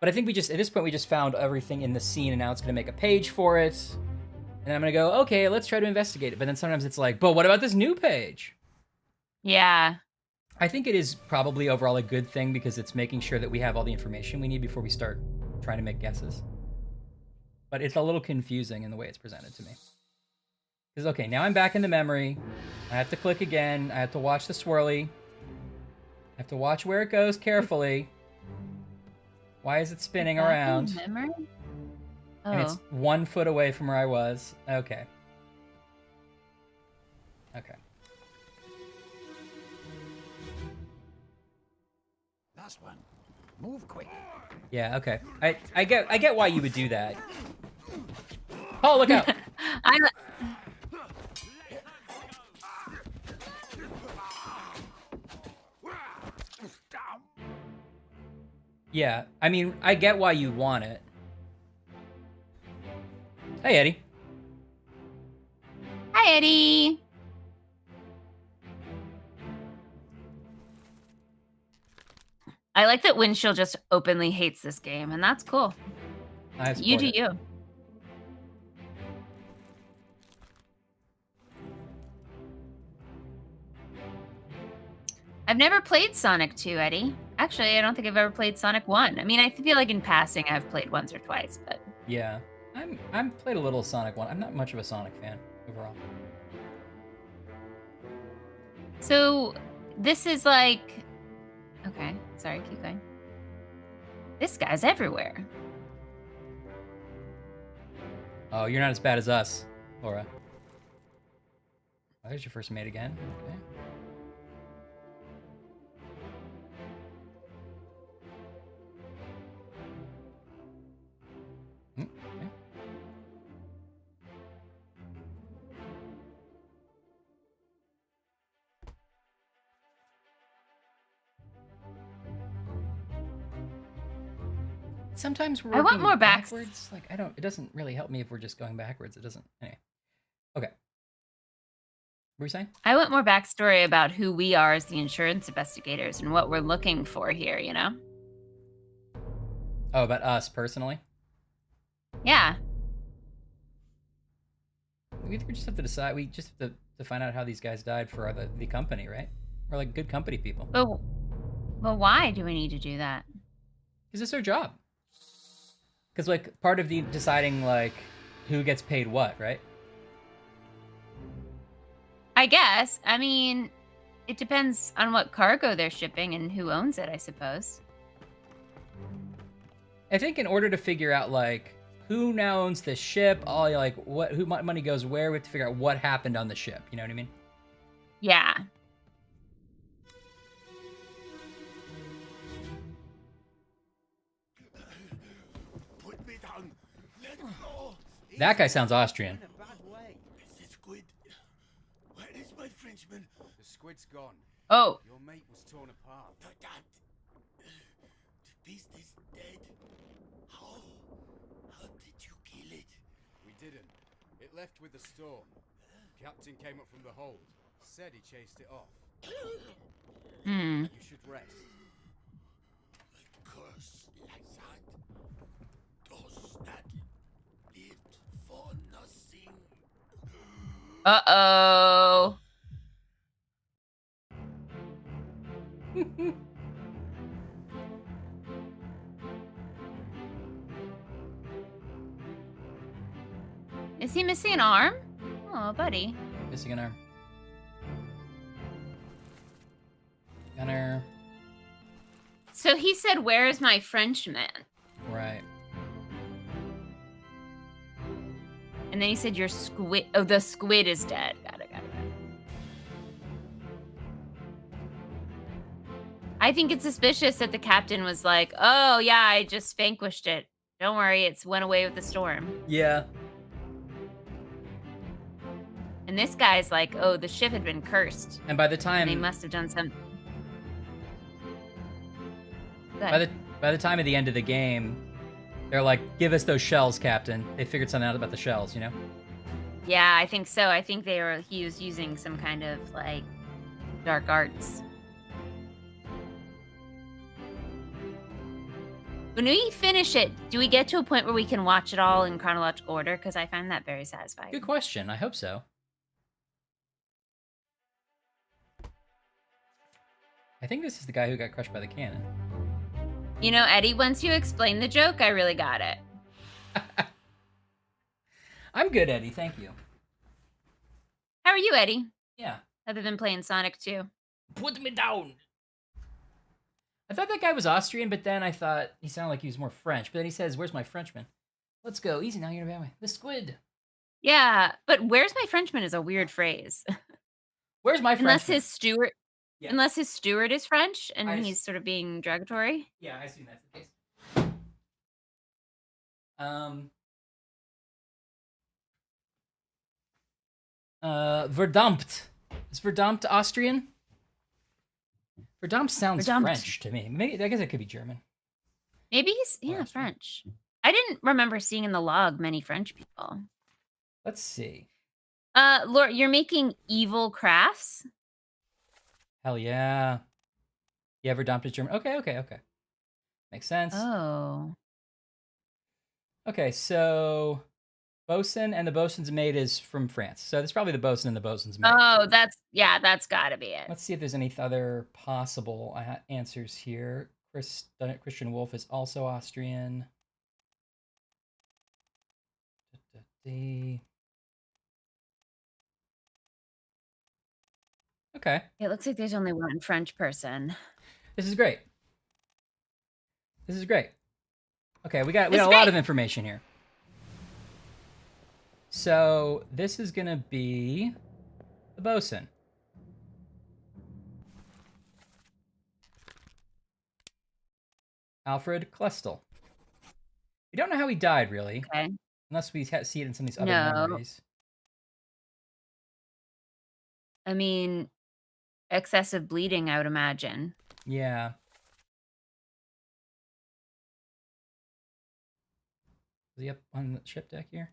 but I think we just at this point we just found everything in the scene, and now it's gonna make a page for it, and I'm gonna go, okay, let's try to investigate it. But then sometimes it's like, but what about this new page? Yeah. I think it is probably overall a good thing because it's making sure that we have all the information we need before we start trying to make guesses. But it's a little confusing in the way it's presented to me. Because, okay, now I'm back in the memory. I have to click again. I have to watch the swirly. I have to watch where it goes carefully. Why is it spinning around? Memory? Oh. And it's 1 foot away from where I was. Okay. Okay. Last one. Move quick. Yeah, okay. I get why you would do that. Oh, look out. Yeah, I mean, I get why you want it. Hey, Eddie. Hi, Eddie. I like that Winchell just openly hates this game, and that's cool. You do you. I've never played Sonic 2, Eddie. Actually, I don't think I've ever played Sonic 1. I mean, I feel like in passing I've played once or twice, but... Yeah, I'm played a little Sonic 1. I'm not much of a Sonic fan, overall. So, this is like... Okay, sorry, keep going. This guy's everywhere. Oh, you're not as bad as us, Laura. Oh, there's your first mate again. Okay. Okay. Sometimes we're I want working more backwards. Like, I don't, it doesn't really help me if we're just going backwards. It doesn't, anyway. Okay. What were you saying? I want more backstory about who we are as the insurance investigators and what we're looking for here, you know? Oh, about us personally? Yeah. We just have to decide. We just have to find out how these guys died for the company, right? We're like good company people. But why do we need to do that? Because it's their job. Because, like, part of the deciding, like, who gets paid what, right? I guess. I mean, it depends on what cargo they're shipping and who owns it, I suppose. I think in order to figure out, like, who now owns the ship, all, like, who money goes where, we have to figure out what happened on the ship. You know what I mean? Yeah. Put me down. Let go. That guy sounds Austrian. In a bad way. Is the squid? Where is my Frenchman? The squid's gone. Oh. Your mate was torn apart. Verdammt. The beast is dead. How? How did you kill it? We didn't. It left with the storm. Captain came up from the hold. Said he chased it off. Hmm. You should rest. A curse like that does not live for nothing. Uh-oh. Is he missing an arm? Oh, buddy. Missing an arm. Gunner. So he said, "Where's my Frenchman?" Right. And then he said, "Your squid." Oh, the squid is dead. Got it. I think it's suspicious that the captain was like, "Oh yeah, I just vanquished it. Don't worry, it's went away with the storm." Yeah. And this guy's like, "Oh, the ship had been cursed. And by the time And they must have done some." by the time of the end of the game, they're like, "Give us those shells, Captain." They figured something out about the shells, you know? Yeah, I think so. I think he was using some kind of like dark arts. When we finish it, do we get to a point where we can watch it all in chronological order? Because I find that very satisfying. Good question. I hope so. I think this is the guy who got crushed by the cannon. You know, Eddie, once you explained the joke, I really got it. I'm good, Eddie. Thank you. How are you, Eddie? Yeah. Other than playing Sonic 2. Put me down. I thought that guy was Austrian, but then I thought he sounded like he was more French. But then he says, "Where's my Frenchman?" Let's go. Easy now, you're gonna be me. The squid. Yeah, but "Where's my Frenchman" is a weird phrase. Where's my Unless Frenchman? his steward Yeah. Unless his steward is French and I he's s- sort of being derogatory. Yeah, I assume that's the case. Verdammt. Is Verdammt Austrian? Verdammt sounds Verdammt. French to me. Maybe I guess it could be German. Maybe he's Austrian. French. I didn't remember seeing in the log many French people. Let's see. Laura, you're making evil crafts? Hell yeah. Yeah, Verdammt is German. Okay. Makes sense. Oh. Okay, so bosun and the bosun's mate is from France. So that's probably the bosun and the bosun's mate. Oh, that's gotta be it. Let's see if there's any other possible answers here. Christian Wolf is also Austrian. Okay. It looks like there's only one French person. This is great. Okay, we got This a is lot great. of information here. So this is gonna be the bosun. Alfred Klestel. We don't know how he died, really, Okay. unless we see it in some of these other No. memories. I mean, excessive bleeding, I would imagine. Yeah. Is he up on the ship deck here?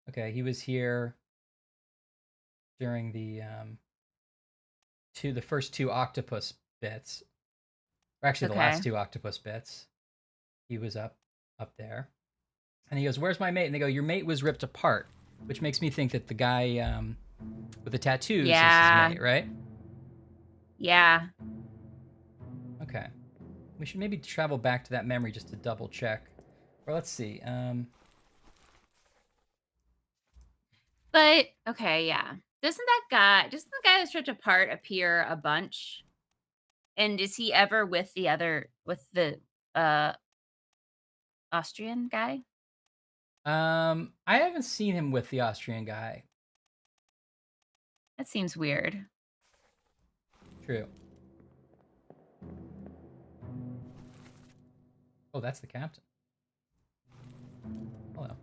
Okay, he was here during the first two octopus bits. Or actually the last two octopus bits. He was up there. And he goes, "Where's my mate?" And they go, "Your mate was ripped apart," which makes me think that the guy with the tattoos is his mate, right? Yeah. Okay. We should maybe travel back to that memory just to double check. Or let's see. But okay, yeah. Doesn't the guy that's ripped apart appear a bunch? And is he ever with the Austrian guy? I haven't seen him with the Austrian guy. That seems weird. True. Oh, that's the captain. Hello.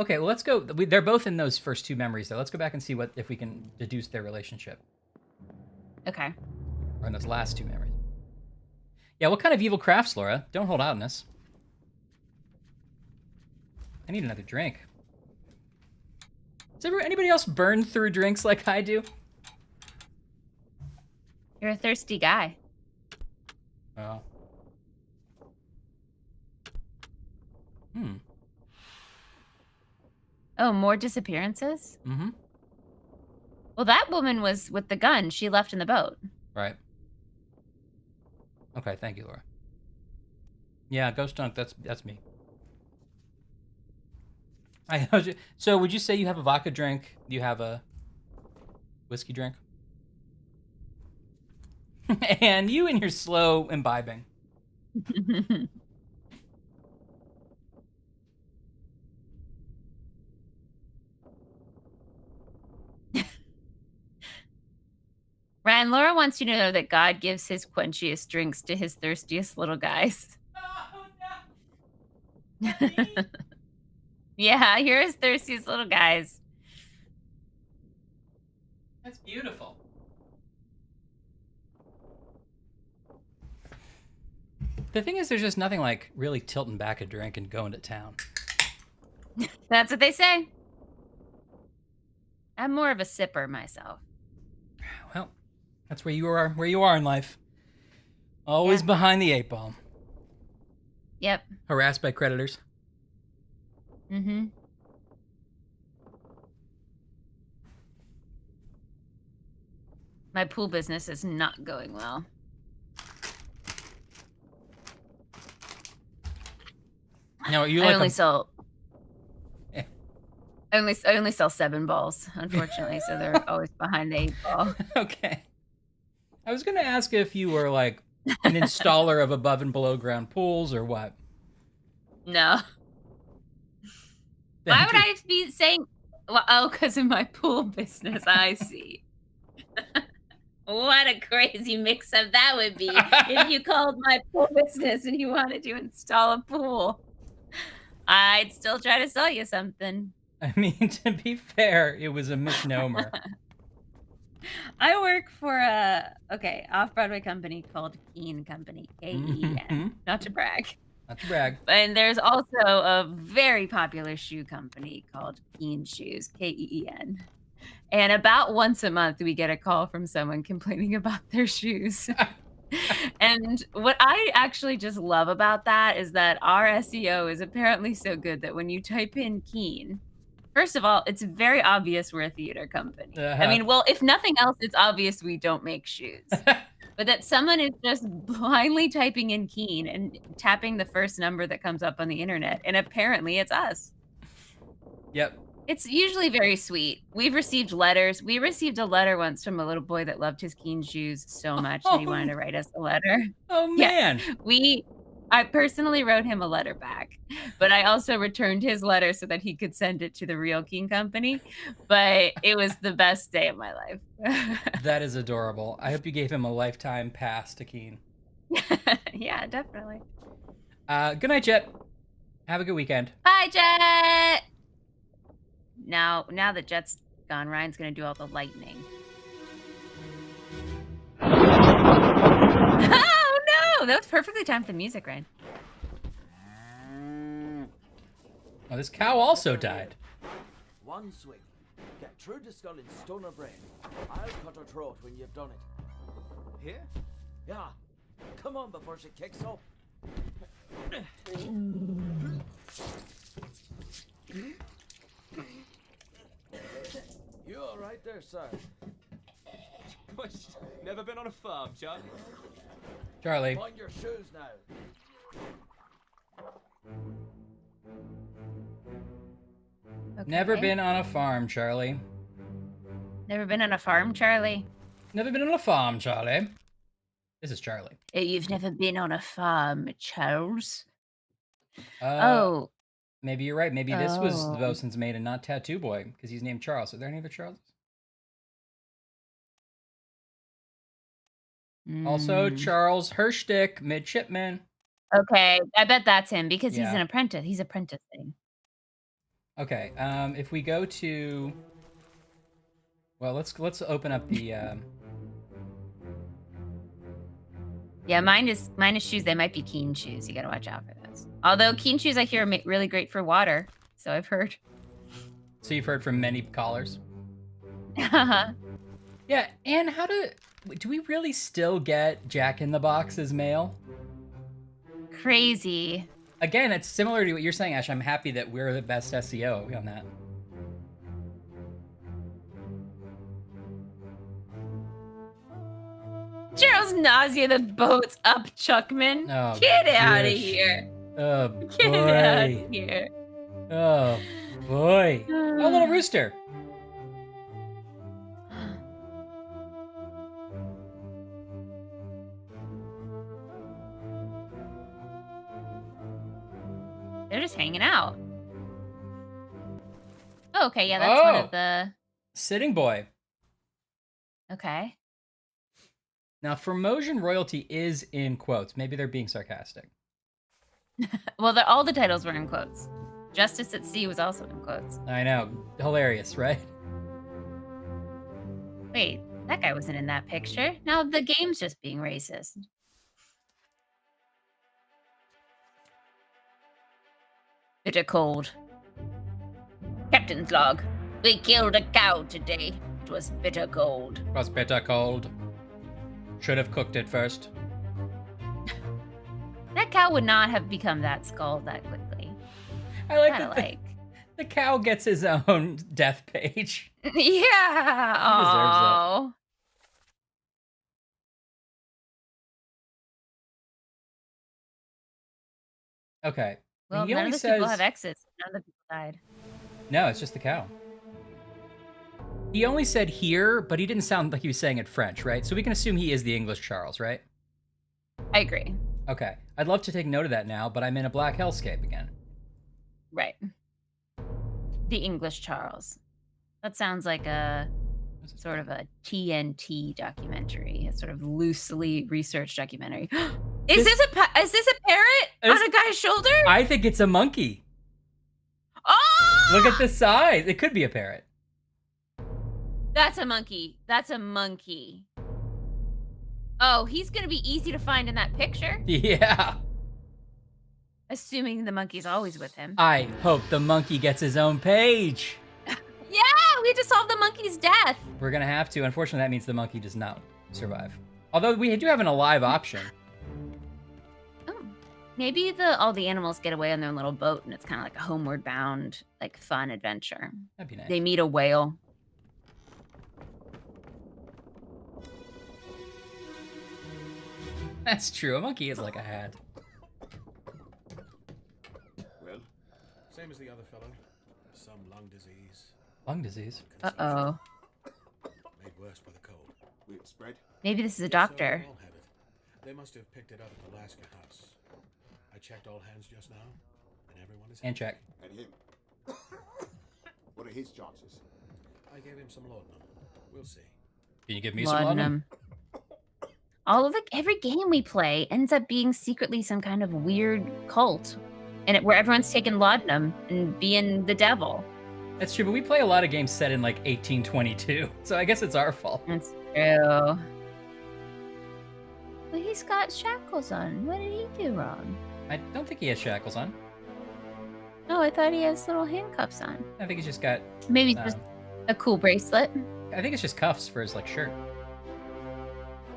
Okay, well, let's go. They're both in those first two memories, though. Let's go back and see if we can deduce their relationship. Okay. Or in those last two memories. Yeah, what kind of evil crafts, Laura? Don't hold out on us. I need another drink. Does anybody else burn through drinks like I do? You're a thirsty guy. Oh. Oh, more disappearances? Mm-hmm. Well, that woman was with the gun. She left in the boat. Right. Okay, thank you, Laura. Yeah, Ghost Dunk, that's me. So would you say you have a vodka drink? You have a whiskey drink? And you and your slow imbibing. Ryan, Laura wants you to know that God gives his quenchiest drinks to his thirstiest little guys. Oh, no. Yeah, you're his thirstiest little guys. That's beautiful. The thing is, there's just nothing like really tilting back a drink and going to town. That's what they say. I'm more of a sipper myself. Well, that's where you are in life. Always behind the 8 ball. Yep. Harassed by creditors. Mm-hmm. My pool business is not going well. No, you I like only sell. I only sell 7 balls, unfortunately, so they're always behind the 8 ball. Okay. I was gonna ask if you were like an installer of above and below ground pools or what. No. Why would I be saying? Well, oh, because of my pool business. I see. What a crazy mix-up that would be if you called my pool business and you wanted to install a pool. I'd still try to sell you something. I mean, to be fair, it was a misnomer. I work for a off-Broadway company called Keen Company, K-E-E-N. Not to brag. Not to brag. And there's also a very popular shoe company called Keen Shoes, K-E-E-N. And about once a month, we get a call from someone complaining about their shoes. And what I actually just love about that is that our SEO is apparently so good that when you type in Keen, first of all, it's very obvious we're a theater company. I mean, well, if nothing else, it's obvious we don't make shoes. But that someone is just blindly typing in Keen and tapping the first number that comes up on the internet, and apparently it's us. Yep. It's usually very sweet. We've received letters. We received a letter once from a little boy that loved his Keen shoes so much that he wanted to write us a letter. Oh, man. Yeah, I personally wrote him a letter back, but I also returned his letter so that he could send it to the real Keen Company. But it was the best day of my life. That is adorable. I hope you gave him a lifetime pass to Keen. Yeah, definitely. Good night, Jet. Have a good weekend. Bye, Jet. Now that Jet's gone, Ryan's gonna do all the lightning. Oh no! That was perfectly timed for the music, Ryan. Oh, this cow also died. One swing. Get through the skull in stone or brain. I'll cut her throat when you've done it. Here? Yeah. Come on before she kicks up. You all right there, sir? Never been on a farm, Charlie. Charlie. Find your shoes now. Okay. Never been on a farm, Charlie. Never been on a farm, Charlie? Never been on a farm, Charlie. This is Charlie. You've never been on a farm, Charles? Oh. Maybe you're right. Maybe this was the bosun's mate and not Tattoo Boy, because he's named Charles. Are there any other Charles? Also, Charles Hirschdick, midshipman. Okay, I bet that's him because he's an apprentice. He's apprenticing. Okay, if we go to, well, let's open up the. Yeah, mine is shoes. They might be Keen shoes. You gotta watch out for those. Although Keen shoes, I hear, are really great for water. So I've heard. So you've heard from many callers. Yeah, and do we really still get Jack in the Box as mail? Crazy. Again, it's similar to what you're saying, Ash. I'm happy that we're the best SEO on that. Gerald's nausea, the boat's up, Chuckman. Oh, Get out of gosh. here. Oh, Get out boy. of here. Oh, boy. Oh, little rooster. They're just hanging out. Oh, okay, yeah, that's one of the... Sitting Boy. Okay. Now, Formosan royalty is in quotes. Maybe they're being sarcastic. Well, all the titles were in quotes. Justice at Sea was also in quotes. I know. Hilarious, right? Wait, that guy wasn't in that picture. Now the game's just being racist. Bitter cold. Captain's log. We killed a cow today. It was bitter cold. It was bitter cold. Should have cooked it first. That cow would not have become that skull that quickly. I like Kinda that the cow gets his own death page. Yeah. He deserves Oh. Okay. Well, He none only of the people says- have exits. None of the people died. No, it's just the cow. He only said here, but he didn't sound like he was saying it French, right? So we can assume he is the English Charles, right? I agree. Okay. I'd love to take note of that now, but I'm in a black hellscape again. Right. The English Charles. That sounds like a sort of a TNT documentary, a sort of loosely researched documentary. Is this a parrot on a guy's shoulder? I think it's a monkey. Oh! Look at the size. It could be a parrot. That's a monkey. That's a monkey. Oh, he's going to be easy to find in that picture. Yeah. Assuming the monkey's always with him. I hope the monkey gets his own page. Yeah, we have to solve the monkey's death. We're going to have to. Unfortunately, that means the monkey does not survive. Although we do have an alive option. Oh, maybe all the animals get away on their little boat and it's kind of like a homeward bound, like fun adventure. That'd be nice. They meet a whale. That's true. A monkey is like a hat. Well, Same as the other fellow. Some lung disease. Lung disease. Uh-oh. Made worse by the cold. will it spread? Maybe this is a So doctor. they all have it. They must have picked it up at the Alaska house. I checked all hands just now, and everyone is And check. And him. What are his chances? I gave him some laudanum. We'll see. Can you give me some laudanum? Every game we play ends up being secretly some kind of weird cult, and where everyone's taking laudanum and being the devil. That's true, but we play a lot of games set in like 1822, so I guess it's our fault. That's true. But he's got shackles on. What did he do wrong? I don't think he has shackles on. Oh, I thought he has little handcuffs on. I think he's just got. Maybe just a cool bracelet. I think it's just cuffs for his like shirt.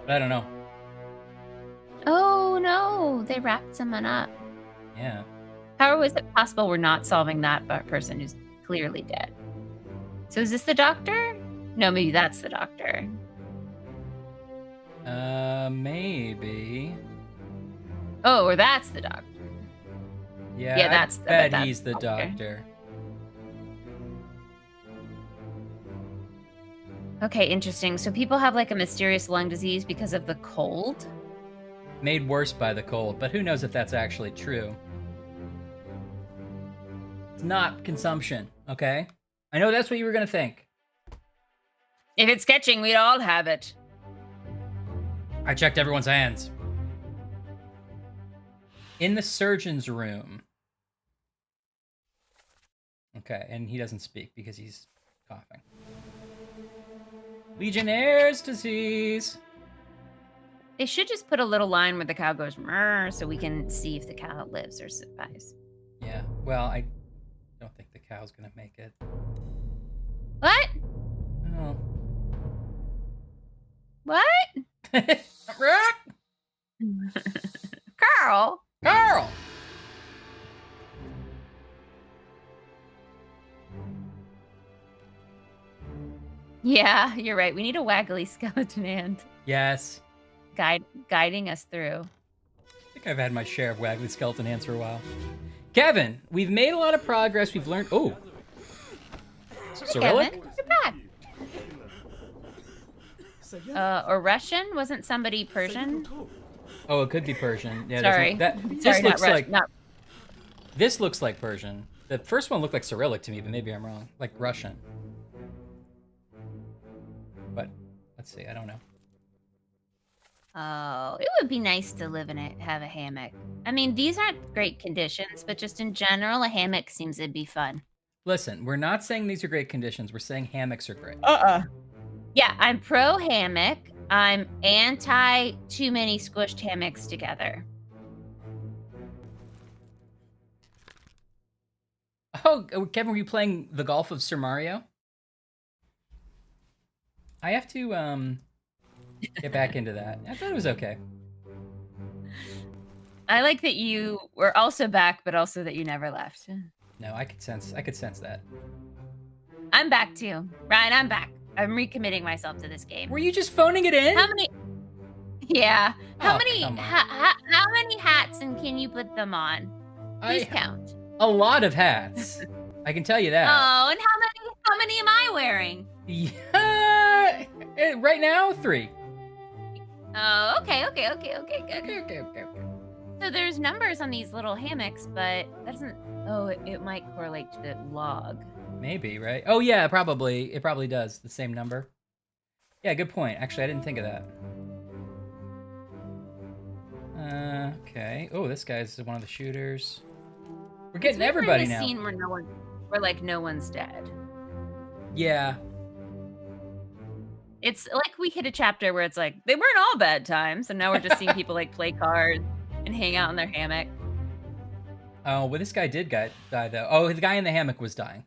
But I don't know. Oh no, they wrapped someone up. Yeah. How is it possible we're not solving that person who's clearly dead? So is this the doctor? No, maybe that's the doctor. Maybe. Oh, or that's the doctor. Yeah, Yeah, that's the- bet that's he's the the doctor. doctor. Okay, interesting. So people have like a mysterious lung disease because of the cold? Made worse by the cold, but who knows if that's actually true. It's not consumption, okay? I know that's what you were gonna think. If it's sketching, we'd all have it. I checked everyone's hands. In the surgeon's room. Okay, and he doesn't speak because he's coughing. Legionnaire's disease. They should just put a little line where the cow goes "Mrr," so we can see if the cow lives or survives. Yeah, well, I don't think the cow's gonna make it. What? Oh. What? Rock! Carl. Carl! Yeah, you're right. We need a waggly skeleton hand Yes. guiding us through. I think I've had my share of waggly skeleton hands for a while. Kevin, we've made a lot of progress. We've learned. Oh. Cyrillic? Kevin, you're back. Or Russian? Wasn't somebody Persian? Oh, it could be Persian. Yeah, Sorry. this Sorry, looks not like not. this looks like Persian. The first one looked like Cyrillic to me, but maybe I'm wrong. Like Russian. But let's see. I don't know. Oh, it would be nice to live in it, have a hammock. I mean, these aren't great conditions, but just in general, a hammock seems to be fun. Listen, we're not saying these are great conditions. We're saying hammocks are great. Yeah, I'm pro hammock. I'm anti too many squished hammocks together. Oh, Kevin, were you playing the Golf of Sir Mario? I have to get back into that. I thought it was okay. I like that you were also back, but also that you never left. No, I could sense that. I'm back too. Ryan, I'm back. I'm recommitting myself to this game. Were you just phoning it in? How many? Yeah. How Oh, many? come on. How many hats and can you put them on? Please count. A lot of hats. I can tell you that. Oh, and how many am I wearing? Yeah, right now 3. Oh, okay, good. Okay. So there's numbers on these little hammocks, but that doesn't. Oh, it might correlate to the log. Maybe, right? Oh yeah, probably. It probably does. The same number. Yeah, good point. Actually, I didn't think of that. Okay. Oh, this guy's one of the shooters. We're getting everybody now. Scene where no one's dead. Yeah. It's like we hit a chapter where it's like they weren't all bad times, and now we're just seeing people like play cards and hang out in their hammock. Oh, well, this guy did die though. Oh, the guy in the hammock was dying.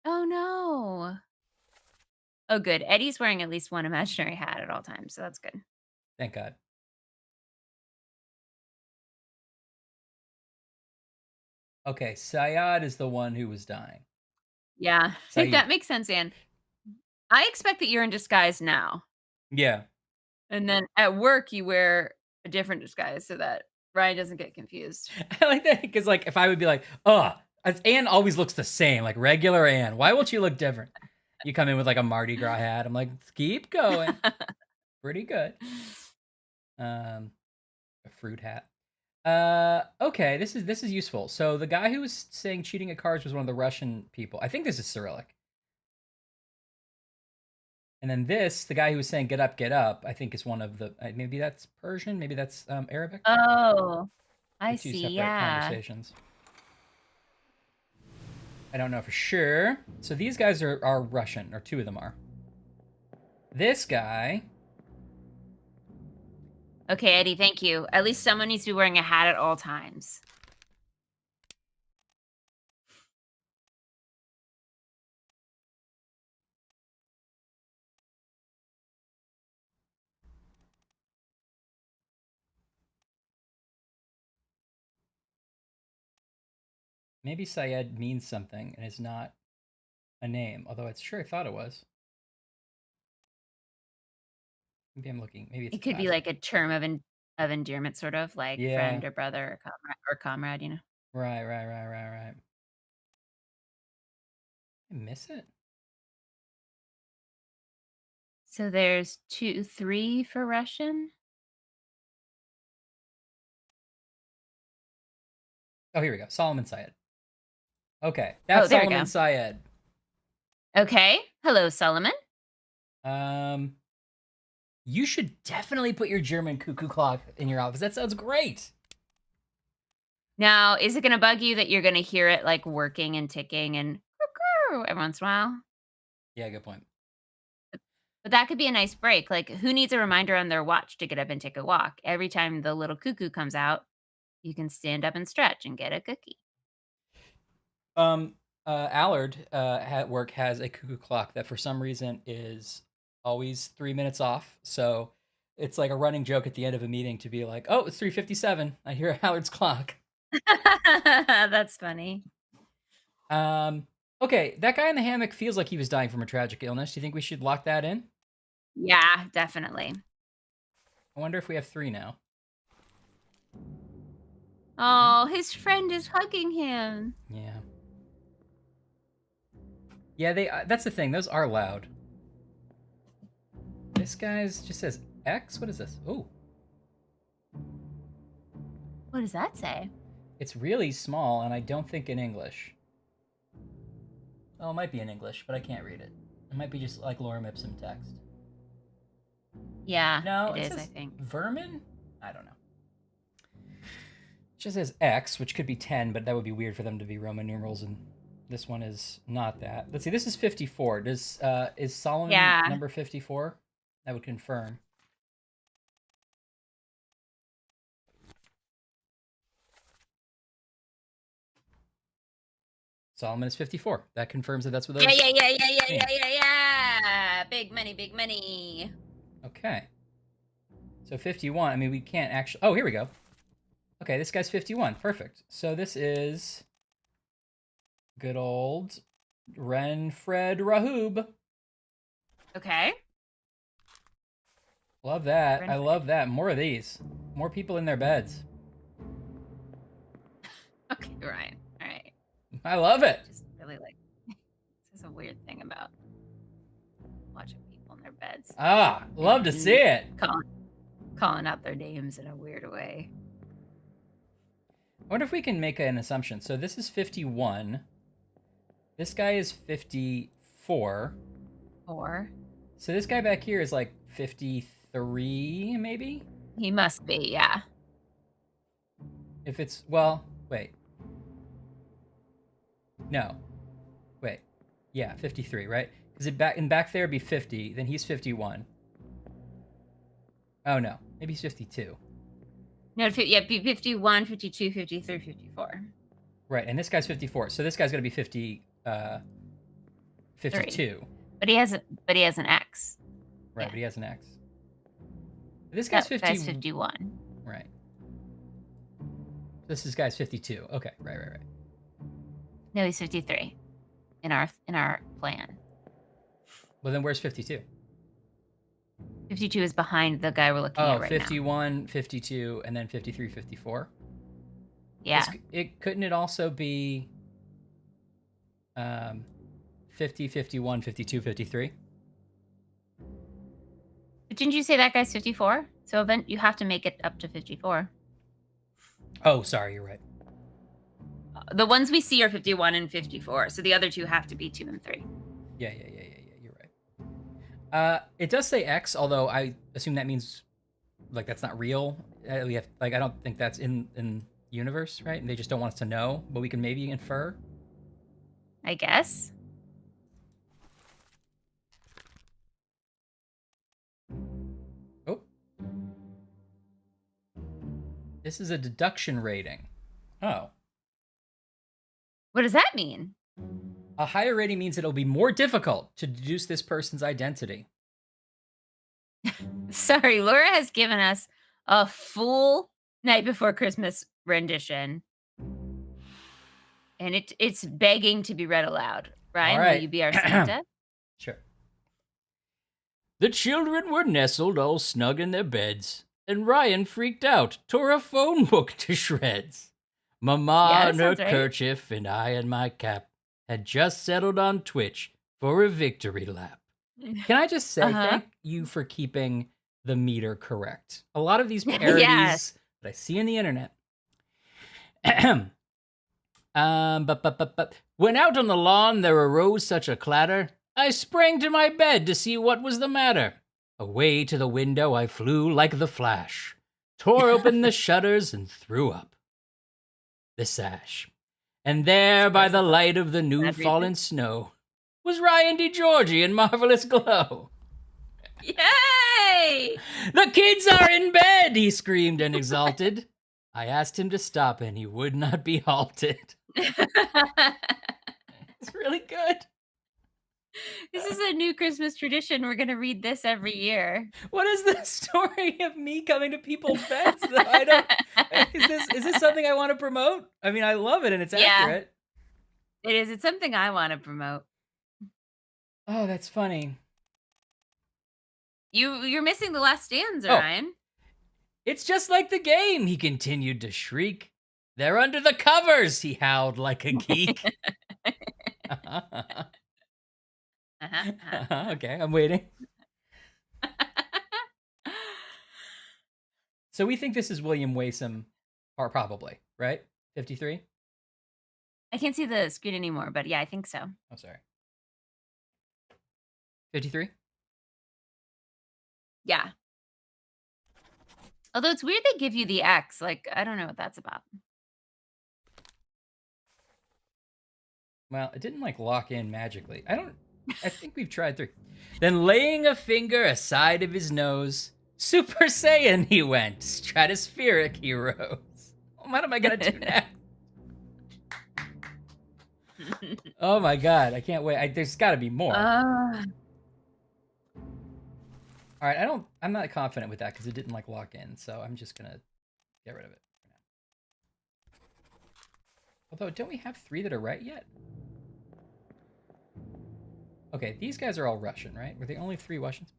Oh no. Oh, good. Eddie's wearing at least one imaginary hat at all times, so that's good. Thank God. Okay, Syed is the one who was dying. Yeah, Saeed. that makes sense, Anne. I expect that you're in disguise now, Yeah. and then at work you wear a different disguise so that Ryan doesn't get confused. I like that because, like, if I would be like, Anne always looks the same, like regular Anne. Why won't you look different? You come in with like a Mardi Gras hat. I'm like, keep going. Pretty good. A fruit hat. Okay, this is useful. So the guy who was saying cheating at cards was one of the Russian people. I think this is Cyrillic. And then the guy who was saying get up, I think is one of the, maybe that's Persian, maybe that's Arabic. Oh, I They're two see, separate yeah. conversations. I don't know for sure. So these guys are Russian, or 2 of them are. This guy. Okay, Eddie, thank you. At least someone needs to be wearing a hat at all times. Maybe Syed means something and is not a name, although it's sure I thought it was. Maybe I'm looking. Maybe it's It could be like a term of endearment, sort of like Yeah. friend or brother or comrade, you know. Right. I miss it. So there's 3 for Russian. Oh, here we go. Solomon Syed. Okay, that's there we Solomon go. Syed. Okay. Hello, Solomon. You should definitely put your German cuckoo clock in your office. That sounds great. Now, is it going to bug you that you're going to hear it like working and ticking and every once in a while? Yeah, good point. But that could be a nice break. Like, who needs a reminder on their watch to get up and take a walk? Every time the little cuckoo comes out, you can stand up and stretch and get a cookie. Allard at work has a cuckoo clock that for some reason is always 3 minutes off. So it's like a running joke at the end of a meeting to be like, "Oh, it's 3:57. I hear Allard's clock." That's funny. Okay, that guy in the hammock feels like he was dying from a tragic illness. Do you think we should lock that in? Yeah, definitely. I wonder if we have 3 now. Oh, his friend is hugging him. Yeah. Yeah, they. That's the thing. Those are loud. This guy's just says X. What is this? Oh, What does that say? it's really small, and I don't think in English. Oh, it might be in English, but I can't read it. It might be just like lorem ipsum text. Yeah, No, it is, says I think. vermin. I don't know. It just says X, which could be 10, but that would be weird for them to be Roman numerals, and this one is not that. Let's see. This is 54. Does is Solomon number 54? That would confirm. Solomon is 54. That confirms that that's what those. Yeah. Big money. Okay. So 51. I mean, we can't actually. Oh, here we go. Okay, this guy's 51. Perfect. So this is good old Renfred Rahub. Okay. Love that. I Renfred. love that. More of these. More people in their beds. Okay, Ryan. All right. I love it. Just really like this is a weird thing about watching people in their beds. Ah, love to see it. Calling out their names in a weird way. I wonder if we can make an assumption. So this is 51. This guy is 54. Or So this guy back here is like 53, maybe? he must be, yeah. If it's, well, wait. No. Wait. Yeah, 53, right? Because back there would be 50, then he's 51. Oh, no. Maybe he's 52. No, yeah, 51, 52, 53, 54. Right, and this guy's 54. So this guy's going to be 52. But he has an X. Right, Yeah. but he has an X. This guy's That 50. guy's 51. Right. This is guy's 52. Okay, right. No, he's 53 in our plan. Well, then where's 52? 52 is behind the guy we're looking at right 51, 52, and then 53, 54? now. Yeah. Couldn't it also be 50, 51, 52, 53? But didn't you say that guy's 54? So you have to make it up to 54. Oh, sorry, you're right. The ones we see are 51 and 54. So the other two have to be 2 and 3. Yeah, you're right. It does say X, although I assume that means like that's not real. We have I don't think that's in universe, right? And they just don't want us to know, but we can maybe infer. I guess. Oh. This is a deduction rating. Oh. What does that mean? A higher rating means it'll be more difficult to deduce this person's identity. Sorry, Laura has given us a full Night Before Christmas rendition. And it's begging to be read aloud. Ryan, All right. will you be our Santa? Sure. The children were nestled all snug in their beds, and Ryan freaked out, tore a phone book to shreds. Mama in her kerchief and I in my cap had just settled on Twitch for a victory lap. Can I just say thank you for keeping the meter correct? A lot of these parodies that I see on the internet. But when out on the lawn there arose such a clatter, I sprang to my bed to see what was the matter. Away to the window I flew like the flash, tore open the shutters and threw up the sash. And there, by the light of the new fallen snow, was Ryan DeGiorgi in marvelous glow. Yay! The kids are in bed, he screamed and exulted. I asked him to stop, and he would not be halted. It's really good. This is a new Christmas tradition. We're gonna read this every year. What is the story of me coming to people's beds that I don't? Is this something I want to promote? I mean, I love it and it's Yeah. accurate. It is. It's something I want to promote. Oh, that's funny. You're missing the last stanza, Oh. Ryan. It's just like the game, he continued to shriek. They're under the covers, he howled like a geek. Okay, I'm waiting. So we think this is William Wasom, or probably, right? 53? I can't see the screen anymore, but yeah, I think so. Oh, sorry. 53? Yeah. Although it's weird they give you the X. Like, I don't know what that's about. Well, it didn't like lock in magically. I think we've tried 3. Then laying a finger aside of his nose, Super Saiyan he went, stratospheric he rose. What am I gonna do next? Oh my god, I can't wait. There's gotta be more. All right, I'm not confident with that because it didn't like lock in, so I'm just gonna get rid of it for now. Although, don't we have 3 that are right yet? Okay, these guys are all Russian, right? Were they only 3 Russians?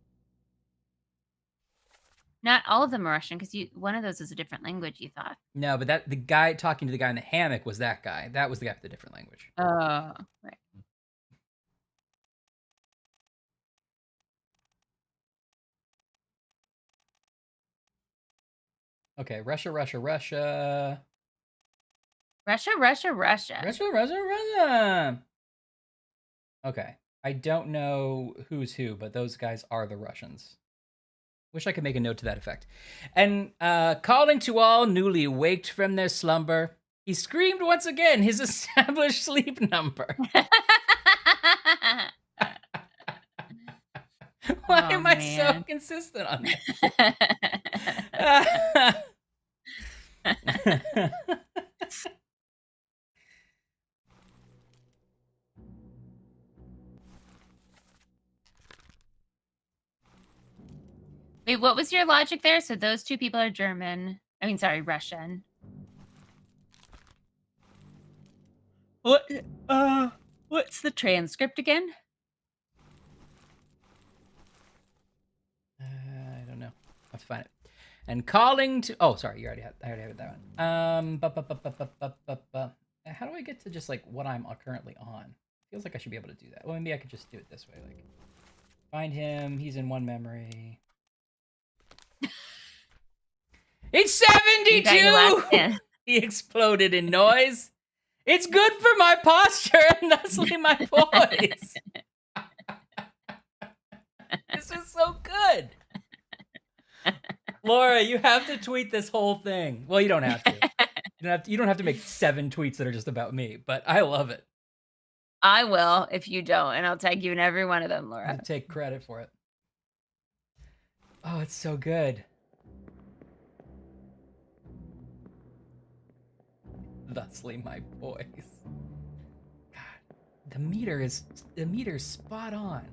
Not all of them are Russian because one of those is a different language. You thought? No, but the guy talking to the guy in the hammock was that guy. That was the guy with the different language. Oh, right. Okay, Russia. Russia, Russia, Russia. Russia. Okay, I don't know who's who, but those guys are the Russians. Wish I could make a note to that effect. And calling to all newly waked from their slumber, he screamed once again his established sleep number. Why am I so consistent on this? Wait, what was your logic there? So those 2 people are German. I mean, sorry, Russian. What's the transcript again? I don't know. I'll have to find it. And calling to... Oh, sorry. I already had that one. How do I get to just, like, what I'm currently on? Feels like I should be able to do that. Well, maybe I could just do it this way. Like, find him. He's in one memory. It's 72! He exploded in noise. It's good for my posture and thusly my voice. This is so good. Laura, you have to tweet this whole thing. Well, you don't have to. You don't have to make 7 tweets that are just about me, but I love it. I will if you don't, and I'll tag you in every one of them, Laura. I'll take credit for it. Oh, it's so good. Thusly my voice. God, the meter's spot on.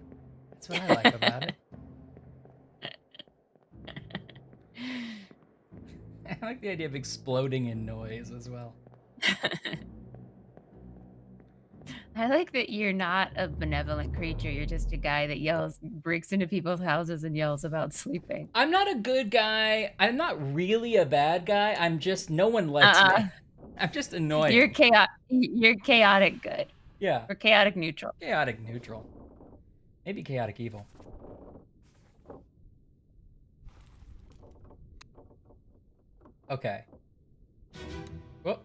That's what I like about it. I like the idea of exploding in noise as well. I like that you're not a benevolent creature. You're just a guy that breaks into people's houses and yells about sleeping. I'm not a good guy. I'm not really a bad guy. I'm just, no one likes me. I'm just annoying. You're chaotic good. Yeah. Or chaotic neutral. Chaotic neutral. Maybe chaotic evil. Okay. Whoop.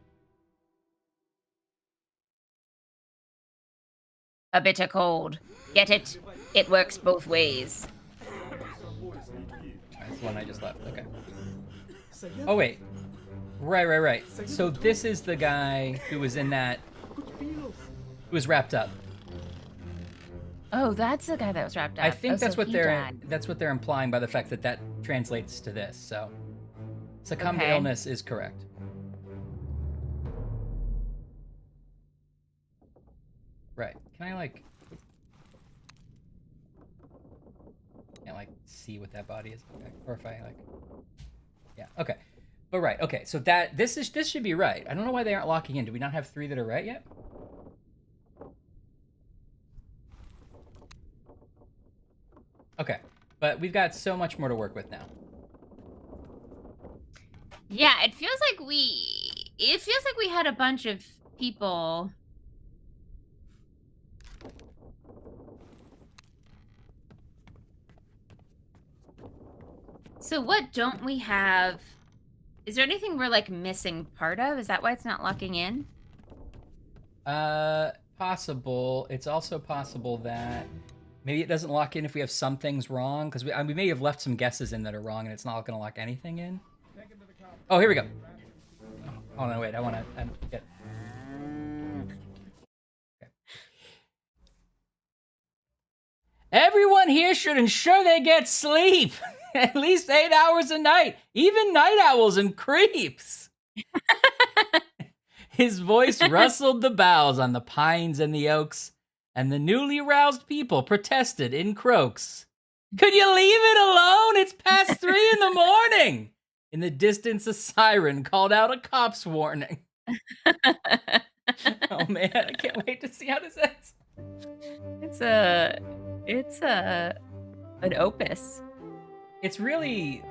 A bitter cold. Get it? It works both ways. That's the one I just left. Okay. Oh, wait. Right. So this is the guy who was in that... who was wrapped up. Oh, that's the guy that was wrapped up. I think that's so what they're implying by the fact that translates to this. So, succumb to illness is correct. Right. Can I like... Can't like see what that body is. Okay. Or if I like... Yeah, okay. But right, okay. So this should be right. I don't know why they aren't locking in. Do we not have 3 that are right yet? Okay. But we've got so much more to work with now. Yeah, it feels like we had a bunch of people. So what don't we have? Is there anything we're like missing part of? Is that why it's not locking in? Possible. It's also possible that maybe it doesn't lock in if we have some things wrong, because we may have left some guesses in that are wrong, and it's not going to lock anything in. Oh, here we go. Oh no, wait. I want to get. Okay. Everyone here should ensure they get sleep. At least 8 hours a night. Even night owls and creeps. His voice rustled the boughs on the pines and the oaks, and the newly roused people protested in croaks. Could you leave it alone? It's past 3 in the morning. In the distance, a siren called out a cop's warning. Oh man, I can't wait to see how this ends. It's an opus. It's really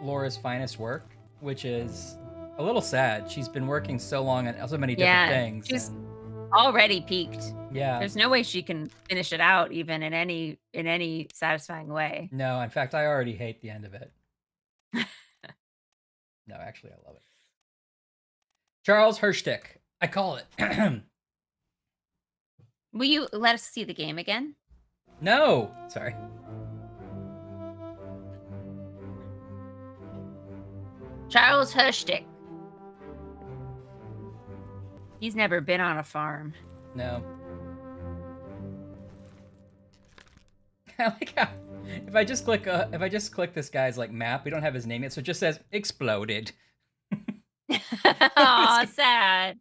Laura's finest work, which is a little sad. She's been working so long on so many different things. She's already peaked. Yeah. There's no way she can finish it out even in any satisfying way. No, in fact, I already hate the end of it. No, actually, I love it. Charles Hershtick. I call it. Will you let us see the game again? No. Sorry. Charles Hershtick. He's never been on a farm. No. I like how if I just click this guy's like map, we don't have his name yet, so it just says exploded. Aw, sad.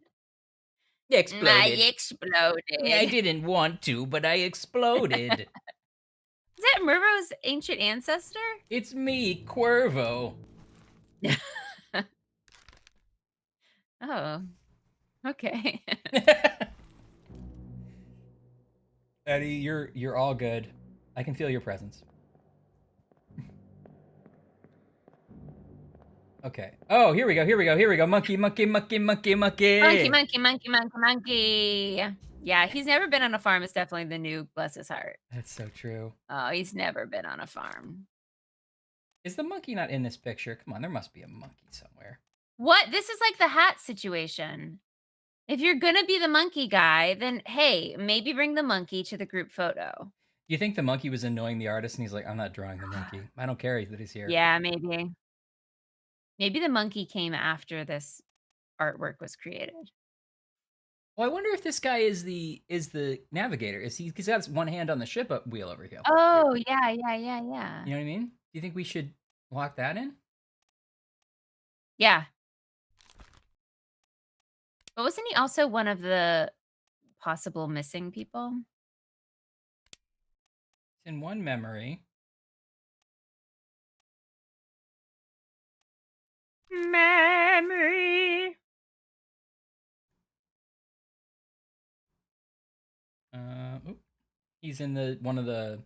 Exploded. I exploded. I didn't want to, but I exploded. Is that Murro's ancient ancestor? It's me, Cuervo. Oh. Okay. Eddie, you're all good. I can feel your presence. Okay. Oh, here we go. Monkey. Monkey. Yeah, he's never been on a farm. It's definitely the new bless his heart. That's so true. Oh, he's never been on a farm. Is the monkey not in this picture? Come on, there must be a monkey somewhere. What? This is like the hat situation. If you're gonna be the monkey guy, then hey, maybe bring the monkey to the group photo. Do you think the monkey was annoying the artist and he's like, I'm not drawing the monkey. I don't care that he's here. Yeah, maybe. Maybe the monkey came after this artwork was created. Well, I wonder if this guy is the navigator. He's got one hand on the ship up wheel over here. Oh, yeah. You know what I mean? Do you think we should lock that in? Yeah. But wasn't he also one of the possible missing people? It's in one memory. Memory. He's in one of the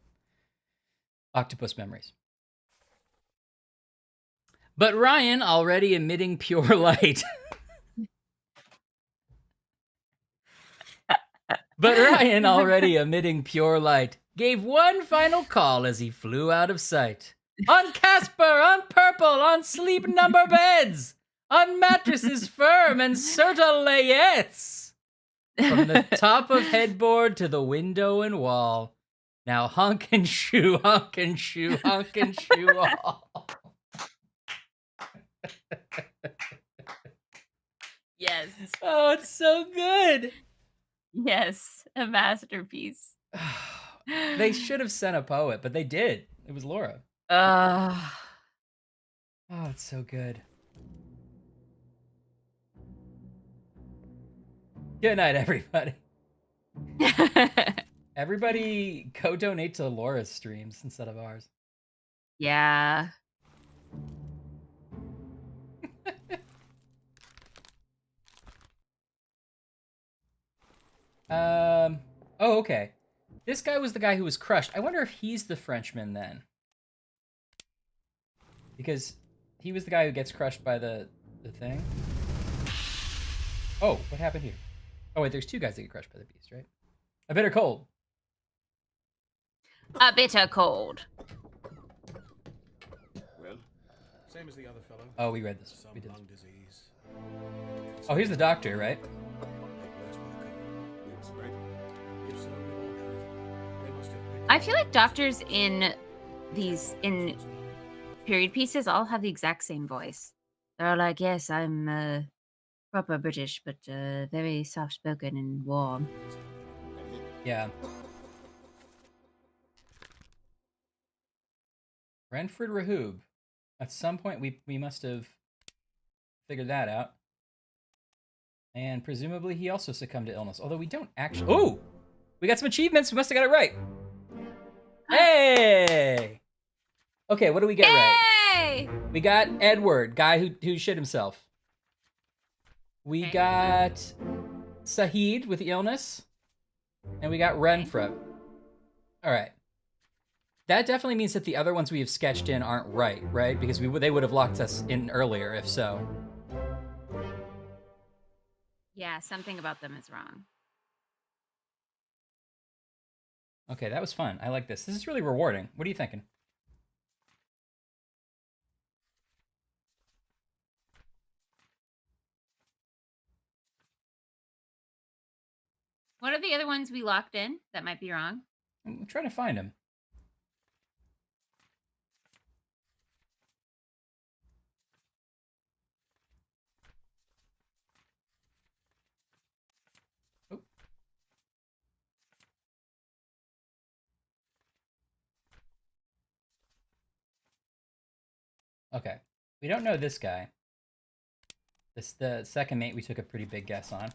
octopus memories. But Ryan, already emitting pure light. Gave one final call as he flew out of sight. On Casper, on Purple, on sleep number beds, on mattresses firm and certain layettes. From the top of headboard to the window and wall. Now honk and shoe all. Yes. Oh, it's so good. Yes, a masterpiece. They should have sent a poet, but they did. It was Laura. Oh, it's so good. Good night, everybody. Everybody go donate to Laura's streams instead of ours. Yeah. Oh, okay. This guy was the guy who was crushed. I wonder if he's the Frenchman then. Because he was the guy who gets crushed by the thing. Oh, what happened here? Oh, wait, there's two guys that get crushed by the beast, right? A bitter cold. A bitter cold. Well, same as the other fellow. Oh, we read this. Some We did. lung disease. Oh, here's the doctor, right? Made worse by the cold. You expect? If so, we'd all have it. They must have picked I it feel up. like doctors in these in period pieces all have the exact same voice. They're all like, yes, I'm proper British, but very soft spoken and warm. Yeah. Renford Rahoob. At some point, we must have figured that out. And presumably, he also succumbed to illness. Although we don't actually... Oh! We got some achievements. We must have got it right. Hey! Okay, what do we get right? Hey! We got Edward, guy who shit himself. We Okay. got Sahid with the illness. And we got Renfro. All right. That definitely means that the other ones we have sketched in aren't right? Because they would have locked us in earlier if so. Yeah, something about them is wrong. Okay, that was fun. I like this. This is really rewarding. What are you thinking? What are the other ones we locked in that might be wrong? I'm trying to find him. Oh. Okay. We don't know this guy. The second mate we took a pretty big guess on.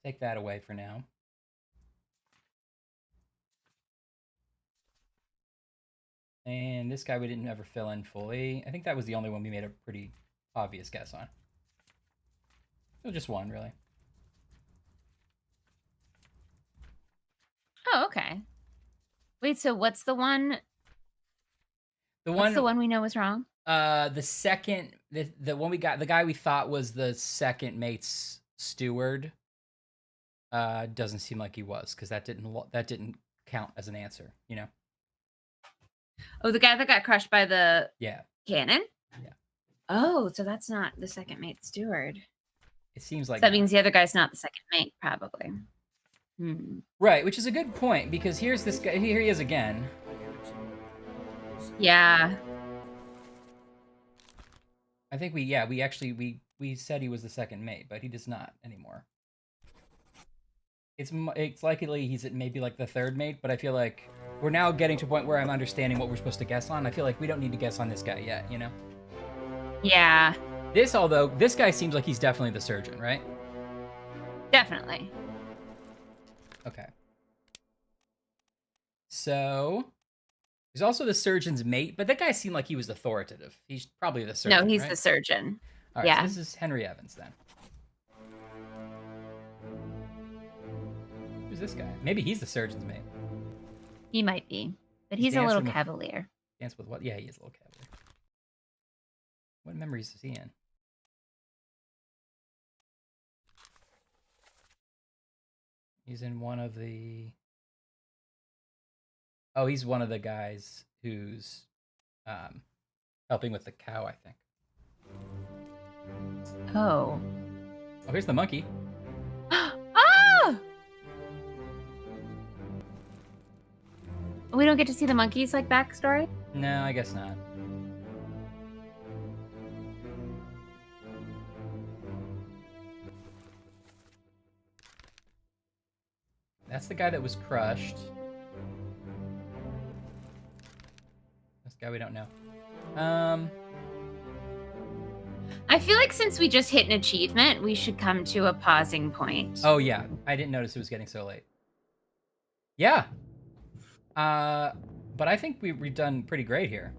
Take that away for now. And this guy we didn't ever fill in fully. I think that was the only one we made a pretty obvious guess on. So just one, really. Oh, okay. Wait, so what's the one? What's the one we know was wrong? The second, the one we got, the guy we thought was the second mate's steward. Doesn't seem like he was, because that didn't count as an answer, you know? Oh, the guy that got crushed by the Yeah. cannon? Yeah. Oh, so that's not the second mate steward. It seems like So that means the other guy's not the second mate, probably. Right, which is a good point, because here's this guy. Here he is again. Yeah. I think we said he was the second mate, but he does not anymore. It's likely he's at maybe like the third mate, but I feel like we're now getting to a point where I'm understanding what we're supposed to guess on. I feel like we don't need to guess on this guy yet, you know? Yeah. This guy seems like he's definitely the surgeon, right? Definitely. Okay. So he's also the surgeon's mate, but that guy seemed like he was authoritative. He's probably the surgeon. No, he's right? the surgeon. All right, yeah. So this is Henry Evans then. Who's this guy? Maybe he's the surgeon's mate. He might be, but He's he's a little dancing with- cavalier. Dance with what? Yeah, he is a little cavalier. What memories is he in? He's in one of the... Oh, he's one of the guys who's helping with the cow, I think. Oh. Oh, here's the monkey. Ah! We don't get to see the monkey's like backstory? No, I guess not. That's the guy that was crushed. This guy we don't know. I feel like since we just hit an achievement, we should come to a pausing point. Oh yeah, I didn't notice it was getting so late. Yeah. But I think we've done pretty great here.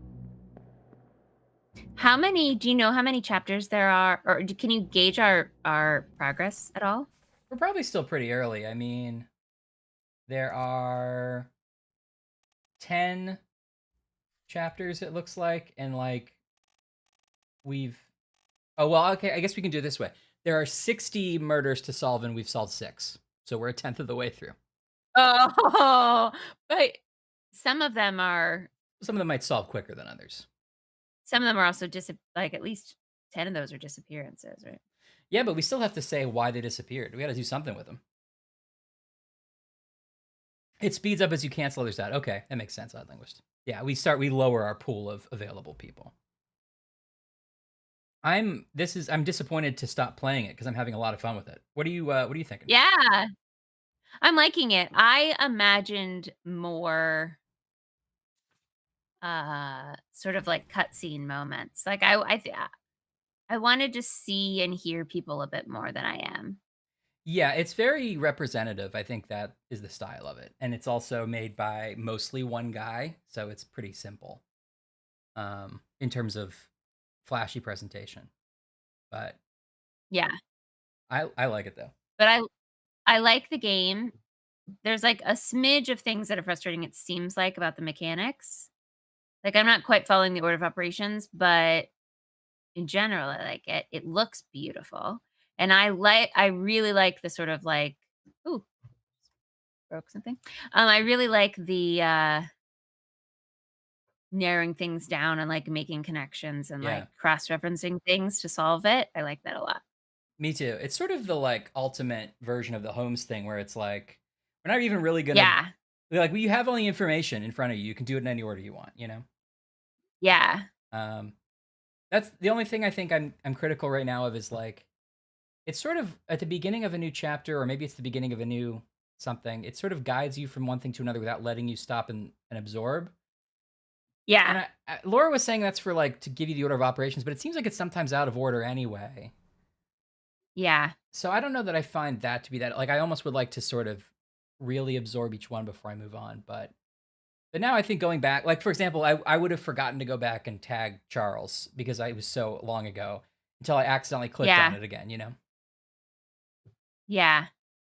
Do you know how many chapters there are, or can you gauge our progress at all? We're probably still pretty early. I mean, there are 10 chapters, it looks like, and like okay, I guess we can do it this way. There are 60 murders to solve, and we've solved 6. So we're a tenth of the way through. Oh, but some of them might solve quicker than others. Some of them are also like at least 10 of those are disappearances, right? Yeah, but we still have to say why they disappeared. We got to do something with them. It speeds up as you cancel others out. Okay, that makes sense, Odd Linguist. Yeah, we lower our pool of available people. I'm disappointed to stop playing it because I'm having a lot of fun with it. What are you thinking? Yeah. I'm liking it. I imagined more sort of like cutscene moments. Like I wanted to see and hear people a bit more than I am. Yeah, it's very representative. I think that is the style of it. And it's also made by mostly one guy, so it's pretty simple in terms of flashy presentation. But yeah, I like it though. But I like the game. There's like a smidge of things that are frustrating, it seems like, about the mechanics. Like I'm not quite following the order of operations, but in general, I like it. It looks beautiful. And I really like the sort of like, ooh, broke something. I really like the narrowing things down and like making connections and like cross-referencing things to solve it. I like that a lot. Me too. It's sort of the like ultimate version of the Holmes thing where it's like we're not even really gonna like you have all the information in front of you. You can do it in any order you want, you know? Yeah. That's the only thing I think I'm critical right now of is like it's sort of at the beginning of a new chapter, or maybe it's the beginning of a new something. It sort of guides you from one thing to another without letting you stop and absorb. Yeah. And Laura was saying that's for like to give you the order of operations, but it seems like it's sometimes out of order anyway. Yeah. So I don't know that I find that to be that like I almost would like to sort of really absorb each one before I move on, but now I think going back, like for example, I would have forgotten to go back and tag Charles because it was so long ago until I accidentally clicked on it again, you know? Yeah.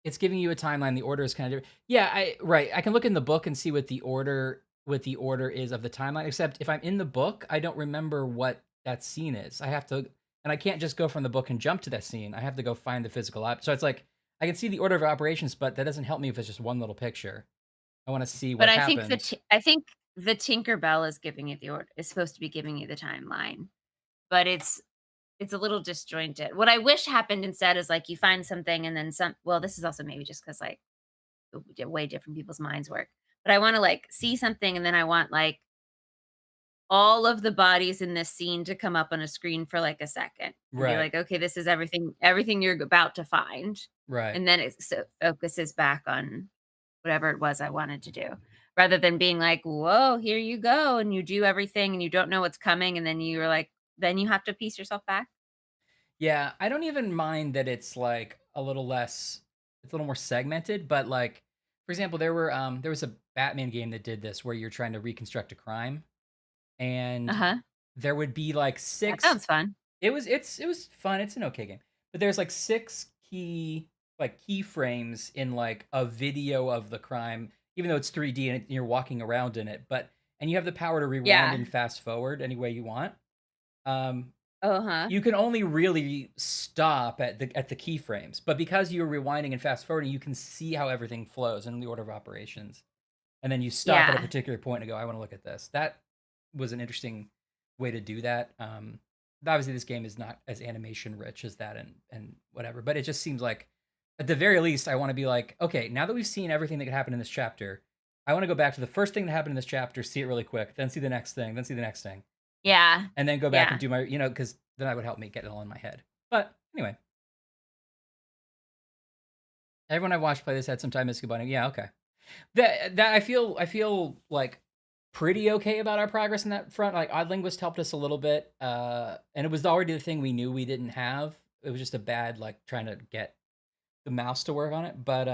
It's giving you a timeline. The order is kind of different. Yeah, I can look in the book and see what the order is of the timeline, except if I'm in the book, I don't remember what that scene is. I have to, and I can't just go from the book and jump to that scene. I have to go find the physical object. So it's like I can see the order of operations, but that doesn't help me if it's just one little picture. I want to see what happens. But I think the Tinkerbell is giving it the order. Is supposed to be giving you the timeline, but it's a little disjointed. What I wish happened instead is like you find something and then some. Well, this is also maybe just because like the way different people's minds work. But I want to like see something and then I want like all of the bodies in this scene to come up on a screen for like a second. And Right. be like, okay, this is everything you're about to find. Right. And then it focuses back on whatever it was I wanted to do. Rather than being like, whoa, here you go. And you do everything and you don't know what's coming. And then you're like, then you have to piece yourself back. Yeah, I don't even mind that it's like a little less, it's a little more segmented, but like, for example, there was a Batman game that did this where you're trying to reconstruct a crime, and there would be like 6. That sounds fun. It was fun. It's an okay game, but there's like 6 keyframes in like a video of the crime, even though it's 3D and you're walking around in it, and you have the power to rewind and fast forward any way you want. You can only really stop at the keyframes, but because you're rewinding and fast forwarding, you can see how everything flows in the order of operations, and then you stop at a particular point and go, "I want to look at this." That was an interesting way to do that. Obviously, this game is not as animation rich as that, and whatever, but it just seems like, at the very least, I want to be like, okay, now that we've seen everything that could happen in this chapter, I want to go back to the first thing that happened in this chapter, see it really quick, then see the next thing, then see the next thing. Yeah. And then go back and do my, because then that would help me get it all in my head. But anyway. Everyone I watched play this had some time missing about it. Yeah, okay. That I feel like pretty okay about our progress in that front. Like Odd Linguist helped us a little bit, and it was already the thing we knew we didn't have. It was just a bad like trying to get the mouse to work on it. But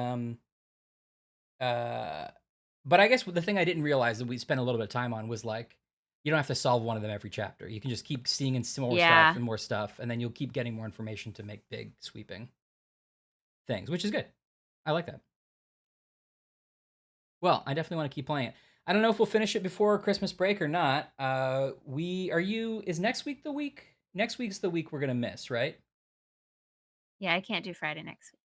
I guess the thing I didn't realize that we spent a little bit of time on was like you don't have to solve one of them every chapter. You can just keep seeing and some more stuff and more stuff, and then you'll keep getting more information to make big sweeping things, which is good. I like that. Well, I definitely want to keep playing it. I don't know if we'll finish it before Christmas break or not. Is next week the week? Next week's the week we're gonna miss, right? Yeah, I can't do Friday next week.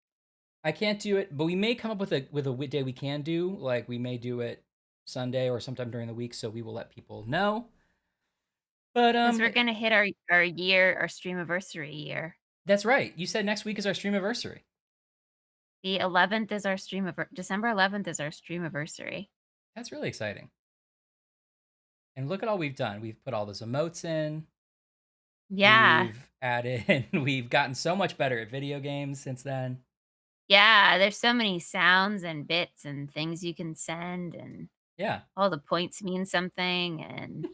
I can't do it, but we may come up with a day we can do. Like we may do it Sunday or sometime during the week, so we will let people know. But Because we're gonna hit our streamiversary year. That's right. You said next week is our streamiversary. The 11th is our December 11th is our streamiversary. That's really exciting. And look at all we've done. We've put all those emotes in. Yeah. We've added, we've gotten so much better at video games since then. Yeah, there's so many sounds and bits and things you can send, and Yeah. all the points mean something, and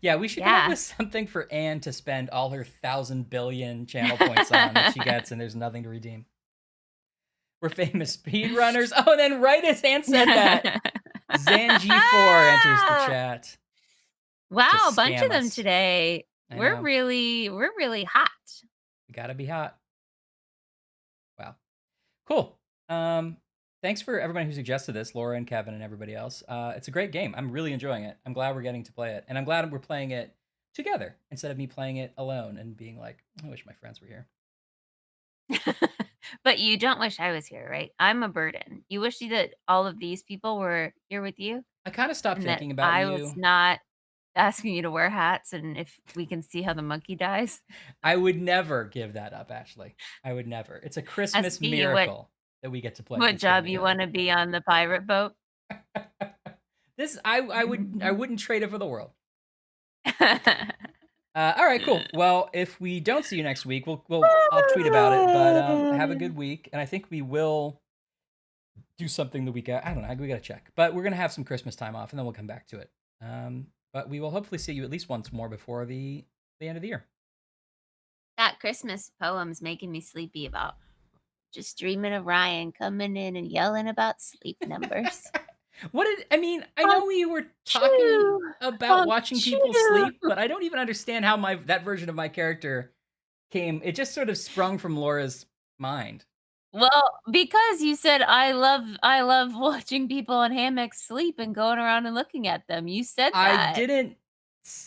yeah, we should come up with something for Anne to spend all her 1,000 billion channel points on that she gets, and there's nothing to redeem. We're famous speedrunners. Oh, and then right as Anne said that, Zanji4 enters the chat. Wow, a bunch of them today. I We're know. really hot. We gotta be hot. Wow. Cool. Thanks for everybody who suggested this, Laura and Kevin and everybody else. It's a great game. I'm really enjoying it. I'm glad we're getting to play it. And I'm glad we're playing it together instead of me playing it alone and being like, I wish my friends were here. But you don't wish I was here, right? I'm a burden. You wish that all of these people were here with you? I kind of stopped and thinking that about I you. was not asking you to wear hats, and if we can see how the monkey dies. I would never give that up, Ashley. I would never. It's a Christmas miracle that we get to play. What job you want to be on the pirate boat? I wouldn't trade it for the world. All right, cool. Well, if we don't see you next week, I'll tweet about it. But have a good week, and I think we will do something the week. I don't know. We gotta check. But we're gonna have some Christmas time off, and then we'll come back to it. But we will hopefully see you at least once more before the end of the year. That Christmas poem's making me sleepy about just dreaming of Ryan coming in and yelling about sleep numbers. I know we were talking about watching people sleep, but I don't even understand how that version of my character came. It just sort of sprung from Laura's mind. Well, because you said I love watching people on hammocks sleep and going around and looking at them. You said that. I didn't.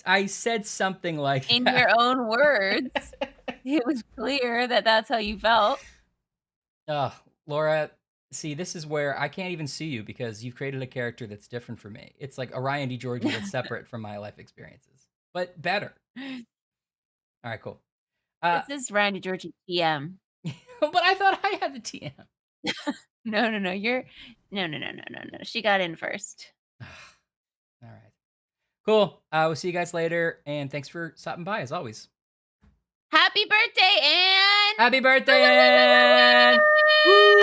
I said something like in that. your own words. It was clear that that's how you felt. Laura, see, this is where I can't even see you because you've created a character that's different for me. It's like Orion D. Georgie that's separate from my life experiences, but better. All right, cool. This is Ryan D. Georgie TM. But I thought I had the TM. No. No. She got in first. All right. Cool. We'll see you guys later, and thanks for stopping by as always. Happy birthday, Anne! Happy birthday, Anne! Woo!